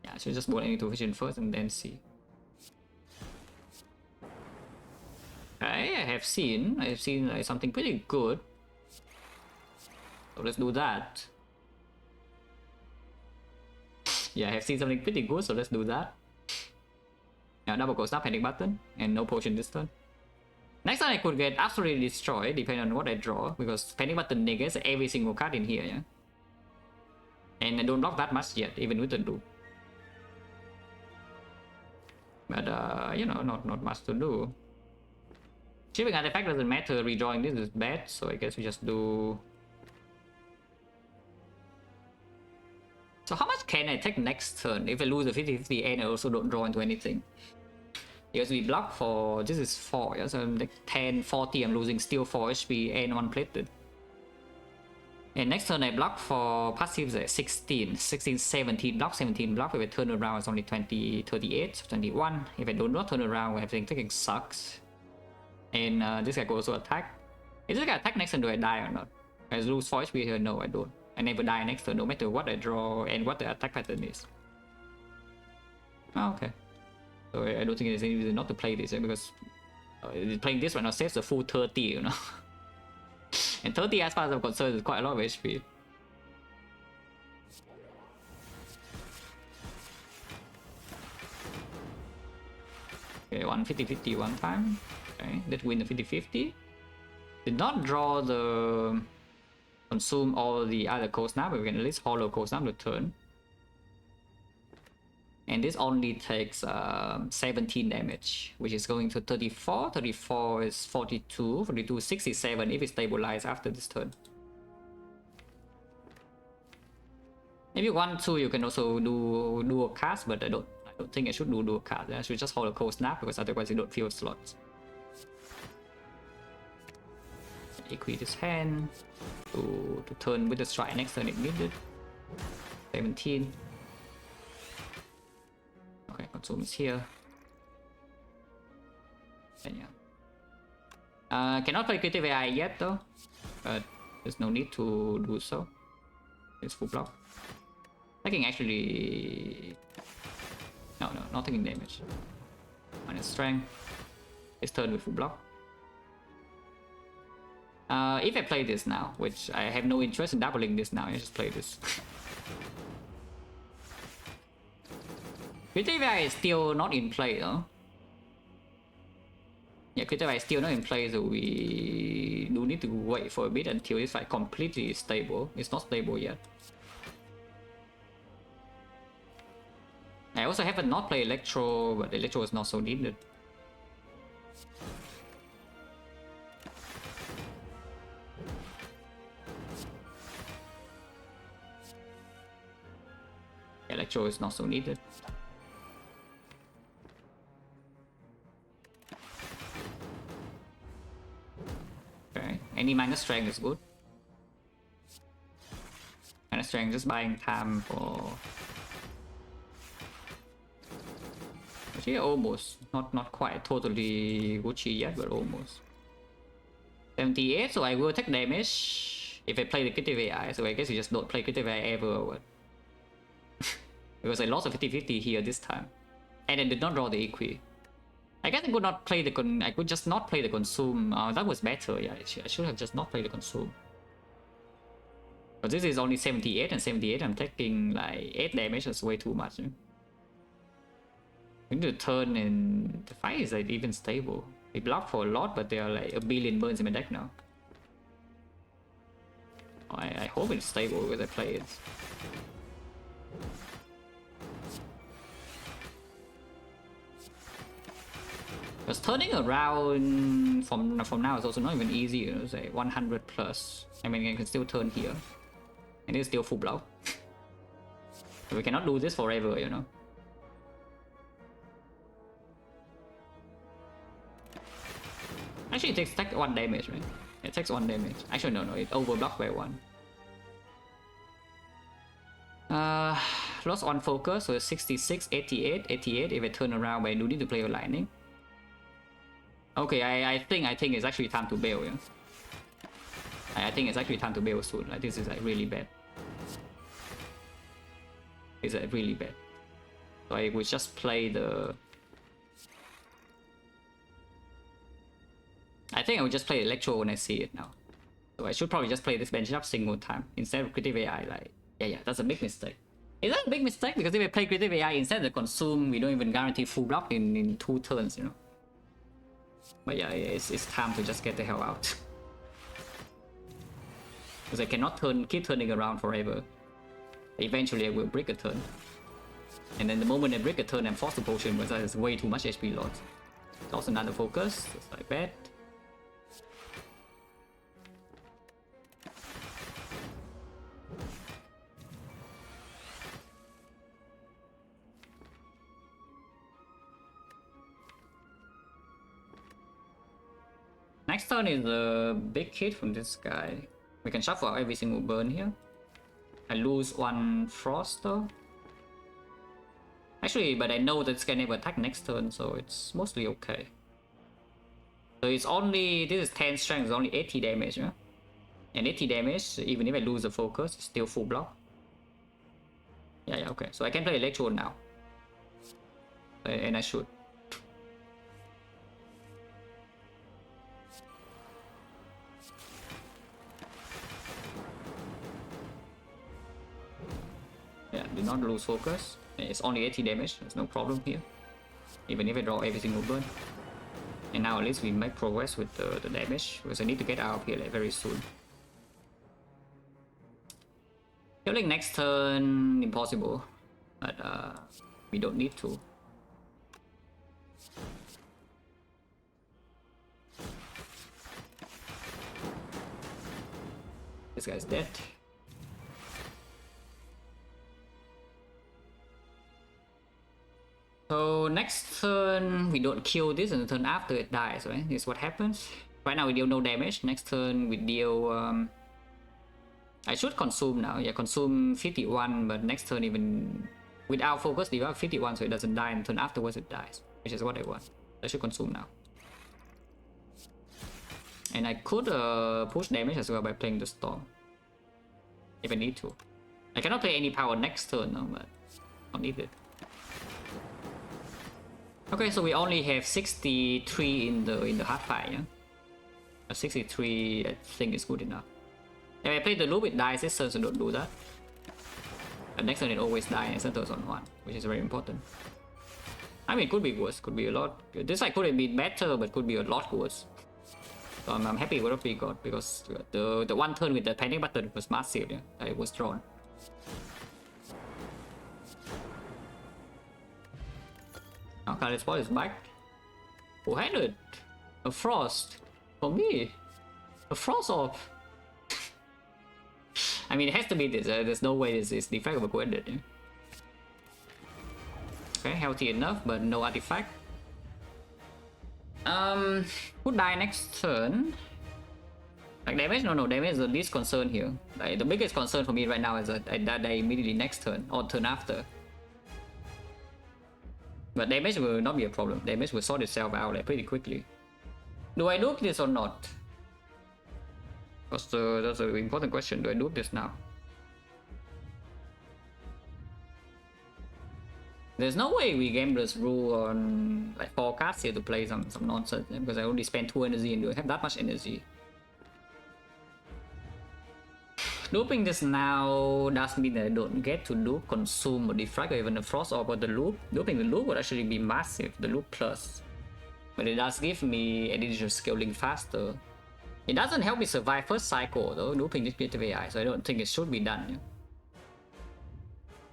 Yeah, I should just bolt lightning into vision first and then see. Okay, I have seen like something pretty good. So let's do that. Yeah, I have seen something pretty good, so let's do that. Yeah, double ghost up, panic button, and no potion this turn. Next time I could get absolutely destroyed depending on what I draw, because panic button negates every single card in here, yeah. And I don't block that much yet, even with the loop. But you know, not much to do. Shipping artifact doesn't matter, redrawing this is bad, so I guess we just do. So how much can I take next turn if I lose the 50-50 and I also don't draw into anything? Because we block for, this is 4, yeah? So I'm like 10, 40, I'm losing still 4 HP and 1 plated. And next turn I block for passives at 16, 17 block, 17 block. If I turn around it's only 20, 38, 21. If I do not turn around, everything sucks. And this guy could also attack. Is this guy attack next turn, do I die or not? I lose 4 HP here, no I don't. I never die next turn, no matter what I draw and what the attack pattern is. Oh, okay. So I don't think there's any reason not to play this, because playing this right now saves a full 30, you know. And 30, as far as I'm concerned, is quite a lot of HP. Okay, 150-50 one time. Okay, let's win the 50-50. Did not draw the consume all the other coast now, but we can at least hollow coast now to turn. And this only takes 17 damage, which is going to 34. 34 is 42. 42 is 67 if it stabilizes after this turn. If you want to, you can also do a cast, but I don't think I should do a cast. I should just hold a cold snap, because otherwise you don't fill slots. Equip this hand to turn with the strike next turn if needed. 17. Okay, consume is here. And yeah. Cannot play creative AI yet though, but there's no need to do so. It's full block. Taking actually. No, not taking damage. Minus strength. This turn with full block. If I play this now, which I have no interest in doubling this now, I just play this. Creative AI is still not in play though. Yeah, Creative AI is still not in play, so we do need to wait for a bit until this fight completely stable. It's not stable yet. I also haven't not played Electro, but Electro is not so needed. Electro is not so needed. Okay, any minus strength is good. Minus strength, just buying time for. Actually, almost not quite totally Gucci yet, but almost. 78, so I will take damage if I play the critical AI, so I guess you just don't play critical AI ever or what? Because I lost a 50-50 here this time. And I did not draw the equi. I guess I could not play the I could just not play the consume. That was better, yeah. I should have just not played the consume. But this is only 78 and 78. I'm taking like 8 damage. That's way too much. We need to turn, and the fight is like even stable. They block for a lot, but there are like a billion burns in my deck now. I hope it's stable because I play it. Because turning around from now is also not even easy. You know, it's like 100 plus. I mean, I can still turn here, and it's still full block. We cannot do this forever, you know. Actually, it takes 1 damage, right? It takes 1 damage. Actually, no, it overblocked by 1. Lost 1 focus, so it's 66, 88, 88. If I turn around, but I do need to play a lightning. Okay, I think it's actually time to bail, yeah. I think it's actually time to bail soon. Like, this is like really bad. It's like really bad. So I would just play the... I think I would just play Electro when I see it now. So I should probably just play this bench up single time instead of critical AI. Like, yeah, that's a big mistake. Is that a big mistake? Because if I play critical AI instead of the consume, we don't even guarantee full block in 2 turns, you know. But yeah, it's time to just get the hell out. Because I cannot keep turning around forever. Eventually I will break a turn. And then the moment I break a turn, I'm forced to potion, but that is way too much HP loss. It's also another focus, it's like bad. Next turn is a big hit from this guy. We can shuffle out every single burn here. I lose 1 frost though. Actually, but I know that this guy never attack next turn, so it's mostly okay. So it's only, this is 10 strength, it's only 80 damage, yeah? And 80 damage, even if I lose the focus, it's still full block. Yeah, okay. So I can play Electro now. And I should. Yeah, did not lose focus. It's only 80 damage, there's no problem here. Even if I draw every single burn. And now at least we make progress with the damage, because I need to get out of here like very soon. Healing next turn, impossible. But we don't need to. This guy's dead. So next turn we don't kill this, and the turn after it dies, right? This is what happens. Right now we deal no damage. Next turn we deal... I should consume now. Yeah, consume 51, but next turn even without focus deal out 51, so it doesn't die, and turn afterwards it dies, which is what I want. I should consume now. And I could push damage as well by playing the storm. If I need to. I cannot play any power next turn, no, but I don't need it. Okay, so we only have 63 in the hard fight, yeah? 63 I think is good enough. If I play the loop, it dies this turn, so don't do that. But next turn it always dies and centers on 1, which is very important. I mean, it could be worse, could be a lot. This side could have been better, but could be a lot worse. So I'm happy with what we got, because the 1 turn with the panic button was massive, yeah? It was drawn. Now Khaled Spot is back. Who had it? A frost. For me. A frost off. I mean, it has to be this. There's no way this is defect overquended. Yeah? Okay, healthy enough, but no artifact. Who die next turn? Like damage? No, damage is the least concern here. Like, the biggest concern for me right now is that I die immediately next turn, or turn after. But damage will not be a problem. Damage will sort itself out like pretty quickly. Do I nuke this or not? That's an important question. Do I do this now? There's no way we gamblers rule on like 4 cards here to play some nonsense, because I only spend 2 energy and don't have that much energy. Looping this now does mean that I don't get to loop, consume, or defrag, or even a frost orb or the loop. Looping the loop would actually be massive, the loop plus. But it does give me additional scaling faster. It doesn't help me survive first cycle though, looping this creative AI, so I don't think it should be done. Yeah?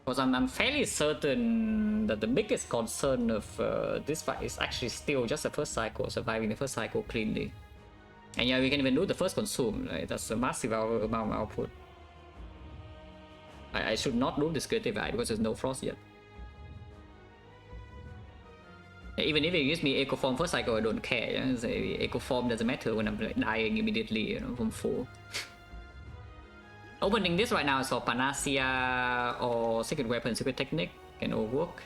Because I'm fairly certain that the biggest concern of this fight is actually still just the first cycle, surviving the first cycle cleanly. And yeah, we can even do the first consume, right? That's a massive amount of output. I should not do this creative AI because there's no frost yet. Even if it gives me eco form first cycle, I don't care. Yeah? Eco form doesn't matter when I'm dying immediately, you know, from 4. Opening this right now is for Panacea or Secret Weapon, Secret Technique can all work.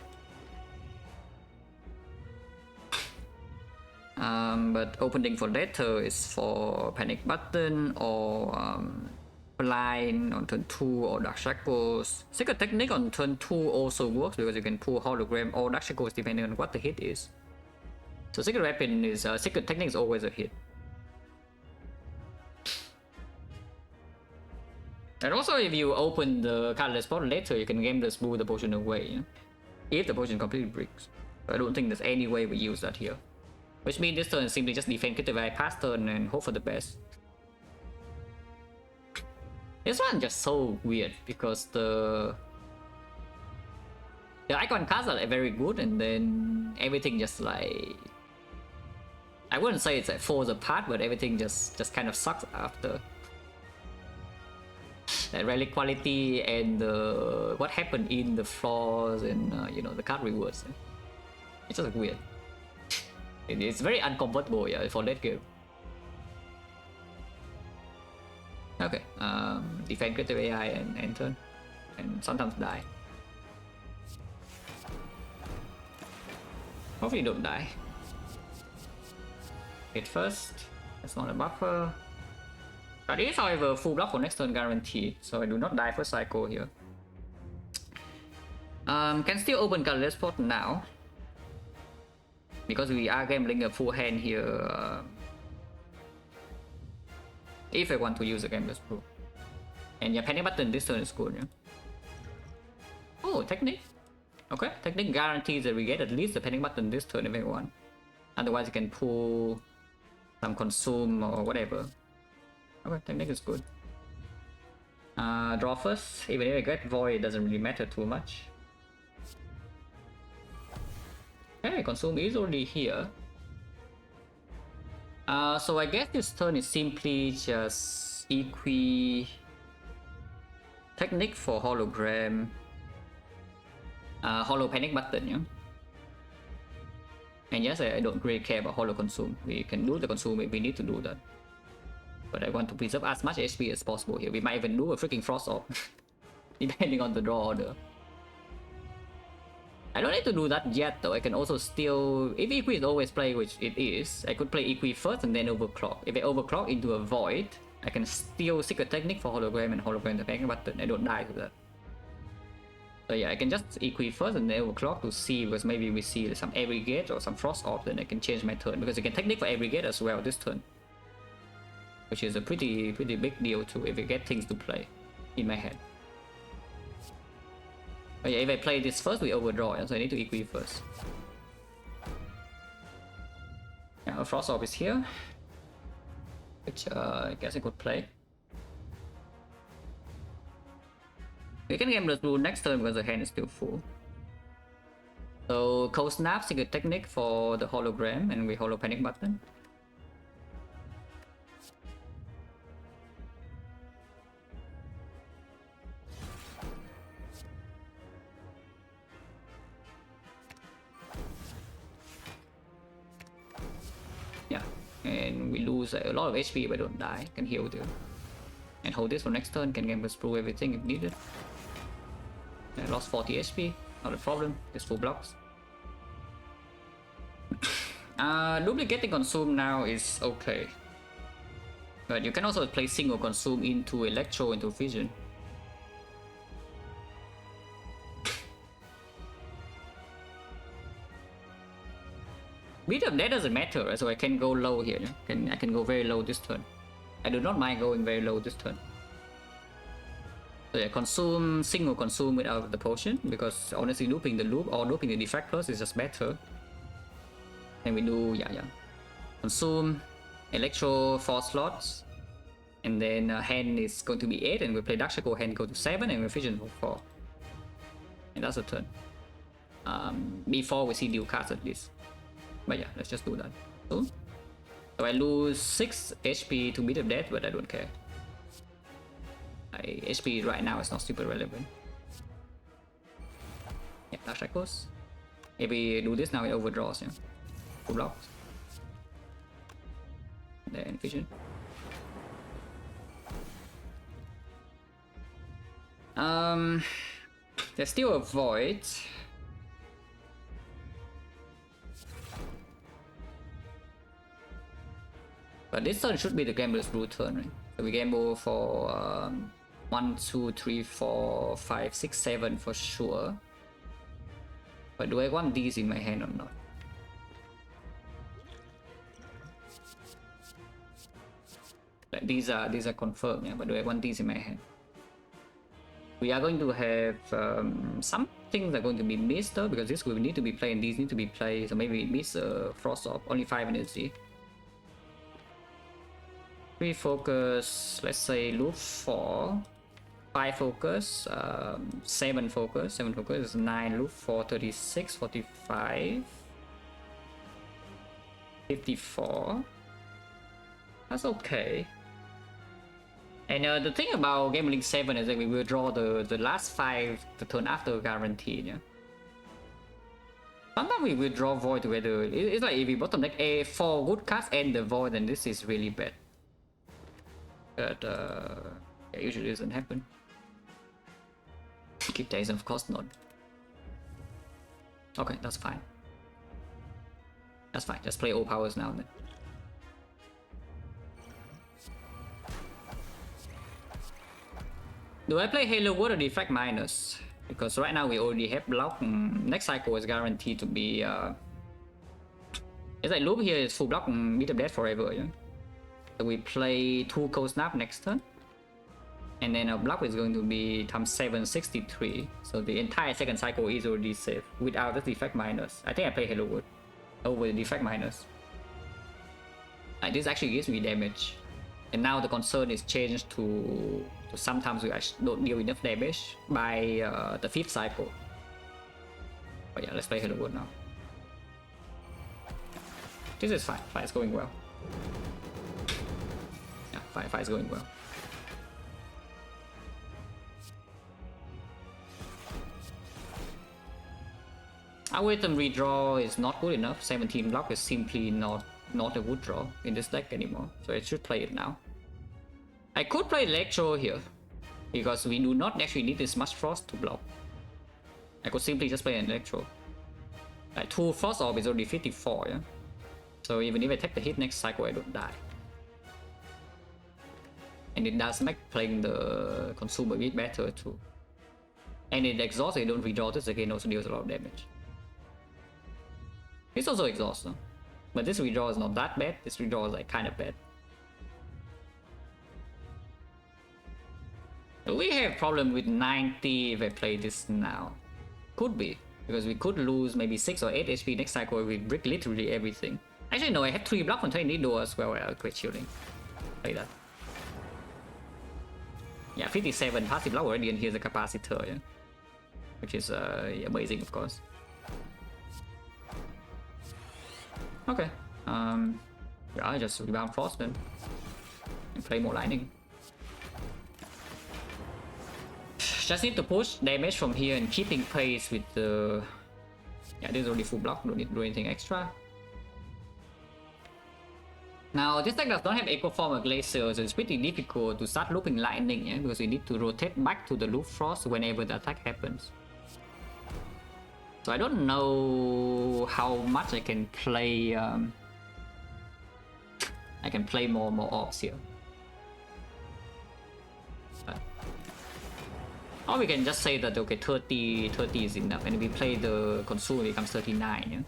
But opening for later is for Panic Button or Blind on turn 2 or Dark Shackles. Secret Technique on turn 2 also works because you can pull Hologram or Dark Shackles depending on what the hit is. So Secret Weapon is Secret Technique is always a hit. And also if you open the cardless spot later, you can game the smooth the potion away, you know? If the potion completely breaks. I don't think there's any way we use that here. Which means this turn is simply just defend creative AI past turn and hope for the best. This one just so weird because the icon cards are very good and then everything just like, I wouldn't say it's like falls apart, but everything just kind of sucks after. The relic quality and what happened in the flaws and you know, the card rewards. It's just weird. It's very uncomfortable, yeah, for late game. Okay, defend creative AI and enter, and sometimes die. Hopefully don't die. Hit first, that's not a buffer. That is, however, full block for next turn guaranteed, so I do not die first cycle here. Can still open cardless spot now. Because we are gambling a full hand here. If I want to use a gambler's brew. And yeah, Panic Button this turn is good, yeah. Oh, Technique. Okay, Technique guarantees that we get at least a Panic Button this turn if I want. Otherwise you can pull some consume or whatever. Okay, Technique is good. Draw first. Even if I get Void, it doesn't really matter too much. Okay, consume is already here. So I guess this turn is simply just Technique for Hologram. Holo Panic Button, yeah. And yes, I don't really care about Holo Consume. We can do the Consume if we need to do that. But I want to preserve as much HP as possible here. We might even do a freaking Frost Orb. Depending on the draw order. I don't need to do that yet though. I can also still, if Equi is always play, which it is, I could play Equi first and then overclock. If I overclock into a Void, I can steal Secret Technique for Hologram and Hologram the Panic Button. I don't die to that. So yeah, I can just Equi first and then overclock to see, because maybe we see some Aggregate or some Frost Orb, then I can change my turn. Because I can Technique for Aggregate as well this turn. Which is a pretty big deal too, if I get things to play in my head. But yeah, if I play this first, we overdraw, so I need to Equi first. Yeah, a Frost Orb is here, which I guess I could play. We can game the blue next turn because the hand is still full. So Cold Snap, Secret Technique for the Hologram, and we Holo Panic Button. Yeah, and we lose a lot of HP but don't die, can heal too. And hold this for next turn, can gamble through everything if needed. I lost 40 HP, not a problem, just full blocks. Duplicating consume now is okay. But you can also play single consume into electro into vision. Bit of that doesn't matter, right? So I can go low here. I can go very low this turn. I do not mind going very low this turn. So yeah, consume, single consume without the potion, because honestly looping the loop or looping the defect plus is just better. And we do, consume, electro 4 slots, and then hand is going to be 8, and we play Dark Shadow, hand go to 7, and we vision for 4. And that's a turn. Before we see deal cards at least. But yeah, let's just do that. So I lose 6 HP to Beat of Death, but I don't care. HP right now is not super relevant. Yeah, Dark Shadows. If we do this now, it overdraws, yeah. Full block. Then vision. There's still a void. But this turn should be the Gambler's Brew turn, right? So we gamble for 1, 2, 3, 4, 5, 6, 7 for sure. But do I want these in my hand or not? Like these are confirmed, yeah. But do I want these in my hand? We are going to have some things are going to be missed though, because this will need to be played and these need to be played. So maybe we miss Frost Orb, only 5 energy. 3 focus, let's say loop 4, 5 focus, 7 focus, 7 focus is 9, loop 4, 36, 45, 54. That's okay. And the thing about Gambling 7 is that we will draw the last 5 the turn after guaranteed, yeah. Sometimes we will draw Void together. It's like if we bottom deck a 4 good cards and the Void, then this is really bad. But it usually doesn't happen. Keep days, of course not. Okay, that's fine. That's fine. Just play all powers now then. Do I play Halo Word or Defect minus? Because right now we already have block. Next cycle is guaranteed to be. It's like loop here is full block and beat up death forever, yeah. So we play 2 Cold Snap next turn. And then our block is going to be times 7, 63. So the entire second cycle is already safe without the defect minus. I think I play Halo Wood over the defect minus. Like this actually gives me damage. And now the concern is changed to sometimes we actually don't deal enough damage by the 5th cycle. But yeah, let's play Halo Wood now. This is fine. Fight is going well. Yeah, fight is going well. Our rhythm redraw is not good enough. 17 block is simply not a good draw in this deck anymore. So I should play it now. I could play Electro here, because we do not actually need this much Frost to block. I could simply just play an Electro. Like 2 Frost Orb is already 54, yeah? So even if I take the hit next cycle, I don't die. And it does make playing the Consumer a bit better too. And it exhausts, you don't redraw this again, also deals a lot of damage. This also exhausts, though. But this redraw is not that bad, this redraw is like kind of bad. We have problem with 90 if I play this now. Could be, because we could lose maybe 6 or 8 HP next cycle if we break literally everything. Actually no, I have 3 block on Tiny Door as well, great shielding. Play that. Yeah, 57 passive block already, and here's a capacitor, yeah. Which is amazing, of course. Okay, yeah, I just rebound Frost then. And play more Lightning. Just need to push damage from here and keeping pace with the... Yeah, this is already full block, don't need to do anything extra. Now, this deck does not have Echo Form or Glacier, so it's pretty difficult to start looping Lightning, yeah? Because we need to rotate back to the loop Frost whenever the attack happens. So I don't know how much I can play more orbs here. Or we can just say that, okay, 30 is enough, and we play the consume, it becomes 39, yeah?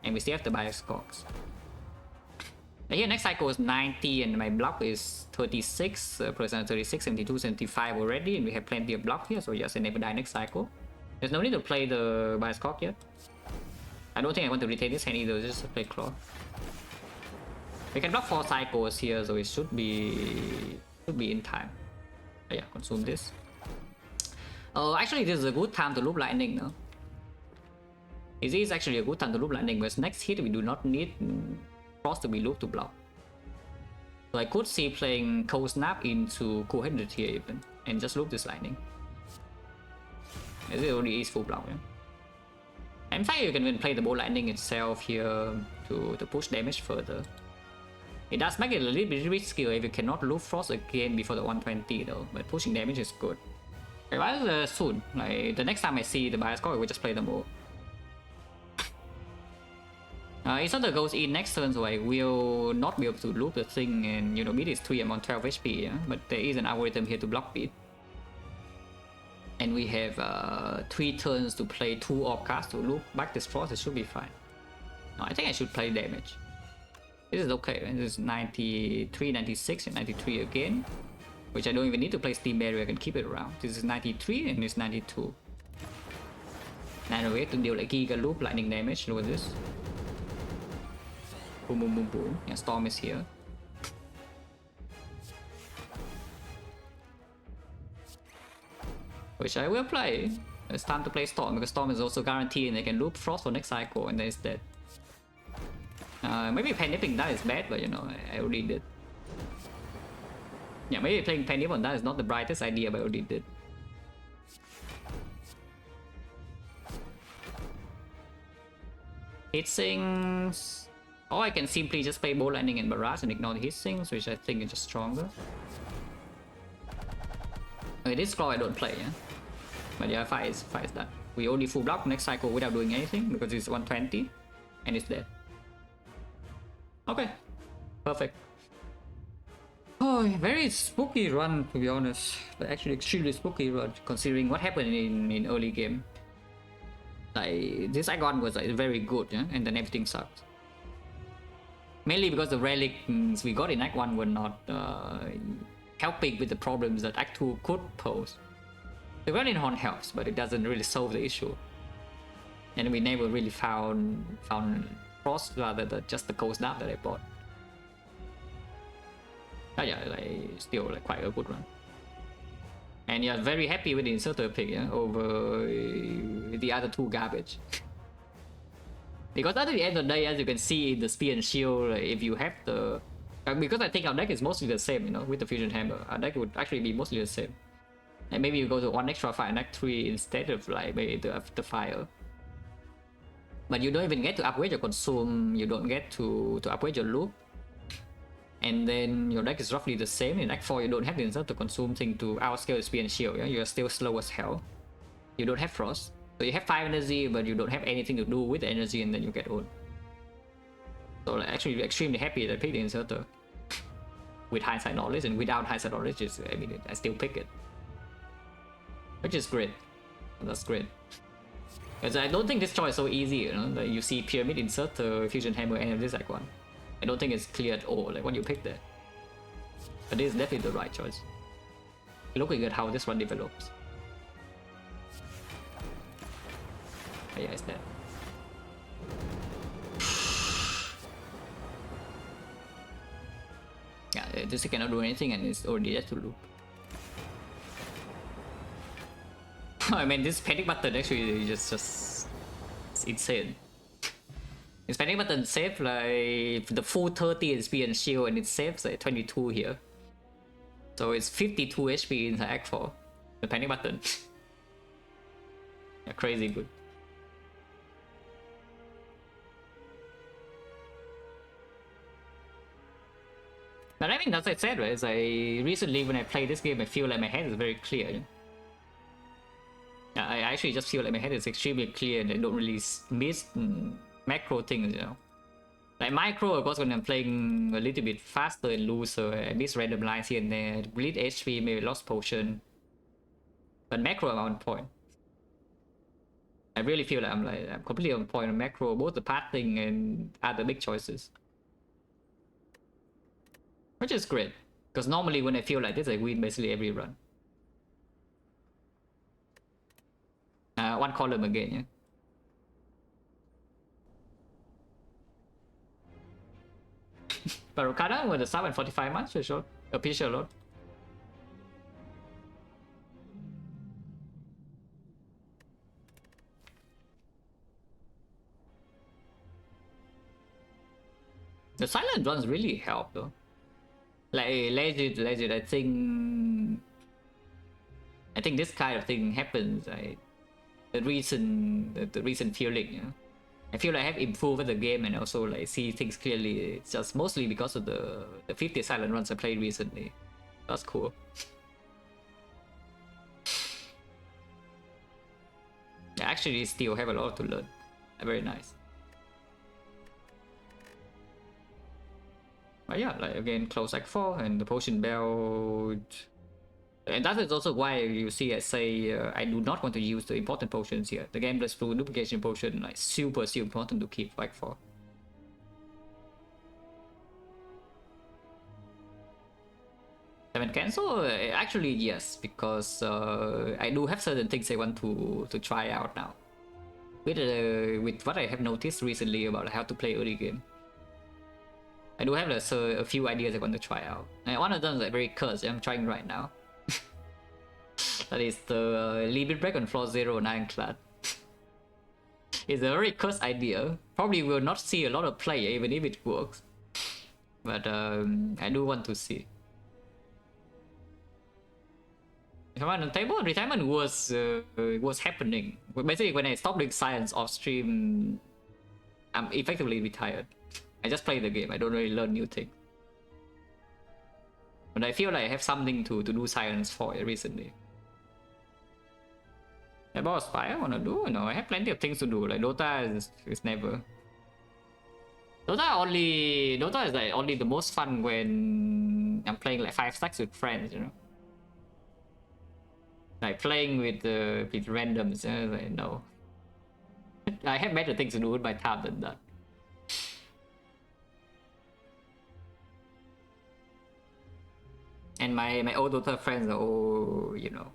And we still have the bias cogs. Here next cycle is 90 and my block is 36, percent 36, 72, 75 already, and we have plenty of block here, so just never die next cycle. There's no need to play the bias cog yet. I don't think I want to retain this hand either, just play claw. We can block 4 cycles here, so it should be in time. But yeah, consume this. Actually this is a good time to loop lightning now. It is actually a good time to loop lightning, because next hit we do not need Frost to be looped to block. So I could see playing Cold Snap into Cool Headed here even, and just loop this lightning. This already is full block, yeah? In fact, you can even play the Bolt Lightning itself here to push damage further. It does make it a little bit riskier if you cannot loop Frost again before the 120 though, but pushing damage is good. Okay, soon, like the next time I see the bias cog, I will just play them all. Inserter goes in next turn, so I will not be able to loop the thing, and you know, beat is 3, I'm on 12 HP, yeah? But there is an algorithm here to block beat. And we have 3 turns to play 2 orb cards to loop back this Frost, it should be fine. No, I think I should play damage. This is okay, right? This is 93, 96, and 93 again. Which I don't even need to play Steam Barrier, I can keep it around. This is 93 and this is 92. Now we have to deal like Giga Loop lightning damage, look at this. Boom, boom, boom, boom. Yeah, Storm is here. Which I will play. It's time to play Storm, because Storm is also guaranteed and they can loop Frost for next cycle and then it's dead. Maybe Panipping that is bad, but you know, I already did. Yeah, maybe playing Panic on that is not the brightest idea, but I already did. Hit sinks. Or I can simply just play Bolt Lightning and Barrage and ignore the hit sinks, which I think is just stronger. Okay, this claw I don't play, yeah. But yeah, fight is done. We only full block next cycle without doing anything because it's 120 and it's dead. Okay, perfect. Oh, very spooky run to be honest. But actually extremely spooky run considering what happened in early game. Like this icon was like very good, yeah? And then everything sucked. Mainly because the relics we got in Act 1 were not helping with the problems that Act 2 could pose. The Running Horn helps, but it doesn't really solve the issue. And we never really found Frost rather than just the Cold Snap that I bought. But yeah, like still like quite a good run. And yeah, very happy with the inserter pick, yeah, over the other 2 garbage. Because at the end of the day, as you can see in the Spear and Shield, if you have the... because I think our deck is mostly the same, you know, with the Fusion Hammer. Our deck would actually be mostly the same. And maybe you go to 1 extra fire in Act 3 instead of like maybe the fire. But you don't even get to upgrade your consume, you don't get to upgrade your loop. And then your deck is roughly the same. In Act 4 you don't have the insert to consume thing to outscale the Spear and Shield, yeah? You're still slow as hell. You don't have Frost. So you have 5 energy but you don't have anything to do with the energy and then you get owned. So like, actually extremely happy that I picked the inserter. With hindsight knowledge, and without hindsight knowledge, I mean, I still pick it. Which is great. That's great. Because I don't think this choice is so easy, you know, that you see Pyramid, Inserter, Fusion Hammer, and this like one. I don't think it's clear at all, like what you pick there. But this is definitely the right choice. Looking at how this one develops. Oh, yeah, it's dead. Yeah, this cannot do anything and it's already dead to loop. I mean, this panic button actually is just it's insane. This panic button saves like the full 30 HP and shield, and it saves like 22 here. So it's 52 HP in the Act 4. The panic button. Yeah, crazy good. But I mean, as I said, right, it's like recently when I play this game, I feel like my head is very clear. I actually just feel like my head is extremely clear and I don't really miss macro things, you know. Like micro, of course, when I'm playing a little bit faster and looser, I miss random lines here and there, bleed HP, maybe lost potion. But macro I'm on point. I really feel like I'm completely on point on macro, both the pathing and other big choices. Which is great. Because normally when I feel like this, I win basically every run. One column again, yeah. But Okada with the sub and 45 months for sure. Appreciate a lot. The silent runs really help though. Like legit, I think this kind of thing happens. The recent feeling, you know. I feel like I have improved the game and also like see things clearly. It's just mostly because of the 50 silent runs I played recently. That's cool. I actually still have a lot to learn. Very nice. But yeah, like again, close like 4 and the potion belt. And that is also why you see I say I do not want to use the important potions here. The Gambler's Flu duplication potion, like super important to keep like 4. Haven't cancel? Actually yes, because I do have certain things I want to try out now. With what I have noticed recently about how to play early game. I do have a few ideas I want to try out. And one of them is like very cursed, I'm trying right now. That is the limit break on floor 0 and Ironclad. It's a very cursed idea. Probably will not see a lot of play even if it works. But I do want to see. Retirement on the table? Retirement was happening. Basically when I stopped doing science off stream, I'm effectively retired. I just play the game, I don't really learn new things. But I feel like I have something to do science for recently. About Spire I wanna do? No, I have plenty of things to do. Like Dota is never. Dota is like only the most fun when I'm playing like 5 stacks with friends, you know. Like playing with randoms, you know, like no. I have better things to do with my time than that. And my old Dota friends are all, you know,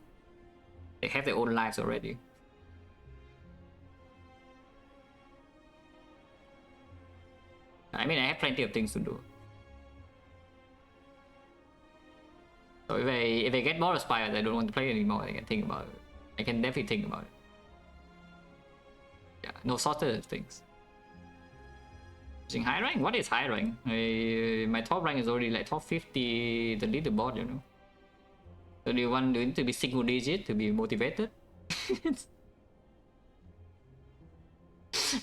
they have their own lives already. I mean, I have plenty of things to do. So if I get more inspired, I don't want to play anymore, I can think about it. I can definitely think about it. Yeah, no sorted of things. Using high rank? What is high rank? My top rank is already like top 50 the leaderboard, you know. So do you need to be single digit to be motivated?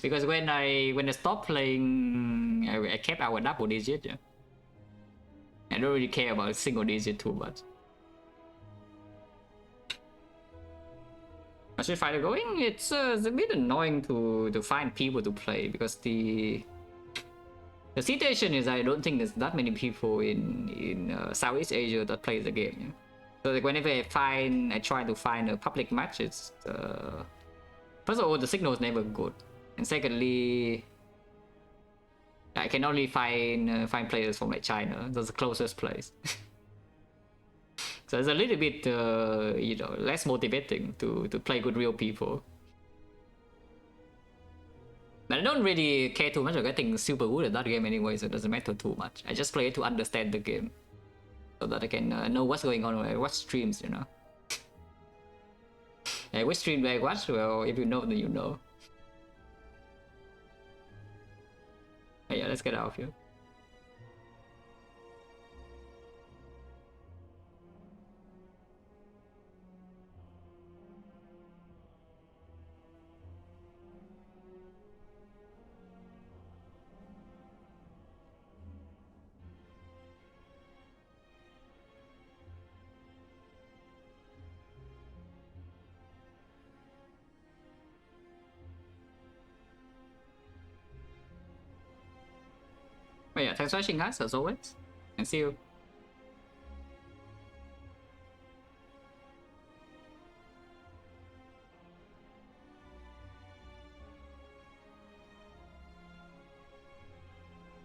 Because when I stopped playing, I kept our double digit, yeah. I don't really care about single digit too much. Street Fighter going, it's a bit annoying to find people to play because the situation is I don't think there's that many people in Southeast Asia that play the game. Yeah? So like whenever I try to find a public match, it's first of all the signal is never good, and secondly, I can only find players from like China. That's the closest place. So it's a little bit you know, less motivating to play with real people. But I don't really care too much about getting super good at that game anyway, so it doesn't matter too much. I just play it to understand the game, so that I can know what's going on, what streams, you know. Which stream do I watch? Well, if you know, then you know. Yeah, let's get out of here. But yeah, thanks for watching guys, as always, and see you.